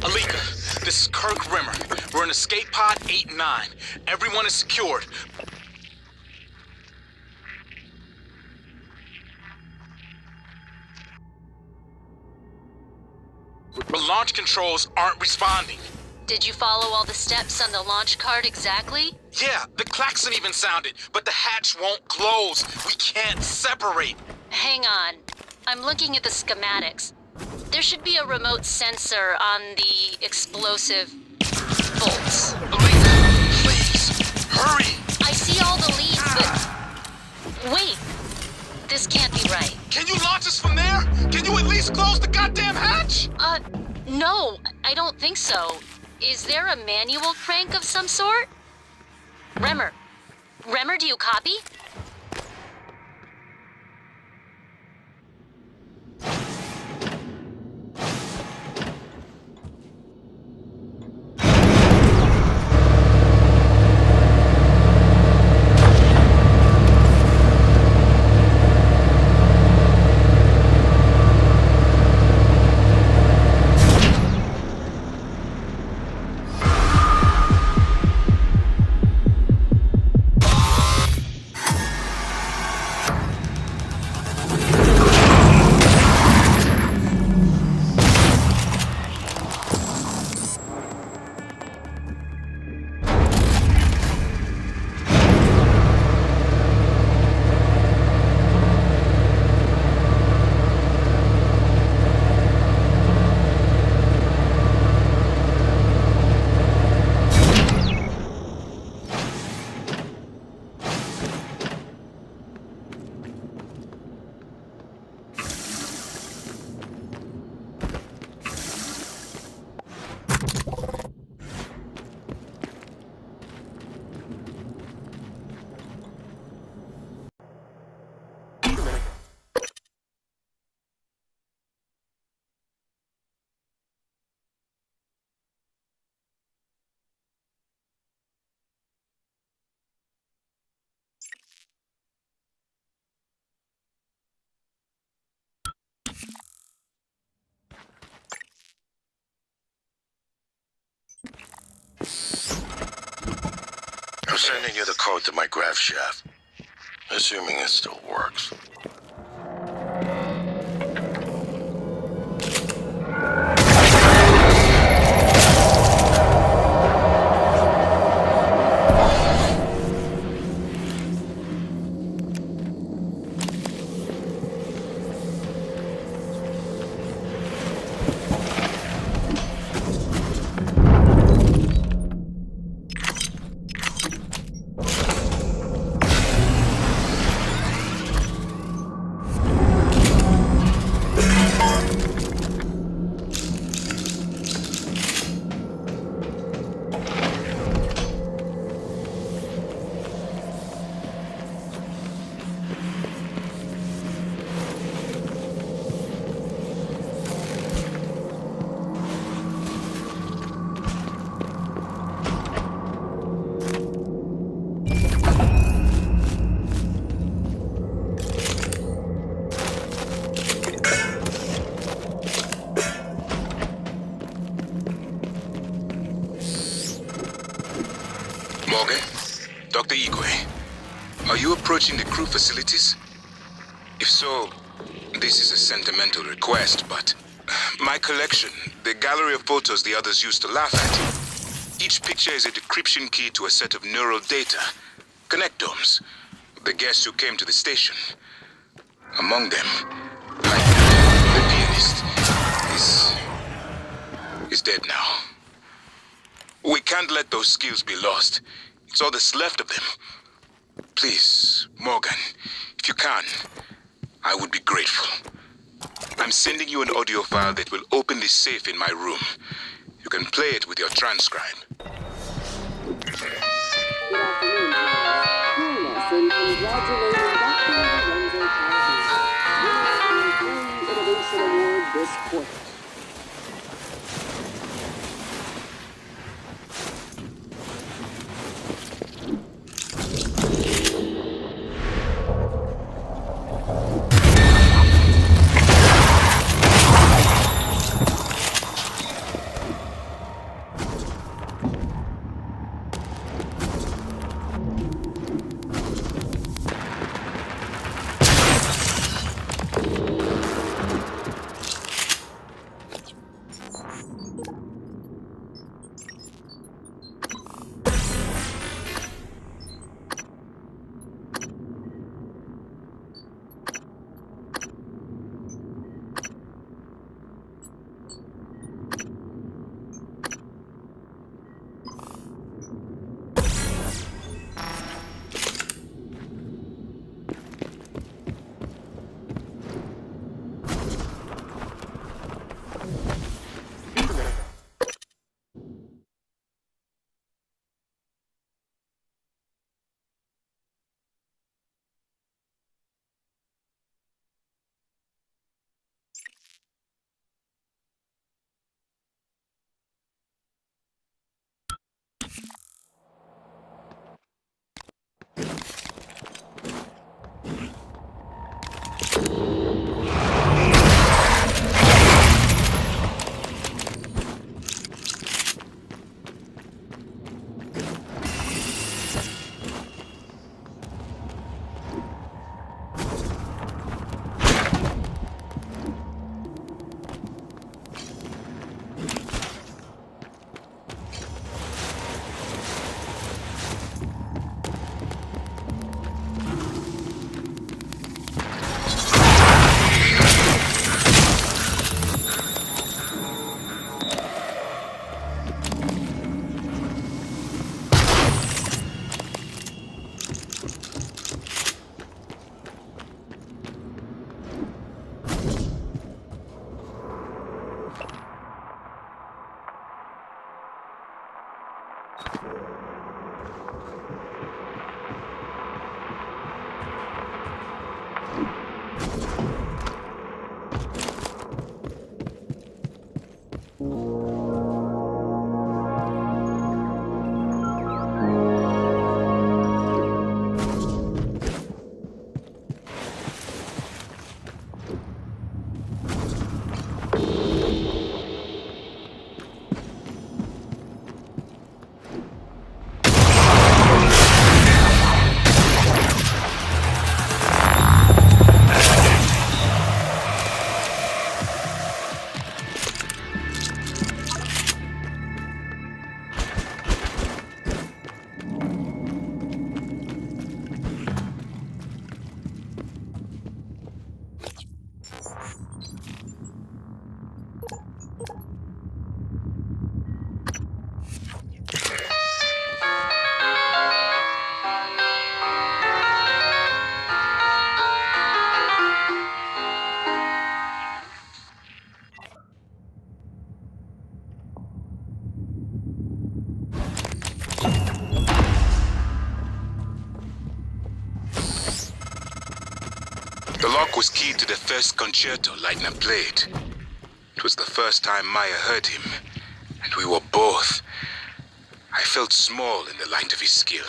Alika, this is Kirk Rimmer. We're in escape pod 8-9. Everyone is secured. The launch controls aren't responding. Did you follow all the steps on the launch card exactly? Yeah, the klaxon even sounded, but the hatch won't close. We can't separate. Hang on. I'm looking at the schematics. There should be a remote sensor on the explosive bolts. Please, hurry! I see all the leads, but... Wait. This can't be right. Can you launch us from there? Can you at least close the goddamn hatch? No, I don't think so. Is there a manual crank of some sort? Remmer, do you copy? I'm sending you the code to my grav shaft, assuming it still works. Morgan? Dr. Igwe, are you approaching the crew facilities? If so, this is a sentimental request, but my collection, the gallery of photos the others used to laugh at, each picture is a decryption key to a set of neural data, connectomes, the guests who came to the station. Among them, the pianist is dead now. We can't let those skills be lost. It's all that's left of them. Please, Morgan, if you can, I would be grateful. I'm sending you an audio file that will open this safe in my room. You can can play it with your transcribe. Good afternoon, Join us in congratulating Dr. Lorenzo Calhoun, winner of the Employee Innovation Award this quarter. The lock was keyed to the first concerto Leitner played. It was the first time Maya heard him, and we were both. I felt small in the light of his skill.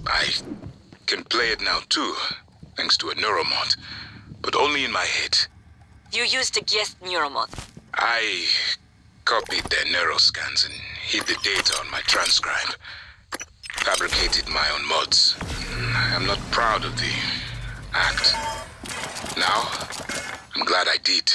I can play it now too, thanks to a neuromod, but only in my head. You used a guest neuromod. I copied their neuroscans and hid the data on my transcribe. Fabricated my own mods. I am not proud of the act. Now, I'm glad I did.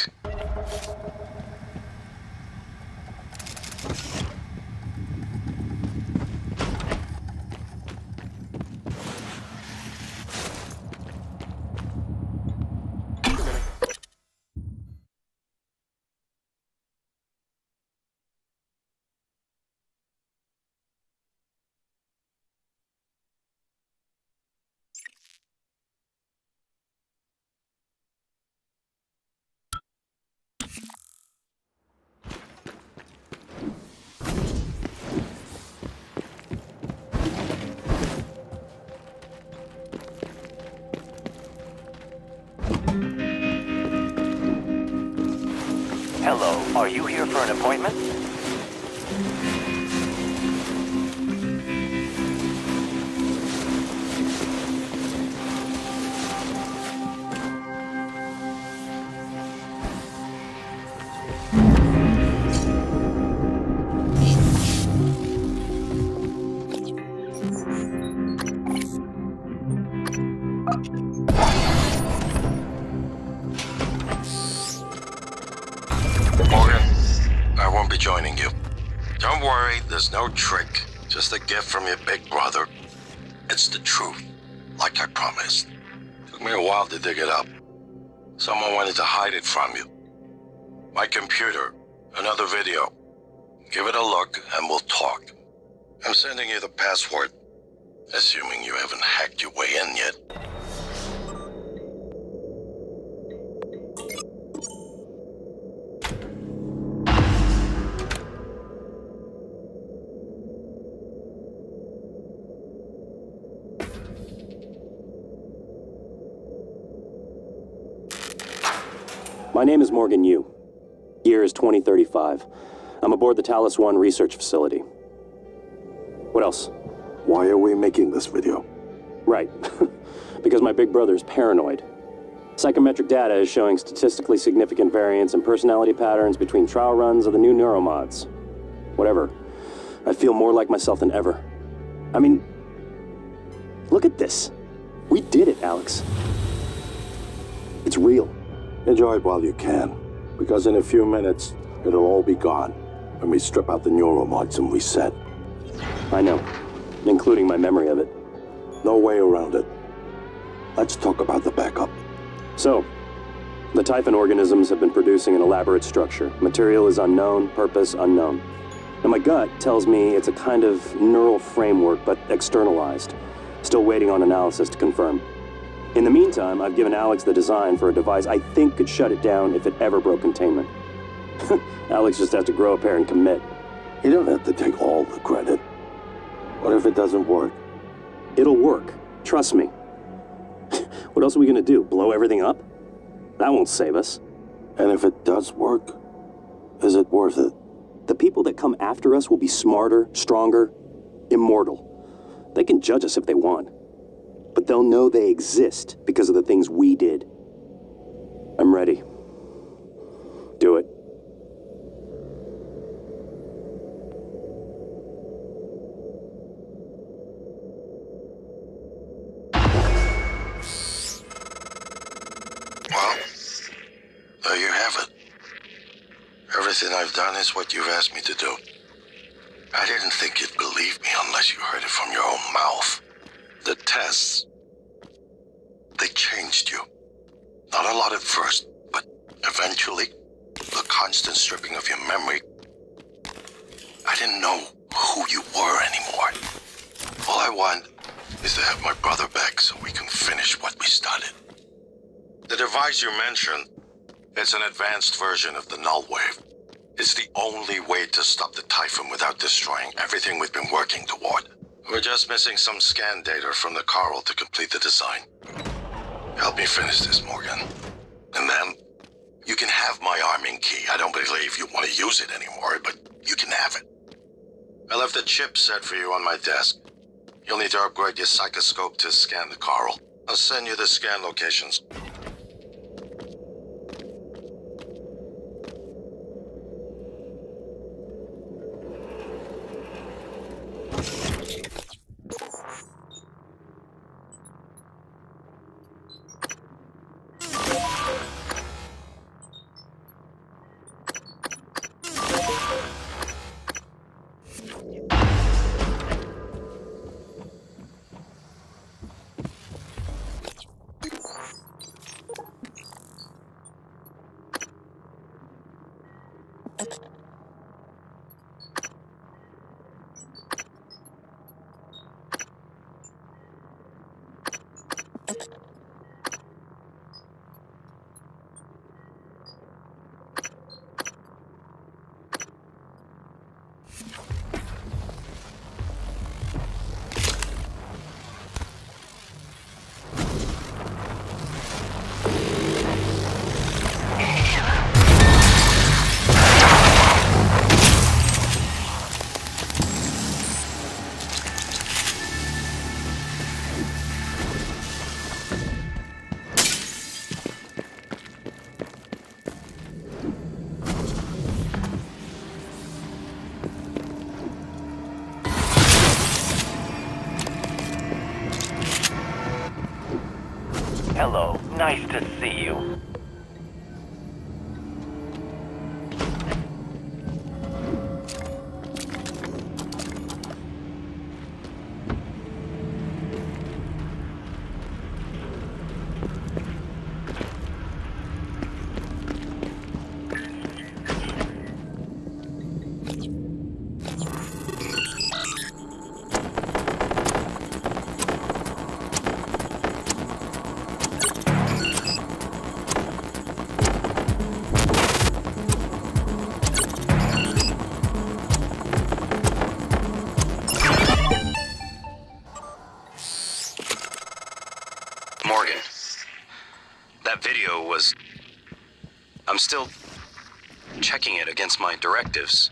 Hello, are you here for an appointment? Morgan, I won't be joining you. Don't worry, there's no trick. Just a gift from your big brother. It's the truth, like I promised. Took me a while to dig it up. Someone wanted to hide it from you. My computer, another video. Give it a look and we'll talk. I'm sending you the password, assuming you haven't hacked your way in yet. My name is Morgan Yu. Year is 2035. I'm aboard the Talos 1 research facility. What else? Why are we making this video? Right. Because my big brother is paranoid. Psychometric data is showing statistically significant variance in personality patterns between trial runs of the new neuromods. Whatever. I feel more like myself than ever. I mean, look at this. We did it, Alex. It's real. Enjoy it while you can, because in a few minutes, it'll all be gone when we strip out the neuromods and reset. I know, including my memory of it. No way around it. Let's talk about the backup. So, the Typhon organisms have been producing an elaborate structure. Material is unknown, purpose unknown. And my gut tells me it's a kind of neural framework, but externalized. Still waiting on analysis to confirm. In the meantime, I've given Alex the design for a device I think could shut it down if it ever broke containment. Alex just has to grow a pair and commit. You don't have to take all the credit. What if it doesn't work? It'll work. Trust me. What else are we gonna do? Blow everything up? That won't save us. And if it does work, is it worth it? The people that come after us will be smarter, stronger, immortal. They can judge us if they want. But they'll know they exist because of the things we did. I'm ready. Do it. Well, there you have it. Everything I've done is what you've asked me to do. I didn't think you'd believe me unless you heard it from your own mouth. The tests, they changed you. Not a lot at first, but eventually, the constant stripping of your memory. I didn't know who you were anymore. All I want is to have my brother back so we can finish what we started. The device you mentioned, it's an advanced version of the Null Wave. It's the only way to stop the Typhon without destroying everything we've been working toward. We're just missing some scan data from the Coral to complete the design. Help me finish this, Morgan. And then, you can have my arming key. I don't believe you want to use it anymore, but you can have it. I left a chip set for you on my desk. You'll need to upgrade your psychoscope to scan the Coral. I'll send you the scan locations. Nice to see you. Morgan, that video was... I'm still checking it against my directives.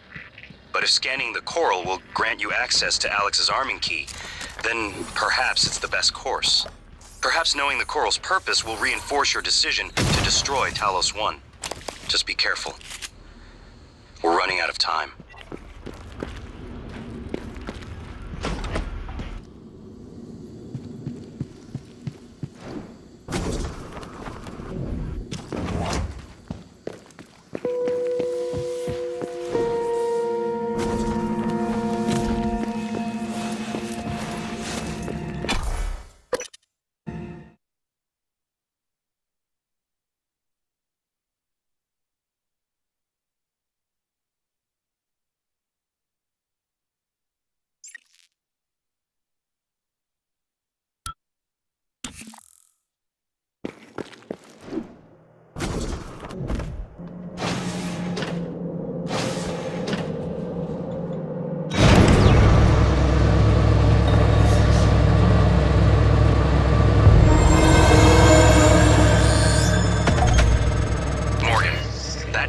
But if scanning the coral will grant you access to Alex's arming key, then perhaps it's the best course. Perhaps knowing the coral's purpose will reinforce your decision to destroy Talos 1. Just be careful. We're running out of time.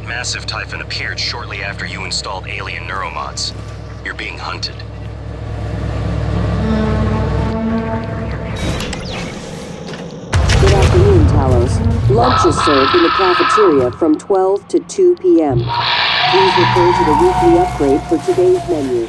Massive Typhon appeared shortly after you installed alien neuromods. You're being hunted. Good afternoon, Talos. Lunch is served in the cafeteria from 12 to 2 p.m. Please refer to the weekly upgrade for today's menu.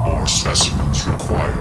More specimens required.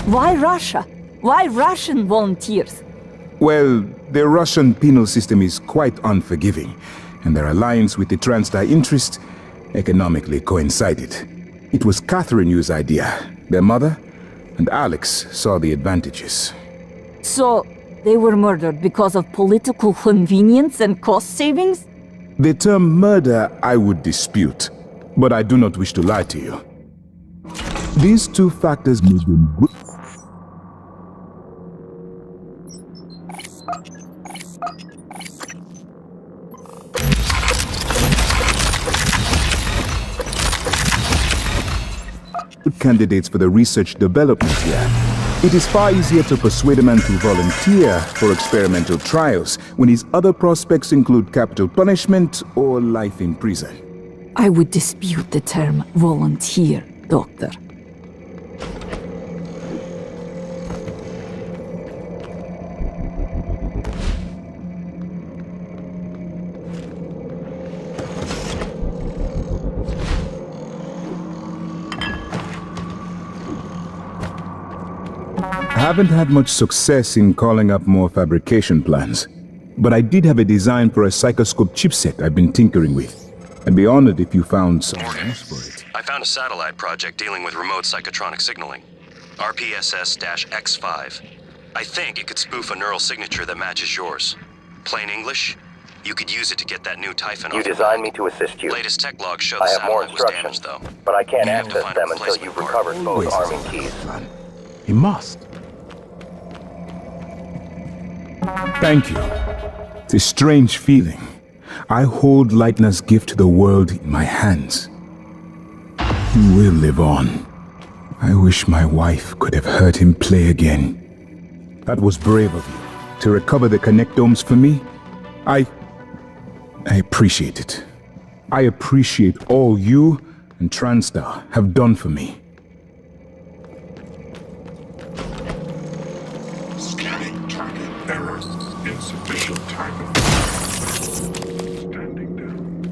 Why Russia? Why Russian volunteers? Well, the Russian penal system is quite unforgiving, and their alliance with the TranStar interest economically coincided. It was Catherine Yu's idea. Their mother and Alex saw the advantages. So, they were murdered because of political convenience and cost savings? The term murder I would dispute, but I do not wish to lie to you. These two factors made them good. Good candidates for the research development here. It is far easier to persuade a man to volunteer for experimental trials when his other prospects include capital punishment or life in prison. I would dispute the term volunteer, Doctor. haven't had much success in calling up more fabrication plans, but I did have a design for a psychoscope chipset I've been tinkering with. I'd be honored if you found someone else for it. I found a satellite project dealing with remote psychotronic signaling. RPSS-X5. I think it could spoof a neural signature that matches yours. Plain English, you could use it to get that new Typhon off. You designed me to assist you. Latest tech logs show the I have more satellite was damaged, instructions, though. but I can't You have to access find a them until replacement you've part. recovered both arming keys. He must. Thank you. It's a strange feeling. I hold Leitner's gift to the world in my hands. He will live on. I wish my wife could have heard him play again. That was brave of you, to recover the connectomes for me. I appreciate it. I appreciate all you and TranStar have done for me. Scanning target error. Insufficient target. Standing down.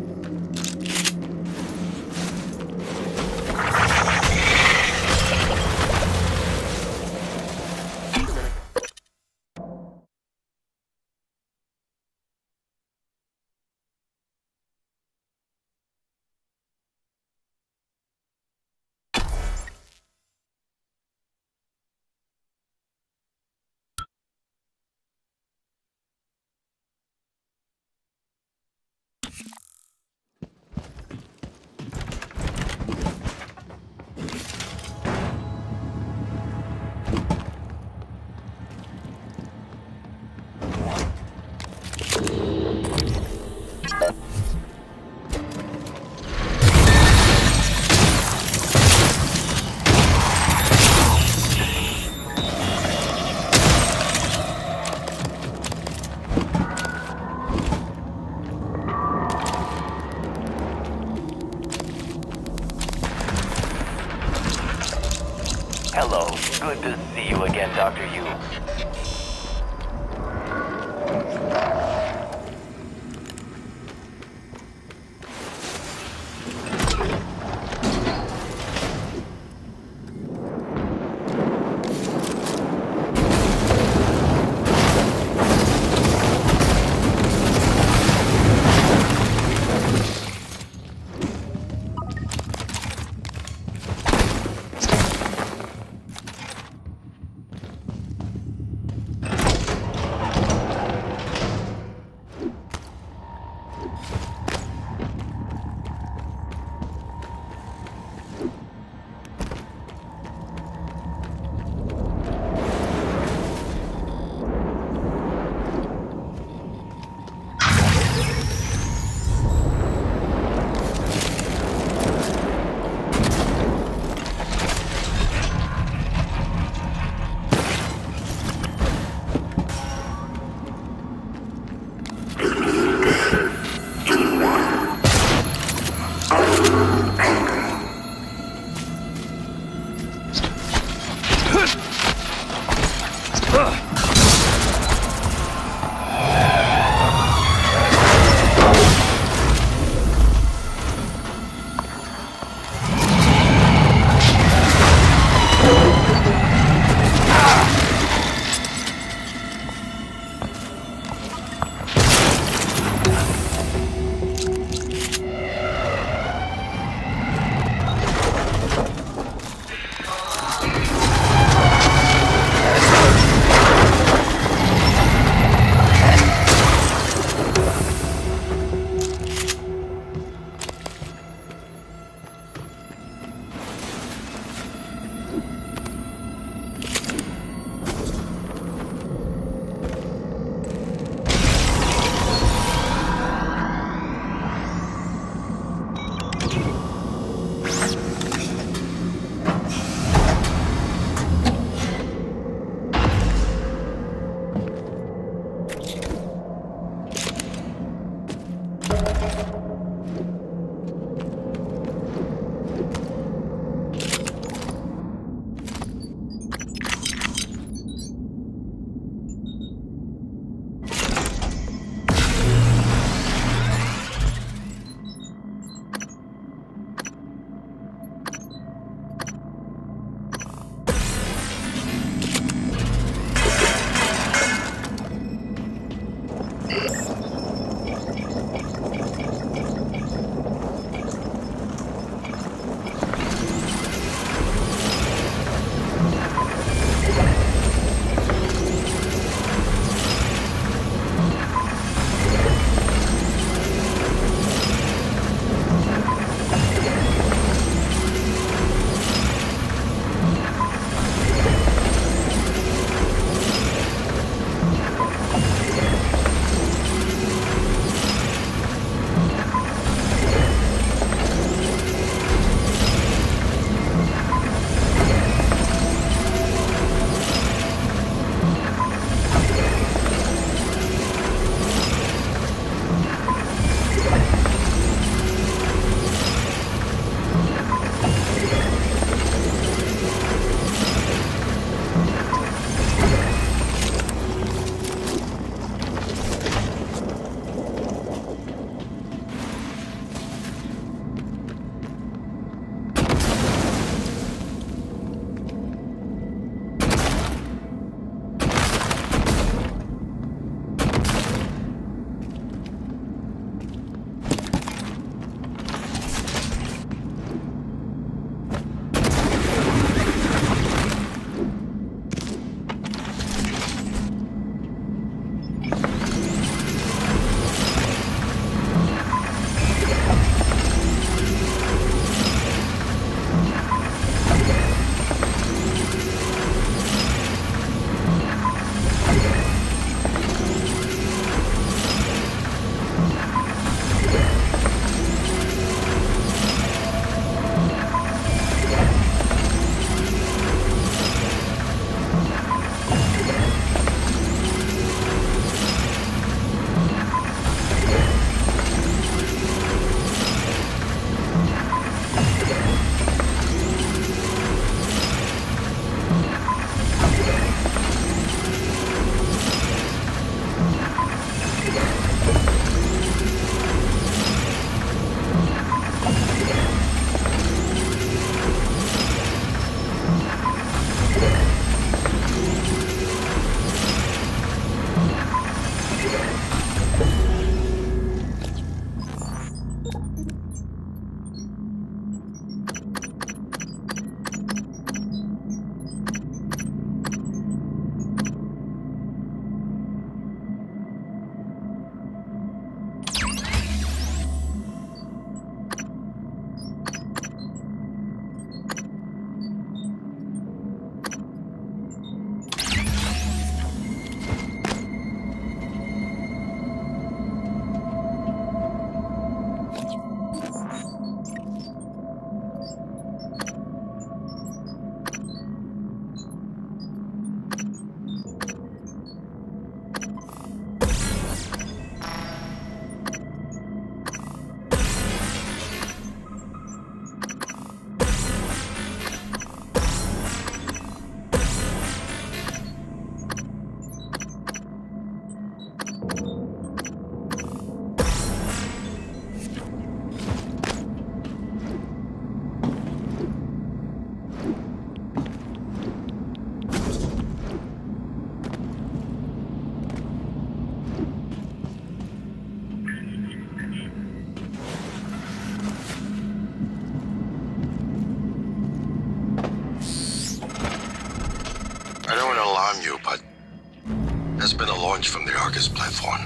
to launch from the Argus platform.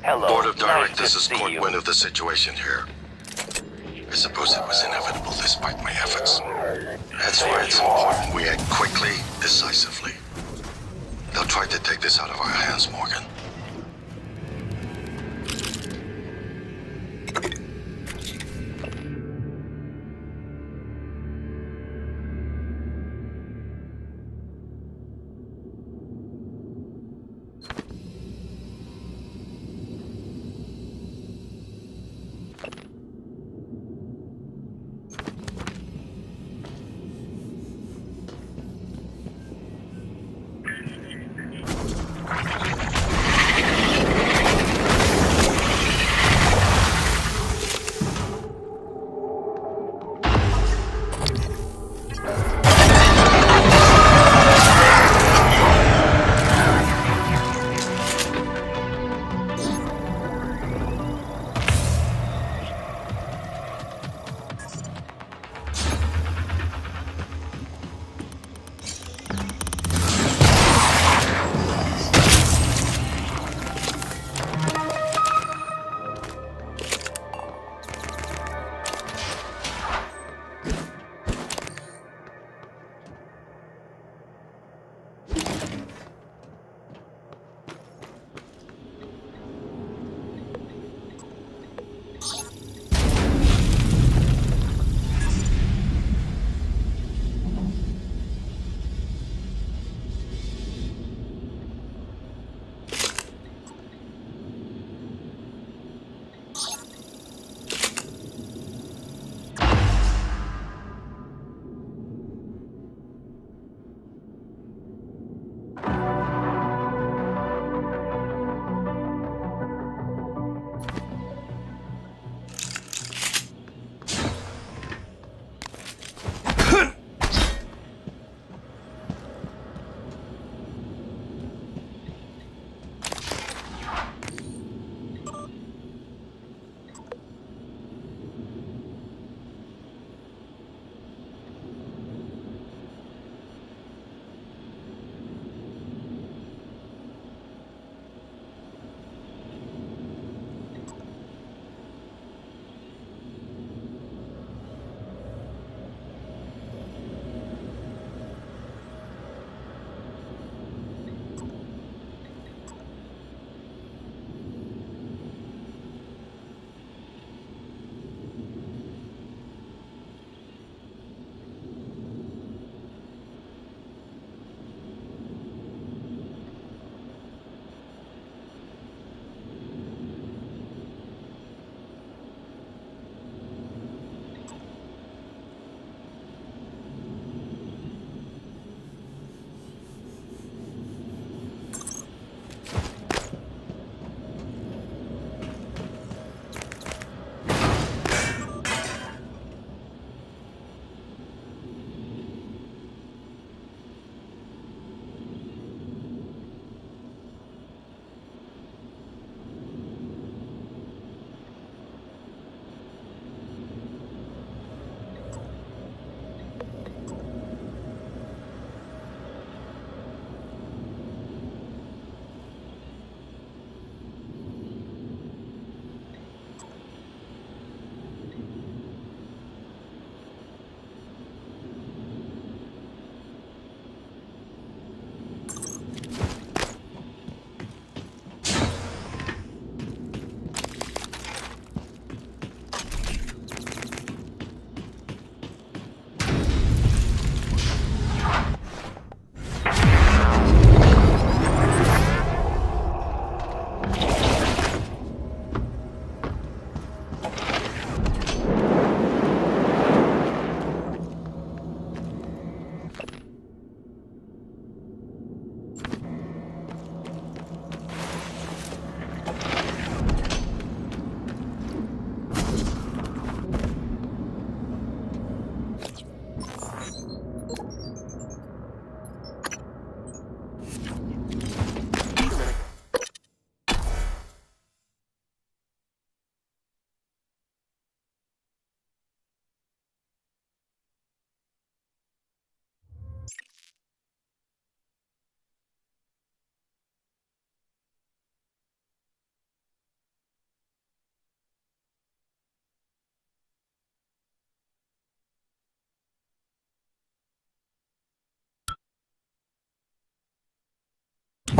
Hello. Board of nice Directors to is see caught you. wind of the situation here. I suppose it was inevitable despite my efforts. That's why it's important we act quickly, decisively. They'll try to take this out of our hands, Morgan.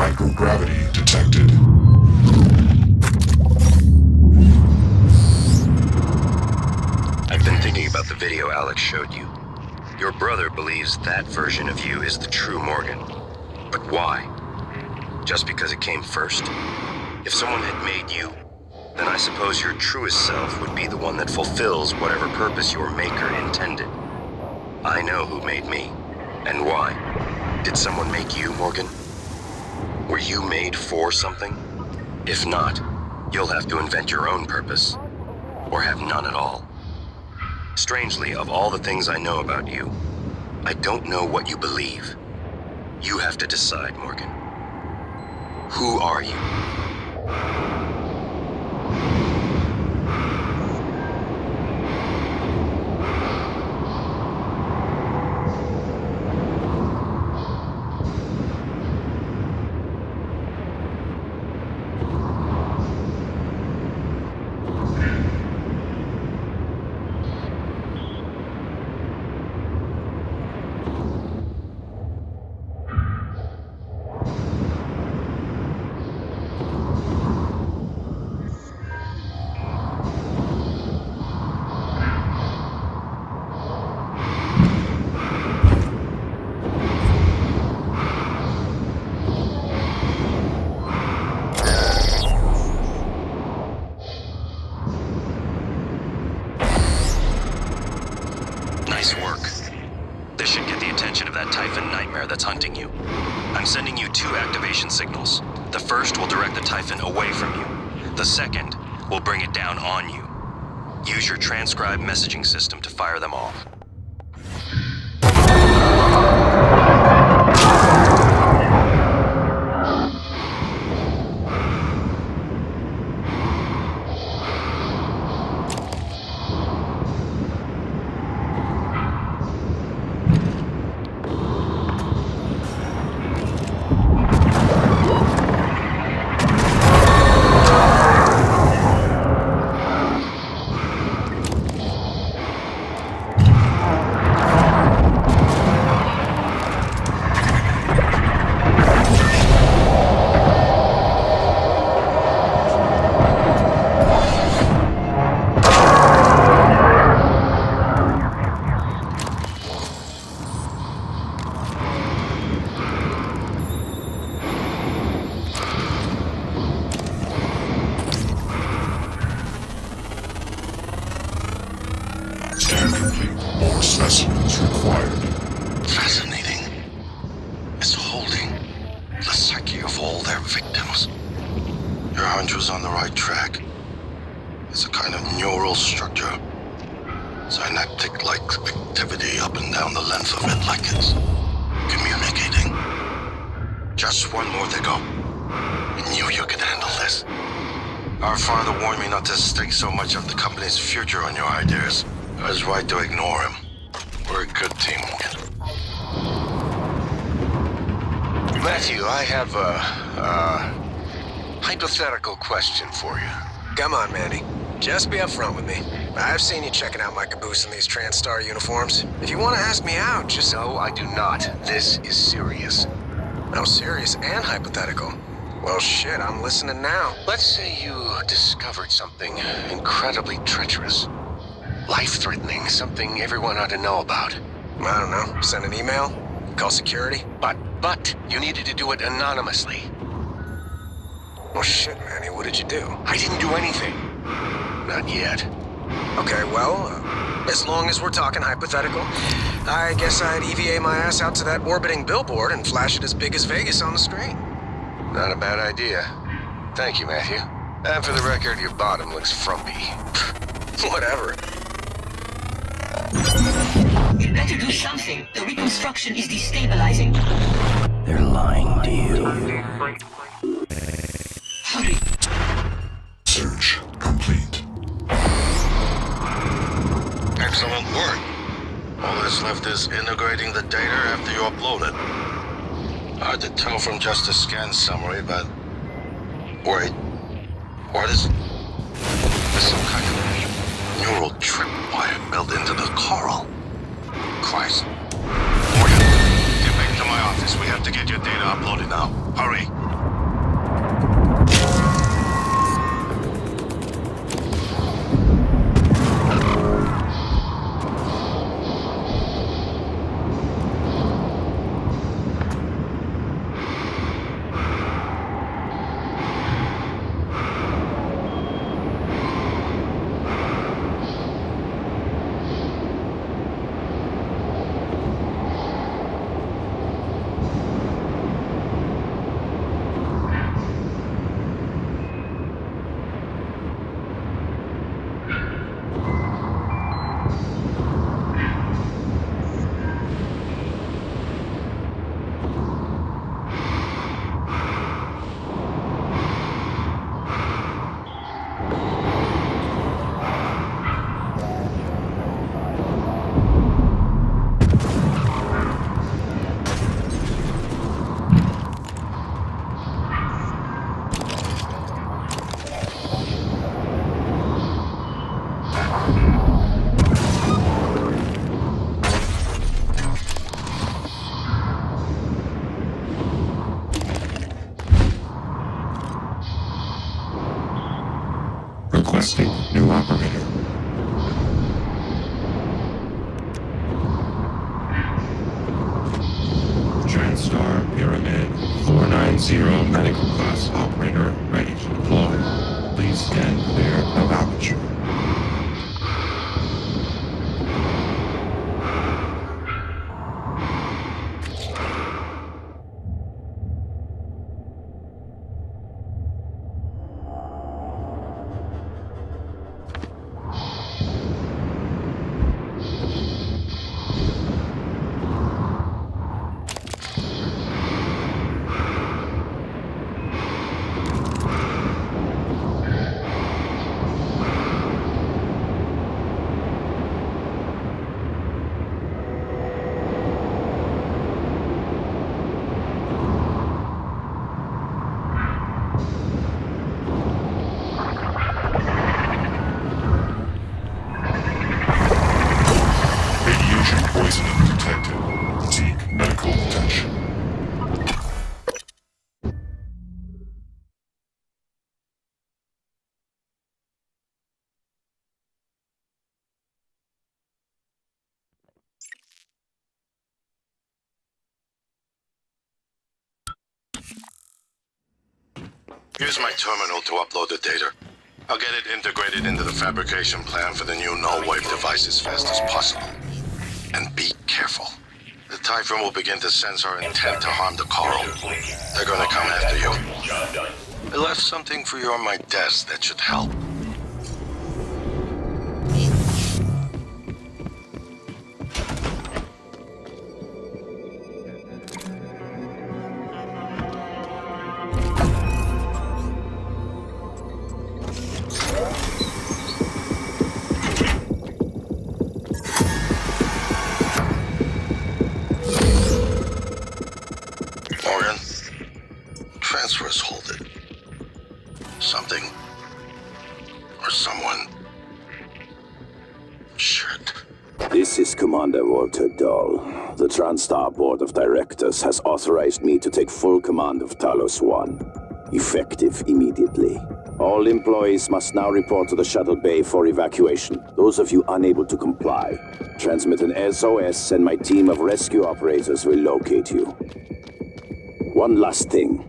Microgravity detected. I've been thinking about the video Alex showed you. Your brother believes that version of you is the true Morgan. But why? Just because it came first? If someone had made you, then I suppose your truest self would be the one that fulfills whatever purpose your maker intended. I know who made me, and why. Did someone make you, Morgan? Were you made for something? If not, you'll have to invent your own purpose, or have none at all. Strangely, of all the things I know about you, I don't know what you believe. You have to decide, Morgan. Who are you? Nice work. This should get the attention of that Typhon nightmare that's hunting you. I'm sending you 2 activation signals. The first will direct the Typhon away from you. The second will bring it down on you. Use your transcribe messaging system to fire them off. More specimens required. Fascinating. It's holding the psyche of all their victims. Your hunch was on the right track. It's a kind of neural structure. Synaptic-like activity up and down the length of it, like it's communicating. Just one more to go. I knew you could handle this. Our father warned me not to stake so much of the company's future on your ideas. I was right to ignore him. We're a good team, Morgan. Matthew, I have a hypothetical question for you. Come on, Manny. Just be upfront with me. I've seen you checking out my caboose in these TranStar uniforms. If you want to ask me out, just... No, I do not. This is serious. Oh, serious and hypothetical. Well, shit, I'm listening now. Let's say you discovered something incredibly treacherous. Life-threatening, something everyone ought to know about. I don't know. Send an email? Call security? But you needed to do it anonymously. Well, shit, Manny, what did you do? I didn't do anything. Not yet. Okay, well, as long as we're talking hypothetical, I guess I'd EVA my ass out to that orbiting billboard and flash it as big as Vegas on the screen. Not a bad idea. Thank you, Matthew. And for the record, your bottom looks frumpy. Whatever. You better do something. The reconstruction is destabilizing. They're lying to you. Hurry. Search complete. Excellent work. All that's left is integrating the data after you upload it. Hard to tell from just a scan summary, but... Wait. What is... There's some kind of neural tripwire built into the coral. Christ. Morgan, get back to my office. We have to get your data uploaded now. Hurry. Requesting new operator. TranStar Pyramid 490 medical class operator ready to deploy. Please stand clear of aperture. Here's my terminal to upload the data. I'll get it integrated into the fabrication plan for the new null-wave device as fast as possible. And be careful. The Typhon will begin to sense our intent to harm the Coral. They're gonna come after you. I left something for you on my desk that should help. Morgan, transfer is halted. Something or someone. Shit. This is Commander Walter Dahl. The TranStar Board of Directors has authorized me to take full command of Talos 1, effective immediately. All employees must now report to the shuttle bay for evacuation. Those of you unable to comply, transmit an SOS and my team of rescue operators will locate you. One last thing.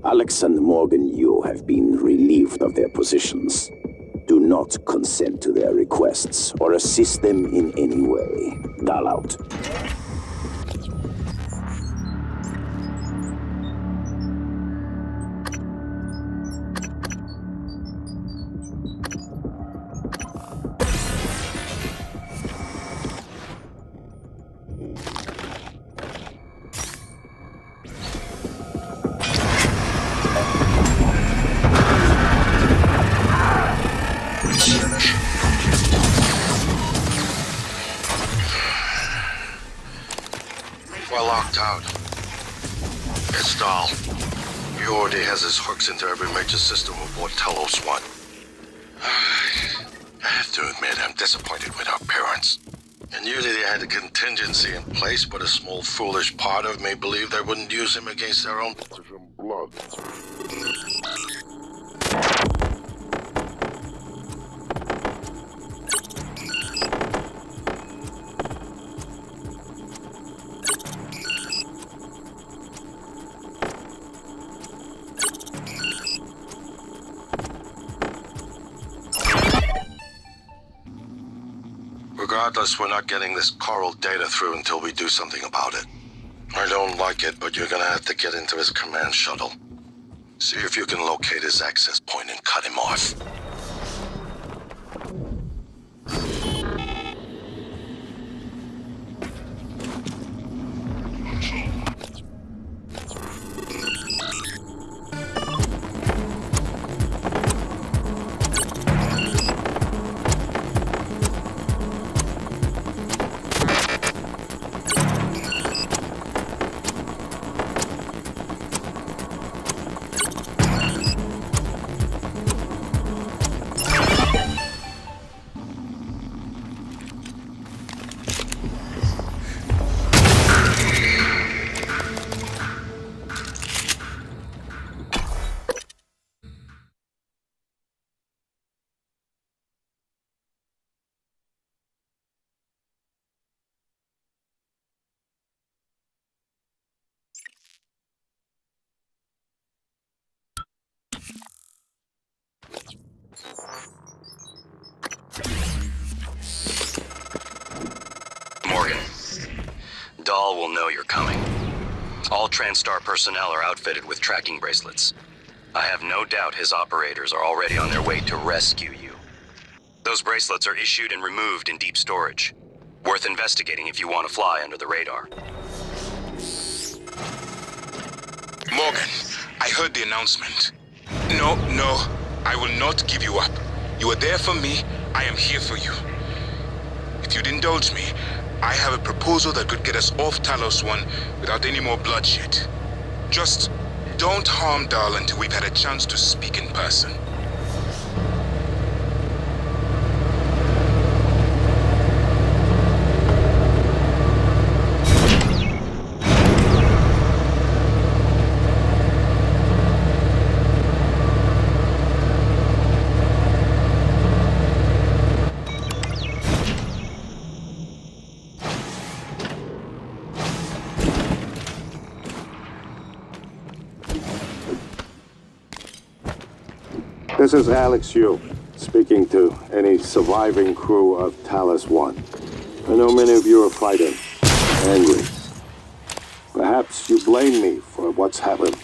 Alex and Morgan Yu have been relieved of their positions. Do not consent to their requests or assist them in any way. Dahl out. We're locked out. It's Dahl. He already has his hooks into every major system aboard Talos 1. I have to admit, I'm disappointed with our parents. I knew that they had a contingency in place, but a small foolish part of me believed they wouldn't use him against their own blood. Regardless, we're not getting this Coral data through until we do something about it. I don't like it, but you're gonna have to get into his command shuttle. See if you can locate his access point and cut him off. Dahl will know you're coming. All TranStar personnel are outfitted with tracking bracelets. I have no doubt his operators are already on their way to rescue you. Those bracelets are issued and removed in deep storage. Worth investigating if you want to fly under the radar. Morgan, I heard the announcement. No, I will not give you up. You are there for me, I am here for you. If you'd indulge me, I have a proposal that could get us off Talos 1 without any more bloodshed. Just don't harm Dahl until we've had a chance to speak in person. This is Alex Yu, speaking to any surviving crew of Talos 1. I know many of you are fighting, angry. Perhaps you blame me for what's happened,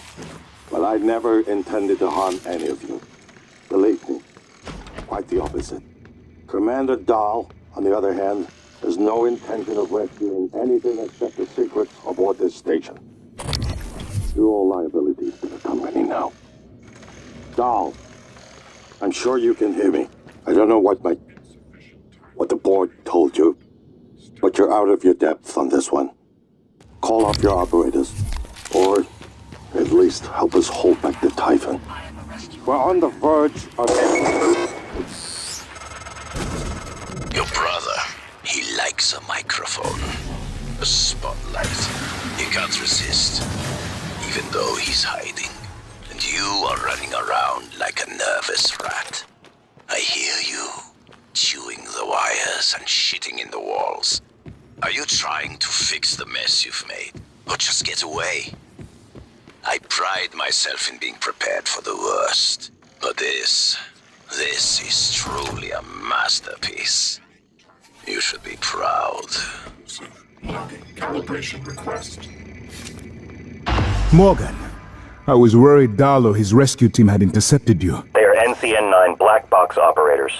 but I never intended to harm any of you. Believe me, quite the opposite. Commander Dahl, on the other hand, has no intention of rescuing anything except the secrets aboard this station. You're all liabilities to the company now. Dahl, I'm sure you can hear me. I don't know what the board told you, but you're out of your depth on this one. Call off your operators, or at least help us hold back the Typhon. We're on the verge of... Your brother, he likes a microphone. A spotlight. He can't resist, even though he's hiding. And you are running around like a nervous rat. I hear you, chewing the wires and shitting in the walls. Are you trying to fix the mess you've made, or just get away? I pride myself in being prepared for the worst, but this is truly a masterpiece. You should be proud. Locking calibration request. Morgan, I was worried Dahl or his rescue team had intercepted you. They are NCN-9 black box operators,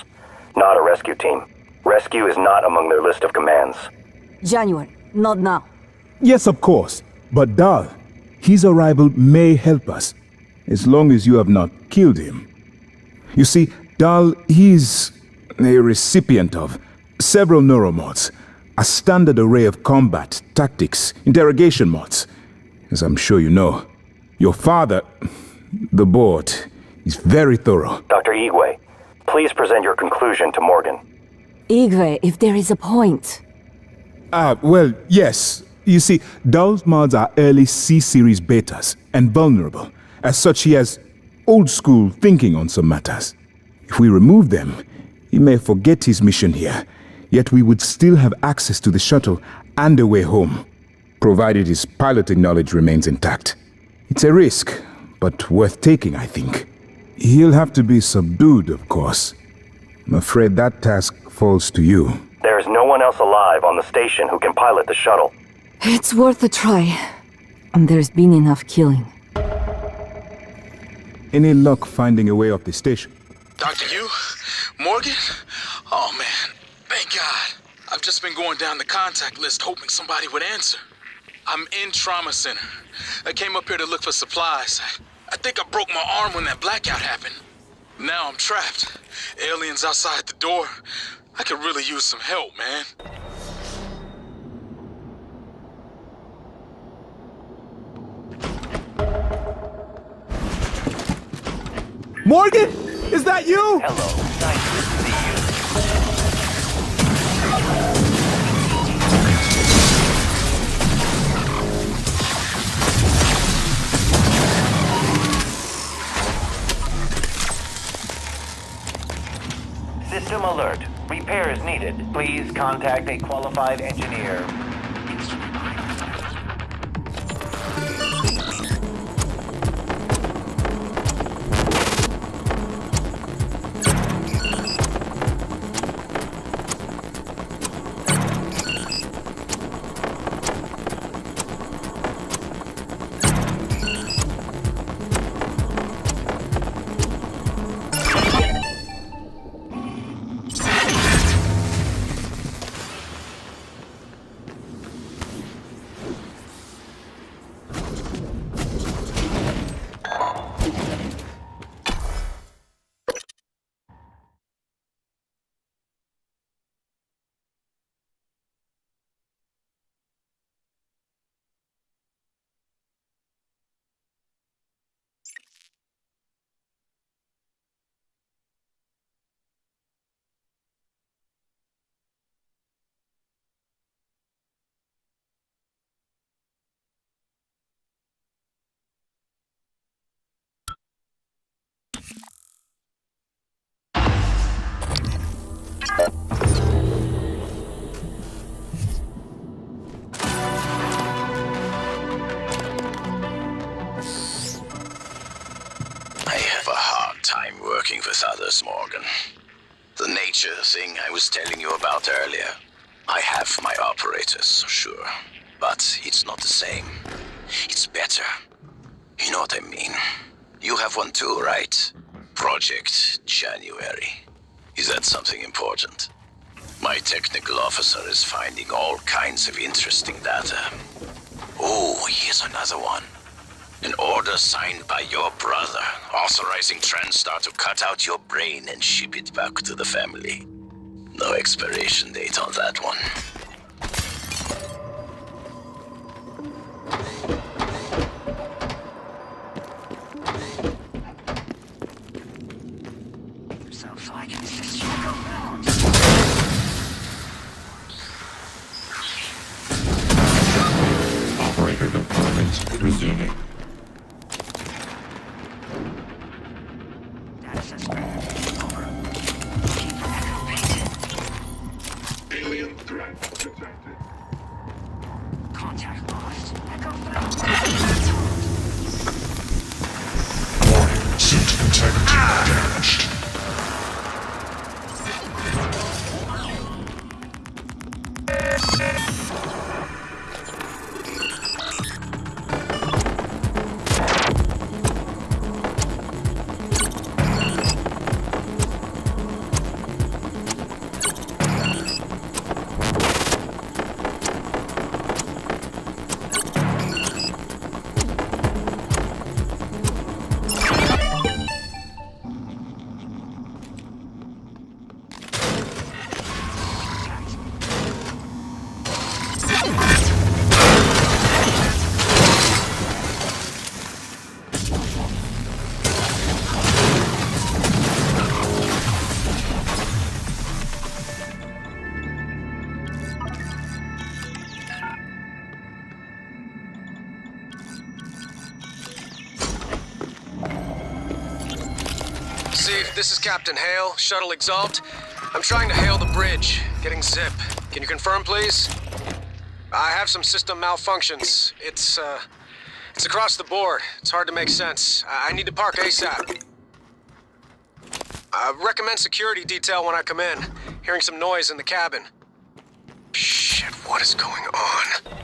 not a rescue team. Rescue is not among their list of commands. January, not now. Yes, of course. But Dahl, his arrival may help us, as long as you have not killed him. You see, Dahl, he's a recipient of several neuromods, a standard array of combat, tactics, interrogation mods. As I'm sure you know, your father, the board, is very thorough. Dr. Igwe, please present your conclusion to Morgan. Igwe, if there is a point. Well, yes. You see, Dahl's mods are early C-series betas and vulnerable. As such, he has old-school thinking on some matters. If we remove them, he may forget his mission here, yet we would still have access to the shuttle and a way home, provided his piloting knowledge remains intact. It's a risk, but worth taking, I think. He'll have to be subdued, of course. I'm afraid that task falls to you. There is no one else alive on the station who can pilot the shuttle. It's worth a try. And there's been enough killing. Any luck finding a way off the station? Dr. Yu? Morgan? Oh man, thank God. I've just been going down the contact list hoping somebody would answer. I'm in trauma center. I came up here to look for supplies. I think I broke my arm when that blackout happened. Now I'm trapped. Aliens outside the door. I could really use some help, man. Morgan? Is that you? Hello, nice to see you. System alert. Repair is needed. Please contact a qualified engineer. working with others, Morgan. The nature thing I was telling you about earlier. I have my operators, sure. But it's not the same. It's better. You know what I mean? You have one too, right? Project January. Is that something important? My technical officer is finding all kinds of interesting data. Oh, here's another one. An order signed by your brother, authorizing TranStar to cut out your brain and ship it back to the family. No expiration date on that one. Operator deployment resuming. Alien threat detected. Contact lost. Echo Warning, suit integrity damaged. Steve, this is Captain Hale, Shuttle Exalt. I'm trying to hail the bridge, getting zip. Can you confirm, please? I have some system malfunctions. It's across the board. It's hard to make sense. I need to park ASAP. Recommend security detail when I come in. Hearing some noise in the cabin. Shit, what is going on?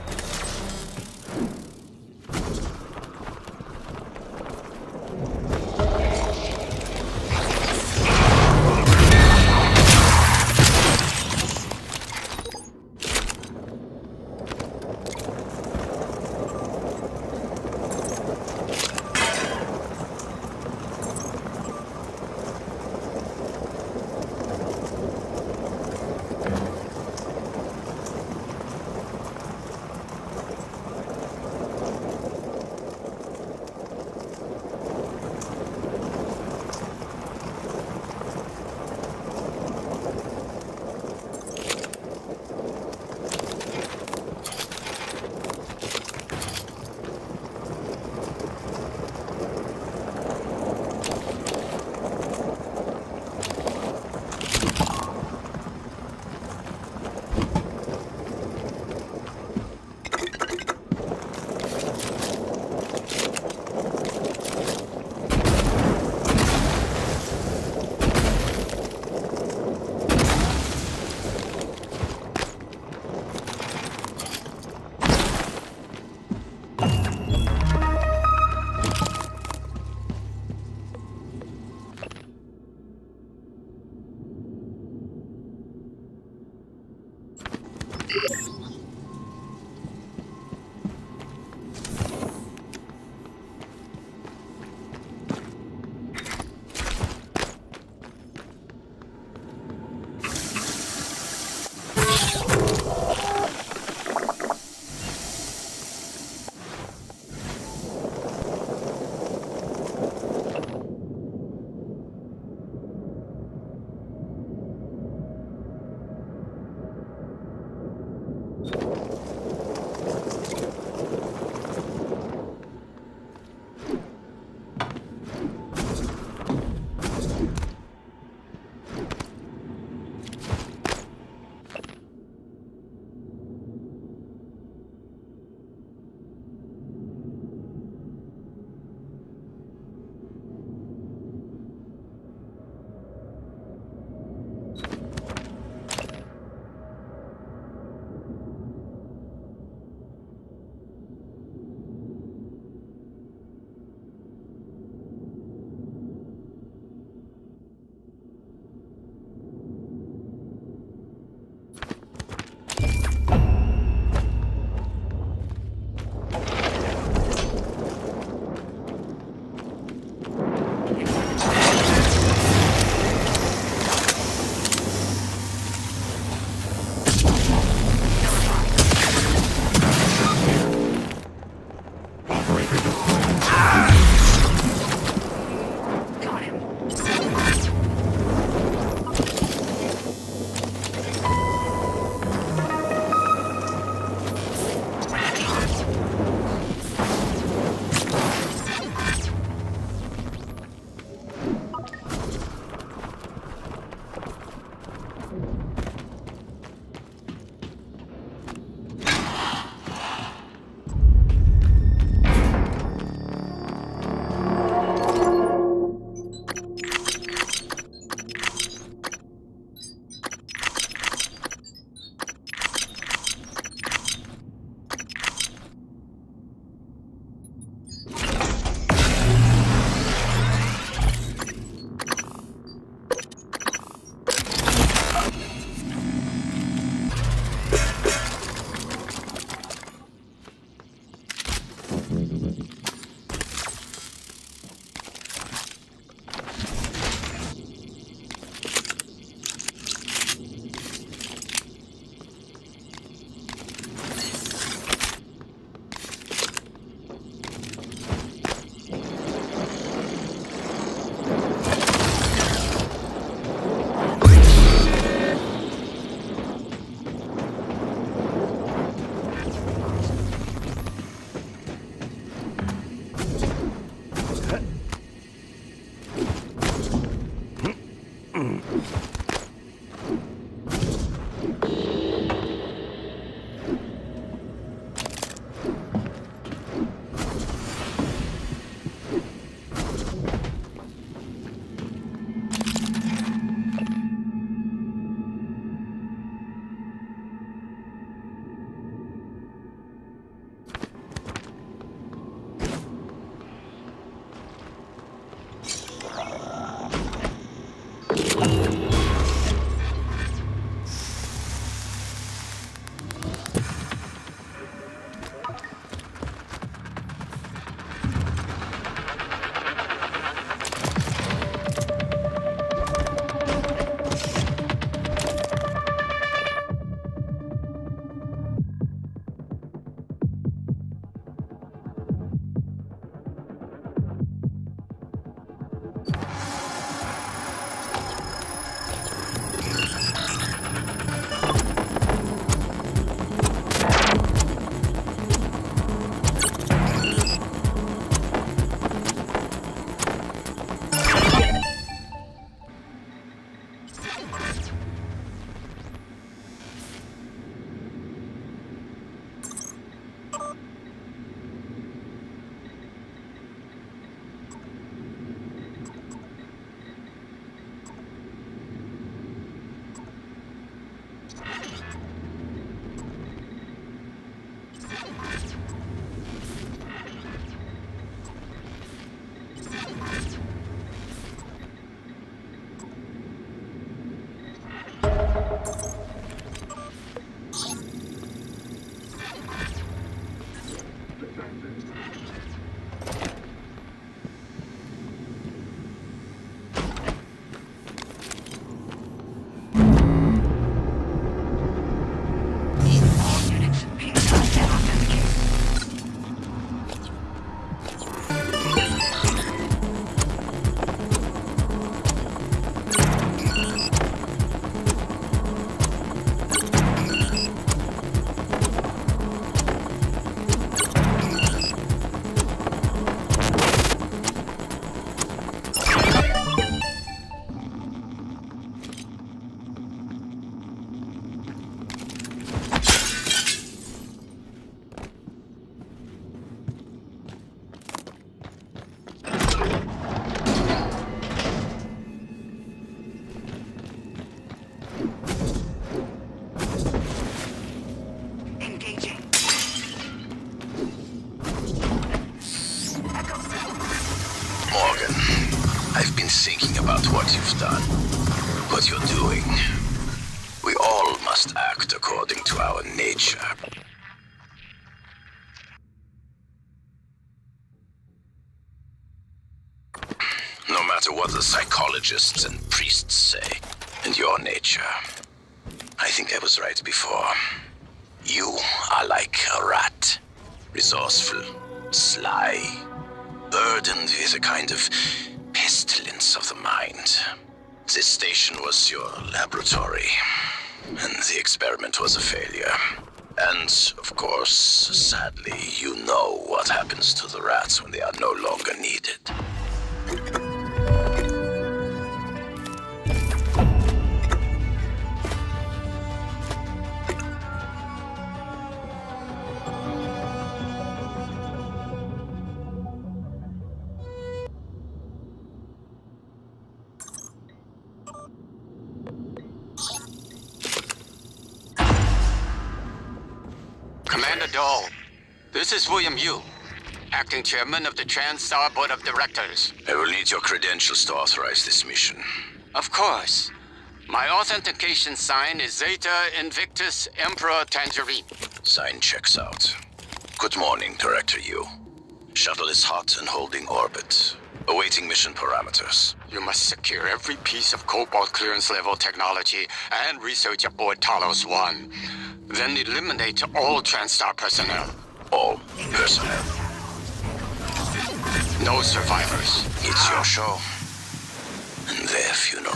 what you've done, what you're doing. We all must act according to our nature. No matter what the psychologists and priests say, and your nature. I think I was right before. You are like a rat. Resourceful, sly, burdened with a kind of pestilence of the mind. This station was your laboratory, and the experiment was a failure. And, of course, sadly, you know what happens to the rats when they are no longer needed. Commander Dahl, this is William Yu, acting chairman of the TranStar Board of Directors. I will need your credentials to authorize this mission. Of course. My authentication sign is Zeta Invictus Emperor Tangerine. Sign checks out. Good morning, Director Yu. Shuttle is hot and holding orbit. Awaiting mission parameters. You must secure every piece of Cobalt clearance level technology and research aboard Talos 1. Then eliminate all TranStar personnel. All personnel. No survivors. It's your show. And their funeral.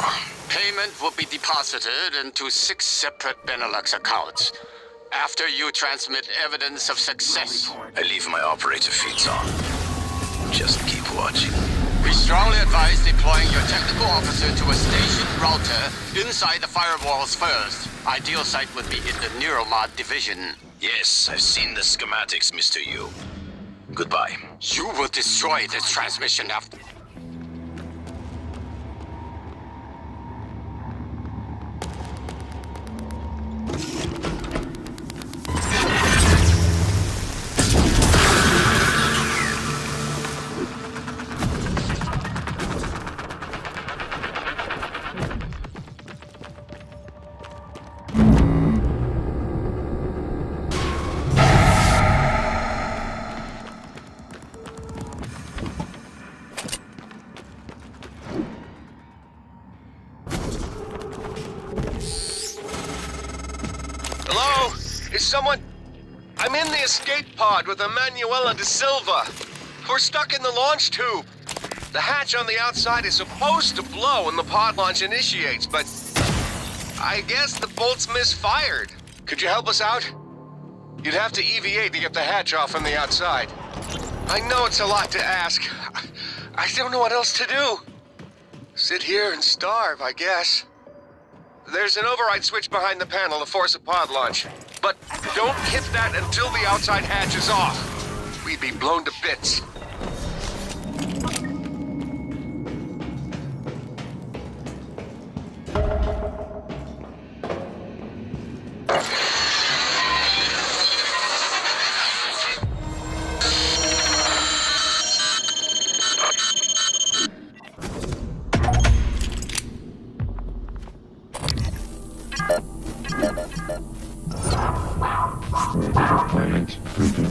Payment will be deposited into 6 separate Benelux accounts. After you transmit evidence of success. I leave my operator feeds on. Just keep watching. We strongly advise deploying your technical officer to a station router inside the firewalls first. Ideal site would be in the Neuromod division. Yes, I've seen the schematics, Mr. Yu. Goodbye. You will destroy this transmission after... Hello? Is someone... I'm in the escape pod with Emanuela de Silva. We're stuck in the launch tube. The hatch on the outside is supposed to blow when the pod launch initiates, but... I guess the bolt's misfired. Could you help us out? You'd have to EVA to get the hatch off on the outside. I know it's a lot to ask. I don't know what else to do. Sit here and starve, I guess. There's an override switch behind the panel to force a pod launch. But don't hit that until the outside hatch is off. We'd be blown to bits. Deployment proven.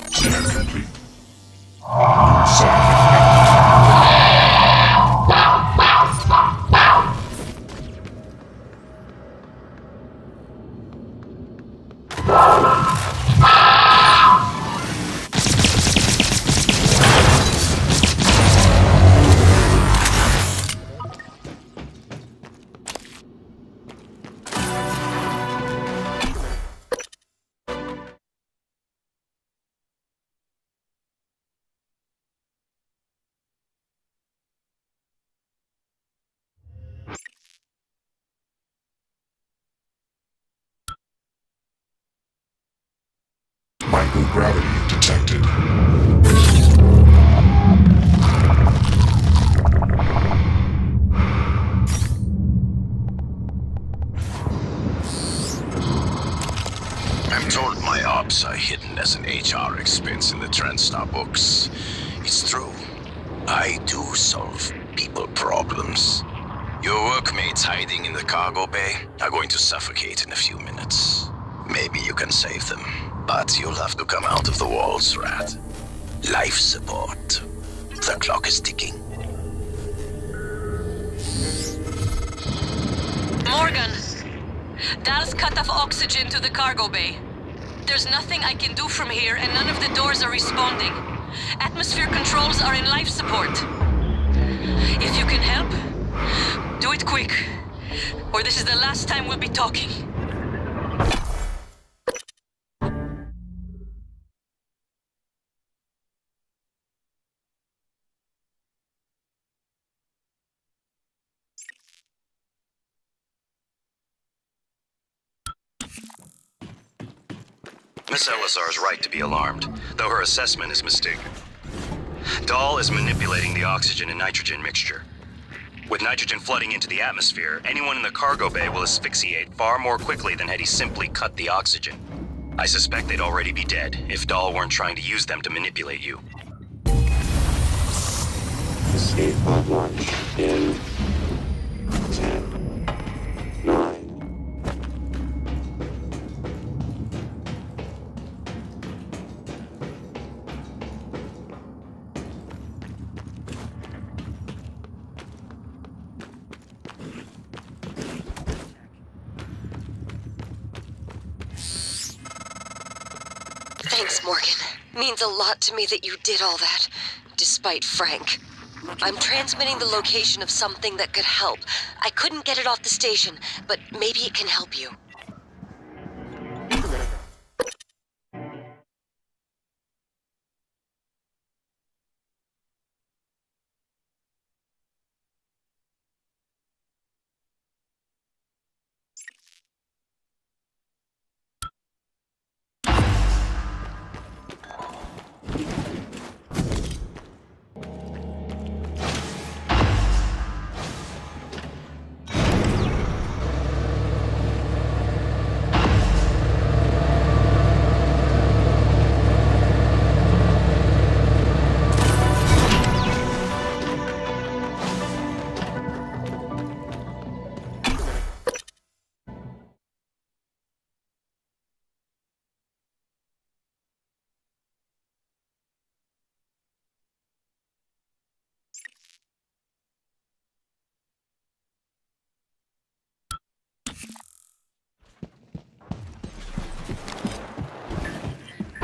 Center complete. Microgravity detected. I'm told my ops are hidden as an HR expense in the TranStar books. It's true. I do solve people problems. Your workmates hiding in the cargo bay are going to suffocate in a few minutes. Maybe you can save them, but you'll have to come out of the walls, Rat. Life support. The clock is ticking. Morgan! Dal's cut off oxygen to the cargo bay. There's nothing I can do from here, and none of the doors are responding. Atmosphere controls are in life support. If you can help, do it quick, or this is the last time we'll be talking. Miss Elazar is right to be alarmed, though her assessment is mistaken. Dahl is manipulating the oxygen and nitrogen mixture. With nitrogen flooding into the atmosphere, anyone in the cargo bay will asphyxiate far more quickly than had he simply cut the oxygen. I suspect they'd already be dead if Dahl weren't trying to use them to manipulate you. Escape pod launch in 10, 9. Thanks, Morgan. Means a lot to me that you did all that, despite Frank. I'm transmitting the location of something that could help. I couldn't get it off the station, but maybe it can help you.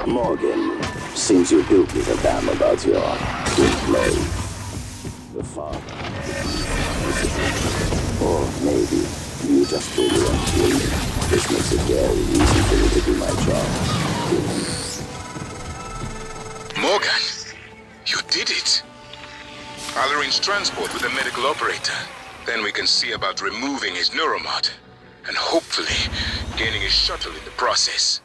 Morgan, seems you do give a damn about your play. The father. Or maybe you just really want to win. This makes it very easy for me to do my job. Morgan, you did it. I'll arrange transport with the medical operator. Then we can see about removing his neuromod. And hopefully gaining his shuttle in the process.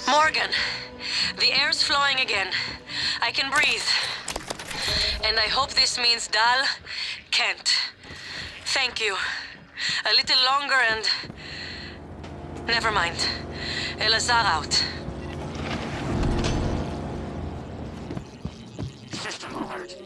Morgan, the air's flowing again. I can breathe. And I hope this means Dahl can't. Thank you. A little longer and... Never mind. Elazar out. System alert.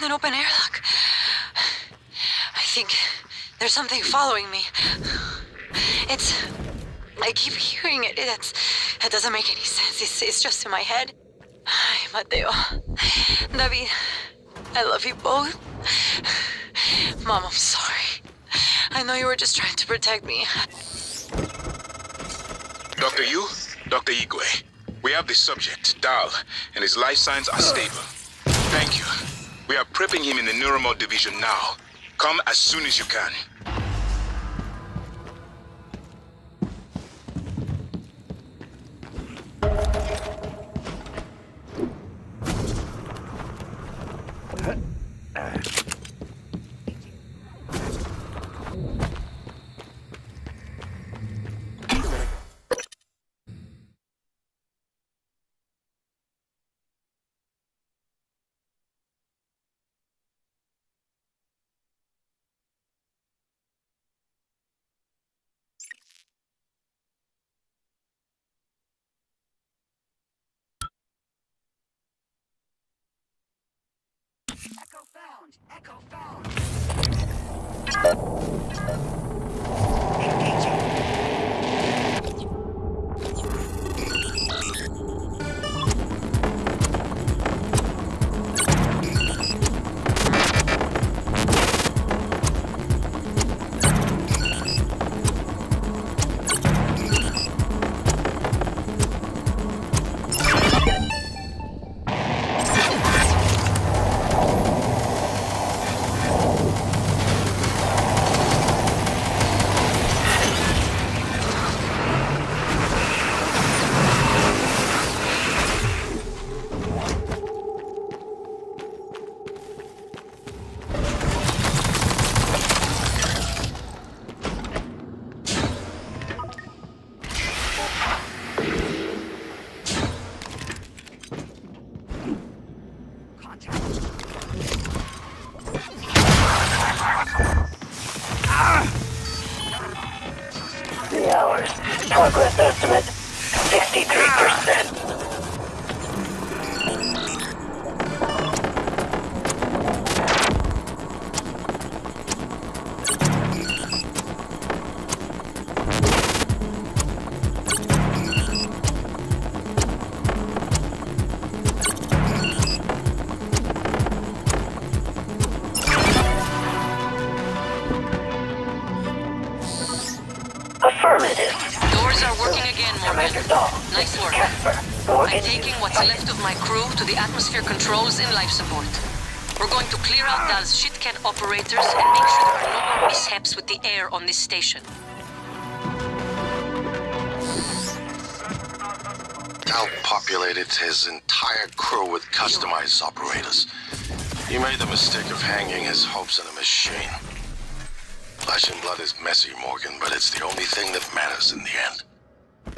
An open airlock. I think there's something following me. I keep hearing it. That doesn't make any sense. It's just in my head. Ay, Mateo. David, I love you both. Mom, I'm sorry. I know you were just trying to protect me. Dr. Yu, Dr. Igwe, we have the subject, Dahl, and his life signs are stable. Thank you. We are prepping him in the neuromod division now. Come as soon as you can. Progress estimate 63%. Affirmative. Doors are working again, Morgan. Nice work. I'm taking what's left of my crew to the atmosphere controls in life support. We're going to clear out Dal's shit-can operators and make sure there are no more mishaps with the air on this station. Dal populated his entire crew with customized operators. He made the mistake of hanging his hopes on a machine. Flesh and blood is messy, Morgan, but it's the only thing that matters in the end.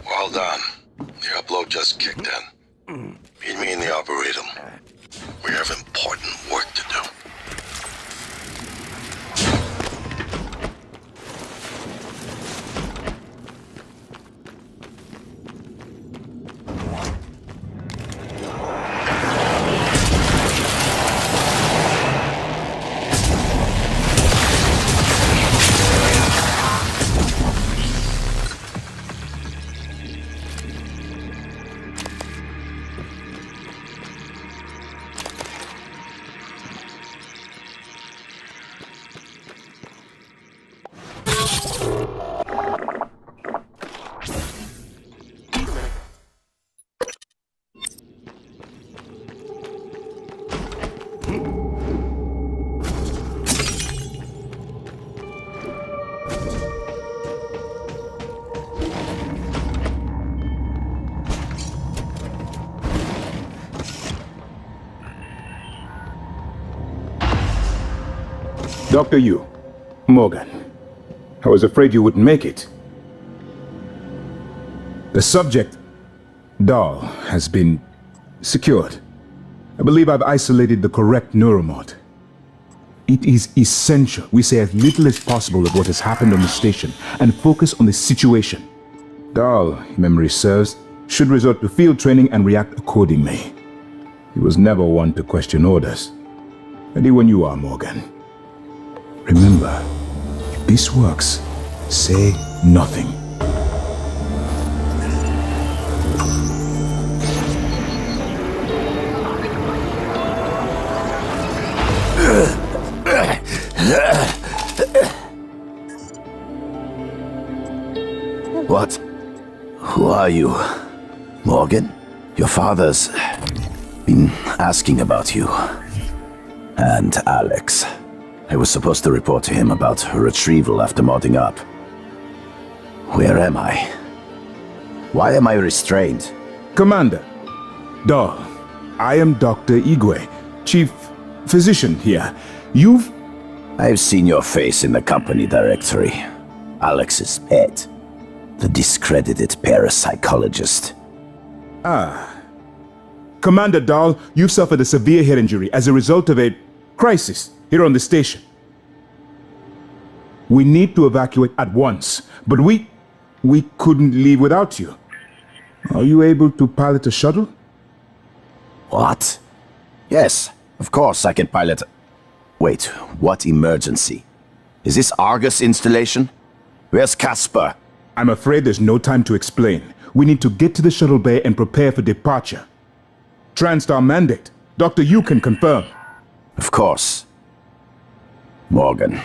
Well done. The upload just kicked in. Meet me in the Arboretum. We have important work to do. Dr. Yu, Morgan, I was afraid you wouldn't make it. The subject, Dal, has been secured. I believe I've isolated the correct neuromod. It is essential we say as little as possible of what has happened on the station and focus on the situation. Dal, if memory serves, should resort to field training and react accordingly. He was never one to question orders. Ready when you are, Morgan. Remember, if this works, say nothing. What? Who are you? Morgan? Your father's been asking about you. And Alex. I was supposed to report to him about her retrieval after modding up. Where am I? Why am I restrained? Commander, Dal, I am Dr. Igwe, Chief Physician here. I've seen your face in the company directory. Alex's pet. The discredited parapsychologist. Ah. Commander Dal, you've suffered a severe head injury as a result of a crisis here on the station. We need to evacuate at once, but we couldn't leave without you. Are you able to pilot a shuttle? What? Yes, of course I can pilot. Wait, what emergency? Is this Argus installation? Where's Casper? I'm afraid there's no time to explain. We need to get to the shuttle bay and prepare for departure. TranStar mandate. Dr. Yu can confirm. Of course. Morgan,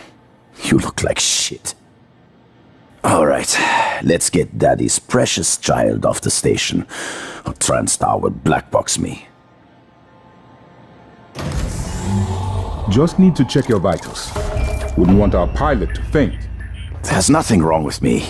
you look like shit. All right, let's get Daddy's precious child off the station, or TranStar will blackbox me. Just need to check your vitals. Wouldn't want our pilot to faint. There's nothing wrong with me.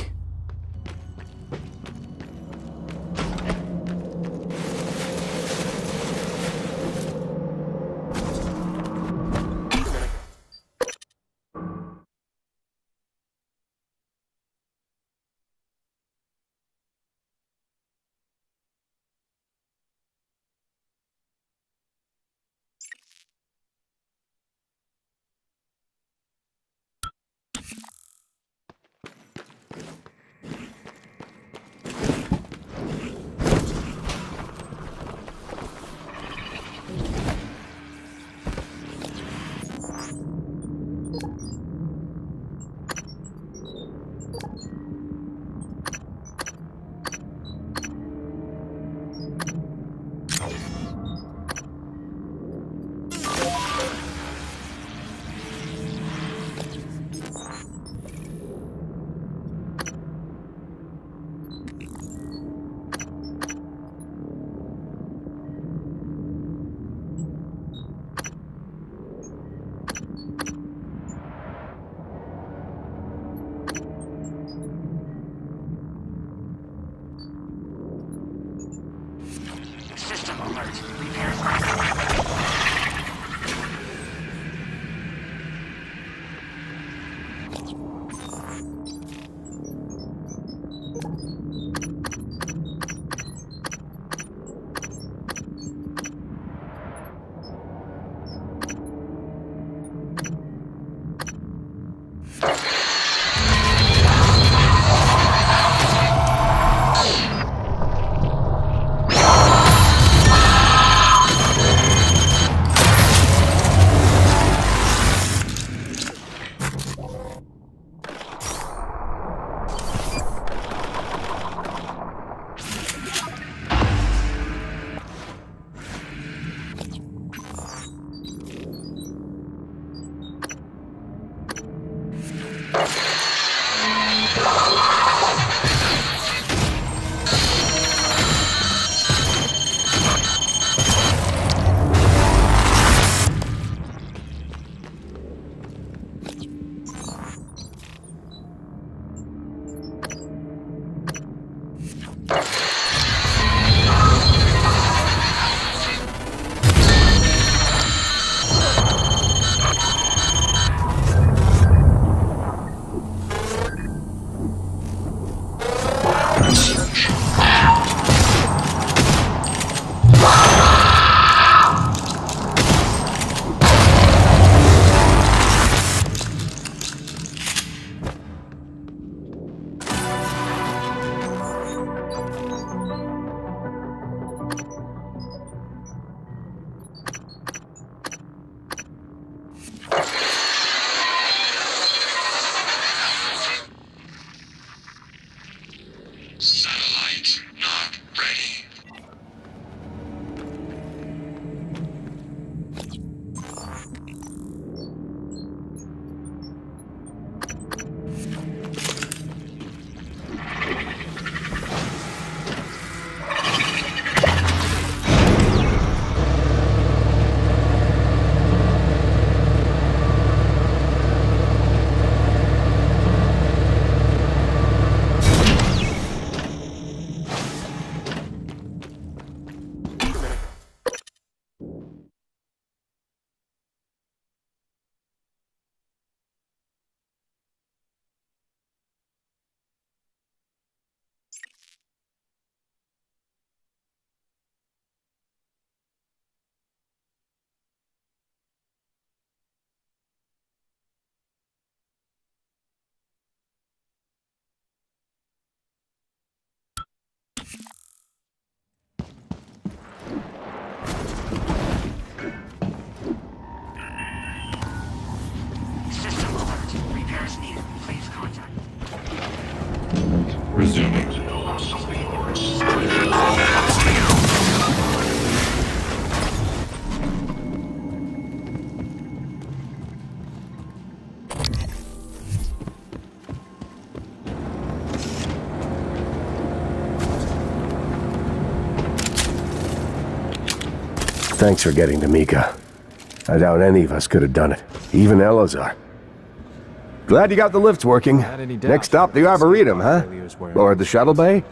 Resuming. Thanks for getting to Mika. I doubt any of us could have done it. Even Elazar. Glad you got the lifts working. Next stop, the Arboretum, huh? Or the shuttle bay?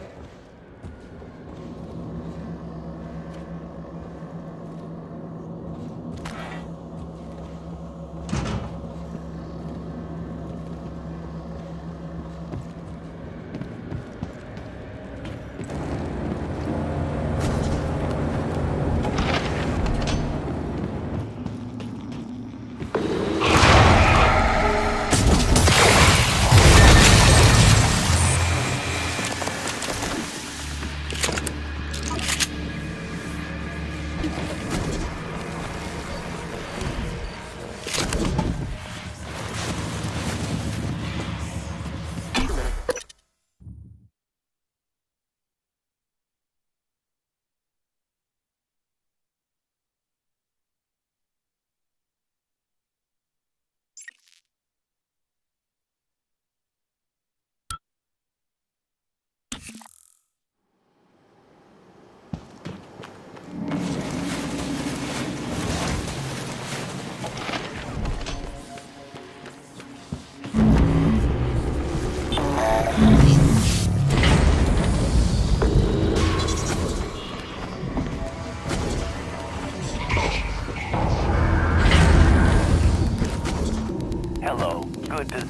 Hello, good to...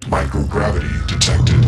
Microgravity detected.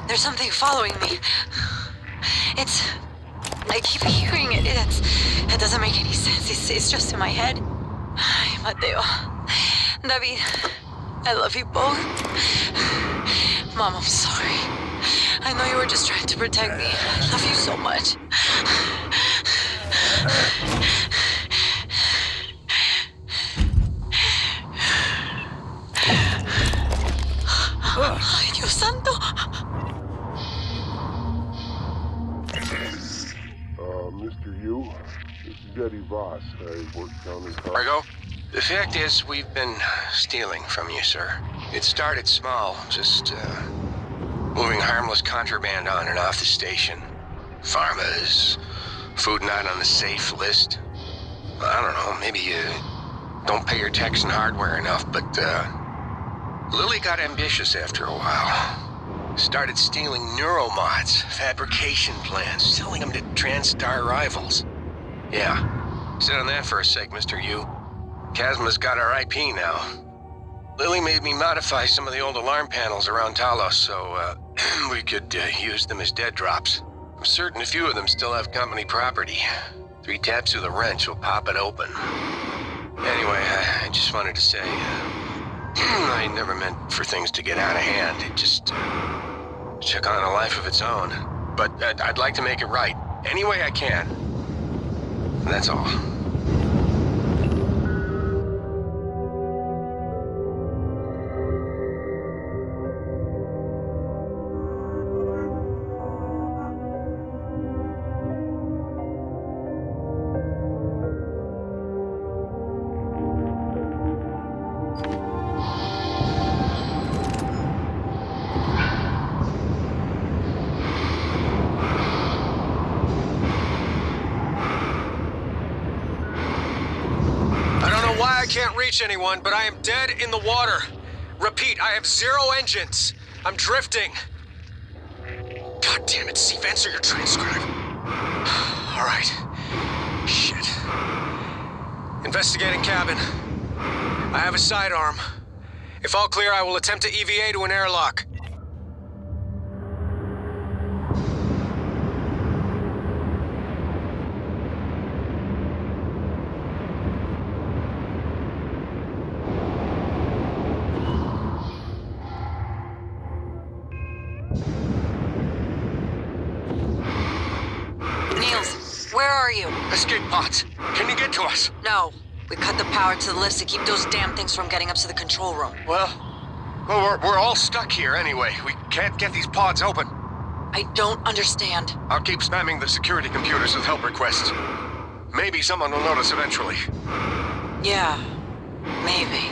There's something following me. I keep hearing it. It doesn't make any sense. It's just in my head. Mateo, David, I love you both. Mom, I'm sorry. I know you were just trying to protect me. I love you so much. Ay, Dios santo. Mr. Yu, this is Eddie Voss. I work down in Fargo? The fact is, we've been stealing from you, sir. It started small, just, moving harmless contraband on and off the station. Pharmas, food not on the safe list. I don't know, maybe you don't pay your techs and hardware enough, but, Lily got ambitious after a while. Started stealing neuromods, fabrication plans, selling them to TranStar rivals. Yeah, sit on that for a sec, Mr. Yu. Chasma's got our IP now. Lily made me modify some of the old alarm panels around Talos so we could use them as dead drops. I'm certain a few of them still have company property. 3 taps with a wrench will pop it open. Anyway, I just wanted to say, I never meant for things to get out of hand. It just took on a life of its own. But I'd like to make it right, any way I can. That's all. I can't reach anyone, but I am dead in the water. Repeat, I have 0 engines. I'm drifting. God damn it, Steve, answer your transcribe. All right. Shit. Investigating cabin. I have a sidearm. If all clear, I will attempt to EVA to an airlock. Where are you? Escape pods. Can you get to us? No. We cut the power to the lifts to keep those damn things from getting up to the control room. Well, we're all stuck here anyway. We can't get these pods open. I don't understand. I'll keep spamming the security computers with help requests. Maybe someone will notice eventually. Yeah, maybe.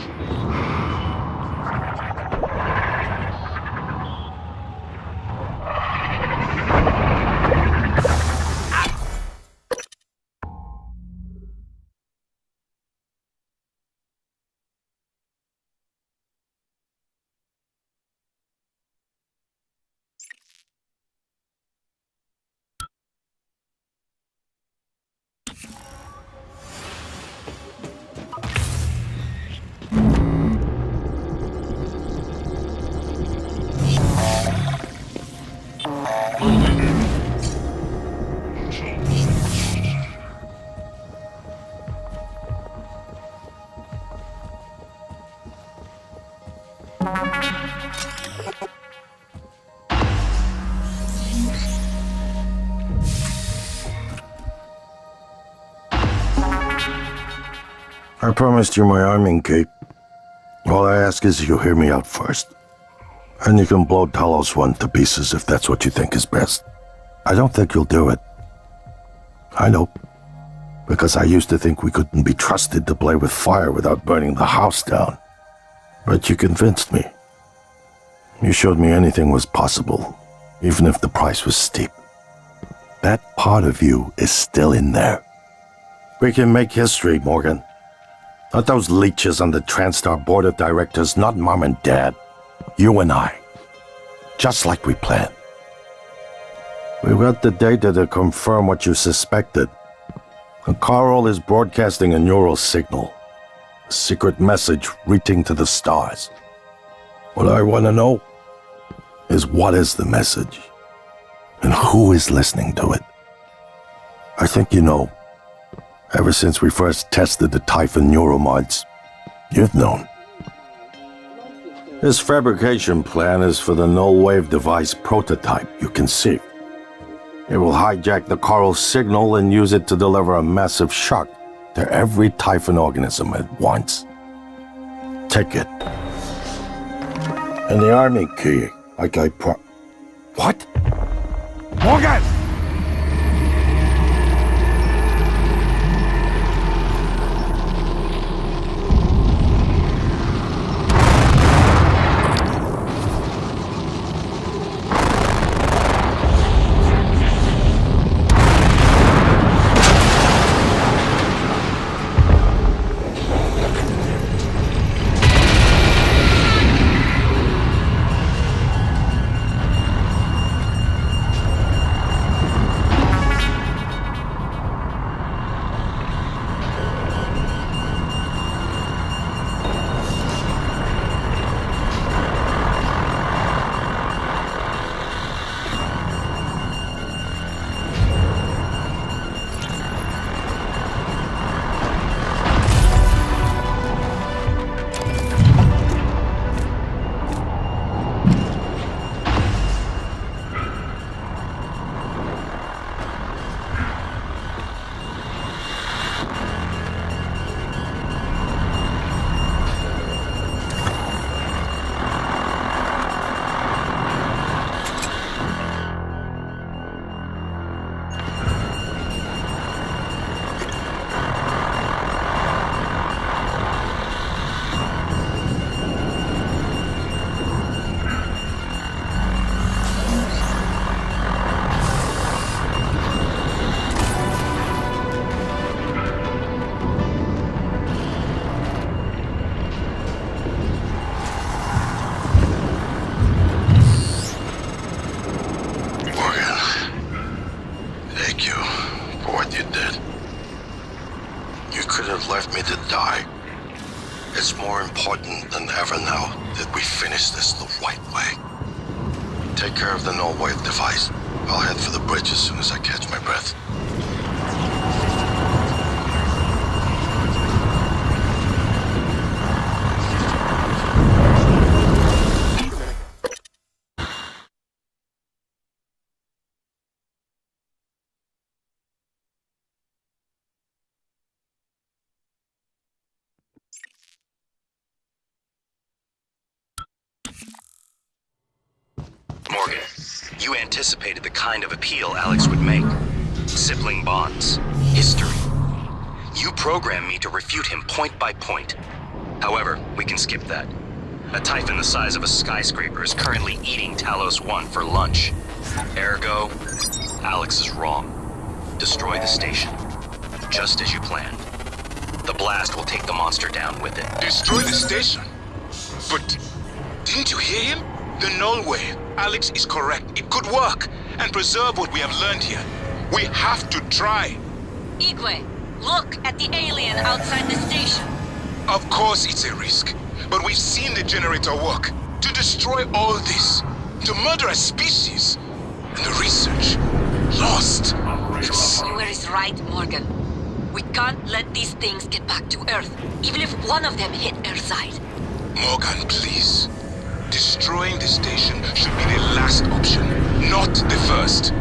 I promised you my arming cape. All I ask is you hear me out first. And you can blow Talos 1 to pieces if that's what you think is best. I don't think you'll do it. I know. Because I used to think we couldn't be trusted to play with fire without burning the house down. But you convinced me. You showed me anything was possible, even if the price was steep. That part of you is still in there. We can make history, Morgan. Not those leeches on the TranStar board of directors, not Mom and Dad. You and I. Just like we planned. We've got the data to confirm what you suspected. And Carl is broadcasting a neural signal. A secret message reaching to the stars. What I want to know is what is the message? And who is listening to it? I think you know. Ever since we first tested the Typhon neuromods, you've known. This fabrication plan is for the null-wave device prototype you conceived. It will hijack the Carl signal and use it to deliver a massive shock to every Typhon organism at once. Take it. In the army, Key. Like I What? Morgan! Left me to die. It's more important than ever now that we finish this the right way. Take care of the null wave device. I'll head for the bridge as soon as I catch my breath. Morgan, you anticipated the kind of appeal Alex would make. Sibling bonds, history. You programmed me to refute him point by point. However, we can skip that. A Typhon the size of a skyscraper is currently eating Talos 1 for lunch. Ergo, Alex is wrong. Destroy the station, just as you planned. The blast will take the monster down with it. Destroy the station? But didn't you hear him? The null wave. Alex is correct. It could work and preserve what we have learned here. We have to try. Igwe, look at the alien outside the station. Of course it's a risk, but we've seen the generator work. To destroy all this, to murder a species, and the research lost. You is right, Morgan. We can't let these things get back to Earth, even if one of them hit Earthside. Morgan, please. Destroying the station should be the last option, not the first.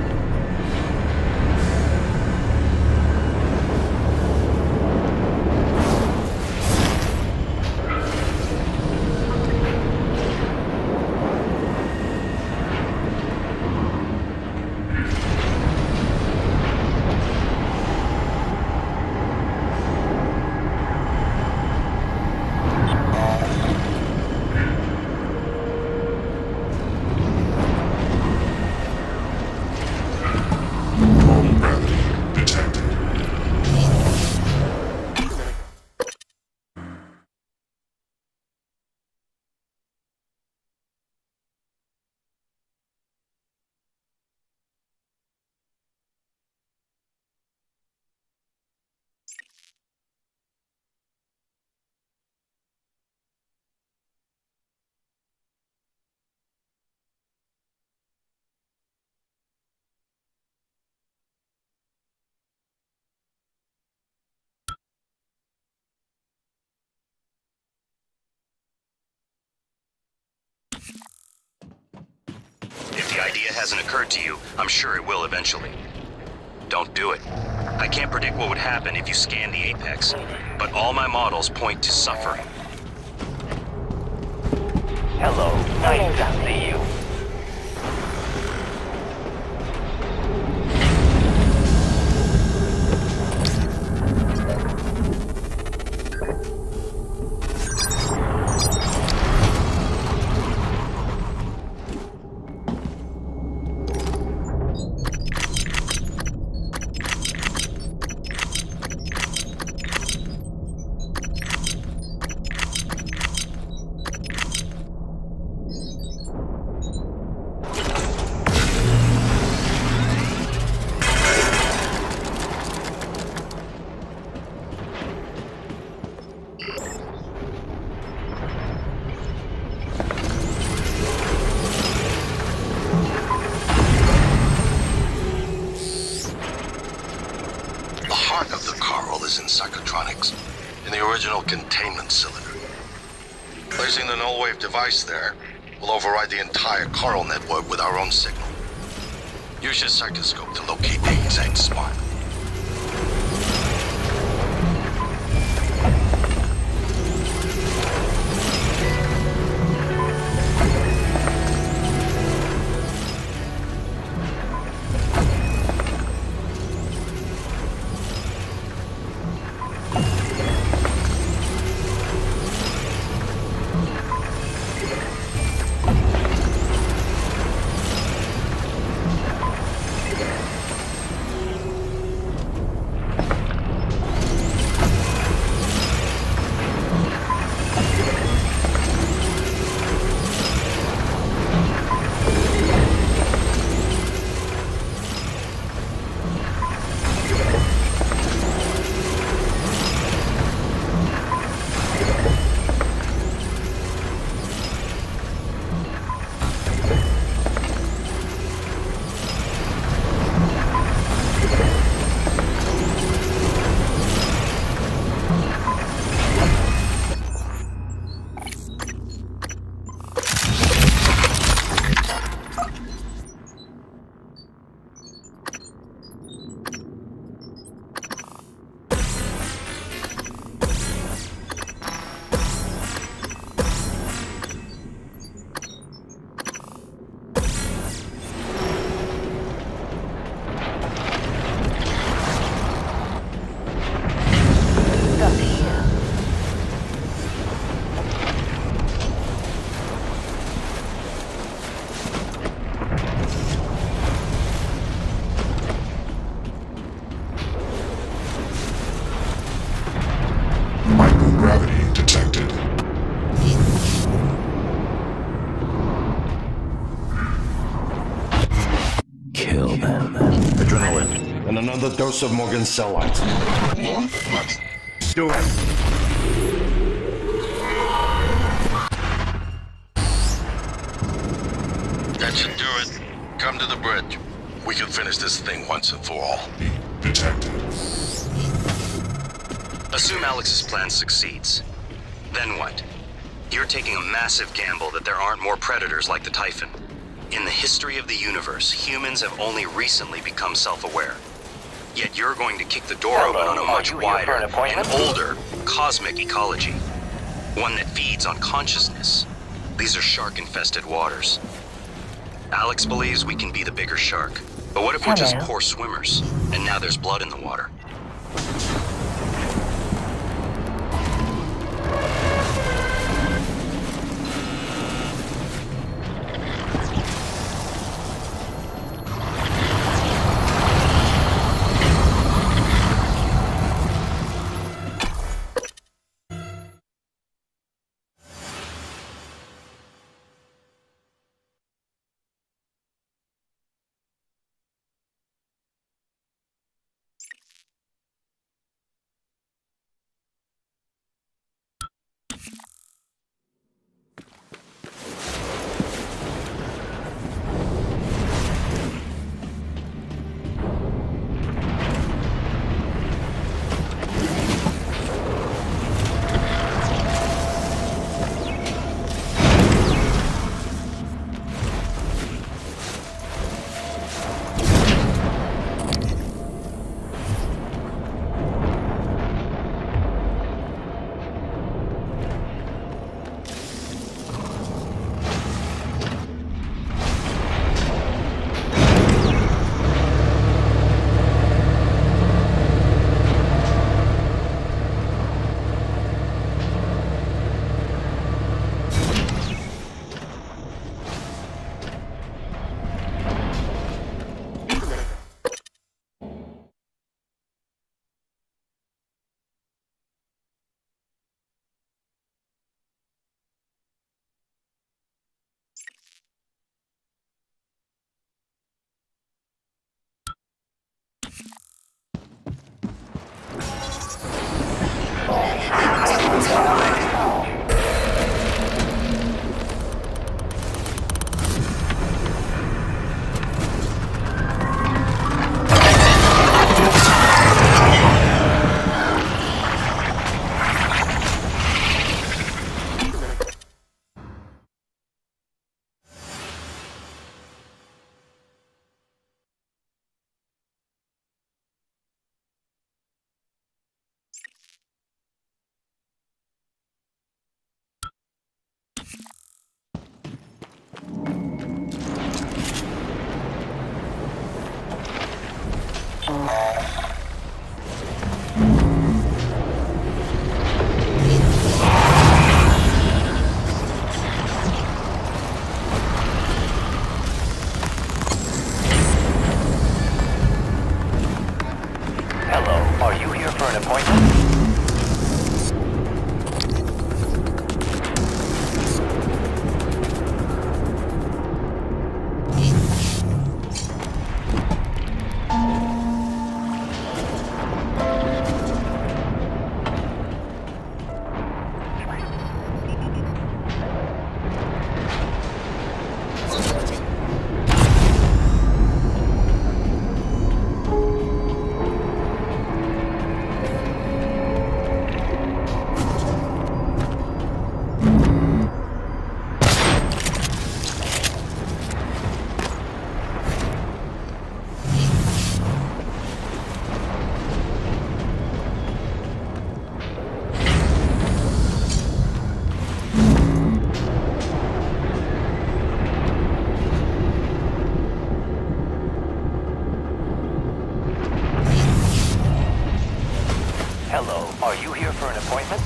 If the idea hasn't occurred to you, I'm sure it will eventually. Don't do it. I can't predict what would happen if you scan the Apex, but all my models point to suffering. Hello, nice to see you. In psychotronics, in the original containment cylinder. Placing the null wave device there will override the entire coral network with our own signal. Use your psychoscope to locate the exact spot. Microgravity detected. Kill them. Adrenaline, and another dose of Morgan's cell lines. Do it. That should do it. Come to the bridge. We can finish this thing once and for all. Detected. Assume Alex's plan succeeds. Then what? You're taking a massive gamble that there aren't more predators like the Typhon. In the history of the universe, humans have only recently become self-aware. Yet you're going to kick the door open on a much wider and older cosmic ecology. One that feeds on consciousness. These are shark-infested waters. Alex believes we can be the bigger shark. But what if we're just poor swimmers, and now there's blood in the water? Hello, are you here for an appointment? Hello, are you here for an appointment?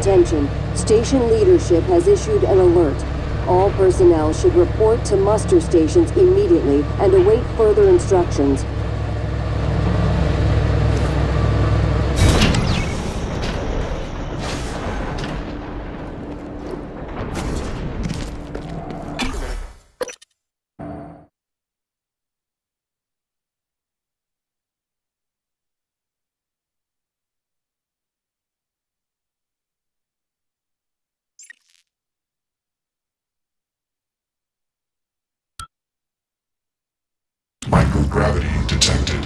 Attention, station leadership has issued an alert. All personnel should report to muster stations immediately and await further instructions. Microgravity detected.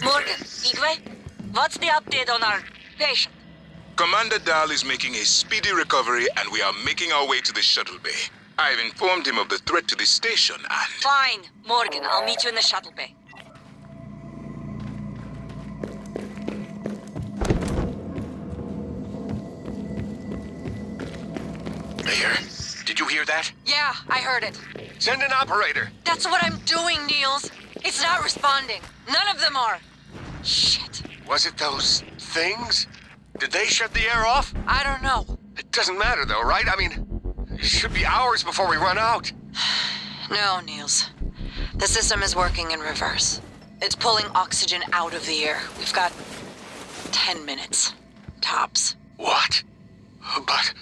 Morgan, Igwe, what's the update on our patient? Commander Dahl is making a speedy recovery and we are making our way to the shuttle bay. I've informed him of the threat to the station and... Fine, Morgan, I'll meet you in the shuttle bay. Mayor, did you hear that? Yeah, I heard it. Send an operator. That's what I'm doing, Niels. It's not responding. None of them are. Shit. Was it those things? Did they shut the air off? I don't know. It doesn't matter though, right? I mean, it should be hours before we run out. No, Niels. The system is working in reverse. It's pulling oxygen out of the air. We've got 10 minutes. Tops. What? But...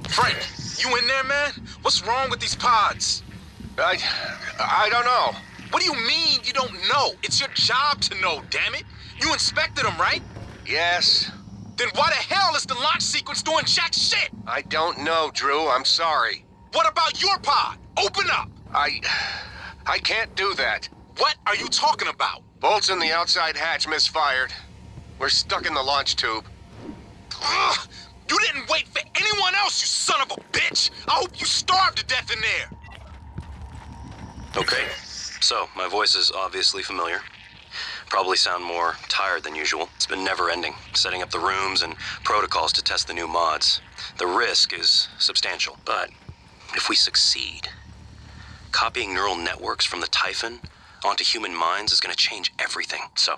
Frank, you in there, man? What's wrong with these pods? I don't know. What do you mean you don't know? It's your job to know, damn it. You inspected them, right? Yes. Then why the hell is the launch sequence doing jack shit? I don't know, Drew. I'm sorry. What about your pod? Open up. I can't do that. What are you talking about? Bolts in the outside hatch misfired. We're stuck in the launch tube. Ugh! You didn't wait for anyone else, you son of a bitch! I hope you starve to death in there! Okay, so my voice is obviously familiar. Probably sound more tired than usual. It's been never-ending, setting up the rooms and protocols to test the new mods. The risk is substantial, but if we succeed, copying neural networks from the Typhon onto human minds is going to change everything. So,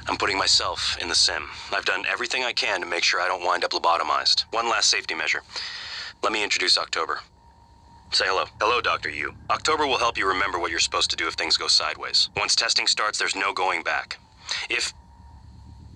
I'm putting myself in the sim. I've done everything I can to make sure I don't wind up lobotomized. One last safety measure. Let me introduce October. Say hello. Hello, Dr. Yu. October will help you remember what you're supposed to do if things go sideways. Once testing starts, there's no going back.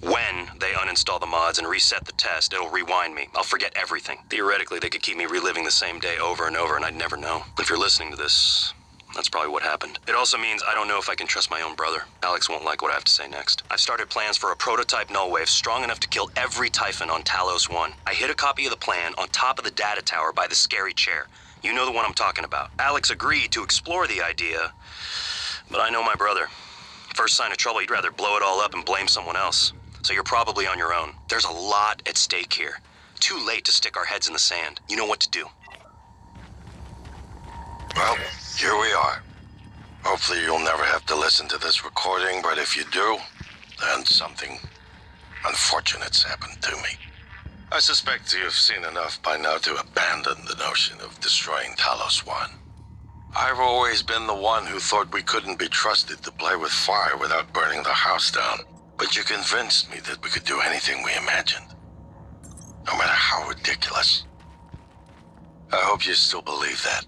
When they uninstall the mods and reset the test, it'll rewind me. I'll forget everything. Theoretically, they could keep me reliving the same day over and over, and I'd never know. If you're listening to this, that's probably what happened. It also means I don't know if I can trust my own brother. Alex won't like what I have to say next. I've started plans for a prototype null wave strong enough to kill every Typhon on Talos 1. I hid a copy of the plan on top of the data tower by the scary chair. You know the one I'm talking about. Alex agreed to explore the idea, but I know my brother. First sign of trouble, he'd rather blow it all up and blame someone else. So you're probably on your own. There's a lot at stake here. Too late to stick our heads in the sand. You know what to do. Well, here we are. Hopefully you'll never have to listen to this recording, but if you do, then something unfortunate's happened to me. I suspect you've seen enough by now to abandon the notion of destroying Talos 1. I've always been the one who thought we couldn't be trusted to play with fire without burning the house down. But you convinced me that we could do anything we imagined. No matter how ridiculous. I hope you still believe that.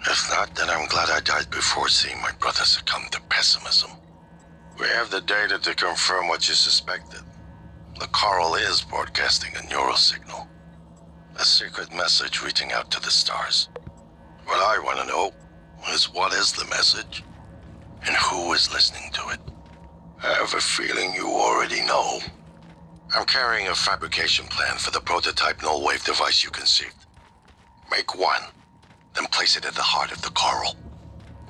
If not, then I'm glad I died before seeing my brother succumb to pessimism. We have the data to confirm what you suspected. The coral is broadcasting a neural signal. A secret message reaching out to the stars. What I want to know is what is the message? And who is listening to it? I have a feeling you already know. I'm carrying a fabrication plan for the prototype null wave device you conceived. Make one, then place it at the heart of the coral.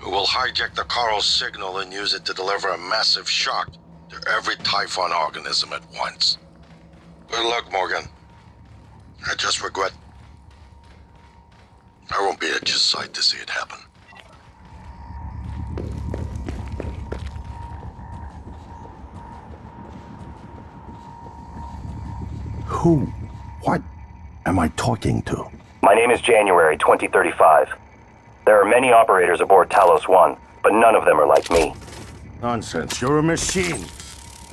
We will hijack the coral's signal and use it to deliver a massive shock to every Typhon organism at once. Good luck, Morgan. I just regret I won't be at your side to see it happen. Who? What am I talking to? My name is January 2035. There are many operators aboard Talos 1, but none of them are like me. Nonsense. You're a machine.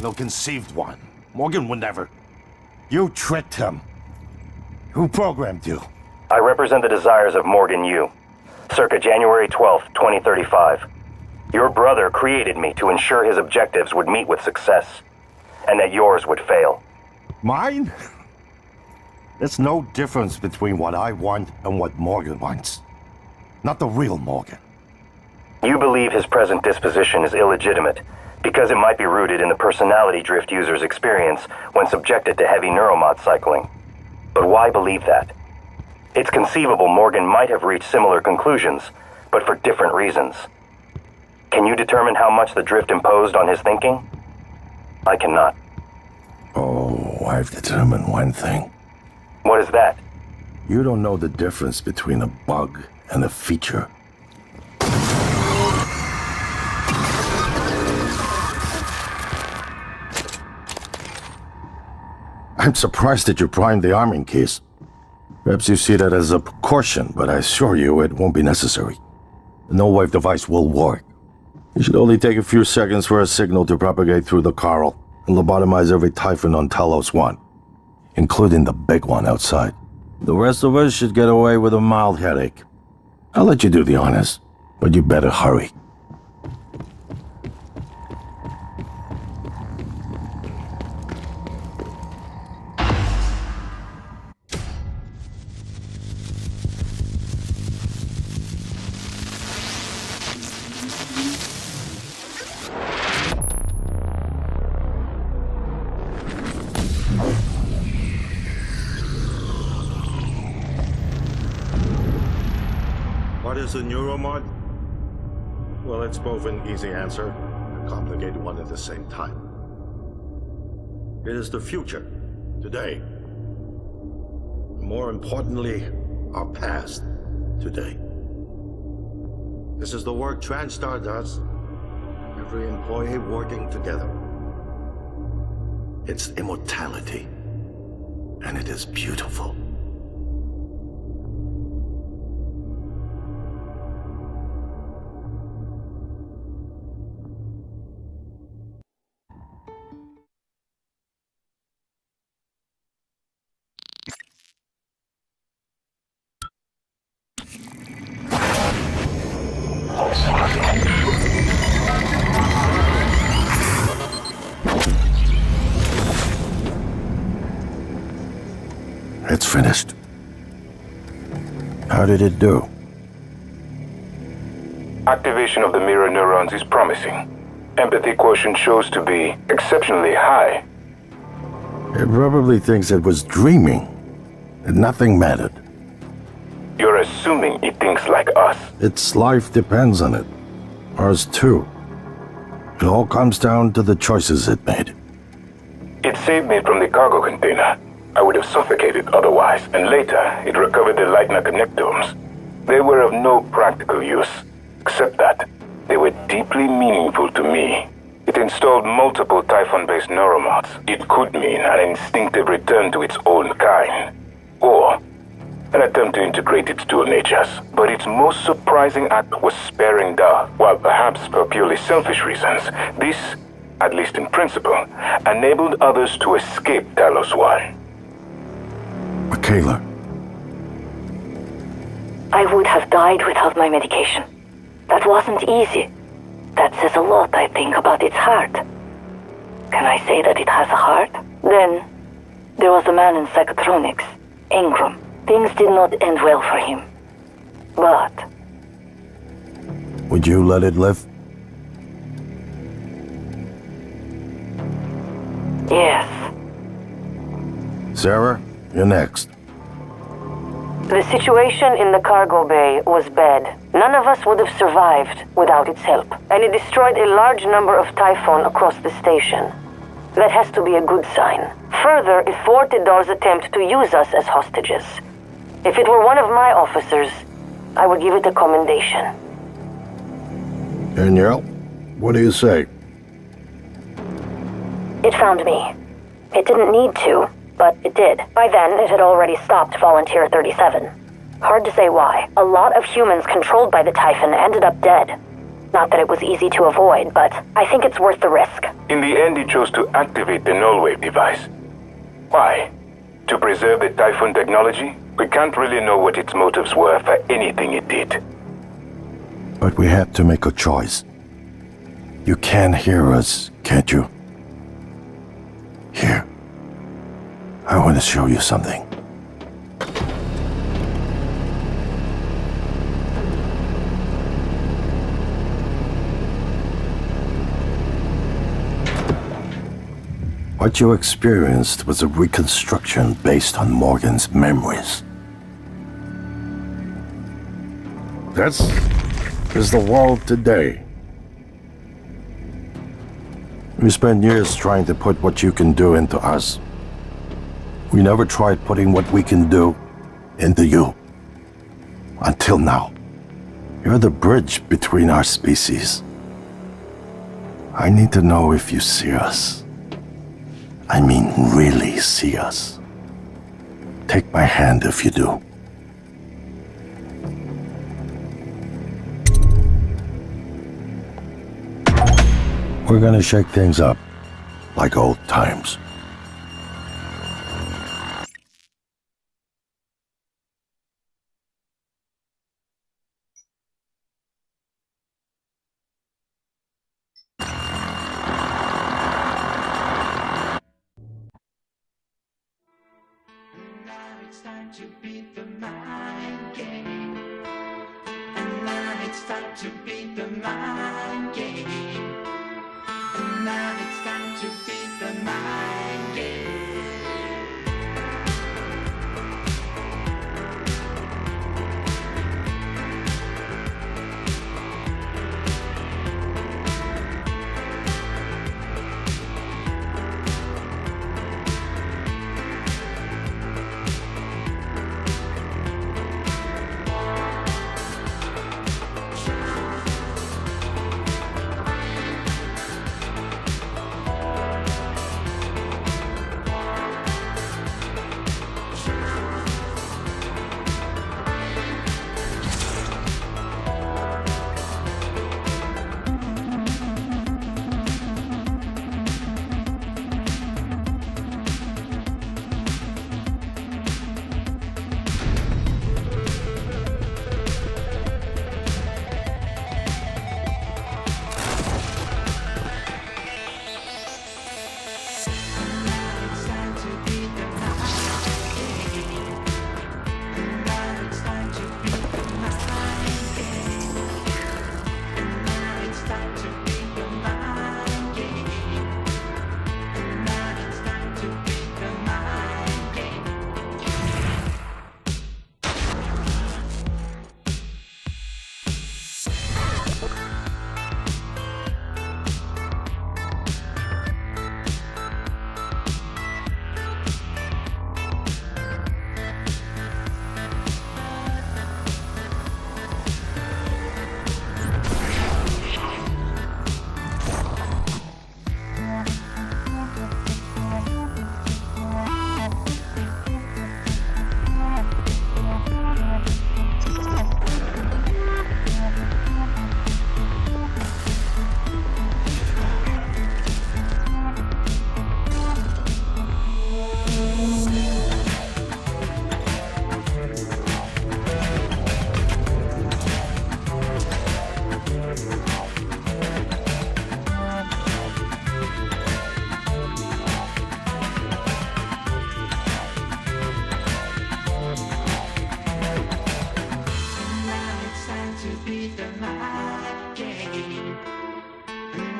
No conceived one. Morgan would never. You tricked him. Who programmed you? I represent the desires of Morgan Yu, circa January 12th, 2035. Your brother created me to ensure his objectives would meet with success, and that yours would fail. Mine? There's no difference between what I want and what Morgan wants. Not the real Morgan. You believe his present disposition is illegitimate because it might be rooted in the personality drift users experience when subjected to heavy neuromod cycling. But why believe that? It's conceivable Morgan might have reached similar conclusions, but for different reasons. Can you determine how much the drift imposed on his thinking? I cannot. Oh, I've determined one thing. What is that? You don't know the difference between a bug and a feature. I'm surprised that you primed the arming case. Perhaps you see that as a precaution, but I assure you it won't be necessary. The no-wave device will work. It should only take a few seconds for a signal to propagate through the Coral and lobotomize every Typhon on Talos 1, including the big one outside. The rest of us should get away with a mild headache. I'll let you do the honors, but you better hurry. What is a neuromod? Well, it's both an easy answer and a complicated one at the same time. It is the future, today. More importantly, our past, today. This is the work TranStar does. Every employee working together. It's immortality, and it is beautiful. It's finished. How did it do? Activation of the mirror neurons is promising. Empathy quotient shows to be exceptionally high. It probably thinks it was dreaming, and nothing mattered. You're assuming it thinks like us. Its life depends on it. Ours too. It all comes down to the choices it made. It saved me from the cargo container. I would have suffocated otherwise, and later it recovered the Leitner connectomes. They were of no practical use, except that they were deeply meaningful to me. It installed multiple Typhon-based neuromods. It could mean an instinctive return to its own kind, or an attempt to integrate its dual natures. But its most surprising act was sparing Da. While perhaps for purely selfish reasons, this, at least in principle, enabled others to escape Talos 1. Michaela. I would have died without my medication. That wasn't easy. That says a lot, I think, about its heart. Can I say that it has a heart? Then, there was the man in psychotronics, Ingram. Things did not end well for him. But... Would you let it live? yes. Sarah, you're next. The situation in the cargo bay was bad. None of us would have survived without its help, and it destroyed a large number of Typhon across the station. That has to be a good sign. Further, it thwarted Dar's attempt to use us as hostages. If it were one of my officers, I would give it a commendation. Danielle, what do you say? It found me. It didn't need to, but it did. By then, it had already stopped Volunteer 37. Hard to say why. A lot of humans controlled by the Typhon ended up dead. Not that it was easy to avoid, but I think it's worth the risk. In the end, he chose to activate the null-wave device. Why? To preserve the Typhon technology? We can't really know what its motives were for anything it did. But we had to make a choice. You can hear us, can't you? Here. I want to show you something. What you experienced was a reconstruction based on Morgan's memories. This is the world today. We spent years trying to put what you can do into us. We never tried putting what we can do into you. Until now. You're the bridge between our species. I need to know if you see us. I mean really see us. Take my hand if you do. We're gonna shake things up, like old times. It's time to beat the mind game. And now it's time to beat the mind game. And now it's time to beat the mind game.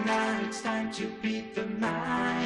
Now it's time to beat the mind.